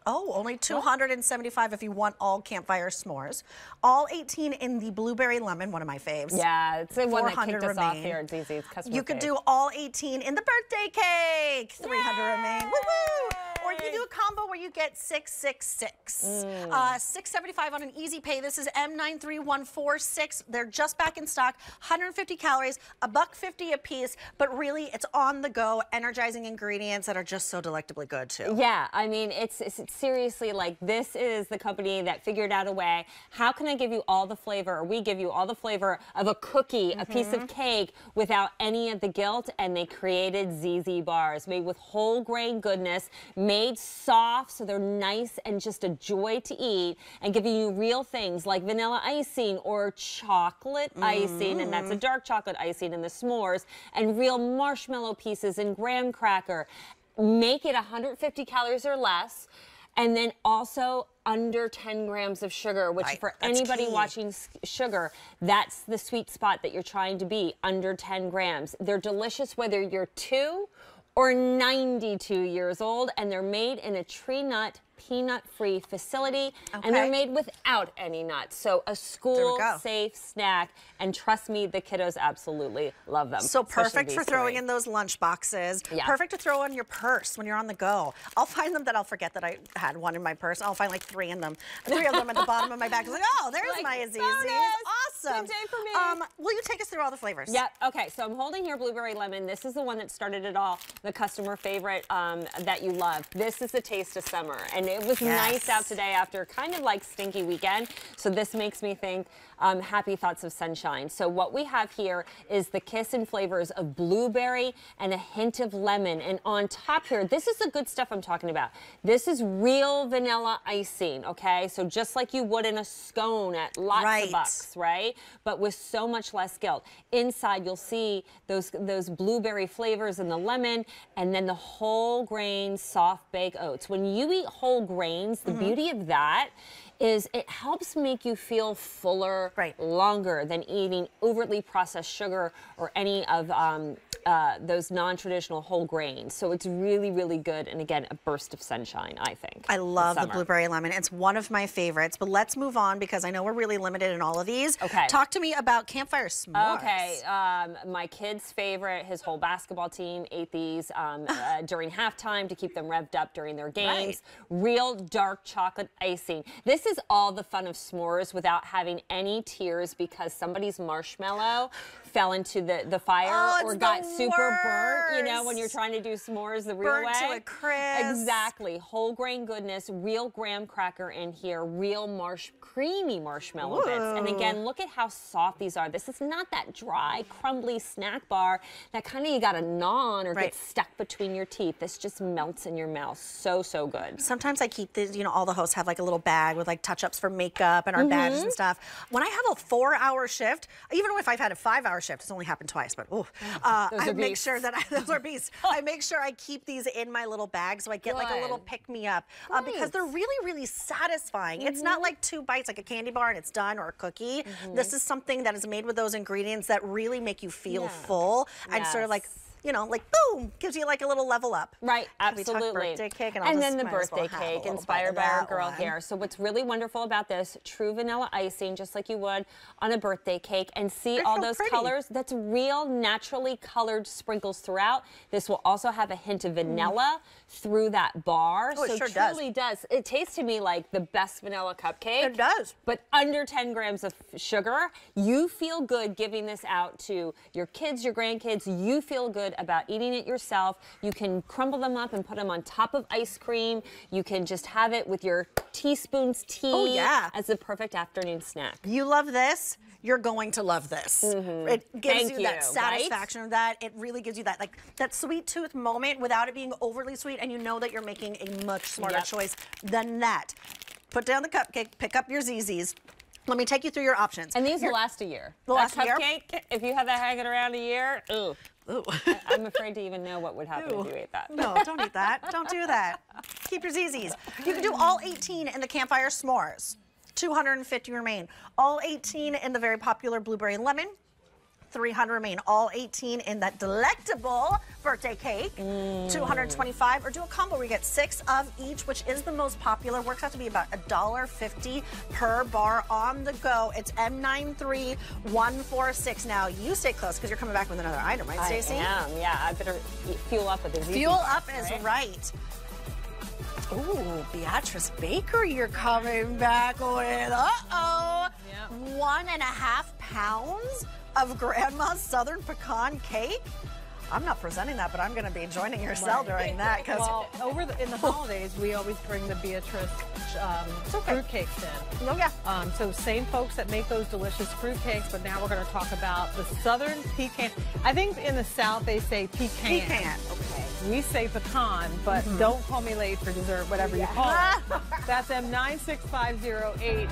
only 275 if you want all campfire s'mores. All 18 in the blueberry lemon, one of my faves. Yeah, it's the one that kicked us off remain. here at Zzz's. Customer You could fave. do all 18 in the birthday cake. 300 remain. Woo-hoo! Or you do a combo where you get 666. $6.75 on an easy pay. This is M93146. They're just back in stock. 150 calories, $1.50 a piece, but really it's on the go, energizing ingredients that are just so delectably good too. Yeah, I mean, it's seriously like, this is the company that figured out a way. How can I give you all the flavor, or we give you all the flavor of a cookie, a piece of cake, without any of the guilt? And they created ZZ bars, made with whole grain goodness, made soft so they're nice and just a joy to eat, and giving you real things like vanilla icing or chocolate icing, and that's a dark chocolate icing in the s'mores, and real marshmallow pieces and graham cracker. Make it 150 calories or less, and then also under 10 grams of sugar, which for anybody watching sugar, that's the sweet spot that you're trying to be, under 10 grams. They're delicious whether you're 2 or 92 years old, and they're made in a tree nut, peanut-free facility, and they're made without any nuts. So a school-safe snack, and trust me, the kiddos absolutely love them. So perfect for throwing in those lunch boxes. Yeah. Perfect to throw in your purse when you're on the go. I'll find them that I'll forget that I had one in my purse. I'll find like 3 in them. 3 of them at the bottom of my bag. It's like, oh, there's Like, my Zzz's. Awesome. Good day for me. Will you take us through all the flavors? Yep. Okay, so I'm holding here blueberry lemon. This is the one that started it all, the customer favorite that you love. This is the taste of summer, and it was nice out today after kind of like stinky weekend. So this makes me think happy thoughts of sunshine. So what we have here is the kiss and flavors of blueberry and a hint of lemon. And on top here, this is the good stuff I'm talking about. This is real vanilla icing, okay? So just like you would in a scone at lots of bucks, right? But with so much less guilt. Inside, you'll see those blueberry flavors and the lemon, and then the whole grain soft baked oats. When you eat whole grains, the beauty of that is it helps make you feel fuller longer than eating overtly processed sugar or any of those non-traditional whole grains. So it's really, really good. And again, a burst of sunshine, I think. I love the blueberry lemon. It's one of my favorites. But let's move on, because I know we're really limited in all of these. Okay. Talk to me about campfire s'mores. Okay. My kid's favorite, his whole basketball team ate these during halftime to keep them revved up during their games. Real dark chocolate icing. This is all the fun of s'mores without having any tears because somebody's marshmallow fell into the fire or got super burnt, you know, when you're trying to do s'mores the real way. Burnt to a crisp. Exactly. Whole grain goodness, real graham cracker in here, real creamy marshmallow bits. And again, look at how soft these are. This is not that dry, crumbly snack bar that kind of you got to gnaw on or get stuck between your teeth. This just melts in your mouth. So, so good. Sometimes I keep these, you know, all the hosts have like a little bag with like touch-ups for makeup and our badges and stuff. When I have a 4-hour shift, even if I've had a 5-hour shift, it's only happened twice, but I make sure that those are beasts. I make sure I keep these in my little bag so I get like a little pick-me-up because they're really, really satisfying. It's not like 2 bites like a candy bar and it's done, or a cookie. This is something that is made with those ingredients that really make you feel full and sort of like, you know, like boom, gives you like a little level up. Right, absolutely. Birthday cake, and then the birthday cake inspired by our girl here. So what's really wonderful about this, true vanilla icing, just like you would on a birthday cake. And see all those colors? That's real, naturally colored sprinkles throughout. This will also have a hint of vanilla through that bar. Oh, it sure truly does. It tastes to me like the best vanilla cupcake. It does. But under 10 grams of sugar. You feel good giving this out to your kids, your grandkids. You feel good good about eating it yourself. You can crumble them up and put them on top of ice cream. You can just have it with your teaspoon's tea. Oh, yeah. As the perfect afternoon snack. You love this, you're going to love this. It gives you that satisfaction of that. It really gives you that, like, that sweet tooth moment without it being overly sweet, and you know that you're making a much smarter choice than that. Put down the cupcake, pick up your ZZs. Let me take you through your options. And these will last a year. They'll last a year? Cupcake, if you have that hanging around a year, ooh. I'm afraid to even know what would happen if you ate that. No, don't eat that. Don't do that. Keep your ZZs. You can do all 18 in the campfire s'mores. 250 remain. All 18 in the very popular blueberry and lemon. 300 remain. All 18 in that delectable birthday cake. 225, or do a combo where you get 6 of each, which is the most popular. Works out to be about $1.50 per bar on the go. It's M93146. Now, you stay close because you're coming back with another item, right, Stacey? I am, yeah. I better fuel up with the ZZ. Fuel up is right. Ooh, Beatrice Baker, you're coming back with, uh-oh, 1.5 pounds of Grandma's Southern Pecan Cake? I'm not presenting that, but I'm going to be joining your cell during that. Well, in the holidays, we always bring the Beatrice fruit cakes in. Oh, yeah. So same folks that make those delicious fruit cakes, but now we're going to talk about the Southern pecan. I think in the South they say pecan. Pecan, okay. We say pecan, but don't call me late for dessert, whatever you call it. That's M96508.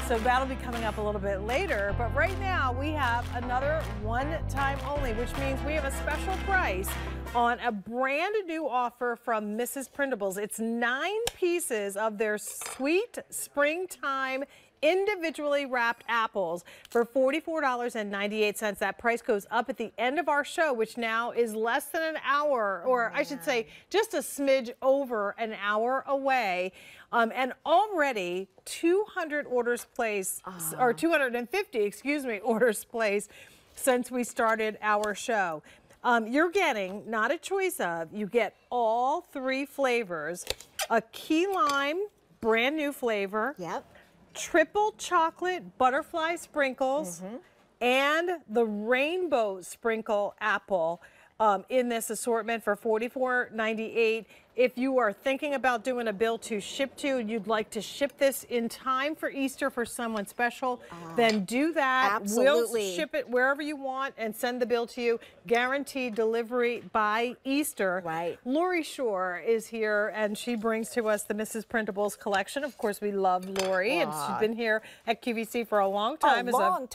So that'll be coming up a little bit later. But right now we have another one-time only, which means we have a special price on a brand new offer from Mrs. Printables. It's 9 pieces of their sweet springtime individually wrapped apples for $44.98. That price goes up at the end of our show, which now is less than an hour, or I should say just a smidge over an hour away. And already 200 orders placed, or 250, excuse me, orders placed since we started our show. You're getting, not a choice of, you get all 3 flavors, a key lime, brand new flavor. Yep. Triple chocolate butterfly sprinkles, and the rainbow sprinkle apple in this assortment for $44.98. If you are thinking about doing a bill to ship to, and you'd like to ship this in time for Easter for someone special, then do that. Absolutely. We'll ship it wherever you want and send the bill to you. Guaranteed delivery by Easter. Right. Lori Shore is here, and she brings to us the Mrs. Printables collection. Of course, we love Lori, and she's been here at QVC for a long time as a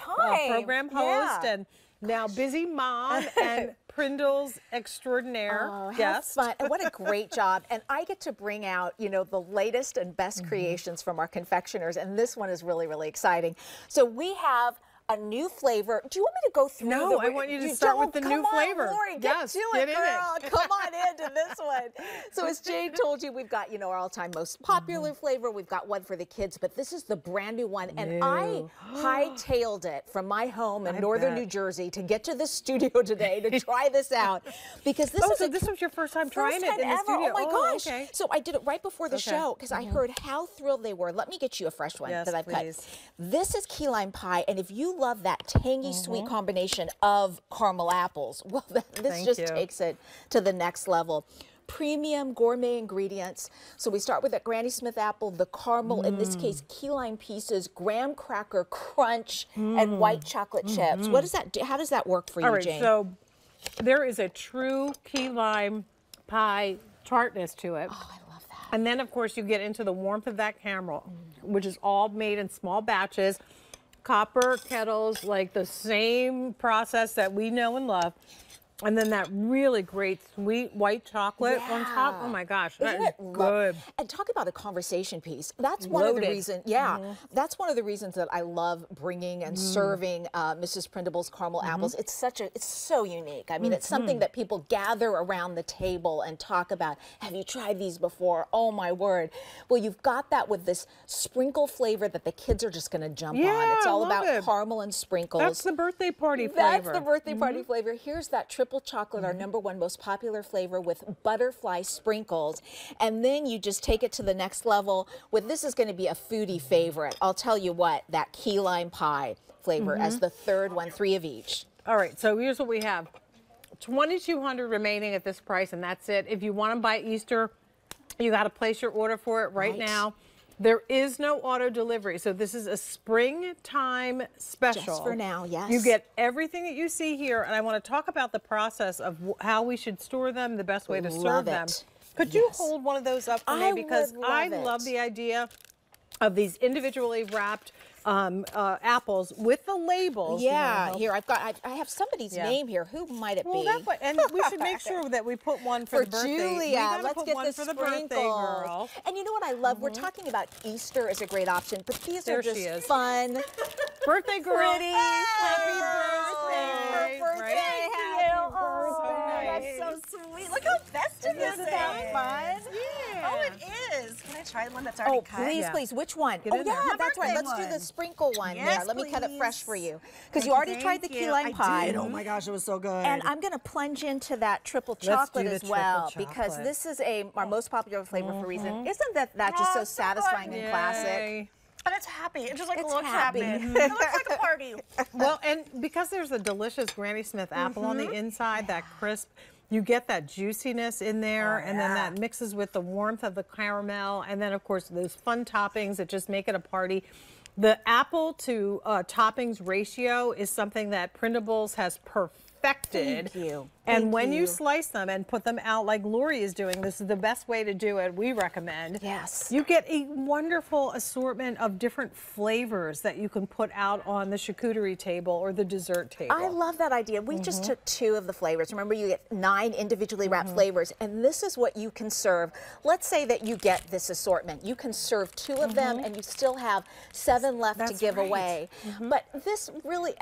program host and now busy mom and Prindles extraordinaire. Yes. Fun. And what a great job. And I get to bring out, you know, the latest and best creations from our confectioners. And this one is really, really exciting. So we have a new flavor. Do you want me to go through? No, I want you to start with the new flavor. Lori, get to it, girl. Come on into this one. So as Jane told you, we've got, you know, our all-time most popular flavor. We've got one for the kids, but this is the brand new one. And I hightailed it from my home in northern New Jersey to get to the studio today to try this out, because this is this was your first time trying it in the studio. Oh my gosh! Okay. So I did it right before the show because I heard how thrilled they were. Let me get you a fresh one that I've cut. This is key lime pie, and if you love that tangy sweet combination of caramel apples, well, this just takes it to the next level. Premium gourmet ingredients. So we start with that Granny Smith apple, the caramel, in this case, key lime pieces, graham cracker crunch, and white chocolate chips. What does that do? How does that work for you, Jane? So there is a true key lime pie tartness to it. Oh, I love that. And then, of course, you get into the warmth of that caramel, which is all made in small batches. Copper kettles, like the same process that we know and love. And then that really great sweet white chocolate on top. Oh my gosh, that is good. And talk about a conversation piece. That's one of the reasons. That's one of the reasons that I love bringing and serving Mrs. Printables caramel apples. It's so unique. I mean, it's something that people gather around the table and talk about. Have you tried these before? Oh my word! Well, you've got that with this sprinkle flavor that the kids are just going to jump on. It's all about caramel and sprinkles. That's the birthday party flavor. That's the birthday party flavor. Here's that triple chocolate, our #1 most popular flavor, with butterfly sprinkles. And then you just take it to the next level with, this is going to be a foodie favorite. I'll tell you what, that key lime pie flavor as the third one, 3 of each. All right, so here's what we have. $2,200 remaining at this price, and that's it. If you want them by Easter, you got to place your order for it right now. There is no auto delivery, so this is a springtime special. Just for now, yes. You get everything that you see here, and I want to talk about the process of how we should store them, the best way to serve them. Could you hold one of those up for me? Because I love the idea of these individually wrapped apples with the labels. Yeah, here I have somebody's name here. Who might it be? And we should make sure that we put one for the birthday. Julia. Let's get one the for the birthday girl. And you know what I love? We're talking about Easter is a great option, but these are just fun. Birthday girl. Pretty. Happy birthday. Birthday. That's so sweet. Look how festive this is. Isn't that fun? Yeah. Oh, it is. Can I try one that's already cut? Please, please. Which one? Oh, yeah, that's right. Let's do the sprinkle one there. Let me cut it fresh for you. Because you already tried the key lime pie. I did. Oh my gosh, it was so good. And I'm going to plunge into that triple chocolate as well, because this is our most popular flavor for a reason. Isn't that just so satisfying and classic? And it's happy. It just looks happy. It looks like a party. Well, and because there's a delicious Granny Smith apple on the inside, that crisp, you get that juiciness in there, and then that mixes with the warmth of the caramel, and then, of course, those fun toppings that just make it a party. The apple to toppings ratio is something that Printables has perfected. Thank you. And when you slice them and put them out like Lori is doing, this is the best way to do it, we recommend. Yes. You get a wonderful assortment of different flavors that you can put out on the charcuterie table or the dessert table. I love that idea. We just took 2 of the flavors. Remember, you get 9 individually wrapped flavors, and this is what you can serve. Let's say that you get this assortment. You can serve 2 of them, and you still have 7 left to give away. But this really,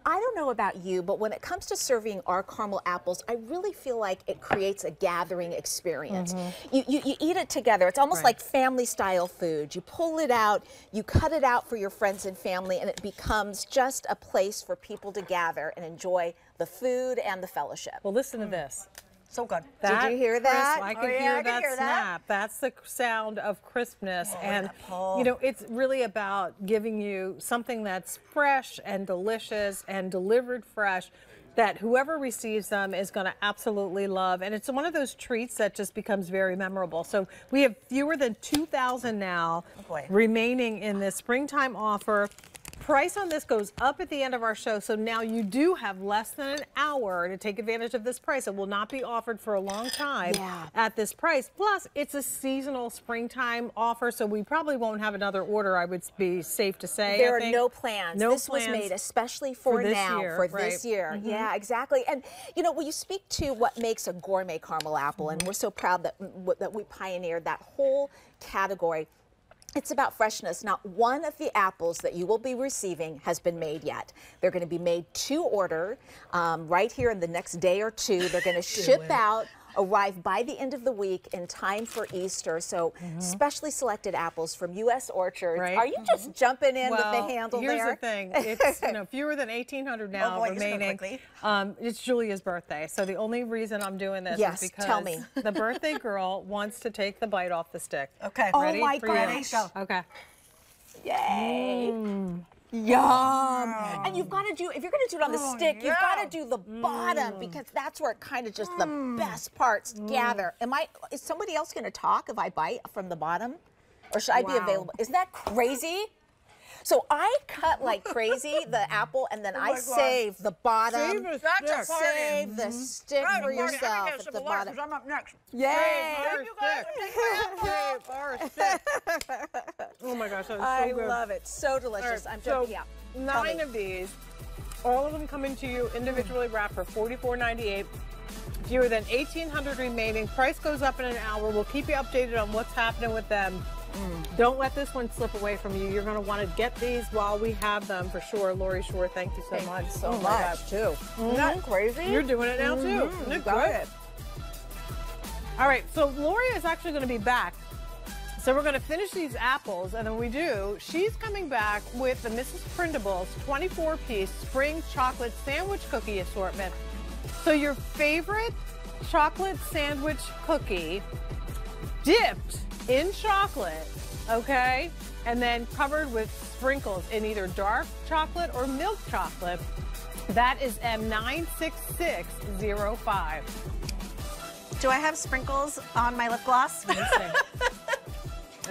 I don't know about you, but when it comes to serving our caramel apples, I really feel like it creates a gathering experience. You eat it together. It's almost like family-style food. You pull it out, you cut it out for your friends and family, and it becomes just a place for people to gather and enjoy the food and the fellowship. Well, listen to this. So good. Did you hear that? I could hear that snap. That's the sound of crispness. And, you know, it's really about giving you something that's fresh and delicious and delivered fresh that whoever receives them is going to absolutely love. And it's one of those treats that just becomes very memorable. So we have fewer than 2,000 now remaining in this springtime offer. Price on this goes up at the end of our show, so now you do have less than an hour to take advantage of this price. It will not be offered for a long time at this price. Plus, it's a seasonal springtime offer, so we probably won't have another order, I would be safe to say. There are no plans. This was made especially for now, for this year. Yeah, exactly. And, you know, when you speak to what makes a gourmet caramel apple, and we're so proud that we pioneered that whole category, it's about freshness. Not one of the apples that you will be receiving has been made yet. They're going to be made to order right here in the next day or 2. They're going to ship out, arrive by the end of the week in time for Easter. So specially selected apples from U.S. orchards. Are you just jumping in with the handle here's there? The thing. It's fewer than 1,800 now remaining. It's Julia's birthday. So the only reason I'm doing this is because the birthday girl wants to take the bite off the stick. Okay. Ready? Oh my gosh. Go. Okay. Yay. Yum! And you've got to do, if you're going to do it on the stick, you've got to do the bottom, because that's where kind of just the best parts gather. Is somebody else going to talk if I bite from the bottom? Or should I be available? Isn't that crazy? So I cut like crazy the apple, and then I save the bottom. Save the stick for yourself at the bottom. I'm up next. Yay! Oh my gosh, that was so good. I love it. So delicious. I'm jumping out. 9 of these, all of them coming to you individually wrapped for $44.98. Fewer than 1,800 remaining. Price goes up in an hour. We'll keep you updated on what's happening with them. Don't let this one slip away from you. You're going to want to get these while we have them for sure. Lori Shore, thank you so much. So much too. Isn't that crazy? You're doing it now too. Isn't it good? All right, so Lori is actually going to be back. So we're going to finish these apples, and then we do. She's coming back with the Mrs. Printables 24-piece spring chocolate sandwich cookie assortment. So your favorite chocolate sandwich cookie dipped in chocolate, okay, and then covered with sprinkles in either dark chocolate or milk chocolate. That is M96605. Do I have sprinkles on my lip gloss? Let me see.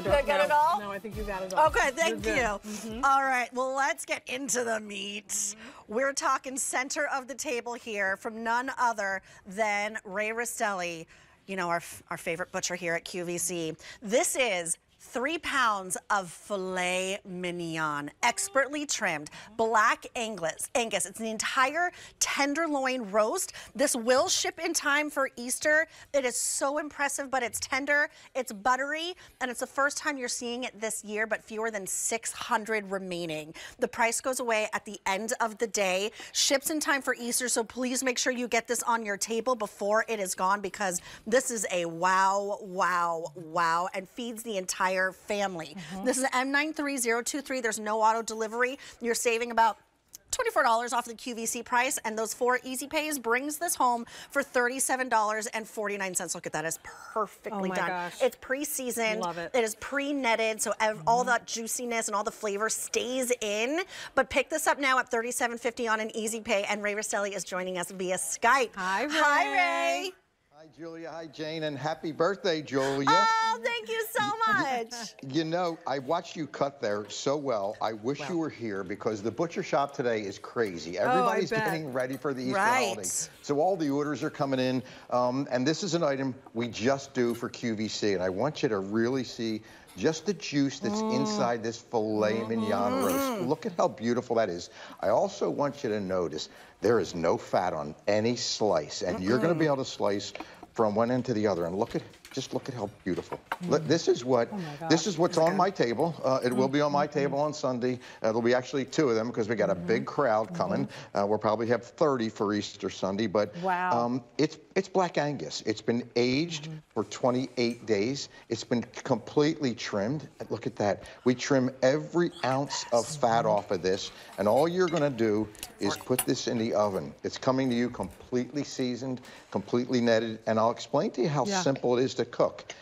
Did I get it all? No, I think you got it all. Okay, thank you. All right, well, let's get into the meat. We're talking center of the table here from none other than Ray Rastelli, you know, our favorite butcher here at QVC. This is 3 pounds of filet mignon, expertly trimmed, black Angus. It's an entire tenderloin roast. This will ship in time for Easter. It is so impressive, but it's tender, it's buttery, and it's the first time you're seeing it this year, but fewer than 600 remaining. The price goes away at the end of the day. Ships in time for Easter, so please make sure you get this on your table before it is gone, because this is a wow, wow, wow, and feeds the entire family. This is M93023. There's no auto delivery. You're saving about $24 off the QVC price, and those 4 easy pays brings this home for $37.49. Look at that, it's perfectly done. Gosh. It's pre-seasoned. Love it. It is pre-netted, so all that juiciness and all the flavor stays in. But pick this up now at $37.50 on an easy pay, and Ray Rastelli is joining us via Skype. Hi, Ray. Hi, Ray. Hi, Julia. Hi, Jane. And happy birthday, Julia. Oh, thank you so much. You know, I watched you cut there so well. I wish you were here because the butcher shop today is crazy. Everybody's getting ready for the Easter holiday. So all the orders are coming in. And this is an item we just do for QVC. And I want you to really see just the juice that's inside this filet mignon roast. Look at how beautiful that is. I also want you to notice there is no fat on any slice. And you're going to be able to slice from one end to the other. And just look at how beautiful. This is what's on my table. It will be on my table on Sunday. There'll be actually 2 of them because we got a big crowd coming. We'll probably have 30 for Easter Sunday, but it's Black Angus. It's been aged for 28 days. It's been completely trimmed. Look at that. We trim every ounce of fat off of this, and all you're gonna do is put this in the oven. It's coming to you completely seasoned, completely netted, and I'll explain to you how simple it is to cook.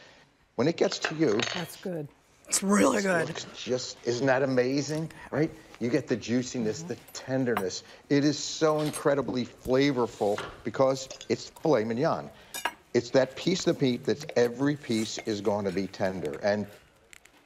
When it gets to you, that's good. It's really good. Isn't that amazing, right? You get the juiciness, the tenderness. It is so incredibly flavorful because it's filet mignon. It's that piece of meat that every piece is going to be tender. And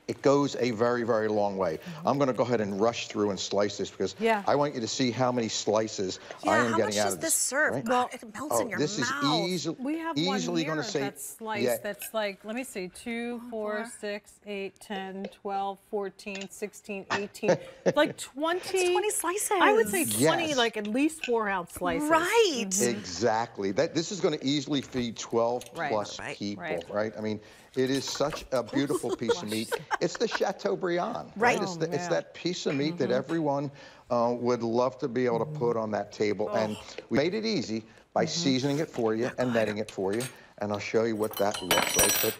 it goes a very, very long way. I'm going to go ahead and rush through and slice this because I want you to see how many slices I am getting out of this. How much does this serve? Right? Well, it melts in your this mouth. Is we have easily one going to say that's sliced. That's like, let me see, 2, 4, 6, 8, 10, 12, 14, 16, 18, like 20. 20 slices. I would say 20, like at least 4-ounce slices. Right. Exactly. This is going to easily feed 12 plus people, right? I mean, it is such a beautiful piece of meat. It's the Chateaubriand, right? It's that piece of meat that everyone would love to be able to put on that table. And we made it easy by seasoning it for you and netting it for you. And I'll show you what that looks like. But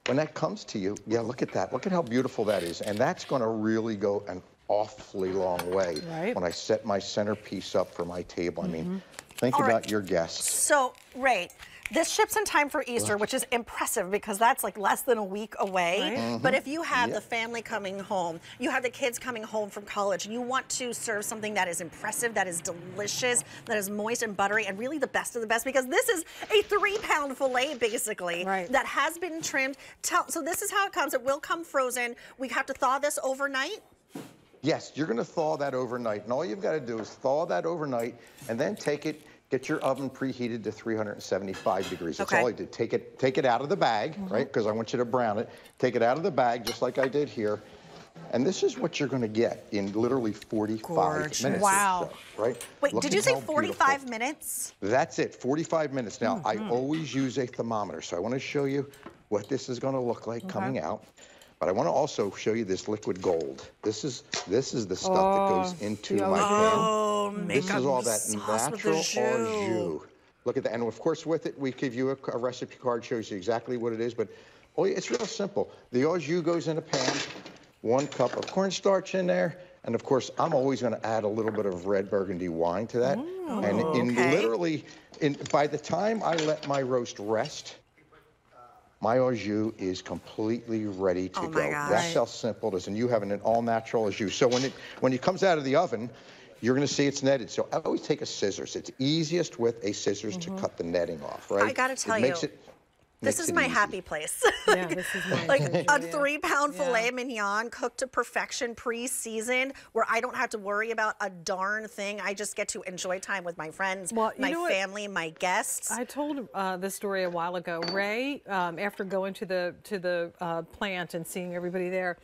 when that comes to you, look at that. Look at how beautiful that is. And that's going to really go an awfully long way when I set my centerpiece up for my table. I mean, think about your guests. So, Ray, this ships in time for Easter, which is impressive because that's like less than a week away. But if you have the family coming home, you have the kids coming home from college, and you want to serve something that is impressive, that is delicious, that is moist and buttery, and really the best of the best, because this is a 3-pound filet, basically, that has been trimmed. So this is how it comes. It will come frozen. We have to thaw this overnight. Yes, you're going to thaw that overnight. And all you've got to do is thaw that overnight and then take it, get your oven preheated to 375 degrees. That's all I did. Take it out of the bag, right? Because I want you to brown it. Take it out of the bag, just like I did here. And this is what you're going to get in literally 45 minutes. Wow. Right? Wait, did you say 45 minutes? That's it, 45 minutes. Now, I always use a thermometer, so I want to show you what this is going to look like coming out. But I want to also show you this liquid gold. This is the stuff that goes into my pan. This is all that natural au jus. Look at that. And of course, with it, we give you a recipe card, shows you exactly what it is. But it's real simple. The au jus goes in a pan, 1 cup of cornstarch in there. And of course, I'm always going to add a little bit of red burgundy wine to that. And by the time I let my roast rest, my au jus is completely ready to go. That's how simple it is. And you have an all-natural au jus. So when it comes out of the oven, you're going to see it's netted. So I always take a scissors. It's easiest with a scissors to cut the netting off, right? I got to tell you. This is my happy place. Like a 3-pound filet mignon cooked to perfection, pre-seasoned, where I don't have to worry about a darn thing. I just get to enjoy time with my friends, my family, my guests. I told this story a while ago. Ray, after going to the plant and seeing everybody there,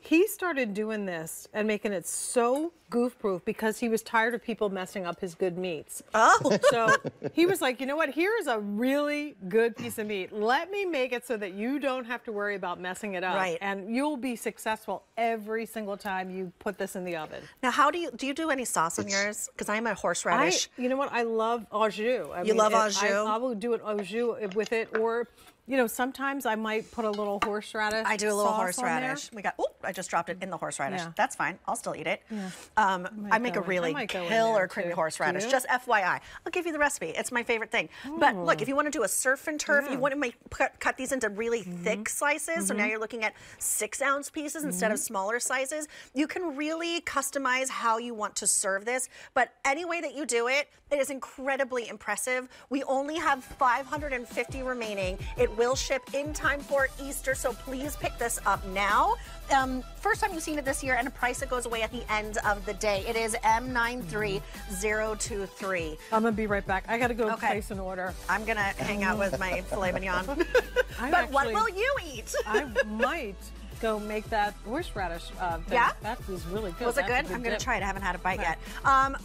he started doing this and making it so goof-proof because he was tired of people messing up his good meats. Oh. So he was like, you know what? Here's a really good piece of meat. Let me make it so that you don't have to worry about messing it up. Right. And you'll be successful every single time you put this in the oven. Now, how do you do any sauce on yours? Because I'm a horseradish. You know what? I love au jus. You love au jus? I will do an au jus with it, or you know, sometimes I might put a little horseradish. I do a little horseradish. We got. Oh, I just dropped it in the horseradish. Yeah. That's fine. I'll still eat it. Yeah. I make a really killer creamy horseradish. Just FYI, I'll give you the recipe. It's my favorite thing. But look, if you want to do a surf and turf, you want to cut these into really thick slices. So now you're looking at 6-ounce pieces instead of smaller slices. You can really customize how you want to serve this. But any way that you do it, it is incredibly impressive. We only have 550 remaining. It will ship in time for Easter, so please pick this up now. First time you've seen it this year, and a price that goes away at the end of the day. It is M93023. I'm gonna be right back. I gotta go place an order. I'm gonna hang out with my filet mignon. But what will you eat? I might go make that horseradish thing. Yeah? That was really good. Was it good? I'm gonna try it. I haven't had a bite yet.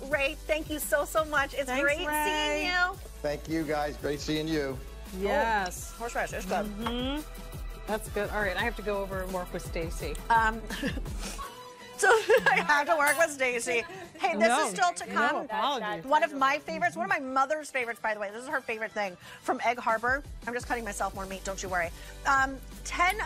Ray, thank you so much. It's great seeing you. Thank you, guys. Great seeing you. Yes. Oh, horseradish is good. That's good. All right, I have to go over and work with Stacy. So I have to work with Stacy. Hey, this is still to come. No apologies. One of my favorites, one of my mother's favorites, by the way. This is her favorite thing from Egg Harbor. I'm just cutting myself more meat, don't you worry. 10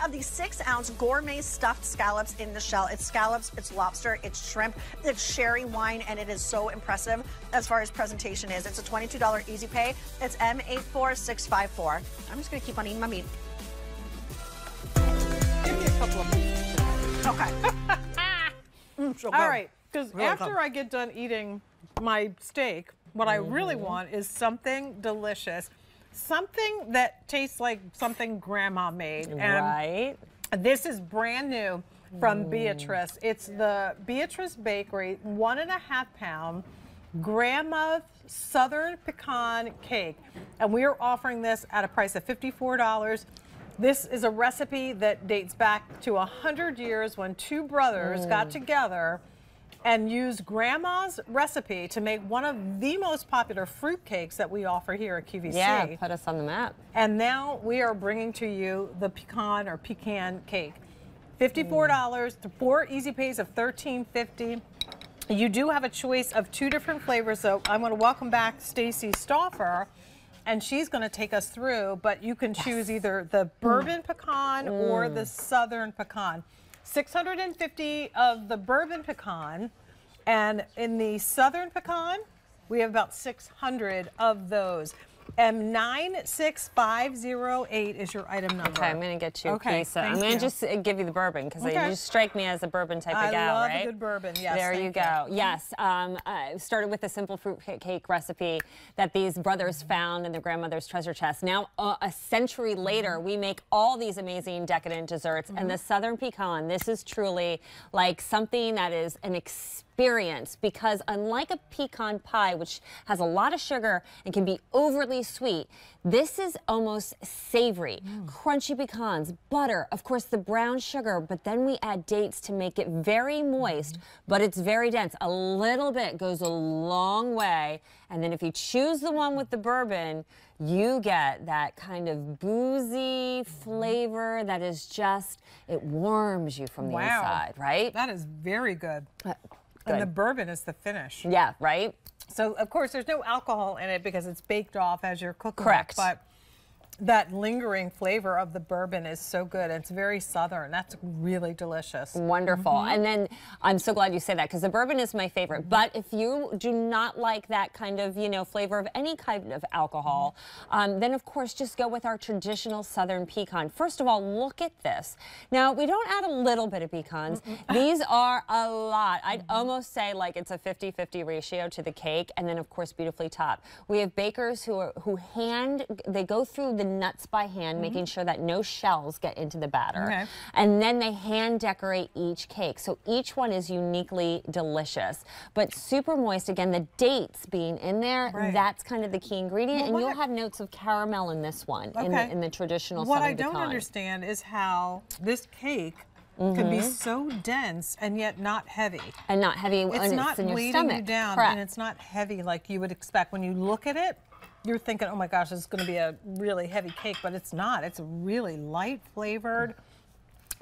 of these 6-ounce gourmet stuffed scallops in the shell. It's scallops, it's lobster, it's shrimp, it's sherry wine, and it is so impressive as far as presentation is. It's a $22 easy pay. It's M84654. I'm just gonna keep on eating my meat. Give me a couple of pieces. Okay. All right, because after I get done eating my steak, what I really want is something delicious. Something that tastes like something Grandma made. And this is brand new from Beatrice. It's the Beatrice Bakery 1.5 pound Grandma's Southern Pecan Cake. And we are offering this at a price of $54. This is a recipe that dates back to 100 years when two brothers got together and used Grandma's recipe to make one of the most popular fruit cakes that we offer here at QVC. Yeah, put us on the map. And now we are bringing to you the pecan or pecan cake. $54 to 4 easy pays of $13.50. You do have a choice of 2 different flavors, so I'm going to welcome back Stacy Stauffer, and she's going to take us through, but you can choose either the bourbon pecan or the southern pecan. 650 of the bourbon pecan, and in the southern pecan, we have about 600 of those. M96508 is your item number. Okay, I'm going to get you a piece. I'm going to just give you the bourbon because you just strike me as a bourbon type of gal, right? I love a good bourbon, yes. There you go. Yes, I started with a simple fruit cake recipe that these brothers found in their grandmother's treasure chest. Now, a century later, we make all these amazing decadent desserts, and the southern pecan, this is truly like something that is an experience, because unlike a pecan pie, which has a lot of sugar and can be overly sweet, this is almost savory. Crunchy pecans, butter, of course the brown sugar, but then we add dates to make it very moist, but it's very dense. A little bit goes a long way, and then if you choose the one with the bourbon, you get that kind of boozy flavor that is just, it warms you from the inside, right? That is very good. And the bourbon is the finish. Yeah, right? So, of course, there's no alcohol in it because it's baked off as you're cooking. Correct. But that lingering flavor of the bourbon is so good. It's very Southern. That's really delicious. Wonderful. And then I'm so glad you say that, because the bourbon is my favorite. But if you do not like that kind of, you know, flavor of any kind of alcohol, then of course just go with our traditional Southern pecan. First of all, look at this. Now, we don't add a little bit of pecans. These are a lot. I'd almost say like it's a 50-50 ratio to the cake, and then of course beautifully topped. We have bakers who they go through the nuts by hand, making sure that no shells get into the batter. And then they hand decorate each cake. So each one is uniquely delicious, but super moist. Again, the dates being in there, that's kind of the key ingredient. And you'll have notes of caramel in this one, in the traditional Southern What I pecan. don't understand is how this cake can be so dense and yet not heavy. And not heavy It's when not it's in your weighting stomach. you down, Correct. and it's not heavy like you would expect. When you look at it, you're thinking, oh my gosh, this is going to be a really heavy cake, but it's not. It's really light flavored,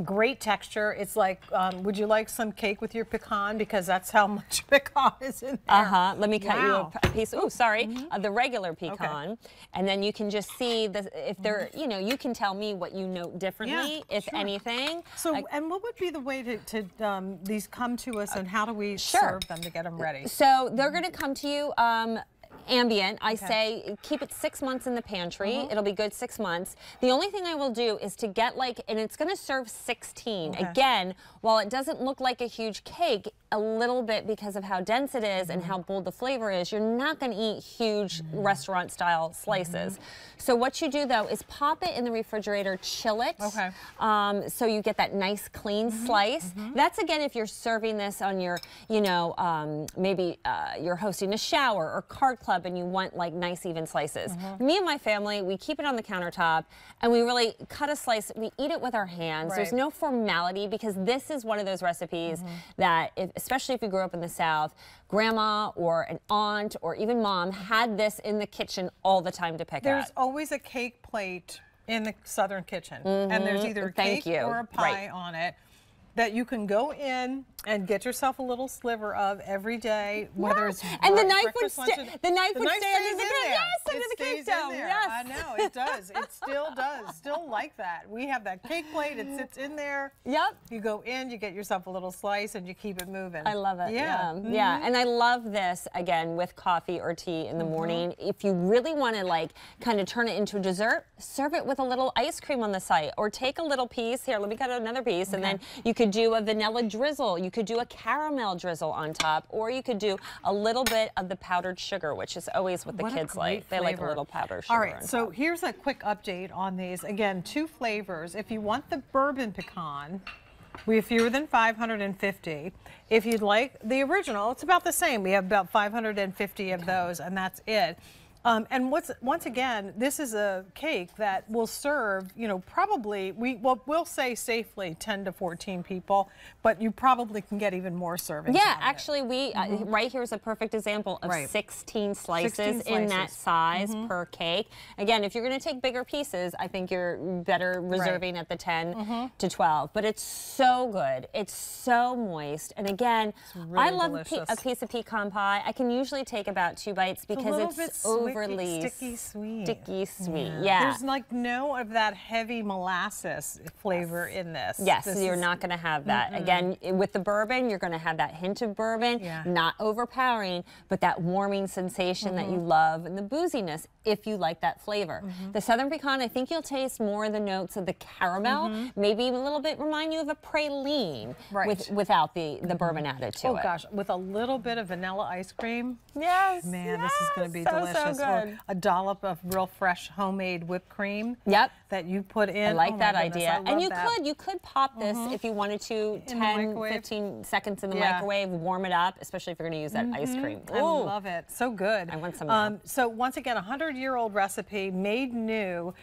great texture. It's like, would you like some cake with your pecan? Because that's how much pecan is in there. Let me cut you a piece. Oh, sorry, the regular pecan. And then you can just see if they're, you know, you can tell me what you note differently, if anything. So, and what would be the way to these come to us, and how do we serve them to get them ready? So they're going to come to you ambient. I say keep it 6 months in the pantry. It'll be good 6 months. The only thing I will do is to get and it's going to serve 16. Again, while it doesn't look like a huge cake, a little bit because of how dense it is and how bold the flavor is, you're not going to eat huge restaurant style slices. So what you do though is pop it in the refrigerator, chill it. So you get that nice clean slice. That's again if you're serving this on your, you know, maybe you're hosting a shower or card club and you want like nice even slices. Me and my family, we keep it on the countertop and we really cut a slice. We eat it with our hands. There's no formality, because this is one of those recipes that, especially if you grew up in the South, grandma or an aunt or even mom had this in the kitchen all the time to pick There's at. always a cake plate in the Southern kitchen, and there's either a cake or a pie on it that you can go in and get yourself a little sliver of every day, whether it's and the knife would stay under the cake dough. Yes, I know it does. It still does. Still like that. We have that cake plate. It sits in there. You go in, you get yourself a little slice, and you keep it moving. I love it. Yeah. And I love this again with coffee or tea in the morning. If you really want to like kind of turn it into a dessert, serve it with a little ice cream on the side, or take a little piece. Here, let me cut another piece, and then you could do a vanilla drizzle. You could do a caramel drizzle on top, or you could do a little bit of the powdered sugar, which is always what the kids like. They like a little powdered sugar. All right, so here's a quick update on these. Again, 2 flavors. If you want the bourbon pecan, we have fewer than 550. If you'd like the original, it's about the same. We have about 550 of those, and that's it. And once again, this is a cake that will serve, you know, probably, we'll say safely 10 to 14 people, but you probably can get even more servings. Yeah, actually, we, right here is a perfect example of 16 slices in that size per cake. Again, if you're going to take bigger pieces, I think you're better reserving at the 10 to 12. But it's so good. It's so moist. And again, really I love delicious. a piece of pecan pie. I can usually take about 2 bites because it's overly sticky sweet. Yeah. There's like no of that heavy molasses flavor in this. Yes, you're not going to have that. Again, with the bourbon, you're going to have that hint of bourbon, not overpowering, but that warming sensation that you love, and the booziness if you like that flavor. The Southern pecan, I think you'll taste more of the notes of the caramel, maybe a little bit remind you of a praline without the bourbon added to it. Oh gosh, with a little bit of vanilla ice cream. Yes. Man, this is going to be so, delicious. So good. Or a dollop of real fresh homemade whipped cream. That you put in. I like that goodness, idea. I And love you could pop this if you wanted to, 10, 15 seconds in the microwave, warm it up, especially if you're going to use that ice cream. I love it. So good. I want some now. So once again, a 100-year-old recipe made new,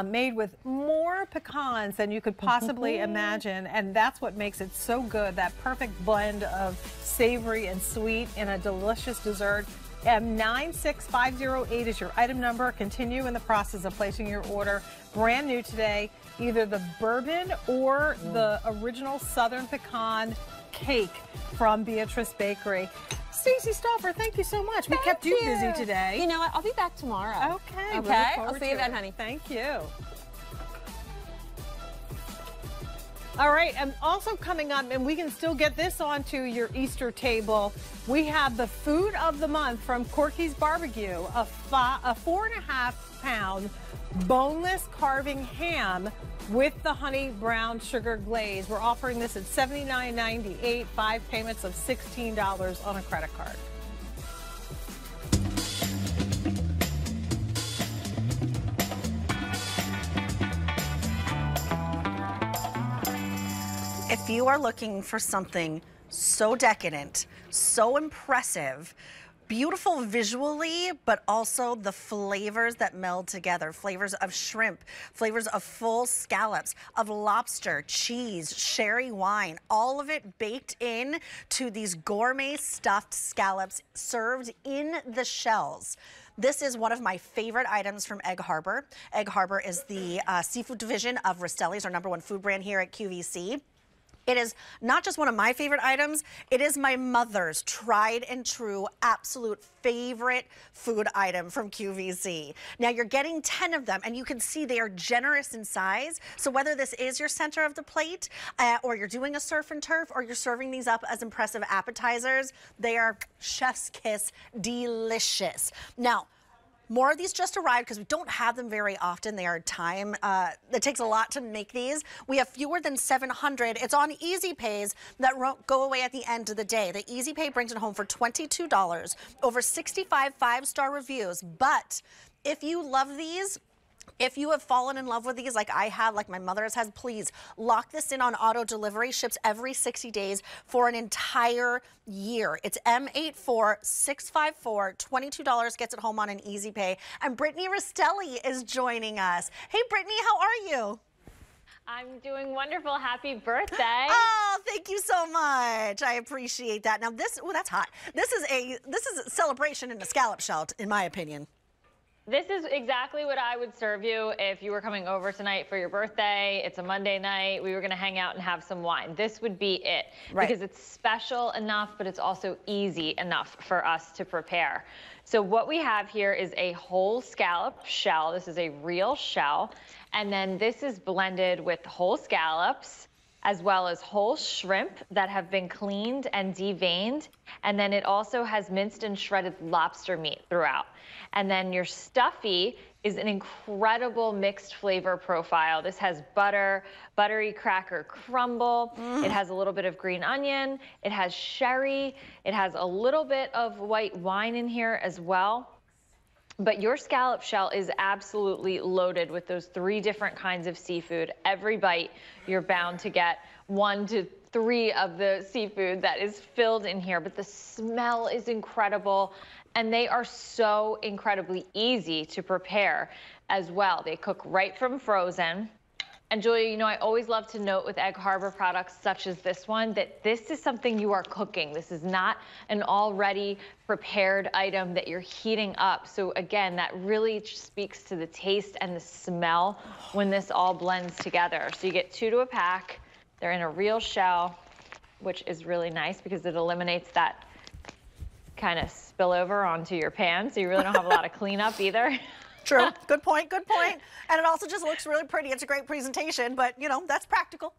made with more pecans than you could possibly imagine, and that's what makes it so good, that perfect blend of savory and sweet in a delicious dessert. 96508 is your item number. Continue in the process of placing your order. Brand new today, either the bourbon or the original Southern pecan cake from Beatrice Bakery. Stacey Stauffer, thank you so much. We kept you busy today. You know what? I'll be back tomorrow. Okay. Okay. I'll see you then, honey. Thank you. All right, and also coming up, and we can still get this onto your Easter table, we have the food of the month from Corky's Barbecue, a 4.5-pound boneless carving ham with the honey brown sugar glaze. We're offering this at $79.98, 5 payments of $16 on a credit card. If you are looking for something so decadent, so impressive, beautiful visually, but also the flavors that meld together, flavors of shrimp, flavors of full scallops, of lobster, cheese, sherry wine, all of it baked in to these gourmet stuffed scallops served in the shells. This is one of my favorite items from Egg Harbor. Egg Harbor is the seafood division of Rastelli's, our #1 food brand here at QVC. It is not just one of my favorite items, it is my mother's tried and true absolute favorite food item from QVC. Now you're getting 10 of them and you can see they are generous in size. So whether this is your center of the plate or you're doing a surf and turf or you're serving these up as impressive appetizers, they are chef's kiss delicious. Now, more of these just arrived because we don't have them very often. They are time. It takes a lot to make these. We have fewer than 700. It's on Easy Pays that won't go away at the end of the day. The Easy Pay brings it home for $22. Over 65 5-star reviews. But if you love these, if you have fallen in love with these like I have, like my mother has, please lock this in on auto delivery. Ships every 60 days for an entire year. It's M84654. $22 gets it home on an Easy Pay. And Brittany Rastelli is joining us. Hey, Brittany, how are you? I'm doing wonderful. Happy birthday. Oh, thank you so much. I appreciate that. Now this, oh, that's hot. This is a celebration in a scallop shell, in my opinion. This is exactly what I would serve you if you were coming over tonight for your birthday. It's a Monday night. We were going to hang out and have some wine. This would be it. Right. Because it's special enough, but it's also easy enough for us to prepare. So what we have here is a whole scallop shell. This is a real shell. And then this is blended with whole scallops, as well as whole shrimp that have been cleaned and deveined. And then it also has minced and shredded lobster meat throughout. And then your stuffy is an incredible mixed flavor profile. This has butter, buttery cracker crumble. It has a little bit of green onion. It has sherry. It has a little bit of white wine in here as well. But your scallop shell is absolutely loaded with those 3 different kinds of seafood. Every bite, you're bound to get 1 to 3 of the seafood that is filled in here. But the smell is incredible. And they are so incredibly easy to prepare as well. They cook right from frozen. And Julia, you know, I always love to note with Egg Harbor products such as this one, that this is something you are cooking. This is not an already prepared item that you're heating up. So again, that really speaks to the taste and the smell when this all blends together. So you get 2 to a pack. They're in a real shell, which is really nice because it eliminates that kind of spill over onto your pan, so you really don't have a lot of cleanup either. True. Good point. Good point. And it also just looks really pretty. It's a great presentation, but, you know, that's practical.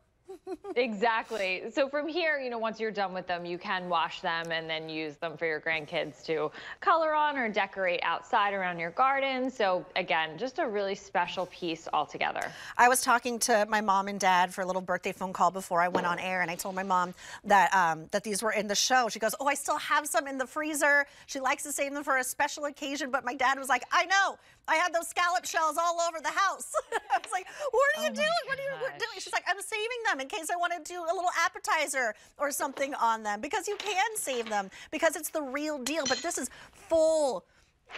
Exactly. So from here, you know, once you're done with them, you can wash them and then use them for your grandkids to color on or decorate outside around your garden. So again, just a really special piece altogether. I was talking to my mom and dad for a little birthday phone call before I went on air, and I told my mom that that these were in the show. She goes, "Oh, I still have some in the freezer." She likes to save them for a special occasion, but my dad was like, "I know. I had those scallop shells all over the house." I was like, "What are you doing? What are you doing?" She's like, "I'm saving them in case I want to do a little appetizer or something on them," because you can save them because it's the real deal. But this is full,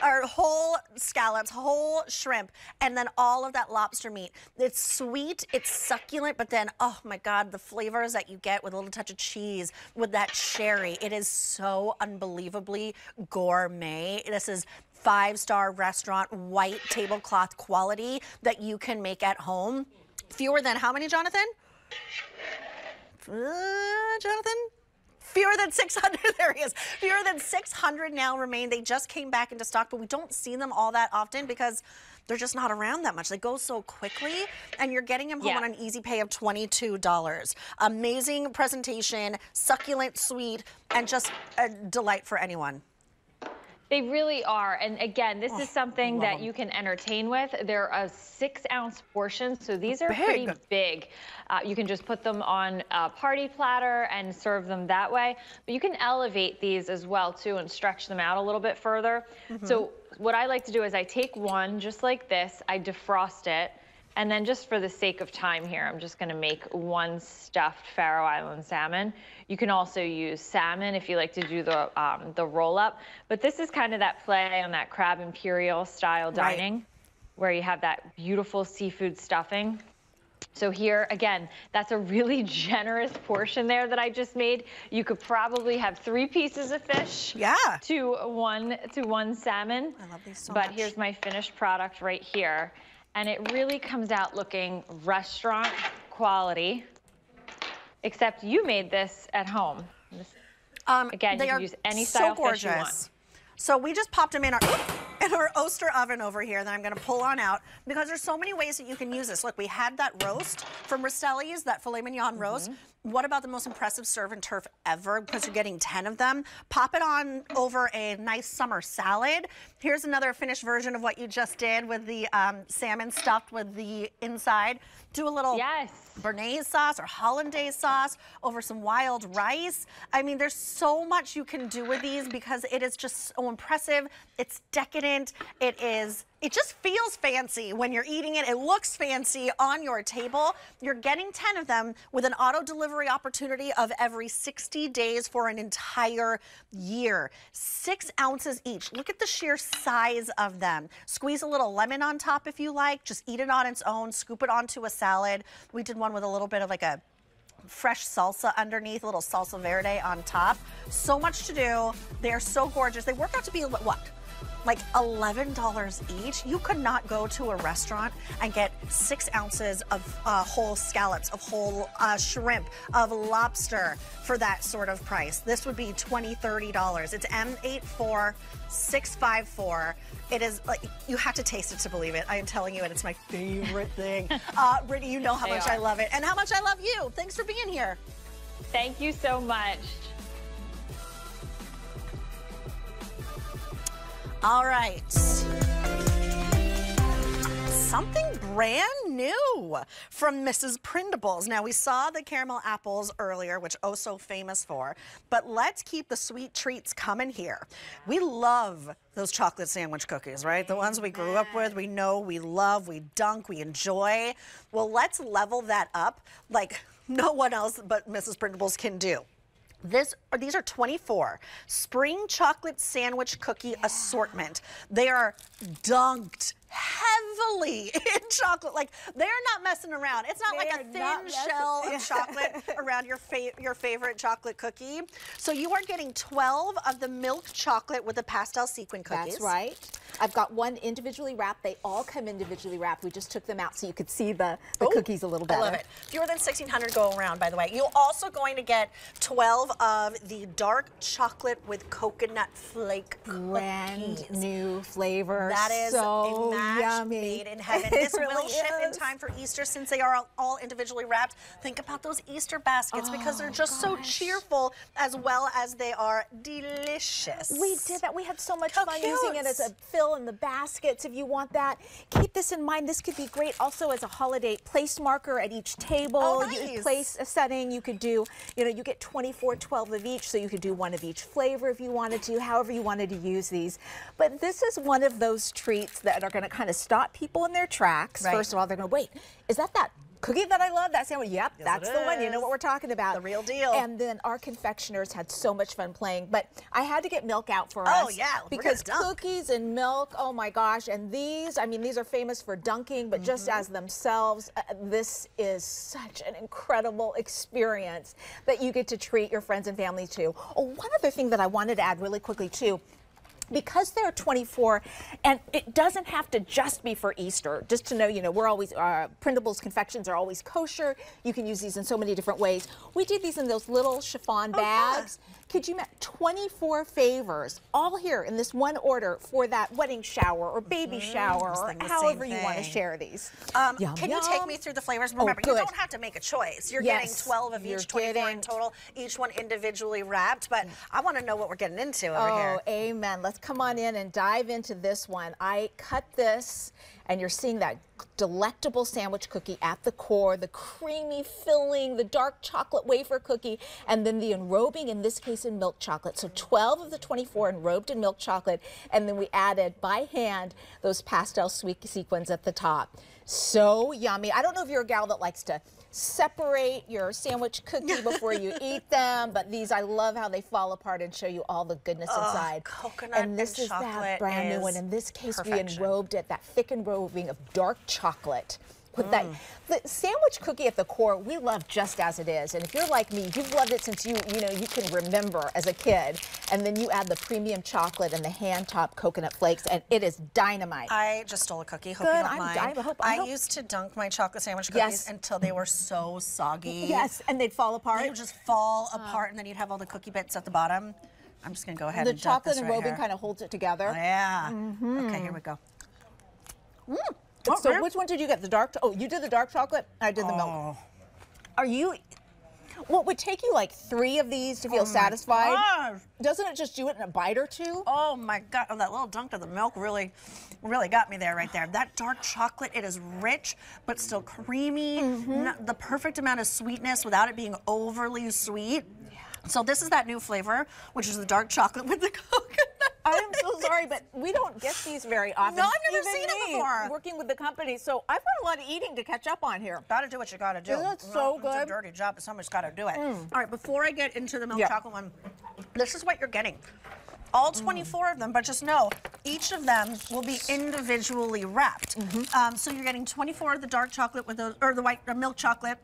or whole scallops, whole shrimp, and then all of that lobster meat. It's sweet, it's succulent, but then, oh my God, the flavors that you get with a little touch of cheese, with that sherry, it is so unbelievably gourmet. This is 5-star restaurant, white tablecloth quality that you can make at home. Fewer than how many, Jonathan? Jonathan? Fewer than 600, there he is. Fewer than 600 now remain. They just came back into stock, but we don't see them all that often because they're just not around that much. They go so quickly, and you're getting them home on an easy pay of $22. Amazing presentation, succulent, sweet, and just a delight for anyone. They really are. And again, this is something that you can entertain with. They're a 6-ounce portion, so these are pretty big. You can just put them on a party platter and serve them that way. But you can elevate these as well, too, and stretch them out a little bit further. So what I like to do is I take one just like this, I defrost it, and then just for the sake of time here, I'm just gonna make one stuffed Faroe Island salmon. You can also use salmon if you like to do the roll up, but this is kind of that play on that crab imperial style dining, where you have that beautiful seafood stuffing. So here, again, that's a really generous portion there that I just made. You could probably have 3 pieces of fish to one salmon. I love these so much. But here's my finished product right here. And it really comes out looking restaurant quality, except you made this at home. Again, you can use any style fish you want. So we just popped them in our Oster oven over here that I'm going to pull on out because there's so many ways that you can use this. Look, we had that roast from Rastelli's, that filet mignon roast. What about the most impressive serve and turf ever? Because you're getting 10 of them. Pop it on over a nice summer salad. Here's another finished version of what you just did with the salmon stuffed with the inside. Do a little Béarnaise sauce or hollandaise sauce over some wild rice. I mean, there's so much you can do with these because it is just so impressive. It's decadent. It just feels fancy when you're eating it. It looks fancy on your table. You're getting 10 of them with an auto delivery opportunity of every 60 days for an entire year. 6 ounces each. Look at the sheer size of them. Squeeze a little lemon on top if you like. Just eat it on its own. Scoop it onto a salad. We did one with a little bit of like a fresh salsa underneath, a little salsa verde on top. So much to do. They're so gorgeous. They work out to be what? Like $11 each. You could not go to a restaurant and get 6 ounces of whole scallops, of whole shrimp, of lobster for that sort of price. This would be $20, $30. It's M84654. It is like, you have to taste it to believe it. I am telling you, and it's my favorite thing. Brittany, you know how much I love it and how much I love you. Thanks for being here. Thank you so much. All right. Something brand new from Mrs. Printables. Now, we saw the caramel apples earlier, which oh so famous for, but let's keep the sweet treats coming here. We love those chocolate sandwich cookies, right? The ones we grew up with, we know, we love, we dunk, we enjoy. Well, let's level that up like no one else but Mrs. Printables can do. These are 24 spring chocolate sandwich cookie assortment. They are dunked heavily in chocolate. Like, they're not messing around. It's not like a thin shell of chocolate around your favorite chocolate cookie. So you are getting 12 of the milk chocolate with the pastel sequin cookies. That's right. I've got one individually wrapped. They all come individually wrapped. We just took them out so you could see the cookies a little better. I love it. Fewer than 1,600 go around, by the way. You're also going to get 12 of the dark chocolate with coconut flake brand new flavor. That is so a match yummy. made in heaven. This will ship in time for Easter since they are all individually wrapped. Think about those Easter baskets because they're just so cheerful as well as they are delicious. We did that. We had so much fun using it as a fill in the baskets if you want that. Keep this in mind. This could be great also as a holiday place marker at each table. Oh, nice. You place a setting. You could do, you know, you get 24, 12 of each, so you could do one of each flavor if you wanted to, however you wanted to use these. But this is one of those treats that are going to kind of stop people in their tracks. Right. First of all, they're going to wait. Is that cookie that I love, that sandwich? Yep, yes, that's the one. You know what we're talking about. The real deal. And then our confectioners had so much fun playing. But I had to get milk out for us. Oh, yeah. Because cookies and milk, oh my gosh. And these, I mean, these are famous for dunking, but just as themselves, this is such an incredible experience that you get to treat your friends and family to. Oh, one other thing that I wanted to add really quickly, too. because there are 24, and it doesn't have to just be for Easter. Just to know, you know, we're always, printables confections are always kosher. You can use these in so many different ways. We did these in those little chiffon bags. Yeah. Could you imagine 24 favors all here in this one order for that wedding shower or baby shower or however you want to share these? Can you take me through the flavors? Remember, you don't have to make a choice. You're getting 12 of each, 24 in total, each one individually wrapped, but I want to know what we're getting into over here. Oh, amen. Let's come on in and dive into this one. I cut this, and you're seeing that delectable sandwich cookie at the core, the creamy filling, the dark chocolate wafer cookie, and then the enrobing, in this case in milk chocolate. So 12 of the 24 enrobed in milk chocolate, and then we added by hand those pastel sweet sequins at the top. So yummy. I don't know if you're a gal that likes to separate your sandwich cookie before you eat them, but these, I love how they fall apart and show you all the goodness inside. Coconut and this is that brand new one. In this case, we enrobed it, that thick enrobing of dark chocolate. With that, the sandwich cookie at the core, we love just as it is. And if you're like me, you've loved it since you can remember as a kid. And then you add the premium chocolate and the hand-topped coconut flakes, and it is dynamite. I just stole a cookie. Hope you don't mind. I used to dunk my chocolate sandwich cookies until they were so soggy. Yes, and they'd fall apart. They would just fall apart, and then you'd have all the cookie bits at the bottom. I'm just going to go ahead and dunk this right here. The chocolate enrobing kind of holds it together. Oh, yeah. Okay, here we go. So which one did you get? The dark? Oh, you did the dark chocolate. I did the milk. Are you? Well, it would take you like 3 of these to feel satisfied. Doesn't it just do it in a bite or two? Oh my God! Oh, that little dunk of the milk really got me there right there. That dark chocolate, it is rich but still creamy. The perfect amount of sweetness without it being overly sweet. So this is that new flavor, which is the dark chocolate with the coconut. I'm so sorry, but we don't get these very often. No, I've never seen it before. Working with the company, so I've got a lot of eating to catch up on here. Gotta do what you gotta do. Isn't it so good? It's a dirty job, but somebody's gotta do it. All right, before I get into the milk chocolate one, this is what you're getting. All 24 of them, but just know, each of them will be individually wrapped. So you're getting 24 of the dark chocolate with those, or the white milk chocolate,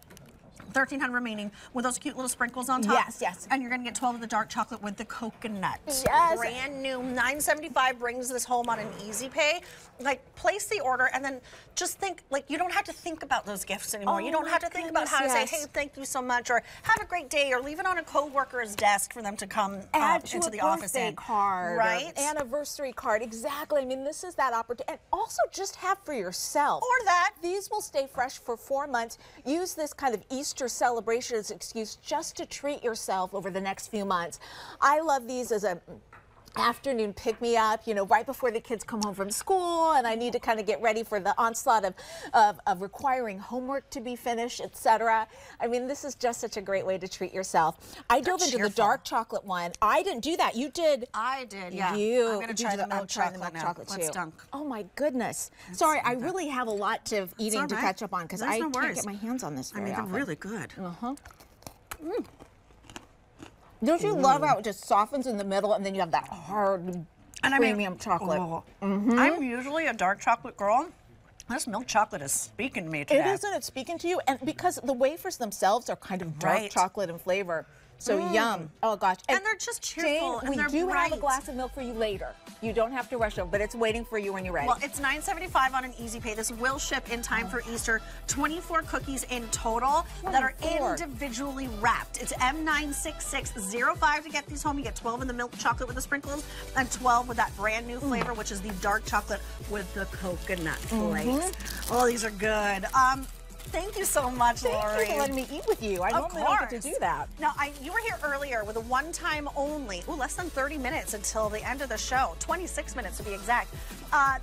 1,300 remaining with those cute little sprinkles on top. Yes, yes. And you're going to get 12 of the dark chocolate with the coconut. Yes. Brand new. $9.75 brings this home on an easy pay. Like, place the order and then just think, like, you don't have to think about those gifts anymore. You don't have to think about how to say, hey, thank you so much, or have a great day, or leave it on a coworker's desk for them to come into the office and card, right? Anniversary card, exactly. I mean, this is that opportunity. And also just have for yourself. Or that. These will stay fresh for 4 months. Use this kind of Easter celebration as an excuse just to treat yourself over the next few months. I love these as a afternoon pick-me-up, you know, right before the kids come home from school and I need to kind of get ready for the onslaught of requiring homework to be finished, etc. I mean, this is just such a great way to treat yourself. I dove into the dark chocolate one. I didn't do that. You did. I did, yeah. I'm going to try the milk chocolate now. Too. Let's dunk. Oh my goodness. Sorry, I really have a lot of eating to catch up on because I can't get my hands on this very often. They're really good. Don't you love how it just softens in the middle and then you have that hard premium chocolate? I'm usually a dark chocolate girl. This milk chocolate is speaking to me today. Isn't it speaking to you? And because the wafers themselves are kind of dark chocolate in flavor. So yum. Oh gosh. And they're just cheerful. Jane, we do have a glass of milk for you later. You don't have to rush them, but it's waiting for you when you're ready. Well, it's $9.75 on an easy pay. This will ship in time for Easter. 24 cookies in total that are individually wrapped. It's M96605 to get these home. You get 12 in the milk chocolate with the sprinkles and 12 with that brand new flavor, which is the dark chocolate with the coconut flakes. Oh, these are good. Thank you so much, Lori. Thank you for letting me eat with you. I normally don't get to do that. Now, you were here earlier with a one-time only, less than 30 minutes until the end of the show, 26 minutes to be exact.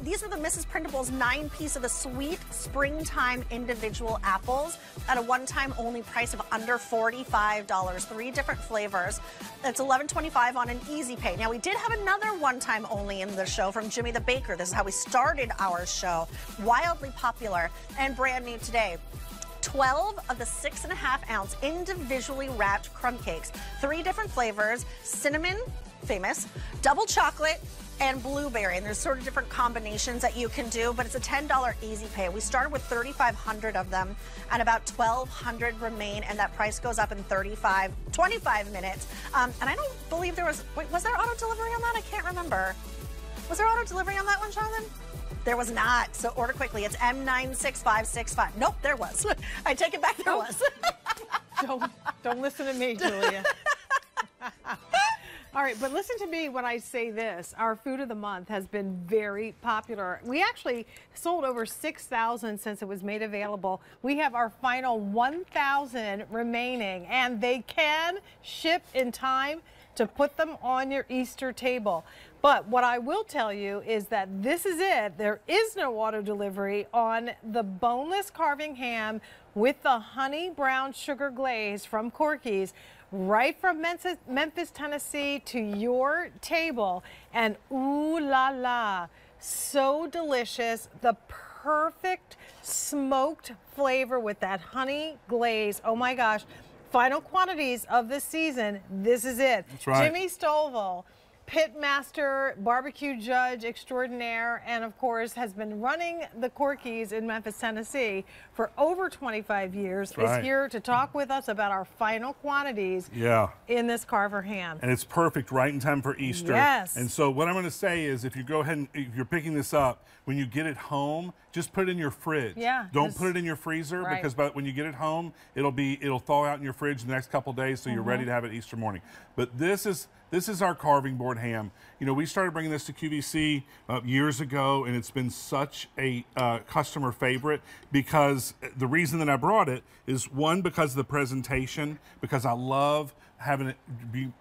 These are the Mrs. Printables 9-piece of the sweet springtime individual apples at a one-time only price of under $45. 3 different flavors. It's $11.25 on an easy pay. Now, we did have another one-time only in the show from Jimmy the Baker. This is how we started our show. Wildly popular and brand new today. 12 of the 6.5-ounce individually wrapped crumb cakes. 3 different flavors: cinnamon, famous, double chocolate, and blueberry. And there's sort of different combinations that you can do, but it's a $10 easy pay. We started with 3,500 of them, and about 1,200 remain, and that price goes up in 25 minutes. And I don't believe there was, wait, was there auto delivery on that? I can't remember. Was there auto delivery on that one, Jonathan? There was not. So order quickly. It's M96565. Nope, there was. I take it back. There was. Don't listen to me, Julia. All right, but listen to me when I say this. Our food of the month has been very popular. We actually sold over 6,000 since it was made available. We have our final 1,000 remaining, and they can ship in time to put them on your Easter table. But what I will tell you is that this is it. There is no auto delivery on the boneless carving ham with the honey brown sugar glaze from Corky's, right from Memphis, Tennessee to your table. And ooh la la, so delicious. The perfect smoked flavor with that honey glaze. Oh my gosh. Final quantities of this season. This is it. That's right. Jimmy Stovall, pitmaster, barbecue judge extraordinaire, and of course has been running the Corky's in Memphis, Tennessee for over 25 years, is here to talk with us about our final quantities in this Carver ham. And it's perfect right in time for Easter. Yes. And so what I'm going to say is if you go ahead and if you're picking this up, when you get it home, just put it in your fridge. Yeah. Don't put it in your freezer because when you get it home, it'll thaw out in your fridge the next couple days so you're ready to have it Easter morning. But this is our carving board ham. You know, we started bringing this to QVC years ago, and it's been such a customer favorite because the reason that I brought it is, one, because of the presentation, because I love having it,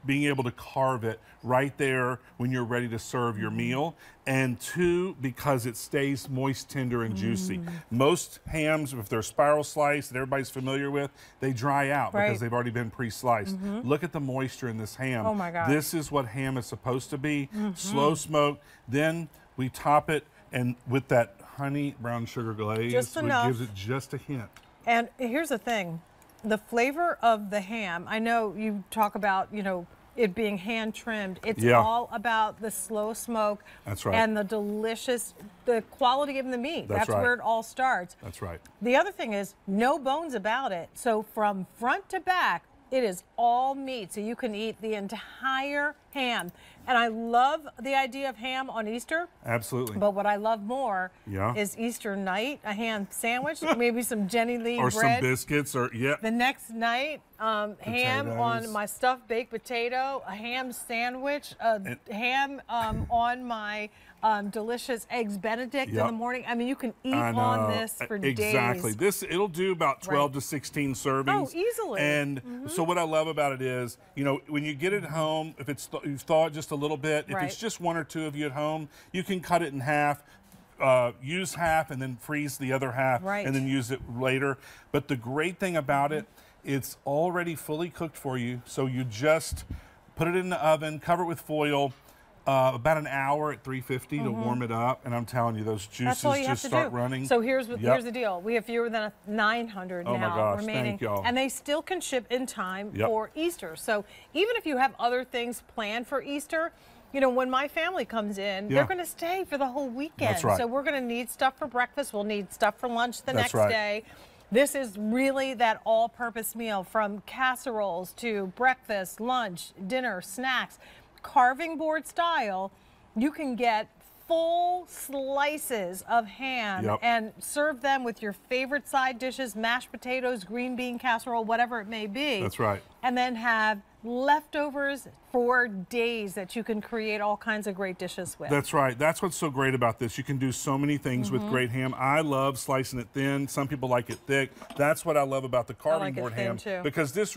being able to carve it right there when you're ready to serve your meal, and two, because it stays moist, tender, and juicy. Most hams, if they're spiral sliced that everybody's familiar with, they dry out because they've already been pre-sliced. Look at the moisture in this ham. Oh my gosh. This is what ham is supposed to be. Slow smoke. Then we top it and with that honey brown sugar glaze, Just which enough. gives it just a hint. And here's the thing. The flavor of the ham, I know you talk about, you know, it being hand trimmed. It's all about the slow smoke. That's right. And the delicious, the quality of the meat. That's right. where it all starts. That's right. The other thing is no bones about it. So from front to back, it is all meat. So you can eat the entire ham. And I love the idea of ham on Easter. Absolutely. But what I love more is Easter night, a ham sandwich, maybe some Jenny Lee or bread. some biscuits, or The next night, ham on my stuffed baked potato, a ham sandwich, ham on my delicious eggs Benedict in the morning. I mean, you can eat on this for days. Exactly. It'll do about 12 to 16 servings. Oh, easily. And so what I love about it is, you know, when you get it home, if you've thawed just a little bit, if it's just one or two of you at home, you can cut it in half. Use half and then freeze the other half and then use it later. But the great thing about it, it's already fully cooked for you. So you just put it in the oven, cover it with foil, about an hour at 350 to warm it up. And I'm telling you, those juices just start running. So here's the deal. We have fewer than 900 now remaining. Thank y'all. And they still can ship in time for Easter. So even if you have other things planned for Easter, you know, when my family comes in, they're going to stay for the whole weekend. That's right. So we're going to need stuff for breakfast. We'll need stuff for lunch the next day. This is really that all-purpose meal, from casseroles to breakfast, lunch, dinner, snacks. Carving board style, you can get full slices of ham and serve them with your favorite side dishes, mashed potatoes, green bean casserole, whatever it may be. That's right. And then have leftovers for days that you can create all kinds of great dishes with. That's right. That's what's so great about this. You can do so many things with great ham. I love slicing it thin. Some people like it thick. That's what I love about the carving board ham, because this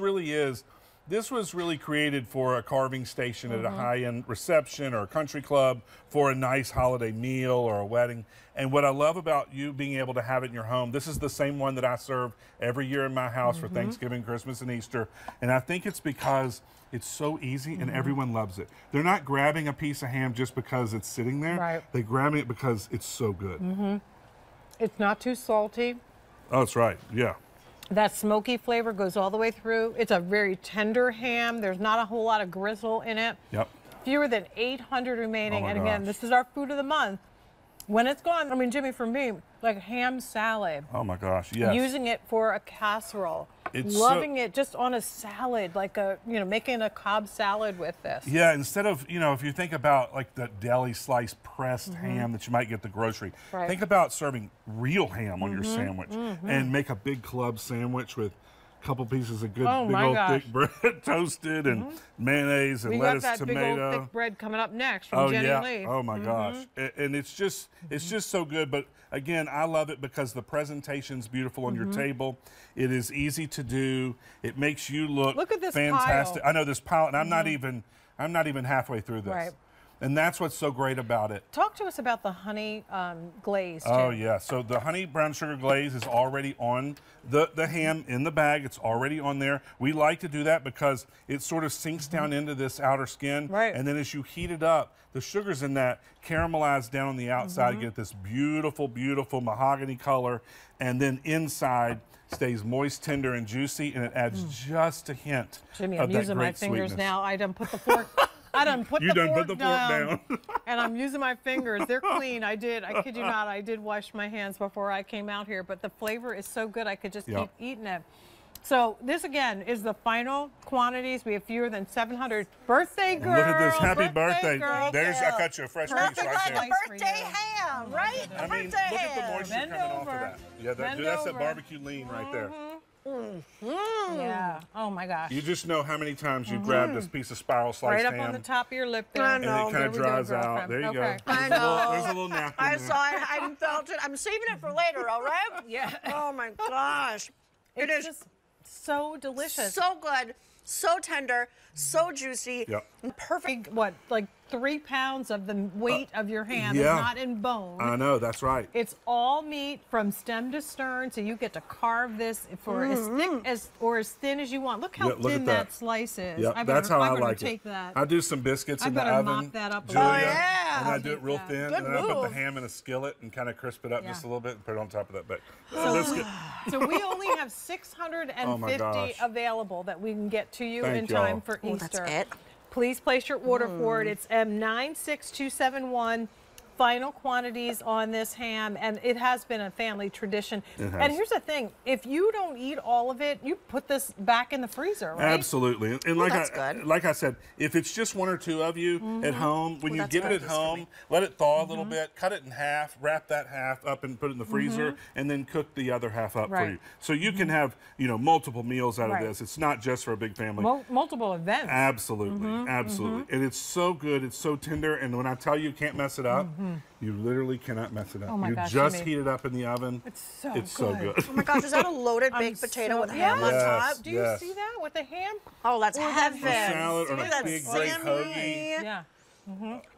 was really created for a carving station at a high-end reception or a country club for a nice holiday meal or a wedding. And what I love about you being able to have it in your home, this is the same one that I serve every year in my house for Thanksgiving, Christmas, and Easter. And I think it's because it's so easy and everyone loves it. They're not grabbing a piece of ham just because it's sitting there. They're grabbing it because it's so good. It's not too salty. Oh, that's right. Yeah. That smoky flavor goes all the way through. It's a very tender ham. There's not a whole lot of gristle in it. Yep. Fewer than 800 remaining. And again, this is our food of the month. When it's gone, I mean, Jimmy, for me, like ham salad. Oh my gosh, yes. Using it for a casserole. Loving it just on a salad, like making a Cobb salad with this. Yeah, instead of, if you think about like the deli slice pressed ham that you might get at the grocery, think about serving real ham on your sandwich and make a big club sandwich with a couple pieces of good big old thick bread toasted and mayonnaise and lettuce, got that tomato. big old thick bread coming up next from Jenny Lee. Oh my gosh. And it's just so good. But again, I love it because the presentation's beautiful on your table. It is easy to do. It makes you look at this fantastic. pile. I know this pile, and I'm not even halfway through this. Right. And that's what's so great about it. Talk to us about the honey glaze, too. Oh, yeah. So the honey brown sugar glaze is already on the ham in the bag. It's already on there. We like to do that because it sort of sinks down into this outer skin. Right. And then as you heat it up, the sugars in that caramelize down on the outside. You get this beautiful, beautiful mahogany color. And then inside stays moist, tender, and juicy. And it adds just a hint Jimmy, of I'm that using my great fingers sweetness. now. I done put the fork... I done put the fork down, and I'm using my fingers. They're clean. I kid you not, I did wash my hands before I came out here, but the flavor is so good I could just keep eating it. So this, again, is the final quantities. We have fewer than 700. Birthday girl. Look at this. Happy birthday. Girl. I cut you a fresh piece right there. Like a birthday ham, right? I mean, look at the moisture coming off of that. Yeah, that's that barbecue lean right there. Yeah. Oh my gosh. You just know how many times you grab this piece of spiral sliced right ham. up on the top of your lip there. And it kind of dries out. There you go. I know. There's a little napkin I there. saw it. I felt it. I'm saving it for later, all right? Yeah. Oh my gosh. It is just so delicious. So good. So tender. So juicy. Yep. Perfect. What, like 3 pounds of the weight of your ham is not in bone. I know, that's right. It's all meat from stem to stern, so you get to carve this for as thick or as thin as you want. Look how thin that slice is. Yep, that's how I like it. That. I do some biscuits in the oven, mop that up Julia, and I do it real thin, and then I put the ham in a skillet and kind of crisp it up just a little bit and put it on top of that. But so we only have 650 available that we can get to you in time for Easter. That's it. Please place your order for it. It's M96271. Final quantities on this ham, and it has been a family tradition. And here's the thing, if you don't eat all of it, you put this back in the freezer, right? Absolutely. And like I said, if it's just 1 or 2 of you at home, when you get it at home, let it thaw a little bit, cut it in half, wrap that half up and put it in the freezer, and then cook the other half up for you. So you can have, multiple meals out of this. It's not just for a big family. Multiple events. Absolutely. Absolutely. And it's so good. It's so tender. And when I tell you can't mess it up, you literally cannot mess it up. Oh my gosh, just heat it up in the oven. It's so good. Oh my gosh, is that a loaded baked potato with ham on top? Do you see that with the ham? Oh, that's heaven. A salad or a big great hoagie. Yeah.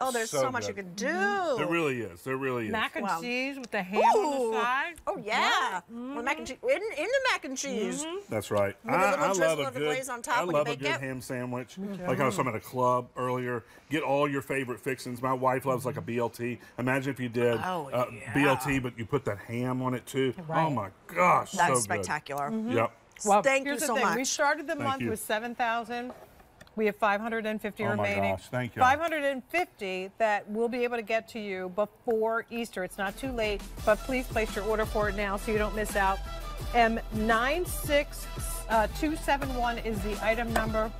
Oh, there's so much you can do. There really is. There really is. Mac and cheese with the ham on the side. Oh yeah. With mac and cheese in the mac and cheese. That's right. I love a good. I love a good ham sandwich. Like I was talking about a club earlier. Get all your favorite fixings. My wife loves like a BLT. Imagine if you did BLT, but you put that ham on it too. Right. Oh my gosh, that's so spectacular. Good. Yep. Well, thank you so much. We started the month with 7,000. We have 550 remaining. Oh my gosh, thank you. 550 that we'll be able to get to you before Easter. It's not too late, but please place your order for it now so you don't miss out. M96271 is the item number.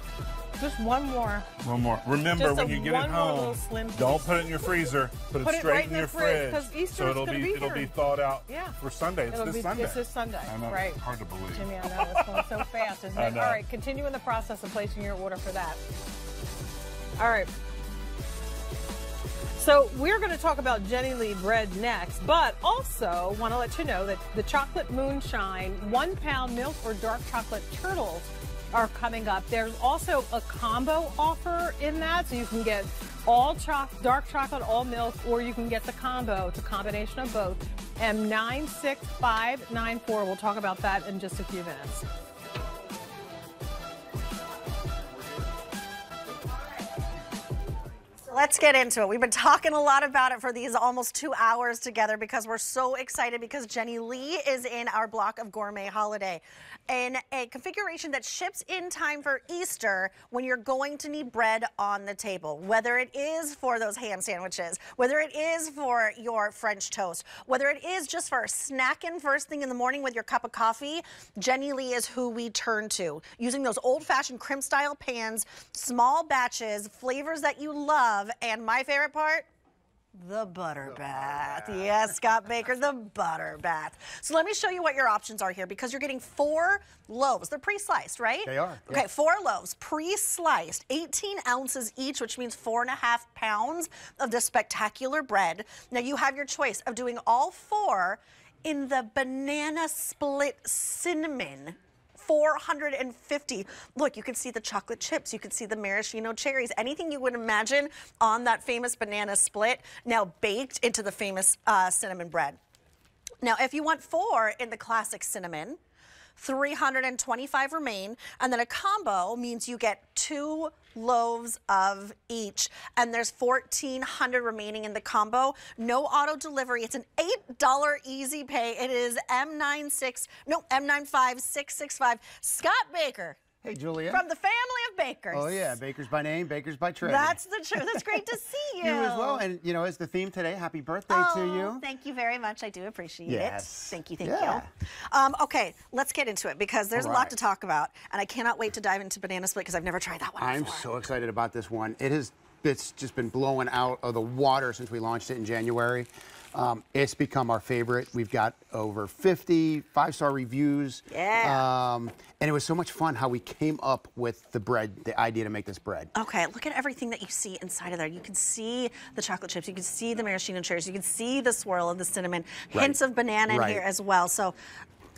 Just one more. One more. Remember, when you get it home, don't put it in your freezer. Put it straight in your fridge. Easter so it'll be thawed out for Sunday. It's this Sunday. It's this Sunday. I know. Right. Hard to believe. Jimmy, I know. It's going so fast, isn't it? All right. Continuing the process of placing your order for that. All right. So we're going to talk about Jenny Lee bread next, but also want to let you know that the chocolate moonshine 1 pound milk or dark chocolate turtles are coming up. There's also a combo offer in that, so you can get all dark chocolate, all milk, or you can get the combo. It's a combination of both. M96594. We'll talk about that in just a few minutes. Let's get into it. We've been talking a lot about it for these almost 2 hours together because we're so excited because Jenny Lee is in our block of Gourmet Holiday. in a configuration that ships in time for Easter when you're going to need bread on the table, whether it is for those ham sandwiches, whether it is for your French toast, whether it is just for snacking first thing in the morning with your cup of coffee. Jenny Lee is who we turn to, using those old-fashioned crimp style pans, small batches, flavors that you love, and my favorite part, the butter bath. Yes, Scott Baker, the butter bath. So let me show you what your options are here, because you're getting 4 loaves. They're pre-sliced, right? They are. Okay, 4 loaves, pre-sliced, 18 ounces each, which means 4.5 pounds of this spectacular bread. Now you have your choice of doing all 4 in the banana split cinnamon. 450. Look, you can see the chocolate chips, you can see the maraschino cherries, anything you would imagine on that famous banana split, now baked into the famous cinnamon bread. Now, if you want 4 in the classic cinnamon, 325 remain, and then a combo means you get 2 loaves of each, and there's 1,400 remaining in the combo. No auto delivery. It's an $8 easy pay. It is M95665. Scott Baker. Hey, Julia. From the family of bakers. Oh, yeah. Bakers by name, bakers by trade. That's the truth. That's great to see you. You as well. And, you know, as the theme today, happy birthday to you. Thank you very much. I do appreciate it. Thank you. Thank Yeah. you. Okay, let's get into it, because there's a lot to talk about, and I cannot wait to dive into banana split, because I've never tried that one I'm before. so excited about this one. It's just been blowing out of the water since we launched it in January. It's become our favorite. We've got over 50 5-star reviews. Yeah. And it was so much fun how we came up with the bread, the idea to make this bread. Okay, look at everything that you see inside of there. You can see the chocolate chips, you can see the maraschino cherries, you can see the swirl of the cinnamon, hints of banana in here as well. So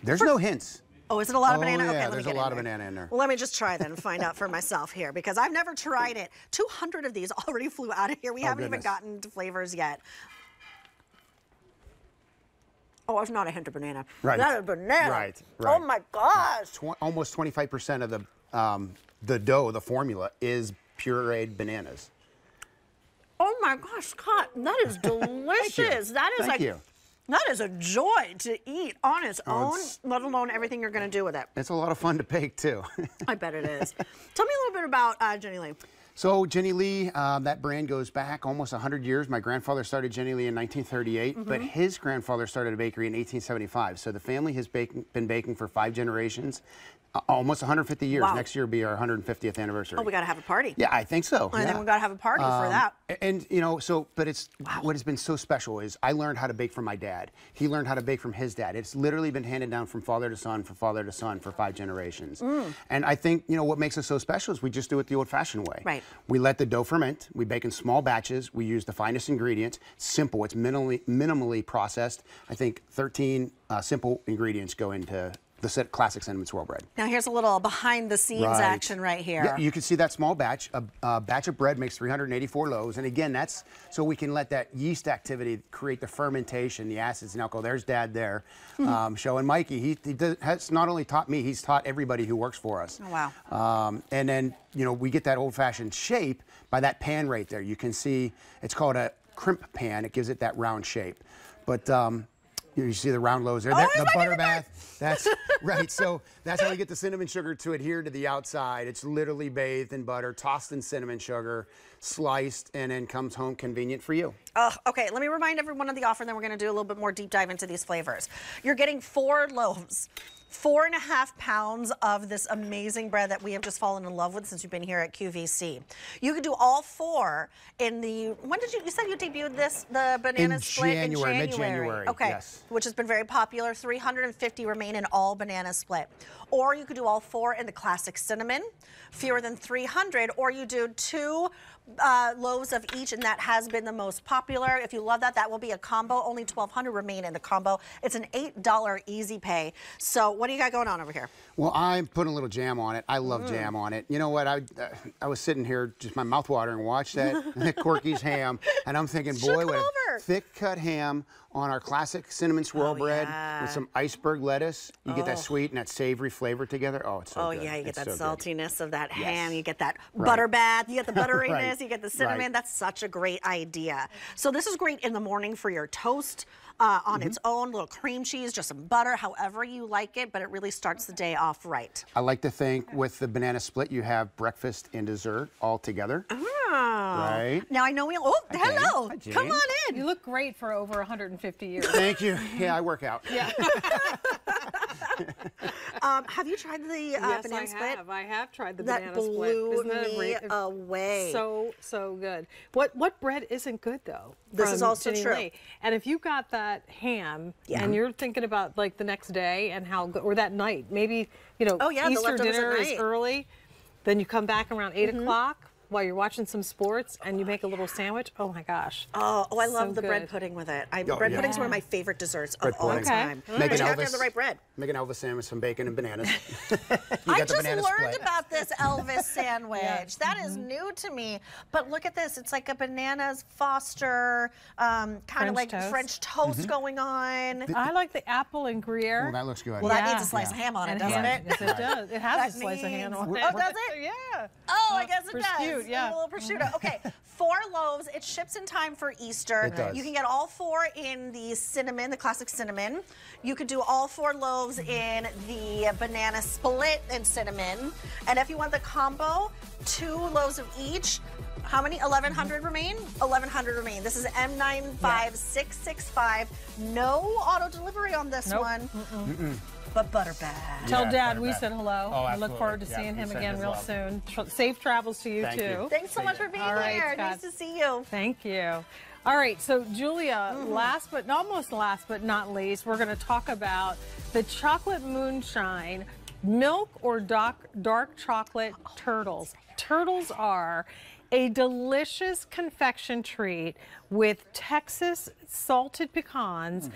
there's no hints. Oh, is it a lot of banana? Yeah, okay, there's a lot of banana in there. Well, let me just try then and find out for myself here, because I've never tried it. 200 of these already flew out of here. We haven't even gotten to flavors yet. Oh, it's not a hint of banana. Right. Not a banana. Right. Oh my gosh. Almost 25% of the dough, the formula, is pureed bananas. Oh my gosh, Scott, that is delicious. That is that is a joy to eat on its own, let alone everything you're going to do with it. It's a lot of fun to bake too. I bet it is. Tell me a little bit about Jenny Lee. So Jenny Lee, that brand goes back almost 100 years. My grandfather started Jenny Lee in 1938, but his grandfather started a bakery in 1875. So the family has been baking for 5 generations, almost 150 years. Wow. Next year will be our 150th anniversary. Oh, we got to have a party. Yeah, I think so. I think we got to have a party for that. And, you know, but it's what has been so special is I learned how to bake from my dad. He learned how to bake from his dad. It's literally been handed down from father to son, from father to son for 5 generations. And I think, you know, what makes us so special is we just do it the old-fashioned way. Right. We let the dough ferment. We bake in small batches. We use the finest ingredients. Simple. It's minimally processed. I think 13 simple ingredients go into the classic cinnamon swirl bread. Now here's a little behind the scenes action right here. Yeah, you can see that small batch. A batch of bread makes 384 loaves. And again, that's so we can let that yeast activity create the fermentation, the acids and alcohol. There's Dad there showing Mikey. He has not only taught me, he's taught everybody who works for us. Oh, wow. And then, you know, we get that old-fashioned shape by that pan right there. You can see it's called a crimp pan. It gives it that round shape. But you see the round loaves there. The butter bath. That's right. So that's how we get the cinnamon sugar to adhere to the outside. It's literally bathed in butter, tossed in cinnamon sugar, sliced, and then comes home convenient for you. Okay, let me remind everyone of the offer, and then we're going to do a little bit more deep dive into these flavors. You're getting 4 loaves. 4.5 pounds of this amazing bread that we have just fallen in love with since you've been here at QVC. You could do all 4 in the, when did you said you debuted this, the banana split in January. Mid-January. Okay, yes. Which has been very popular. 350 remain in all banana split. Or you could do all 4 in the classic cinnamon, fewer than 300, or you do 2 loaves of each, and that has been the most popular. If you love that, that will be a combo. Only 1,200 remain in the combo. It's an $8 easy pay. So what do you got going on over here? Well, I'm putting a little jam on it. I love jam on it. You know what? I was sitting here, just my mouth watering, watch that Corky's ham, and I'm thinking, boy, thick cut ham on our classic cinnamon swirl bread with some iceberg lettuce. You get that sweet and that savory flavor together. Oh, it's so good. Oh, yeah, you get it's that saltiness of that Yes. ham. You get that butter bath. You get the butteriness. Right. You get the cinnamon. Right. That's such a great idea. So this is great in the morning for your toast. On its own, little cream cheese, just some butter, however you like it, but it really starts the day off right. I like to think with the banana split, you have breakfast and dessert all together. Right. Now I know we. Oh, hello. Hi, Jane. Come on in. You look great for over 150 years. Thank you. Yeah, I work out. Yeah. Have you tried the Yes, banana split? I have tried the That banana split. blew Isn't that me great? away. So good. What bread isn't good though? This is from also Jenny true. Lee? And if you got that ham Yeah. and you're thinking about like the next day and how good, or that night, maybe the leftovers Easter at dinner is night. early, then you come back around 8 o'clock while you're watching some sports and you make a little sandwich. Oh my gosh. Oh, I love So the bread good. pudding with it. Bread yeah. pudding's one of my favorite desserts Bread of all pudding. time. Make But an you have to Elvis. have the right bread. Make an Elvis sandwich, some bacon and bananas. I got the just banana learned split. about this Elvis sandwich. That is new to me. But look at this. It's like a bananas Foster, kind of like toast. French toast going on. I like the apple and Gruyere. Oh, that looks good. Well, that needs a slice of ham on it, And doesn't ham. it? Yes, it does. It has That a slice of ham on means- it. Oh, does it? Yeah. Oh, I guess it prosciutto, does. yeah. A little prosciutto. Okay, 4 loaves. It ships in time for Easter. It does. You can get all 4 in the cinnamon, the classic cinnamon. You could do all 4 loaves in the banana split and cinnamon. And if you want the combo, 2 loaves of each. How many? 1,100 remain? 1,100 remain. This is M95665. No auto delivery on this one. But butter bad. Tell Yeah, Dad butter we bad. said hello. Oh, I look forward to absolutely. seeing Yeah, him we send again his real love. soon. Safe travels to you Thank too. you. Thanks so much for being All right, here. Scott. Nice to see you. Thank you. All right, so Julia, almost last but not least, we're going to talk about the chocolate moonshine, milk or dark chocolate turtles. Turtles are a delicious confection treat with Texas salted pecans,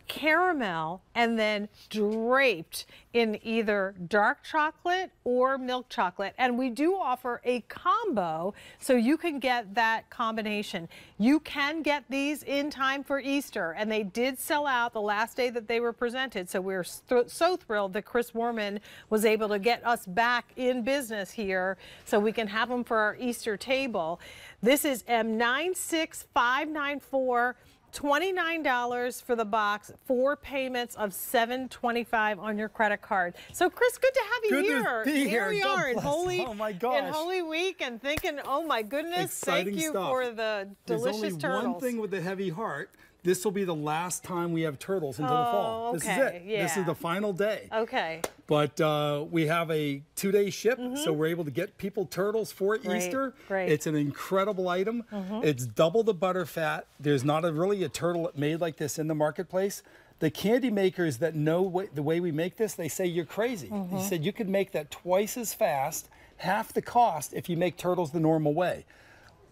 caramel, and then draped in either dark chocolate or milk chocolate. And we do offer a combo, so you can get that combination. You can get these in time for Easter, and they did sell out the last day that they were presented. So we're so thrilled that Chris Warman was able to get us back in business here so we can have them for our Easter table. This is M96594. $29 for the box, 4 payments of $725 on your credit card. So, Chris, good to have you Good here. to be Here we here. God are in bless. Holy, Oh, my gosh. in Holy Week and thinking, oh my goodness, Exciting thank you stuff. for the delicious There's only turtles. one thing with a heavy heart. This will be the last time we have turtles until the fall. This is okay, it. This yeah. is the final day. Okay. But we have a 2-day ship, so we're able to get people turtles for Great, Easter. great. It's an incredible item. It's double the butter fat. There's not really a turtle made like this in the marketplace. The candy makers that know the way we make this, they say you're crazy. They said you could make that twice as fast, half the cost if you make turtles the normal way.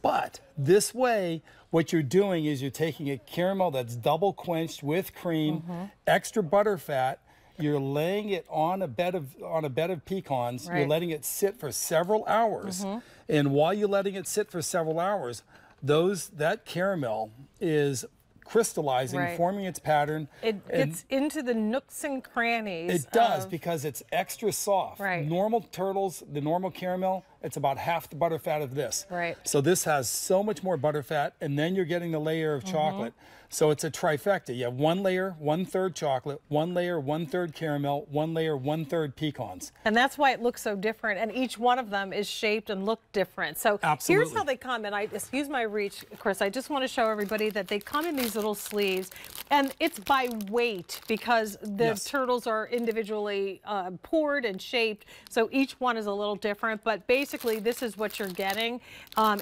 But this way, what you're doing is you're taking a caramel that's double quenched with cream, extra butter fat. You're laying it on a bed of pecans. Right. You're letting it sit for several hours, and while you're letting it sit for several hours, that caramel is crystallizing, Right. forming its pattern. It gets into the nooks and crannies. It does of- because it's extra soft. Right. Normal turtles, the normal caramel, it's about half the butter fat of this. Right. So this has so much more butter fat, and then you're getting the layer of chocolate. So it's a trifecta. You have 1 layer, 1/3 chocolate, 1 layer, 1/3 caramel, 1 layer, 1/3 pecans. And that's why it looks so different. And each one of them is shaped and look different. So here's Absolutely. how they come. And excuse my reach, Chris, I just want to show everybody that they come in these little sleeves. And it's by weight because the Yes. turtles are individually poured and shaped. So each one is a little different. But basically, this is what you're getting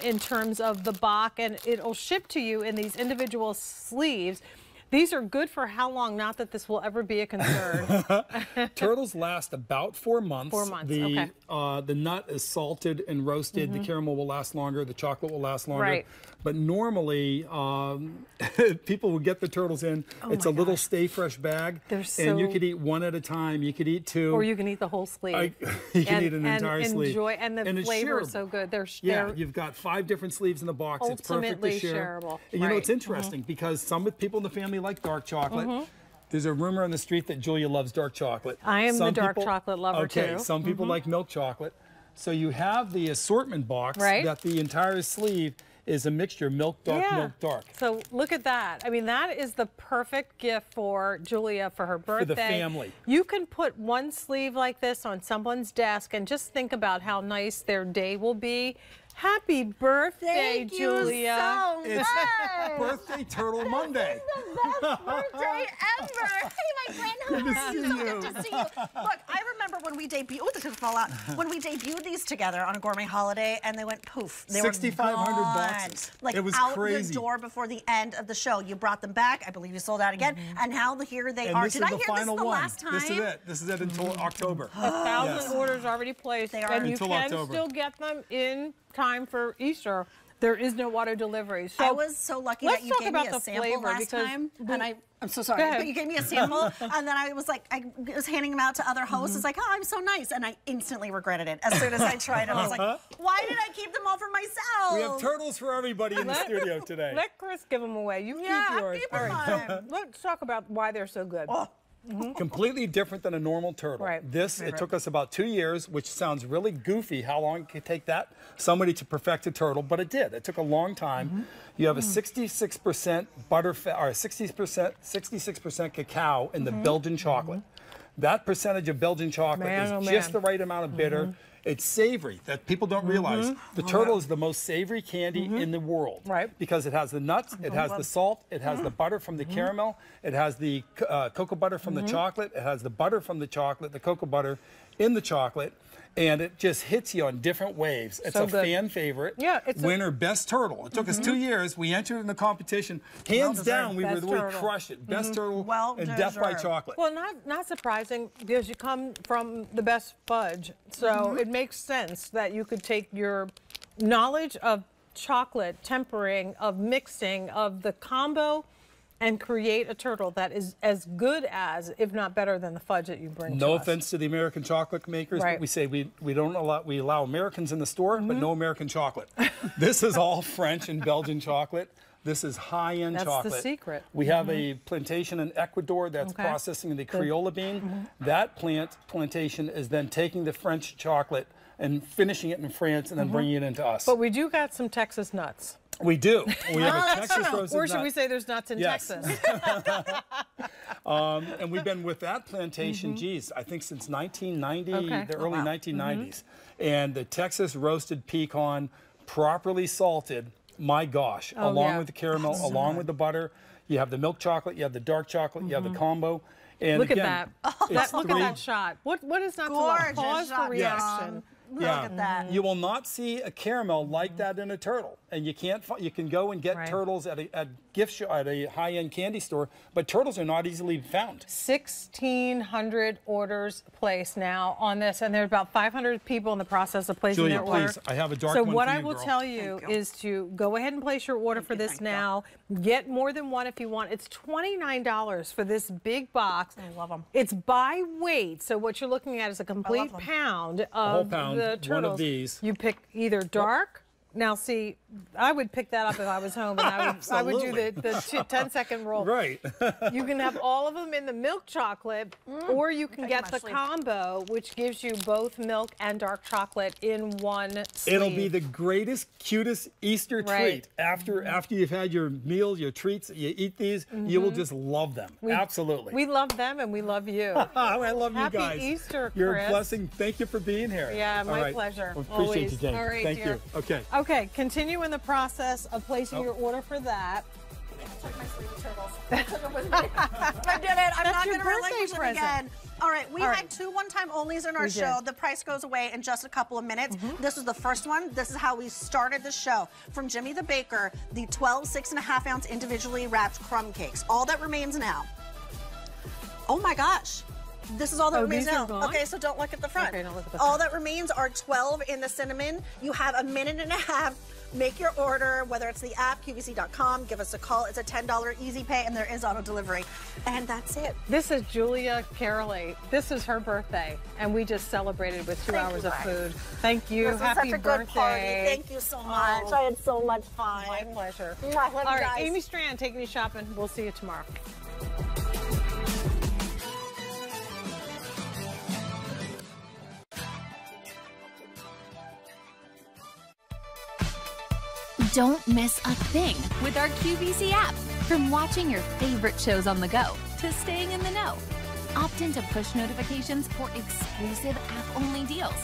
in terms of the box. And it'll ship to you in these individual sleeves. These are good for how long? Not that this will ever be a concern. Turtles last about 4 months. 4 months, okay. The nut is salted and roasted. The caramel will last longer. The chocolate will last longer. Right. But normally, people will get the turtles in. It's a little stay fresh bag. And you could eat one at a time. You could eat two. Or you can eat the whole sleeve. You can eat an entire sleeve. Enjoy, and the flavor is so good. Yeah, you've got 5 different sleeves in the box. It's perfect to share. Shareable. And you know, it's interesting because some people in the family like dark chocolate. There's a rumor on the street that Julia loves dark chocolate. I am the dark chocolate lover too. Okay, some people like milk chocolate. So you have the assortment box that the entire sleeve is a mixture, milk, dark. So look at that. I mean, that is the perfect gift for Julia for her birthday. For the family. You can put one sleeve like this on someone's desk and just think about how nice their day will be. Happy birthday, Julia. Thank you so much. It's Birthday Turtle Monday. This is the best birthday ever. Hey, my friend, how are you? So good to see you. Look, I remember when we debuted, oh, this is gonna fall out. When we debuted these together on a gourmet holiday and they went poof. They were 6,500 boxes. Like it was out crazy. the door before the end of the show. You brought them back. I believe you sold out again. And now here they are. Did I hear this the last time? This is it. This is it until October. 1,000 orders already placed. They are. And you Until can October. still get them in time for Easter. There is no auto delivery. So I was so lucky that you gave me a sample last time, and I'm so sorry, but you gave me a sample, and then I was like, I was handing them out to other hosts. It's like, oh, I'm so nice, and I instantly regretted it as soon as I tried it. I was like, why did I keep them all for myself? We have turtles for everybody in the studio today. Let Chris give them away. You keep yours. Keep them on. Let's talk about why they're so good. Completely different than a normal turtle. This, it took us about 2 years, which sounds really goofy how long it could take somebody to perfect a turtle, but it did. It took a long time. You have a 66% butterfat, or 66% cacao in the Belgian chocolate. That percentage of Belgian chocolate is just the right amount of bitter. It's savory that people don't realize. The turtle is the most savory candy in the world. Because it has the nuts, it has the salt, it has the butter from the caramel, it has the cocoa butter from the chocolate, it has the butter from the chocolate, the cocoa butter in the chocolate, and it just hits you on different waves. It's a fan favorite. Yeah, it's winner best turtle. It took us 2 years. We entered in the competition. Hands down, we crushed it. Best turtle and death by chocolate. Well, not surprising because you come from the best fudge, so it makes sense that you could take your knowledge of chocolate, tempering, of mixing, of the combo, and create a turtle that is as good as, if not better than, the fudge that you bring to us. No offense to the American chocolate makers, but we say we allow Americans in the store, but no American chocolate. This is all French and Belgian chocolate. This is high-end chocolate. That's the secret. We have a plantation in Ecuador that's processing the Crayola bean. That plantation is then taking the French chocolate and finishing it in France and then bringing it into us. But we do got some Texas nuts. We do. We have a Texas roasted Or should we say there's nuts in Texas? And we've been with that plantation, geez, I think since 1990, the early 1990s. And the Texas roasted pecan, properly salted, my gosh, along with the caramel, along with the butter. You have the milk chocolate, you have the dark chocolate, you have the combo. And look again, at that. Look at that shot. What is not to love? Pause for reaction. Look at that. You will not see a caramel like that in a turtle, and you can't. You can go and get turtles at a gift shop, at a high-end candy store, but turtles are not easily found. 1,600 orders placed now on this, and there's about 500 people in the process of placing their order. Please, I have a dark one. So what for I you, will girl. tell you is to go ahead and place your order for this now. Get more than one if you want. It's $29 for this big box. I love them. It's by weight, so what you're looking at is a complete pound of the turtles. One of these. You pick either dark. Now, see, I would pick that up if I was home, and I would do the 10-second roll. Right. You can have all of them in the milk chocolate, or you can get the combo, which gives you both milk and dark chocolate in one sleeve. It'll be the greatest, cutest Easter treat. After you've had your meal, your treats, you eat these, you will just love them. Absolutely. We love them, and we love you. I love you guys. Happy Easter, Chris. You're a blessing. Thank you for being here. Yeah, my pleasure. Well, appreciate Always. you, Jane. All right, Thank dear. you. Okay. Okay, continue in the process of placing your order for that. took my sleepy turtles. I took them with me. I did it. I'm not going to relinquish them again. All right, we had 2 one-time onlys in our show. The price goes away in just a couple of minutes. This was the first one. This is how we started the show. From Jimmy the Baker, the 12 6.5-ounce individually wrapped crumb cakes. All that remains now. Oh my gosh. This is all that remains now. Okay, so don't look at the front. Okay, don't look at the front. All that remains are 12 in the cinnamon. You have a minute and a half. Make your order, whether it's the app, QVC.com, give us a call. It's a $10 easy pay, and there is auto delivery. And that's it. This is Julia Carolee. This is her birthday, and we just celebrated with 2 hours of food. Thank you. This Happy was such a birthday. good party. Thank you so much. I had so much fun. My pleasure. Love All right, guys. Amy Strand taking you shopping. We'll see you tomorrow. Don't miss a thing with our QVC app. From watching your favorite shows on the go to staying in the know. Opt into push notifications for exclusive app-only deals.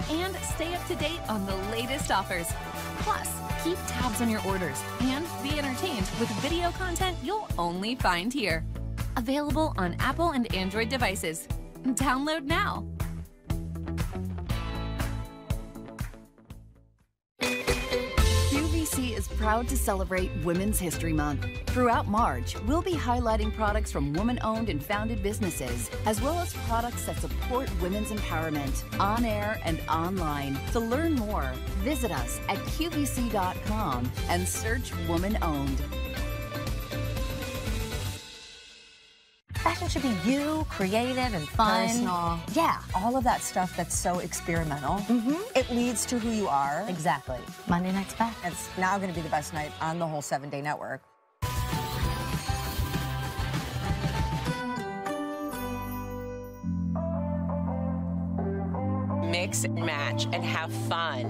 And stay up to date on the latest offers. Plus, keep tabs on your orders and be entertained with video content you'll only find here. Available on Apple and Android devices. Download now. QVC is proud to celebrate Women's History Month. Throughout March, we'll be highlighting products from woman-owned and founded businesses, as well as products that support women's empowerment, on air and online. To learn more, visit us at QVC.com and search Woman-Owned. Fashion should be you, creative and fun. Personal. Yeah, all of that stuff that's so experimental. It leads to who you are. Exactly. Monday night's back. It's now going to be the best night on the whole 7-day network. Mix and match and have fun.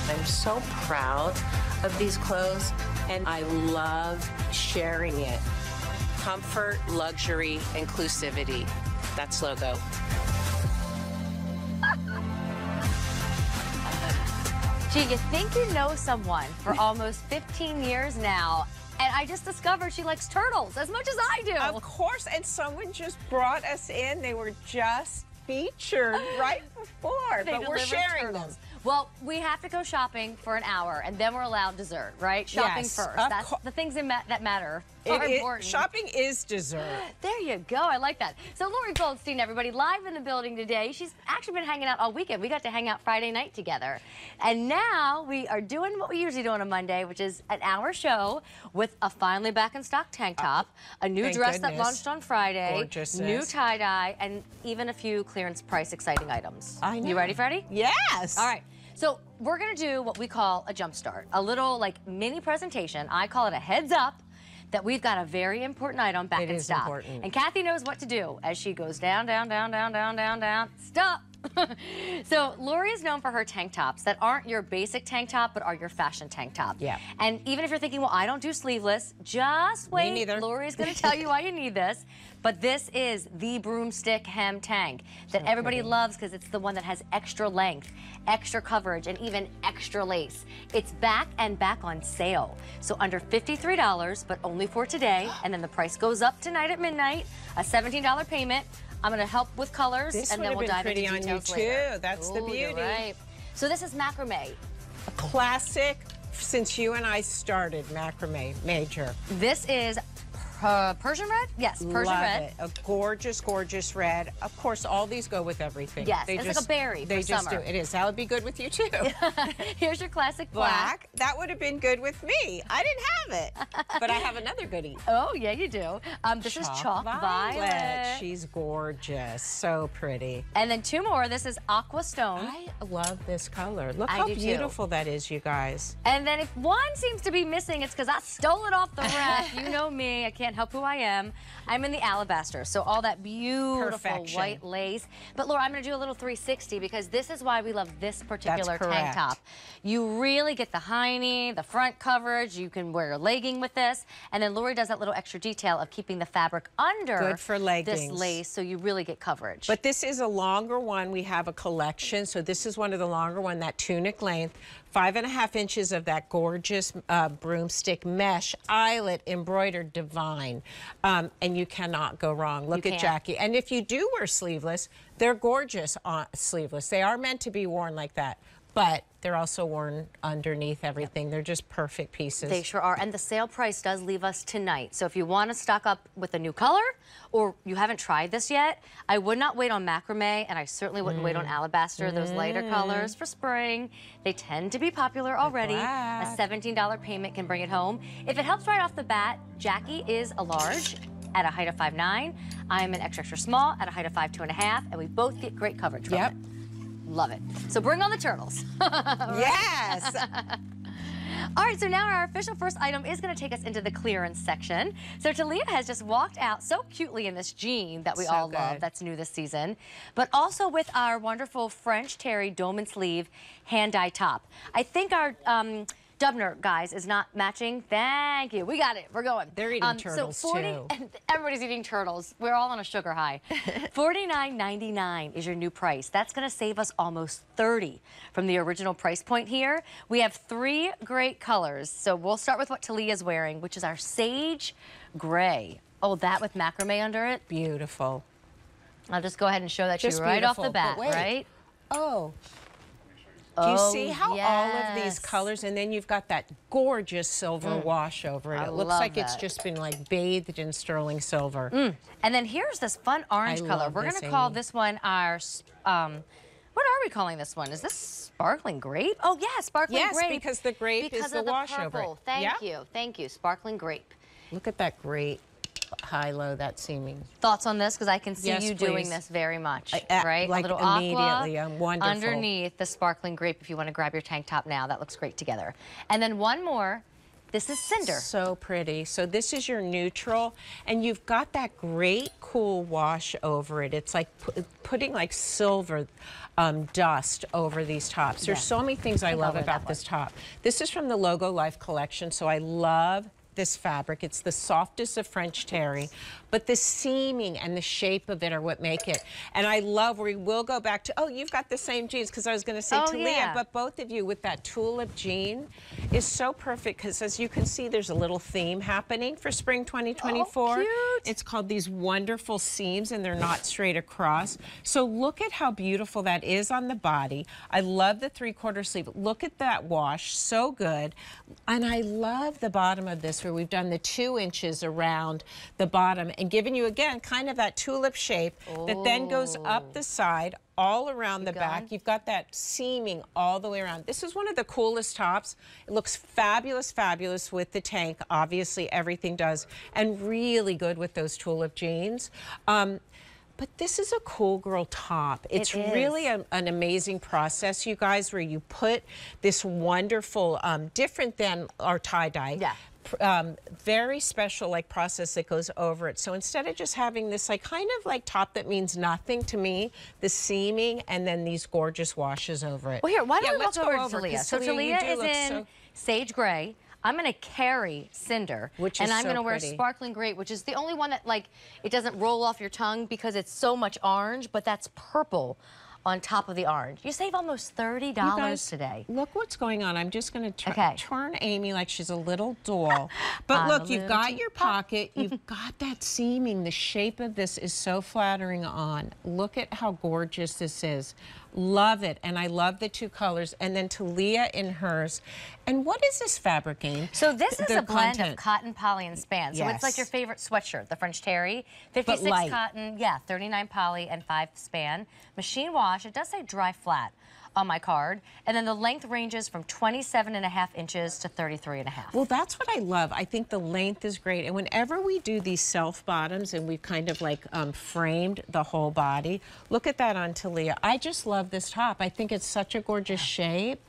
I'm so proud of these clothes, and I love sharing it. Comfort, luxury, inclusivity. That's logo. Gee, you think you know someone for almost 15 years now, and I just discovered she likes turtles as much as I do. Of course, and someone just brought us in. They were just featured right before, but we're sharing them. Well, we have to go shopping for an hour, and then we're allowed dessert, right? Shopping first. That's the things that matter. Shopping is dessert. There you go. I like that. So Lori Goldstein, everybody, live in the building today. She's actually been hanging out all weekend. We got to hang out Friday night together. And now we are doing what we usually do on a Monday, which is an hour show with a finally back in stock tank top, a new dress that launched on Friday, new tie-dye, and even a few clearance price exciting items. I know. You ready, Freddie? Yes. All right. So we're going to do what we call a jump start, a little like mini presentation. I call it a heads up that we've got a very important item back in stock. Important. And Kathy knows what to do as she goes down, down, down, down, down, down, down. Stop. So Lori is known for her tank tops that aren't your basic tank top, but are your fashion tank top. Yeah. And even if you're thinking, well, I don't do sleeveless, just wait. Me neither. Lori's going to tell you why you need this. But this is the broomstick hem tank that everybody loves because it's the one that has extra length, extra coverage, and even extra lace. It's back on sale. So under $53, but only for today. And then the price goes up tonight at midnight, a $17 payment. I'm going to help with colors, and then we'll dive into details later. This would have been pretty on you, too. That's the beauty. You're right. So this is macrame. A classic since you and I started macrame, major. This is Persian red? Yes, Persian red. It. A gorgeous, gorgeous red. Of course, all these go with everything. Yes, it's like a berry for summer. Do. It is. That would be good with you, too. Here's your classic black. That would have been good with me. I didn't have it, but I have another goodie. Oh, yeah, you do. This is Chalk Violet. She's gorgeous. So pretty. And then two more. This is Aqua Stone. I love this color. Look how beautiful that is, you guys. And then if one seems to be missing, it's because I stole it off the rack. You know me. I can't can't help who I am. I'm in the alabaster, so all that beautiful white lace. But Laura, I'm gonna do a little 360 because this is why we love this particular tank top. You really get the hiney, the front coverage. You can wear a legging with this. And then Lori does that little extra detail of keeping the fabric under this lace, so you really get coverage. But this is a longer one. We have a collection, so this is one of the longer one, that tunic length. 5.5 inches of that gorgeous broomstick mesh eyelet embroidered divine, and you cannot go wrong. Look at Jackie. And if you do wear sleeveless, they're gorgeous sleeveless. They are meant to be worn like that, but they're also worn underneath everything. They're just perfect pieces. They sure are. And the sale price does leave us tonight. So if you want to stock up with a new color or you haven't tried this yet, I would not wait on macrame, and I certainly wouldn't wait on alabaster, those lighter colors for spring. They tend to be popular already. A $17 payment can bring it home. If it helps right off the bat, Jackie is a large at a height of 5'9". I'm an extra small at a height of 5'2.5", and we both get great coverage from it. Love it. So bring on the turtles. Yes. All right, so now our official first item is going to take us into the clearance section. So Talia has just walked out so cutely in this jean that we all love. That's new this season. But also with our wonderful French terry dome and sleeve hand dye top. I think our Dubner, guys, is not matching. Thank you. We got it. We're going. They're eating turtles, too. And everybody's eating turtles. We're all on a sugar high. $49.99 is your new price. That's going to save us almost $30 from the original price point here. We have 3 great colors. So we'll start with what Talia's wearing, which is our sage gray. Oh, that with macrame under it? Beautiful. I'll just go ahead and show that to you right off the bat, right? Oh. Do you see how all of these colors, and then you've got that gorgeous silver wash over it. It looks like it's just been like bathed in sterling silver. And then here's this fun orange color. We're going to call this one our, what are we calling this one? Is this sparkling grape? Oh, yeah, sparkling grape. Yes, because the grape is the wash over it. Thank you, sparkling grape. Look at that great high-low, that seaming. Thoughts on this? Because I can see you doing this very much, right? Like a little immediately, aqua wonderful. Underneath the sparkling grape if you want to grab your tank top now. That looks great together. And then one more. This is Cinder. So pretty. So this is your neutral, and you've got that great cool wash over it. It's like putting like silver dust over these tops. There's so many things I love about this top. This is from the Logo Life collection, so I love this fabric. It's the softest of French terry, but the seaming and the shape of it are what make it. And I love, we will go back to, oh, you've got the same jeans, because I was going to say Talia, but both of you with that tulip jean is so perfect, because as you can see, there's a little theme happening for spring 2024. Cute. It's called these wonderful seams, and they're not straight across. So look at how beautiful that is on the body. I love the 3/4 sleeve. Look at that wash, so good. And I love the bottom of this, where we've done the 2 inches around the bottom and given you, again, kind of that tulip shape that then goes up the side, all around the back. You've got that seaming all the way around. This is one of the coolest tops. It looks fabulous, fabulous with the tank. Obviously, everything does. And really good with those tulip jeans. But this is a cool girl top. It's really an amazing process, you guys, where you put this wonderful, different than our tie-dye. Very special like process that goes over it. So instead of just having this like kind of like top that means nothing to me, the seaming and then these gorgeous washes over it. Well, here, why don't we walk over to Talia? So Talia is in sage gray. I'm going to carry Cinder, and I'm going to wear sparkling grape, which is the only one that, like, it doesn't roll off your tongue because it's so much orange, but that's purple on top of the orange. You save almost $30 today. Look what's going on. I'm just going to turn Amy like she's a little doll. But look, you've got your pocket. You've got that seaming. The shape of this is so flattering on. Look at how gorgeous this is. Love it. And I love the 2 colors. And then Talia in hers. And what is this fabric, Amy? So this is a blend of cotton, poly, and span. So it's like your favorite sweatshirt, the French terry. 56 cotton, 39 poly, and 5 span. Machine wash. It does say dry flat on my card. And then the length ranges from 27.5 inches to 33.5. Well, that's what I love. I think the length is great. And whenever we do these self bottoms and we've kind of like framed the whole body, look at that on Talia. I just love this top. I think it's such a gorgeous shape.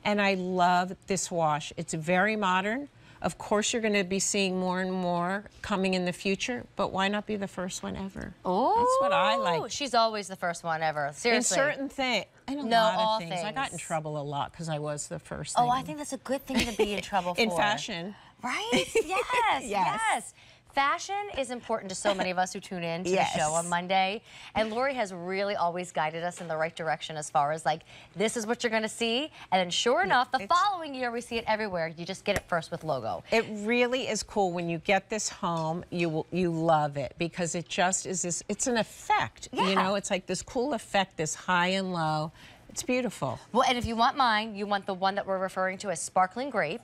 And I love this wash. It's very modern. Of course, you're going to be seeing more and more coming in the future, but why not be the first one ever? Oh, that's what I like. She's always the first one ever. Seriously. In certain things. In a lot of things. I got in trouble a lot because I was the first thing. Oh, I think that's a good thing to be in trouble for. In fashion. Right? Yes, yes. Fashion is important to so many of us who tune in to the show on Monday. And Lori has really always guided us in the right direction as far as like, this is what you're going to see. And then sure enough, the following year we see it everywhere. You just get it first with logo. It really is cool. When you get this home, you love it because it just is this, it's an effect. Yeah. You know, it's like this cool effect, this high and low. It's beautiful. Well, and if you want mine, you want the one that we're referring to as Sparkling Grape.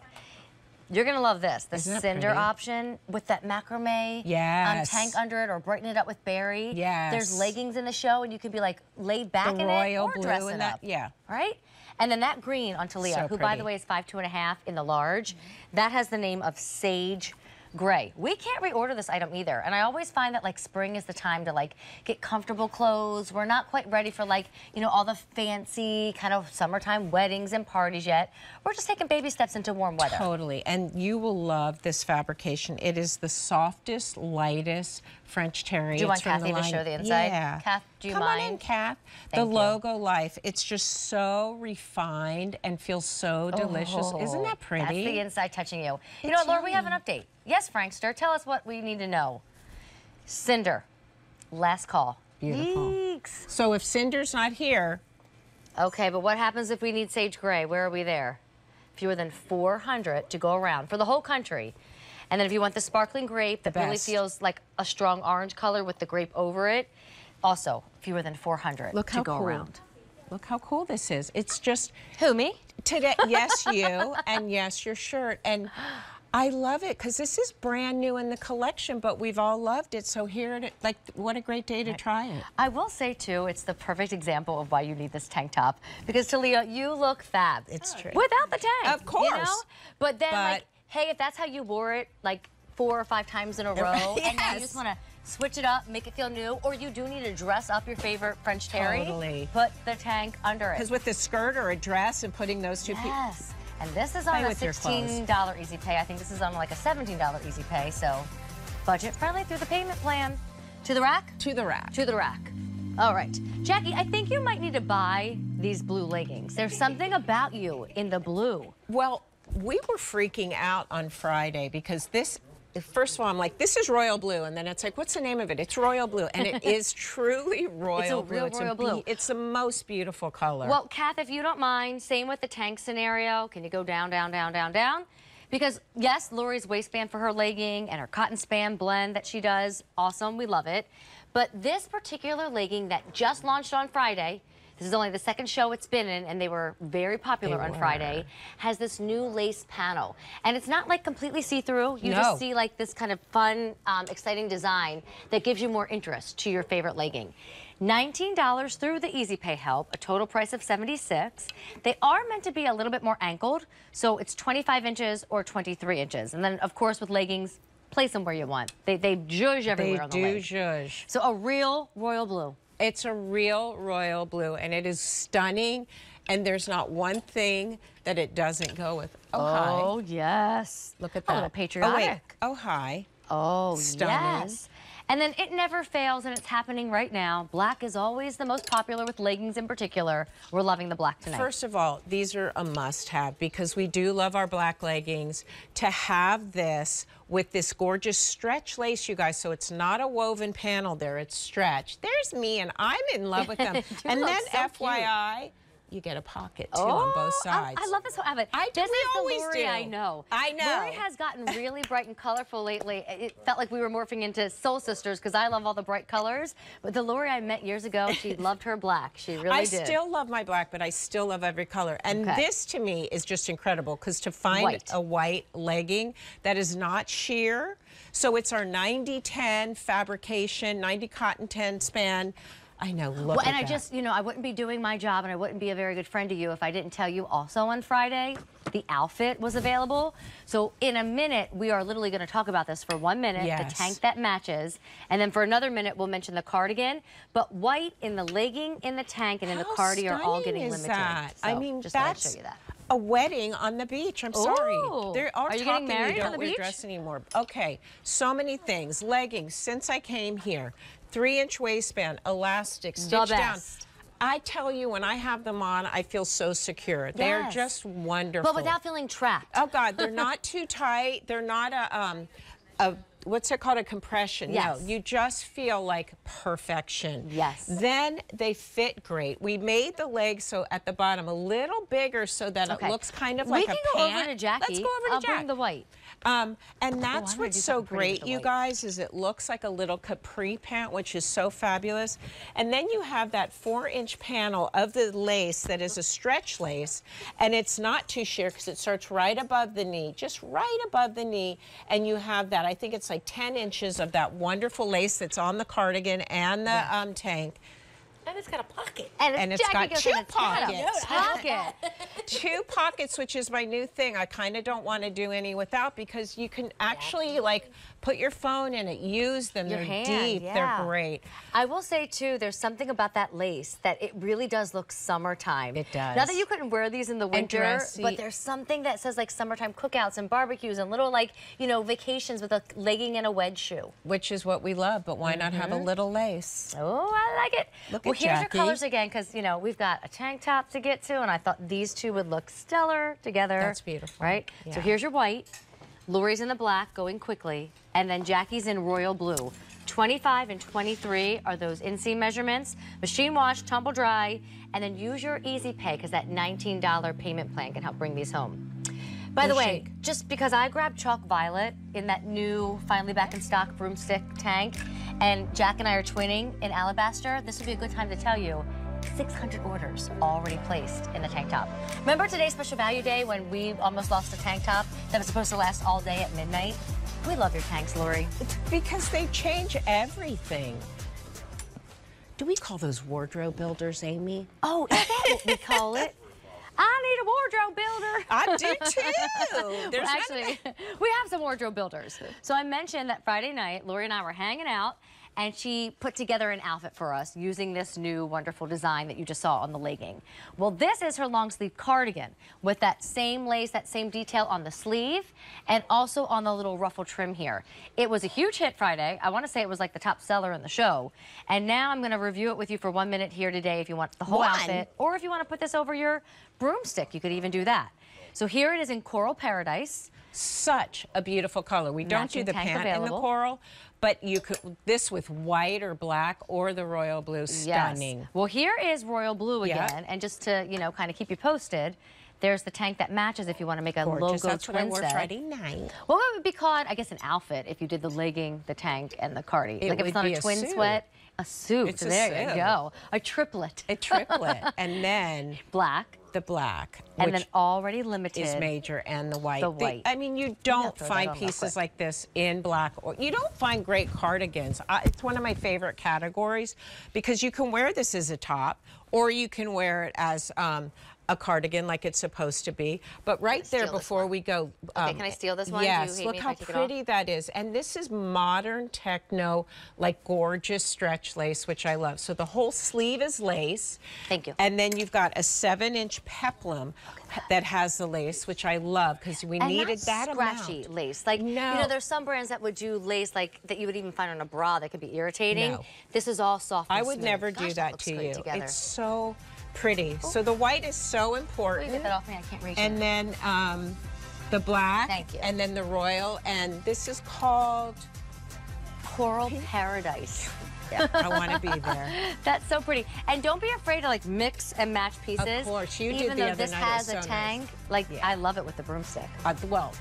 You're going to love this, the cinder option with that macrame tank under it or brighten it up with berry. Yes. There's leggings in the show and you can be like laid back in it or dress it up. Yeah. Right? And then that green on Talia, who by the way is 5'2.5" in the large, that has the name of Sage Gray. We can't reorder this item either. And I always find that like spring is the time to like get comfortable clothes. We're not quite ready for like, you know, all the fancy kind of summertime weddings and parties yet. We're just taking baby steps into warm weather. Totally. And you will love this fabrication. It is the softest, lightest French terry. Do you want Kathy to show the inside? Yeah. Kath, do you Come mind? on in, Kath. Thank the you. logo life. It's just so refined and feels so delicious. Isn't that pretty? That's the inside touching you. You know what, Laura, we have an update. Yes, Frankster, tell us what we need to know. Cinder, last call. Beautiful. Yeeks. So if Cinder's not here. Okay, but what happens if we need Sage Gray? Where are we there? Fewer than 400 to go around for the whole country. And then if you want the Sparkling Grape that really feels like a strong orange color with the grape over it, also fewer than 400 to go around. Look how cool this is. It's just... Who, me? Today, yes, you, and yes, your shirt. And I love it because this is brand new in the collection, but we've all loved it. So here, like, what a great day to try it. I will say, too, it's the perfect example of why you need this tank top. Because, Talia, you look fab. It's true. Without the tank. Of course. You know? But then, like, hey, if that's how you wore it, like, 4 or 5 times in a row, and now you just want to switch it up, make it feel new, or you do need to dress up your favorite French terry, put the tank under it. Because with the skirt or a dress and putting those two pieces. Yes. And this is on a $16 easy pay. I think this is on like a $17 easy pay. So budget friendly through the payment plan. To the rack? To the rack. To the rack. All right. Jackie, I think you might need to buy these blue leggings. There's something about you in the blue. Well, we were freaking out on Friday because this, first of all, I'm like, this is royal blue. And then it's like, what's the name of it? It's royal blue. And it is truly royal blue. It's a real royal blue. It's the most beautiful color. Well, Kath, if you don't mind, same with the tank scenario. Can you go down, down, down, down, down? Because, yes, Lori's waistband for her legging and her cotton span blend that she does, awesome. We love it. But this particular legging that just launched on Friday, this is only the second show it's been in, and they were very popular on Friday, has this new lace panel. And it's not like completely see-through. You just see like this kind of fun, exciting design that gives you more interest to your favorite legging. $19 through the Easy Pay help, a total price of $76. They are meant to be a little bit more ankled, so it's 25 inches or 23 inches. And then, of course, with leggings, place them where you want. They zhuzh everywhere on the leg. They do zhuzh. So a real royal blue. It's a real royal blue, and it is stunning, and there's not one thing that it doesn't go with. Oh, hi. Oh, yes. Look at A that. little patriotic. Oh, wait. Oh, hi. Oh, Stunning. yes. And then it never fails, and it's happening right now. Black is always the most popular with leggings in particular. We're loving the black tonight. First of all, these are a must-have because we do love our black leggings. To have this with this gorgeous stretch lace, you guys, so it's not a woven panel there, it's stretch. There's me, and I'm in love with them. And then so FYI, cute. You get a pocket, too, on both sides. I love this whole outfit. This is the Lori I know. I know. Lori has gotten really bright and colorful lately. It felt like we were morphing into soul sisters because I love all the bright colors. But the Lori I met years ago, she loved her black. She really did. I still love my black, but I still love every color. And this, to me, is just incredible because to find a white legging that is not sheer, so it's our 90-10 fabrication, 90 cotton 10 span. I know, look at and that. I just, you know, I wouldn't be doing my job and I wouldn't be a very good friend to you if I didn't tell you also on Friday the outfit was available. So in a minute, we are literally going to talk about this for 1 minute, the tank that matches. And then for another minute, we'll mention the cardigan. But white in the legging, in the tank, and in the cardi are all getting limited. That? So I mean, just thought I'd show you that. a wedding on the beach. I'm sorry. There are you getting married you on don't the wear beach? dress anymore. Okay, so many things. Leggings, since I came here. 3-inch waistband, elastic, stitched down. I tell you, when I have them on, I feel so secure. They're just wonderful. But without feeling trapped. Oh, God, they're not too tight. They're not a what's it called, a compression? Yes. No, you just feel like perfection. Yes. Then they fit great. We made the legs so at the bottom a little bigger so that it looks kind of like a pant. We can go over to Jackie. Let's go over to Jack. I'll bring the white. And that's what's so great, you guys, is it looks like a little capri pant, which is so fabulous. And then you have that 4-inch panel of the lace that is a stretch lace, and it's not too sheer because it starts right above the knee, just right above the knee. And you have that, I think it's like 10 inches of that wonderful lace that's on the cardigan and the tank. And it's got a pocket. And it's got 2 pockets. Pocket. 2 pockets, which is my new thing. I kind of don't want to do any without because you can actually like put your phone in it, use them. They're deep. They're great. I will say too, there's something about that lace that it really does look summertime. It does. Not that you couldn't wear these in the winter, but there's something that says like summertime cookouts and barbecues and little like, you know, vacations with a legging and a wedge shoe. Which is what we love, but why not have a little lace? Oh, I like it. Look Well, at here's Jackie. your colors again, because, you know, we've got a tank top to get to, and I thought these two would look stellar together. That's beautiful. Right? Yeah. So here's your white. Lori's in the black, going quickly, and then Jackie's in royal blue. 25 and 23 are those inseam measurements. Machine wash, tumble dry, and then use your easy pay, because that $19 payment plan can help bring these home. By the way, just because I grabbed Chalk Violet in that new, finally back in stock broomstick tank, and Jack and I are twinning in Alabaster, this would be a good time to tell you 600 orders already placed in the tank top. Remember today's special value day when we almost lost a tank top that was supposed to last all day at midnight? We love your tanks, Lori. It's because they change everything. Do we call those wardrobe builders, Amy? Oh, is that what we call it? I need a wardrobe builder. I do too. Well, actually, we have some wardrobe builders. So I mentioned that Friday night, Lori and I were hanging out, and she put together an outfit for us using this new wonderful design that you just saw on the legging. Well, this is her long sleeve cardigan with that same lace, that same detail on the sleeve, and also on the little ruffle trim here. It was a huge hit Friday. I want to say it was like the top seller in the show. And now I'm going to review it with you for 1 minute here today if you want the whole outfit, or if you want to put this over your broomstick, you could even do that. So here it is in Coral Paradise. Such a beautiful color. We don't do the pant in the coral, but you could this with white or black or the royal blue. Stunning. Yes. Well, here is royal blue again, and just to, you know, kind of keep you posted, there's the tank that matches if you want to make a logo That's twin what I wore set. Friday night. What would it be called? I guess an outfit if you did the legging, the tank, and the cardi. It like if it's would not be a a twin suit. sweat, a suit. It's a there you suit. go. A triplet. A triplet. And then black. The black. And then already limited is major, and the white. The white. I mean, you don't find pieces like this in black, or you don't find great cardigans. It's one of my favorite categories because you can wear this as a top, or you can wear it as a cardigan like it's supposed to be. But right there before we go... Okay, can I steal this one? Yes, look how pretty that is. And this is modern techno, like gorgeous stretch lace, which I love. So the whole sleeve is lace. Thank you. And then you've got a 7-inch peplum that has the lace, which I love because we needed that scratchy amount. lace. Like, you know, there's some brands that would do lace like that you would even find on a bra that could be irritating. No. This is all soft and I would smooth. never Gosh, do that looks to great you. together. It's so pretty. So the white is so important. Get that off me. I can't reach and it. then the black. Thank you. And then the royal. And this is called Coral Paradise. Yeah, I want to be there. That's so pretty. And don't be afraid to like mix and match pieces. Of course, you did Even the though other this night. has It a was so tang, nice. like I love it with the broomstick. Well,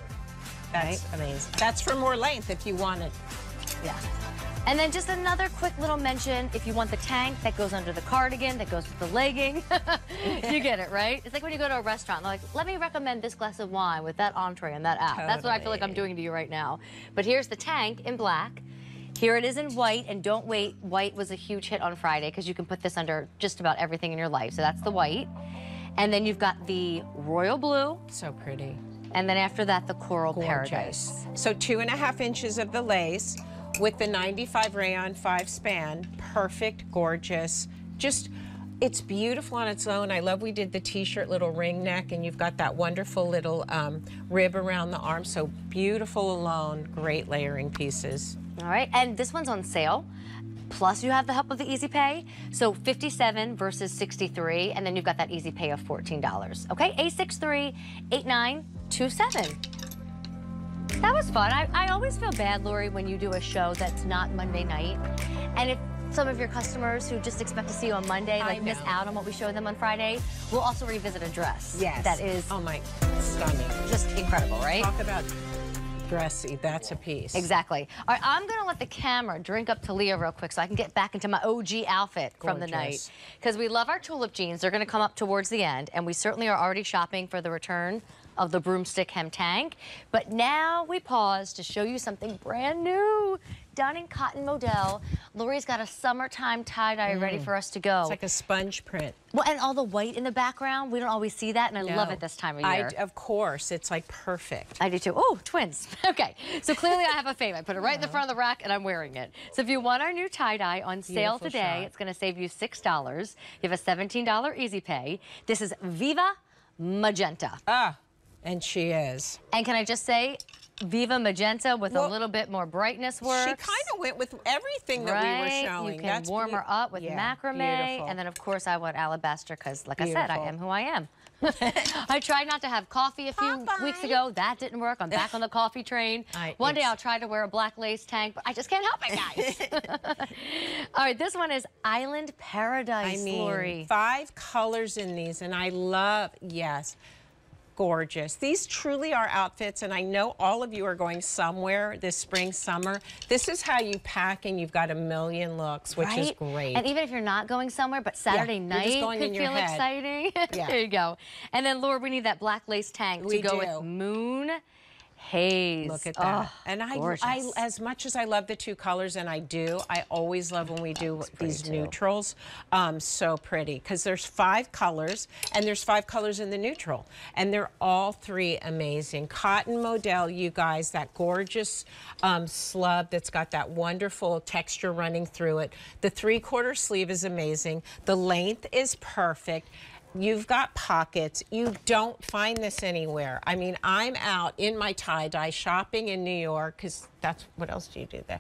that's amazing. That's for more length if you want it. Yeah. And then just another quick little mention, if you want the tank that goes under the cardigan, that goes with the legging, you get it, right? It's like when you go to a restaurant, they're like, let me recommend this glass of wine with that entree and that app. That's what I feel like I'm doing to you right now. But here's the tank in black. Here it is in white, and don't wait, white was a huge hit on Friday because you can put this under just about everything in your life. So that's the white. And then you've got the royal blue. So pretty. And then after that, the Coral Gorgeous. Paradise. So 2.5 inches of the lace with the 95 rayon 5 span. Perfect, gorgeous. Just It's beautiful on its own. I love we did the t-shirt little ring neck, and you've got that wonderful little rib around the arm. So beautiful alone, great layering pieces. All right, and this one's on sale. Plus you have the help of the Easy Pay. So $57 versus $63, and then you've got that Easy Pay of $14. Okay, 863-8927. That was fun. I always feel bad, Lori, when you do a show that's not Monday night. And if some of your customers who just expect to see you on Monday, like miss out on what we showed them on Friday, we'll also revisit a dress. Yes. That is, oh my, stunning. Just incredible, right? Talk about dressy, that's a piece. Exactly. All right, I'm gonna let the camera drink up to Leah real quick so I can get back into my OG outfit from the night. Because we love our tulip jeans. They're gonna come up towards the end, and we certainly are already shopping for the return of the broomstick hem tank. But now we pause to show you something brand new. Done in cotton modal. Lori's got a summertime tie-dye ready for us to go. It's like a sponge print. Well, and all the white in the background, we don't always see that, and I love it this time of year. Of course, it's like perfect. I do too. Oh, twins. Okay, so clearly I have a fave. I put it right in the front of the rack, and I'm wearing it. So if you want our new tie-dye on sale today, it's gonna save you $6. You have a $17 Easy Pay. This is Viva Magenta. Ah, and she is. And can I just say, Viva Magenta with a little bit more brightness works. She kind of went with everything that we were showing. You can warm her up with macrame. Beautiful. And then, of course, I want alabaster because, like I said, I am who I am. I tried not to have coffee a few weeks ago. That didn't work. I'm back on the coffee train. One day I'll try to wear a black lace tank, but I just can't help it, guys. All right, this one is Island Paradise, Lori. 5 colors in these, and I love, gorgeous. These truly are outfits, and I know all of you are going somewhere this spring, summer. This is how you pack, and you've got a million looks, which is great. And even if you're not going somewhere, but Saturday night could feel exciting. There you go. And then, Laura, we need that black lace tank to go with Moon Haze. Look at that. And I, as much as I love the 2 colors, and I do, I always love when we do these neutrals. So pretty, because there's 5 colors, and there's 5 colors in the neutral, and they're all 3 amazing. Cotton modal, you guys, that gorgeous slub that's got that wonderful texture running through it. The 3/4 sleeve is amazing. The length is perfect. You've got pockets. You don't find this anywhere. I mean, I'm out in my tie-dye shopping in New York, because that's, what else do you do there?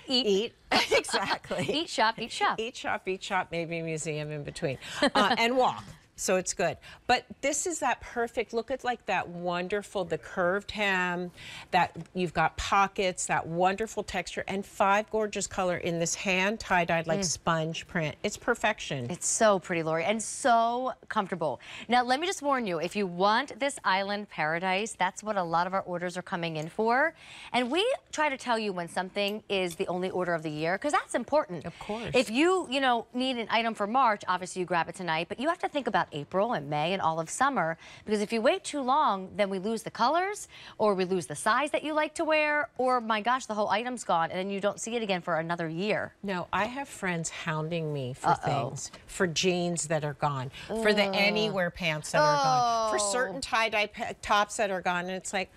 Eat. Exactly. Eat, shop, eat, shop. Eat, shop, eat, shop, maybe a museum in between. And walk. So it's good. But this is that perfect, look at like that wonderful, the curved hem, that you've got pockets, that wonderful texture, and 5 gorgeous color in this hand tie-dyed like sponge print. It's perfection. It's so pretty, Lori, and so comfortable. Now, let me just warn you, if you want this Island Paradise, that's what a lot of our orders are coming in for. And we try to tell you when something is the only order of the year, because that's important. Of course. If you need an item for March, obviously you grab it tonight, but you have to think about April and May and all of summer, because if you wait too long, then we lose the colors, or we lose the size that you like to wear, or my gosh, the whole item's gone, and then you don't see it again for another year. No, I have friends hounding me for things, for jeans that are gone, for the anywhere pants that are gone, for certain tie-dye tops that are gone, and it's like,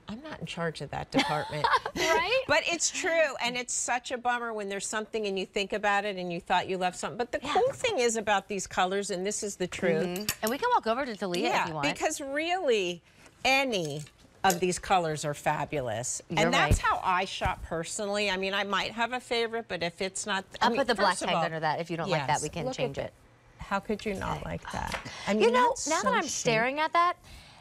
I'm not in charge of that department. Right? But it's true, and it's such a bummer when there's something and you think about it and you thought you loved something. But the cool thing is about these colors, and this is the truth. And we can walk over to Talia if you want. Because really, any of these colors are fabulous. And that's how I shop personally. I mean, I might have a favorite, but if it's not... I'll put the black tag under that. If you don't like that, we can change it. How could you not like that? I mean, you know, now that I'm staring at that,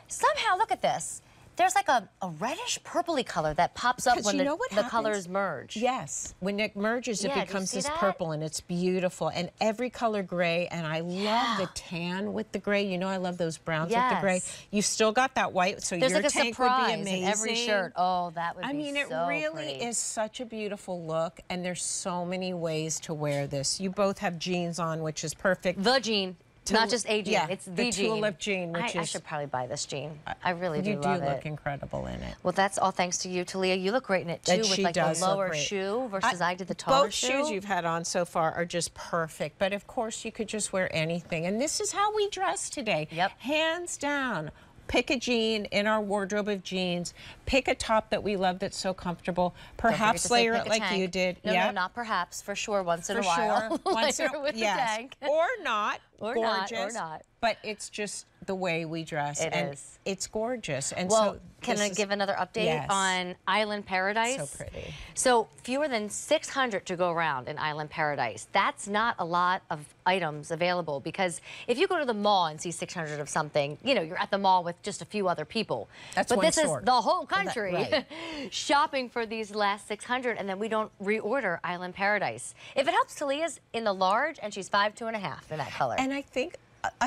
somehow, look at this. There's like a reddish purpley color that pops up when the colors merge. Yes, when it merges, it becomes this purple, and it's beautiful. And every color gray, and I love the tan with the gray. You know, I love those browns with the gray. You've still got that white, so there's your like a tank would be surprise amazing. in every shirt. Oh, that would be so I mean, it really is such a beautiful look, and there's so many ways to wear this. You both have jeans on, which is perfect. The jean. Not just a jean, it's the jean. tulip jean, which I should probably buy this jean. I really do love it. You do look incredible in it. Well, that's all thanks to you, Talia. You look great in it, too, with like the lower shoe versus I did the taller shoe. Both shoes you've had on so far are just perfect, but of course you could just wear anything. And this is how we dress today. Yep. Hands down. pick a jean in our wardrobe of jeans, pick a top that we love that's so comfortable, perhaps layer it like you did. No, not perhaps, for sure, once in a while. For sure. Once in with the tank. Or not. Or gorgeous. not, or not. But it's just the way we dress. It is. It's gorgeous. And well, so can I give another update on Island Paradise? So pretty. So fewer than 600 to go around in Island Paradise. That's not a lot of items available, because if you go to the mall and see 600 of something, you know, you're at the mall with just a few other people. That's but one this store. is the whole country Right. shopping for these last 600, and then we don't reorder Island Paradise. If it helps, Talia's in the large, and she's 5'2.5" in that color. And I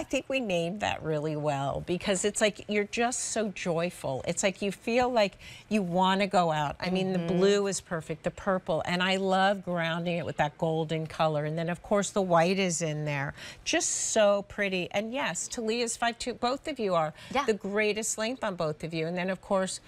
think we named that really well, because it's like you're just so joyful. It's like you feel like you want to go out. I mean, the blue is perfect, the purple, and I love grounding it with that golden color. And then, of course, the white is in there. Just so pretty. And yes, Talia's 5'2". Both of you are the greatest length on both of you. And then, of course,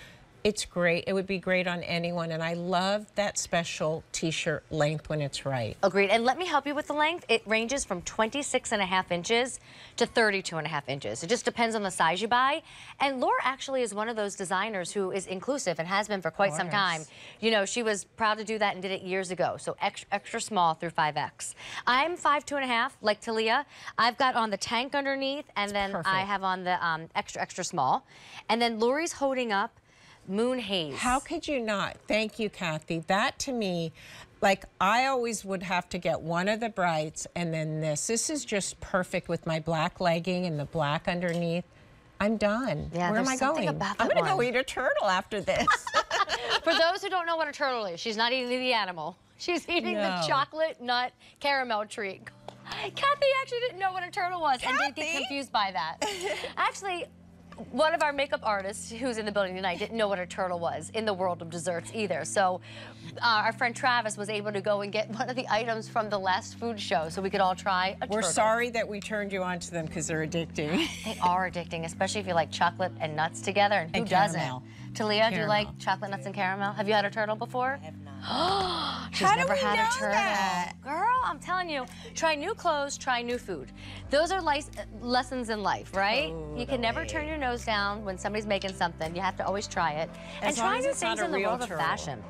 it's great. It would be great on anyone, and I love that special t-shirt length when it's right. Agreed. And let me help you with the length. It ranges from 26.5 inches to 32.5 inches. It just depends on the size you buy. And Laura actually is one of those designers who is inclusive and has been for quite some time. You know, she was proud to do that and did it years ago. So extra small through 5X. I'm 5'2.5", like Talia. I've got on the tank underneath, and then I have on the extra small. And then Lori's holding up Moon Haze. How could you not? Thank you, Kathy. That to me, like, I always would have to get one of the brights and then this. This is just perfect with my black legging and the black underneath. I'm done. Yeah, where am I going? I'm going to go eat a turtle after this. For those who don't know what a turtle is, she's not eating the animal. She's eating the chocolate nut caramel treat. Kathy actually didn't know what a turtle was and didn't get confused by that. Actually, one of our makeup artists who's in the building tonight didn't know what a turtle was in the world of desserts either. So our friend Travis was able to go and get one of the items from the last food show so we could all try a turtle. We're sorry that we turned you on to them because they're addicting. They are addicting, especially if you like chocolate and nuts together. And who doesn't? Talia, do you like chocolate, nuts, and caramel? Have you had a turtle before? I have not. She's never had a turtle. That? Girl, I'm telling you, try new clothes, try new food. Those are lessons in life, right? You can never turn your nose down when somebody's making something. You have to always try it. And try new things in the world of fashion.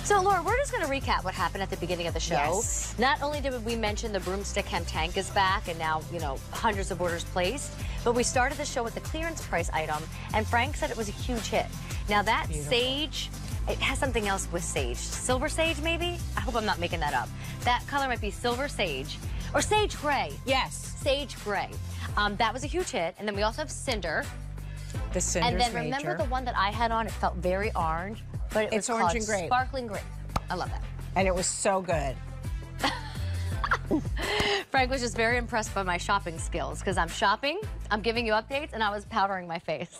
So, Laura, we're just going to recap what happened at the beginning of the show. Yes. Not only did we mention the broomstick hem tank is back, and now, you know, hundreds of orders placed, but we started the show with the clearance price item, and Frank said it was a huge hit. Now, that sage, it has something else with sage. Silver sage, maybe? I hope I'm not making that up. That color might be silver sage, or sage gray. Yes. Sage gray. That was a huge hit. And then we also have cinder. The cinder's And then remember the one that I had on? It felt very orange, but it was orange and grape. Sparkling grape. I love that. And it was so good. Frank was just very impressed by my shopping skills, because I'm shopping, I'm giving you updates, and I was powdering my face.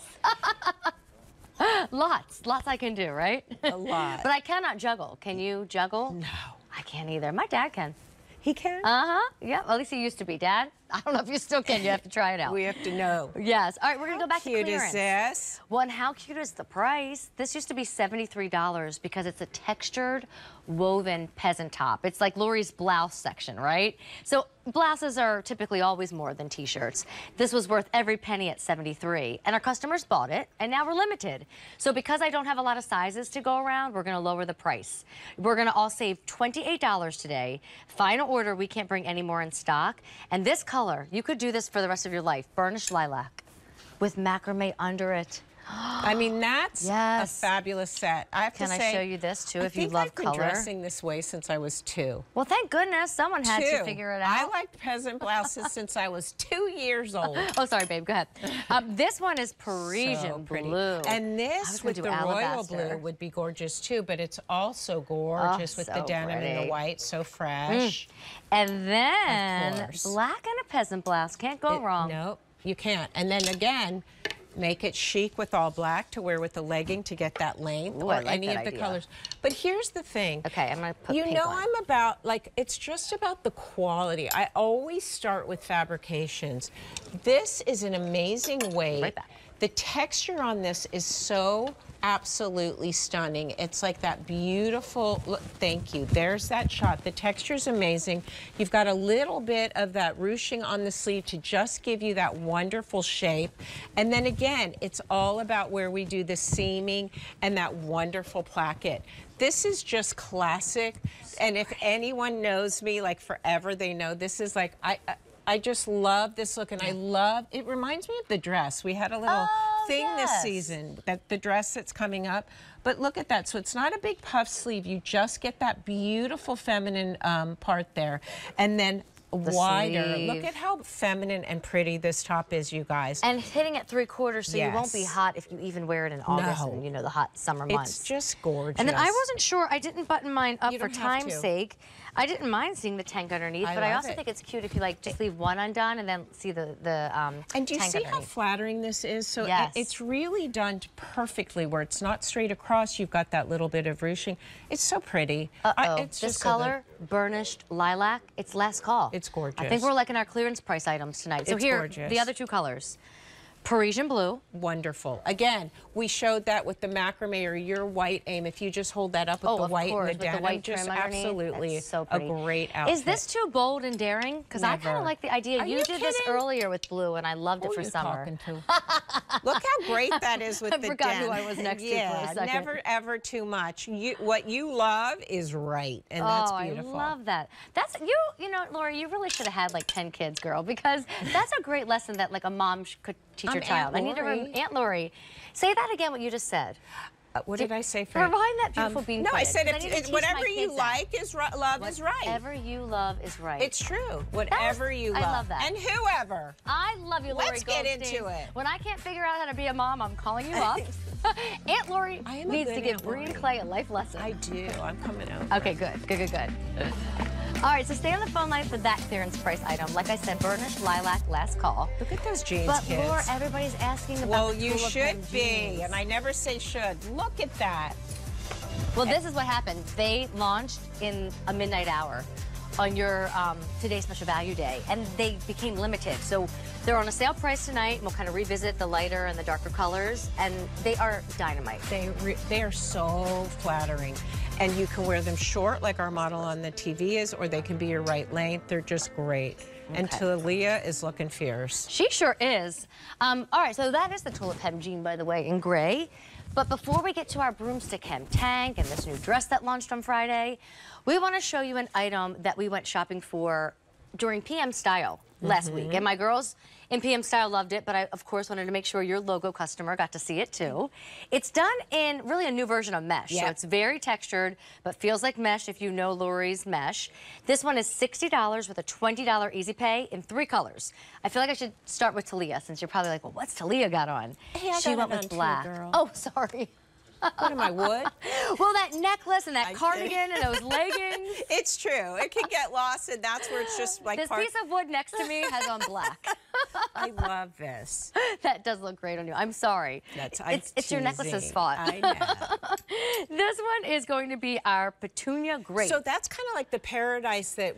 Lots I can do, right? A lot. But I cannot juggle. Can you juggle? No. I can't either. My dad can. He can? Uh-huh. Yeah, well, at least he used to be. Dad, I don't know if you still can. You have to try it out. We have to know. Yes. All right, we're going to go back to clearance. How cute is this? Well, and how cute is the price? This used to be $73 because it's a textured woven peasant top. It's like Lori's blouse section, right? So blouses are typically always more than t-shirts. This was worth every penny at $73, and our customers bought it, and now we're limited. So because I don't have a lot of sizes to go around, we're going to lower the price. We're going to all save $28 today. Final order, we can't bring any more in stock. And this color, you could do this for the rest of your life. Burnished lilac with macrame under it. I mean, that's a fabulous set. I have to say, can I show you this too if you love I've been color? dressing this way since I was 2. Well, thank goodness someone had to figure it out. I liked peasant blouses since I was 2 years old. Oh, sorry, babe. Go ahead. This one is Parisian blue. And this with the royal blue would be gorgeous too, but it's also gorgeous with the denim and the white, so fresh. And then black and a peasant blouse. Can't go wrong. Nope, you can't. And then again, make it chic with all black to wear with the legging to get that length, or any of the colors. But here's the thing. Okay, I'm going to put pink on. I'm about, like, it's just about the quality. I always start with fabrications. This is an amazing way The texture on this is so absolutely stunning. It's like that beautiful, look, thank you. There's that shot. The texture's amazing. You've got a little bit of that ruching on the sleeve to just give you that wonderful shape. And then again, it's all about where we do the seaming and that wonderful placket. This is just classic. And if anyone knows me like forever, they know this is like, I just love this look, and I love, it reminds me of the dress. We had a little thing this season, that the dress that's coming up. But look at that. So it's not a big puff sleeve. You just get that beautiful feminine part there. And then wider. Sleeve. Look at how feminine and pretty this top is, you guys. And hitting at 3/4, so you won't be hot if you even wear it in August and, you know, the hot summer months. It's just gorgeous. And then I wasn't sure, I didn't button mine up for time's sake. I didn't mind seeing the tank underneath, but I also think it's cute if you like just leave one undone and then see the and do you tank see underneath. how flattering this is? So Yes. it's really done perfectly where it's not straight across. You've got that little bit of ruching. It's so pretty. It's This just so good. color, burnished lilac, it's last call. It's gorgeous. I think we're liking our clearance price items tonight. So It's here, gorgeous. the other two colors. Parisian blue. Wonderful. Again, we showed that with the macrame or your white aim. If you just hold that up with the white and the denim, just absolutely so a pretty. great outfit. Is this too bold and daring? Because I kind Never. of like the idea. Are You you did this kidding? earlier with blue, and I loved it Who for are you summer. talking to? Look how great that is with I the forgot who denim. I was next to for a Yeah, second. never ever too much. What you love is right, and that's beautiful. I love that. That's you know, Lori, you really should have had like 10 kids, girl, because that's a great lesson that like a mom could teach her child. Aunt I need to Lori. Aunt Lori. Say that again, what you just said. What did I say for Rewind that beautiful bean No, I footage, said 'cause I need to teach whatever my you kids like is love is right. Whatever you love is right. It's true. Whatever you love. I love that. And whoever. I love you, Lori Let's get Goldstein. into it. When I can't figure out how to be a mom, I'm calling you up. Aunt Lori needs to give Bree and Clay a life lesson. I do. I'm coming out. Okay, good. Good. All right, so stay on the phone line for that clearance price item. Like I said, burnished lilac, last call. Look at those jeans, but kids. Laura, everybody's asking about Well, the you tulip should and be, jeans. and I never say should. Look at that. Well, this is what happened. They launched in a midnight hour on your Today's Special Value Day, and they became limited. So they're on a sale price tonight, and we'll kind of revisit the lighter and the darker colors, and they are dynamite. They are so flattering. And you can wear them short like our model on the TV is, or they can be your right length. They're just great. And Talia is looking fierce. She sure is. All right, so that is the tulip hem jean, by the way, in gray. But before we get to our broomstick hem tank and this new dress that launched on Friday, we want to show you an item that we went shopping for during PM Style last week. And my girls in PM Style loved it, but I, of course, wanted to make sure your logo customer got to see it, too. It's done in really a new version of mesh. So it's very textured, but feels like mesh if you know Lori's mesh. This one is $60 with a $20 easy pay in 3 colors. I feel like I should start with Talia, since you're probably like, well, what's Talia got on? Hey, I She got went it with on too, black. girl. Oh, sorry. What am I, wood? Well, that necklace and that cardigan and those leggings. It's true. It can get lost, and that's where it's just like This piece of wood next to me has on black. I love this. That does look great on you. I'm sorry. It's your necklace's teasing. fault. I know. This one is going to be our petunia grape. So that's kind of like the paradise that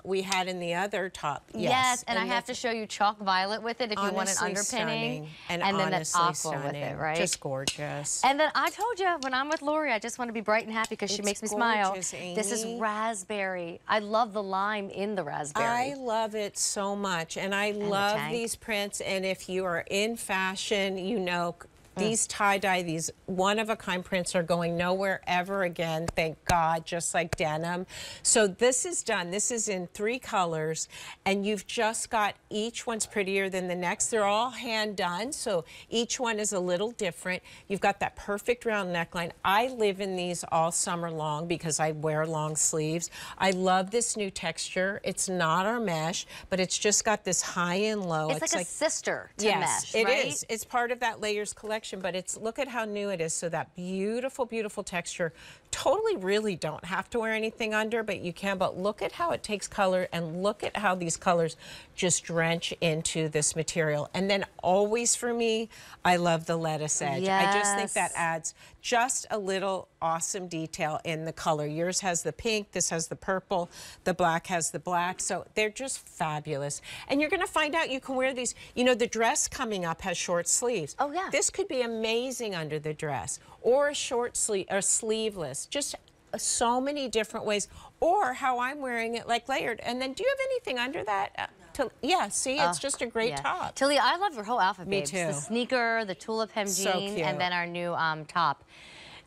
we had in the other top. Yes, and I have to show you chalk violet with it if you want an Honestly underpinning. stunning. And then that honestly aqua with it, stunning. right? Just gorgeous. And then I told you, when I'm with Lori, I just want to be bright and happy because she It's makes me smile. gorgeous, This is Amy. raspberry. I love the lime in the raspberry. I love it so much, and I the love tank. these prints. And if you are in fashion, you know, these tie-dye, these one-of-a-kind prints are going nowhere ever again, thank God, just like denim. So this is done. This is in 3 colors, and you've just got, each one's prettier than the next. They're all hand-done, so each one is a little different. You've got that perfect round neckline. I live in these all summer long because I wear long sleeves. I love this new texture. It's not our mesh, but it's just got this high and low. It's like a sister to yes, mesh, it right? is. It's part of that layers collection, but it's, look at how new it is. So that beautiful, beautiful texture, totally really don't have to wear anything under, but you can. But look at how it takes color, and look at how these colors just drench into this material. And then always for me, I love the lettuce edge. Yes. I just think that adds just a little awesome detail in the color. Yours has the pink, this has the purple, the black has the black. So they're just fabulous. And you're gonna find out you can wear these. You know, the dress coming up has short sleeves. Oh yeah. This could be amazing under the dress, or a short sleeve, or sleeveless. Just so many different ways, or how I'm wearing it, like layered. And then do you have anything under that? Yeah, see, it's just a great top. Talia, I love your whole outfit, Me babes. too. The sneaker, the tulip hem So jean, cute. and then our new top.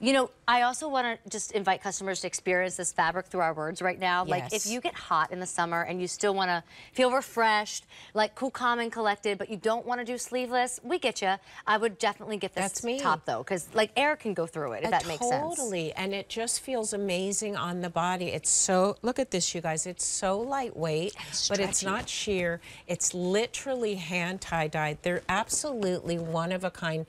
You know, I also want to just invite customers to experience this fabric through our words right now. Yes. Like, if you get hot in the summer and you still want to feel refreshed, like cool, calm, and collected, but you don't want to do sleeveless, we get you. I would definitely get this top, though, because, like, air can go through it, if that makes sense. Totally, and it just feels amazing on the body. It's so, look at this, you guys. It's so lightweight, but it's not sheer. It's literally hand tie-dyed. They're absolutely one-of-a-kind,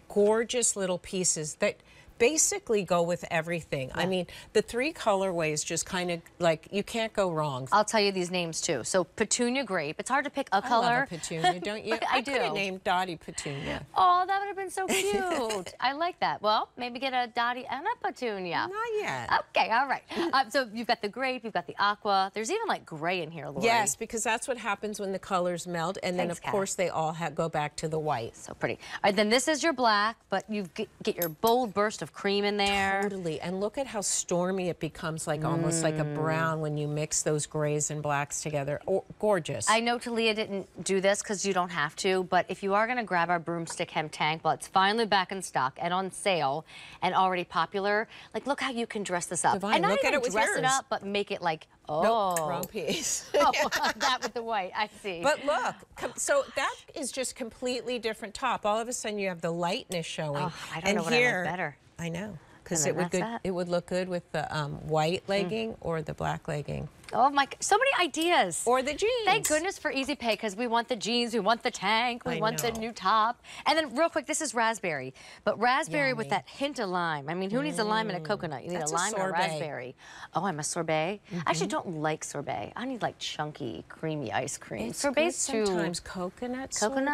gorgeous little pieces that basically go with everything. Yeah. I mean, the 3 colorways just kind of like, you can't go wrong. I'll tell you these names too. So Petunia Grape. It's hard to pick a color. I love a Petunia, don't you? I do. could have named Dottie Petunia. Oh, that would have been so cute. I like that. Well, maybe get a Dottie and a Petunia. Not yet. Okay, all right. So you've got the grape, you've got the aqua. There's even like gray in here, Lori. Yes, because that's what happens when the colors melt, and then of course they all go back to the white. So pretty. All right, then this is your black, but you get your bold burst of cream in there. Totally, and look at how stormy it becomes, like almost like a brown when you mix those grays and blacks together. Oh, gorgeous. I know Talia didn't do this because you don't have to, but if you are going to grab our broomstick hem tank, well, it's finally back in stock and on sale and already popular. Like, look how you can dress this up. Divine, and not look even at it with dress yours. it up, but make it like, oh. Nope, wrong piece. Oh, that with the white, I see. But look, so that is just completely different top. All of a sudden you have the lightness showing. Oh, I don't know what I like better. I know, because And it then would look good with the white legging or the black legging. Oh my, so many ideas. Or the jeans. Thank goodness for Easy Pay, because we want the jeans, we want the tank, we want the new top. And then real quick, this is raspberry. But raspberry with that hint of lime. I mean, who needs a lime and a coconut? You need a lime and a raspberry. Oh, I'm a sorbet? I actually don't like sorbet. I need like chunky, creamy ice cream. Sorbet's too... Sometimes coconut sorbet.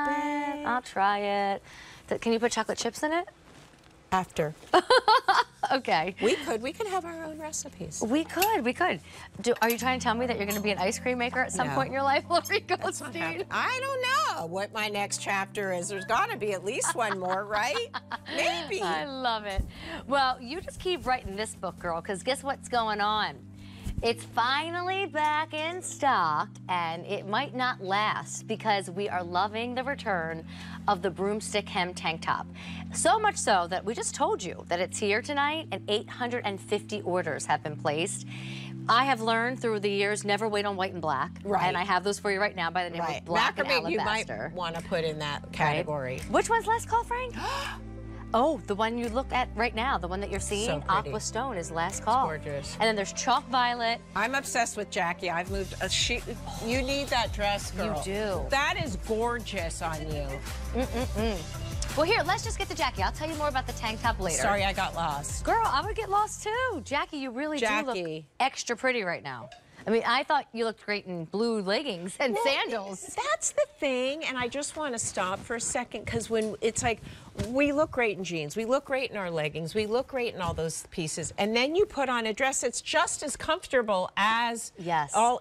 I'll try it. Can you put chocolate chips in it? After. Okay. We could have our own recipes. We could. Are you trying to tell me that you're going to be an ice cream maker at some point in your life, Lori Goldstein? I don't know what my next chapter is. There's got to be at least one more, right? Maybe. I love it. Well, you just keep writing this book, girl, because guess what's going on? It's finally back in stock, and it might not last because we are loving the return of the broomstick hem tank top. So much so that we just told you that it's here tonight, and 850 orders have been placed. I have learned through the years, never wait on white and black. Right. And I have those for you right now by the name of Black and Macrame, Alabaster. you might want to put in that category. Right. Which one's last call, Frank? Oh, the one you look at right now, the one that you're seeing, So pretty. Aqua Stone is last call. It's gorgeous. And then there's Chalk Violet. I'm obsessed with Jackie. I've moved you need that dress, girl. You do. That is gorgeous on you. Well, here, let's just get to Jackie. I'll tell you more about the tank top later. Sorry, I got lost. Girl, I would get lost too. Jackie, you really do look extra pretty right now. I mean, I thought you looked great in blue leggings and sandals. That's the thing, and I just want to stop for a second, because when it's like, we look great in jeans, we look great in our leggings, we look great in all those pieces, and then you put on a dress that's just as comfortable as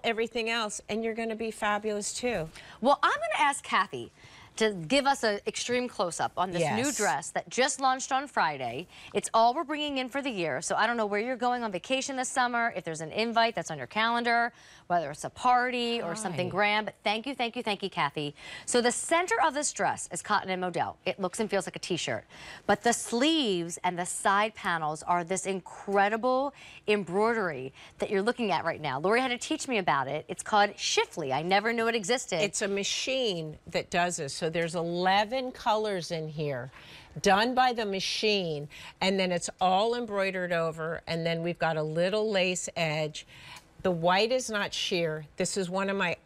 everything else, and you're going to be fabulous too. Well, I'm going to ask Kathy to give us an extreme close-up on this new dress that just launched on Friday. It's all we're bringing in for the year, so I don't know where you're going on vacation this summer, if there's an invite that's on your calendar, whether it's a party or something grand, but thank you, Kathy. So the center of this dress is cotton and modal. It looks and feels like a t-shirt, but the sleeves and the side panels are this incredible embroidery that you're looking at right now. Lori had to teach me about it. It's called Shiftly. I never knew it existed. It's a machine that does this. So there's 11 colors in here done by the machine, and then it's all embroidered over, and then we've got a little lace edge. The white is not sheer. This is one of my,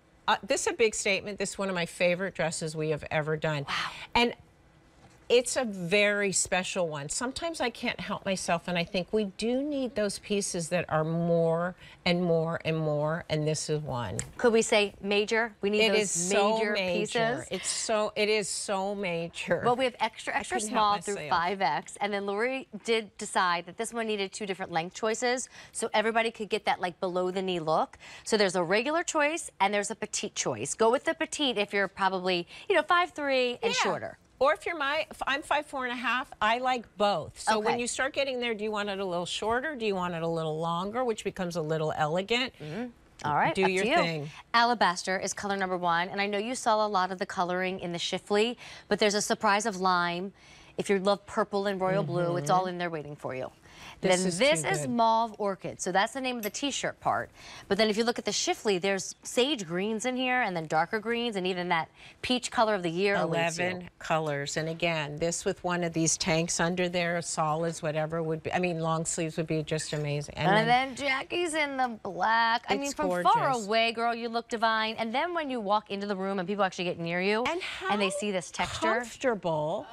this is a big statement. This is one of my favorite dresses we have ever done. Wow. And It's a very special one. Sometimes I can't help myself, and I think we do need those pieces that are more and more and more, and this is one. Could we say major? We need those major pieces. It is so major. Well, we have extra small through 5X, and then Lori did decide that this one needed 2 different length choices, so everybody could get that like below the knee look. So there's a regular choice and there's a petite choice. Go with the petite if you're probably, you know, 5'3" and shorter. Or if I'm 5'4½", I like both. So when you start getting there, do you want it a little shorter? Do you want it a little longer, which becomes a little elegant? All right, do your thing. Alabaster is color number 1, and I know you saw a lot of the coloring in the Shifley, but there's a surprise of lime. If you love purple and royal blue, it's all in there waiting for you. This is Mauve Orchid, so that's the name of the t-shirt part. But then if you look at the Shifley, there's sage greens in here, and then darker greens, and even that peach color of the year. 11 colors, and again, this with one of these tanks under there, solids, whatever would be, I mean, long sleeves would be just amazing. And then Jackie's in the black. I mean, from far away, girl, you look divine. And then when you walk into the room and people actually get near you, and they see this texture. Comfortable.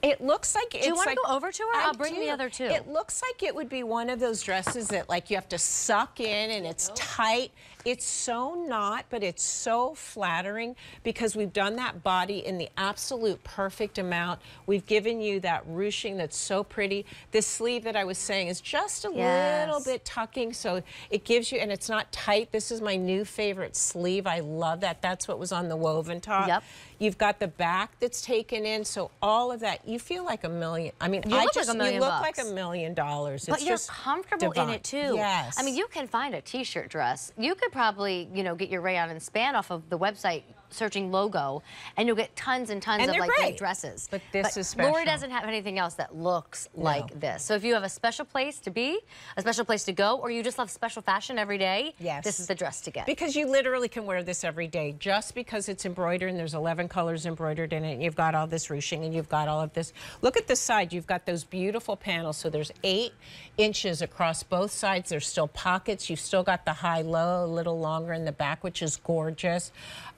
It looks like it's. Do you want to go over to her? I'll bring the other two. It looks like it would be one of those dresses that like you have to suck in and it's tight. It's so not, but it's so flattering because we've done that body in the absolute perfect amount. We've given you that ruching that's so pretty. This sleeve that I was saying is just a little bit tucking, so it gives you, and it's not tight. This is my new favorite sleeve. I love that. That's what was on the woven top. Yep. You've got the back that's taken in, so all of that, you feel like a million. I mean, you look like $1 million. You look like $1 million. It's but you're comfortable in it too. Yes. I mean, you can find a t-shirt dress. You could probably, you know, get your rayon and span off of the website searching logo, and you'll get tons and tons of like great dresses. But this is special. Lori doesn't have anything else that looks like this. So if you have a special place to be, a special place to go, or you just love special fashion every day, this is the dress to get. Because you literally can wear this every day just because it's embroidered and there's 11 colors embroidered in it. And you've got all this ruching and you've got all of this. Look at the side. You've got those beautiful panels. So there's 8 inches across both sides. There's still pockets. You've still got the high-low, a little longer in the back, which is gorgeous.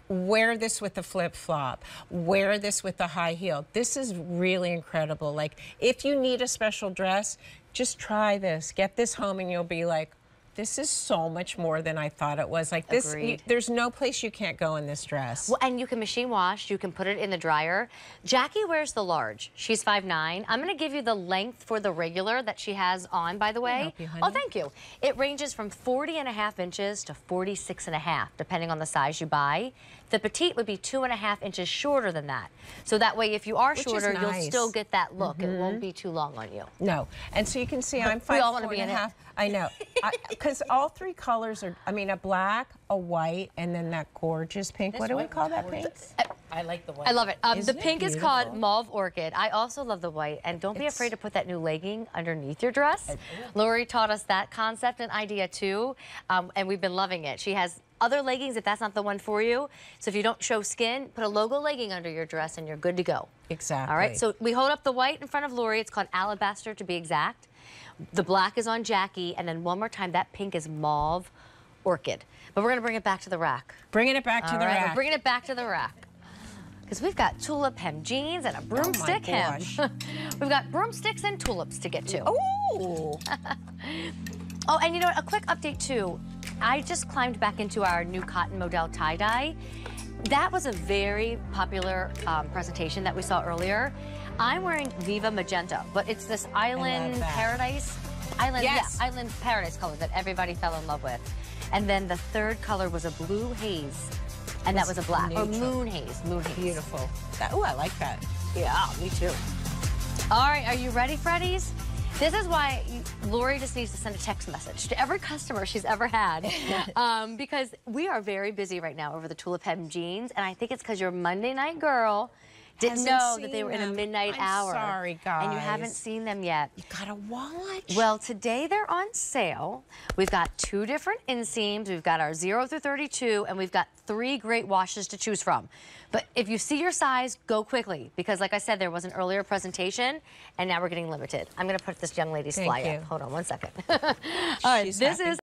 Wear this with the flip-flop. Wear this with the high heel. This is really incredible. Like, if you need a special dress, just try this. Get this home and you'll be like, this is so much more than I thought it was. Like this, there's no place you can't go in this dress. Well, and you can machine wash. You can put it in the dryer. Jackie wears the large. She's 5'9". I'm going to give you the length for the regular that she has on, by the way. Help you, honey. Oh, thank you. It ranges from 40.5 inches to 46.5, depending on the size you buy. The petite would be 2.5 inches shorter than that. So that way, if you are shorter, you'll still get that look. It won't be too long on you. No. And so you can see I'm 5'4½". I know. Because all 3 colors are, I mean, a black, a white, and then that gorgeous pink. What do we call that pink? I like the white. I love it. The pink is called Mauve Orchid. I also love the white. And don't be afraid to put that new legging underneath your dress. Lori taught us that concept and idea too, and we've been loving it. She has other leggings if that's not the one for you. So if you don't show skin, put a logo legging under your dress and you're good to go. Exactly. All right, so we hold up the white in front of Lori. It's called Alabaster to be exact. The black is on Jackie, and then one more time, that pink is Mauve Orchid. But we're going to bring it back to the rack. Bringing it back to the rack. We're bringing it back to the rack. Because we've got tulip hem jeans and a broomstick hem. We've got broomsticks and tulips to get to. Ooh. Oh, and you know what? A quick update, too. I just climbed back into our new cotton modal tie-dye. That was a very popular presentation that we saw earlier. I'm wearing Viva Magenta, but it's this island paradise. Island paradise color that everybody fell in love with. And then the third color was a blue haze, and that was a black. Or moon haze. Beautiful. Oh, I like that. Yeah, me too. All right, are you ready, Freddies? This is why Lori just needs to send a text message to every customer she's ever had because we are very busy right now over the tulip hem jeans, and I think it's because your Monday night girl didn't know that they were in a midnight hour. Sorry, guys. And you haven't seen them yet. You gotta watch. Well, today they're on sale. We've got 2 different inseams. We've got our 0 through 32, and we've got 3 great washes to choose from. But if you see your size, go quickly, because like I said, there was an earlier presentation, and now we're getting limited. I'm gonna put this young lady's fly up. Hold on one second. All right, this is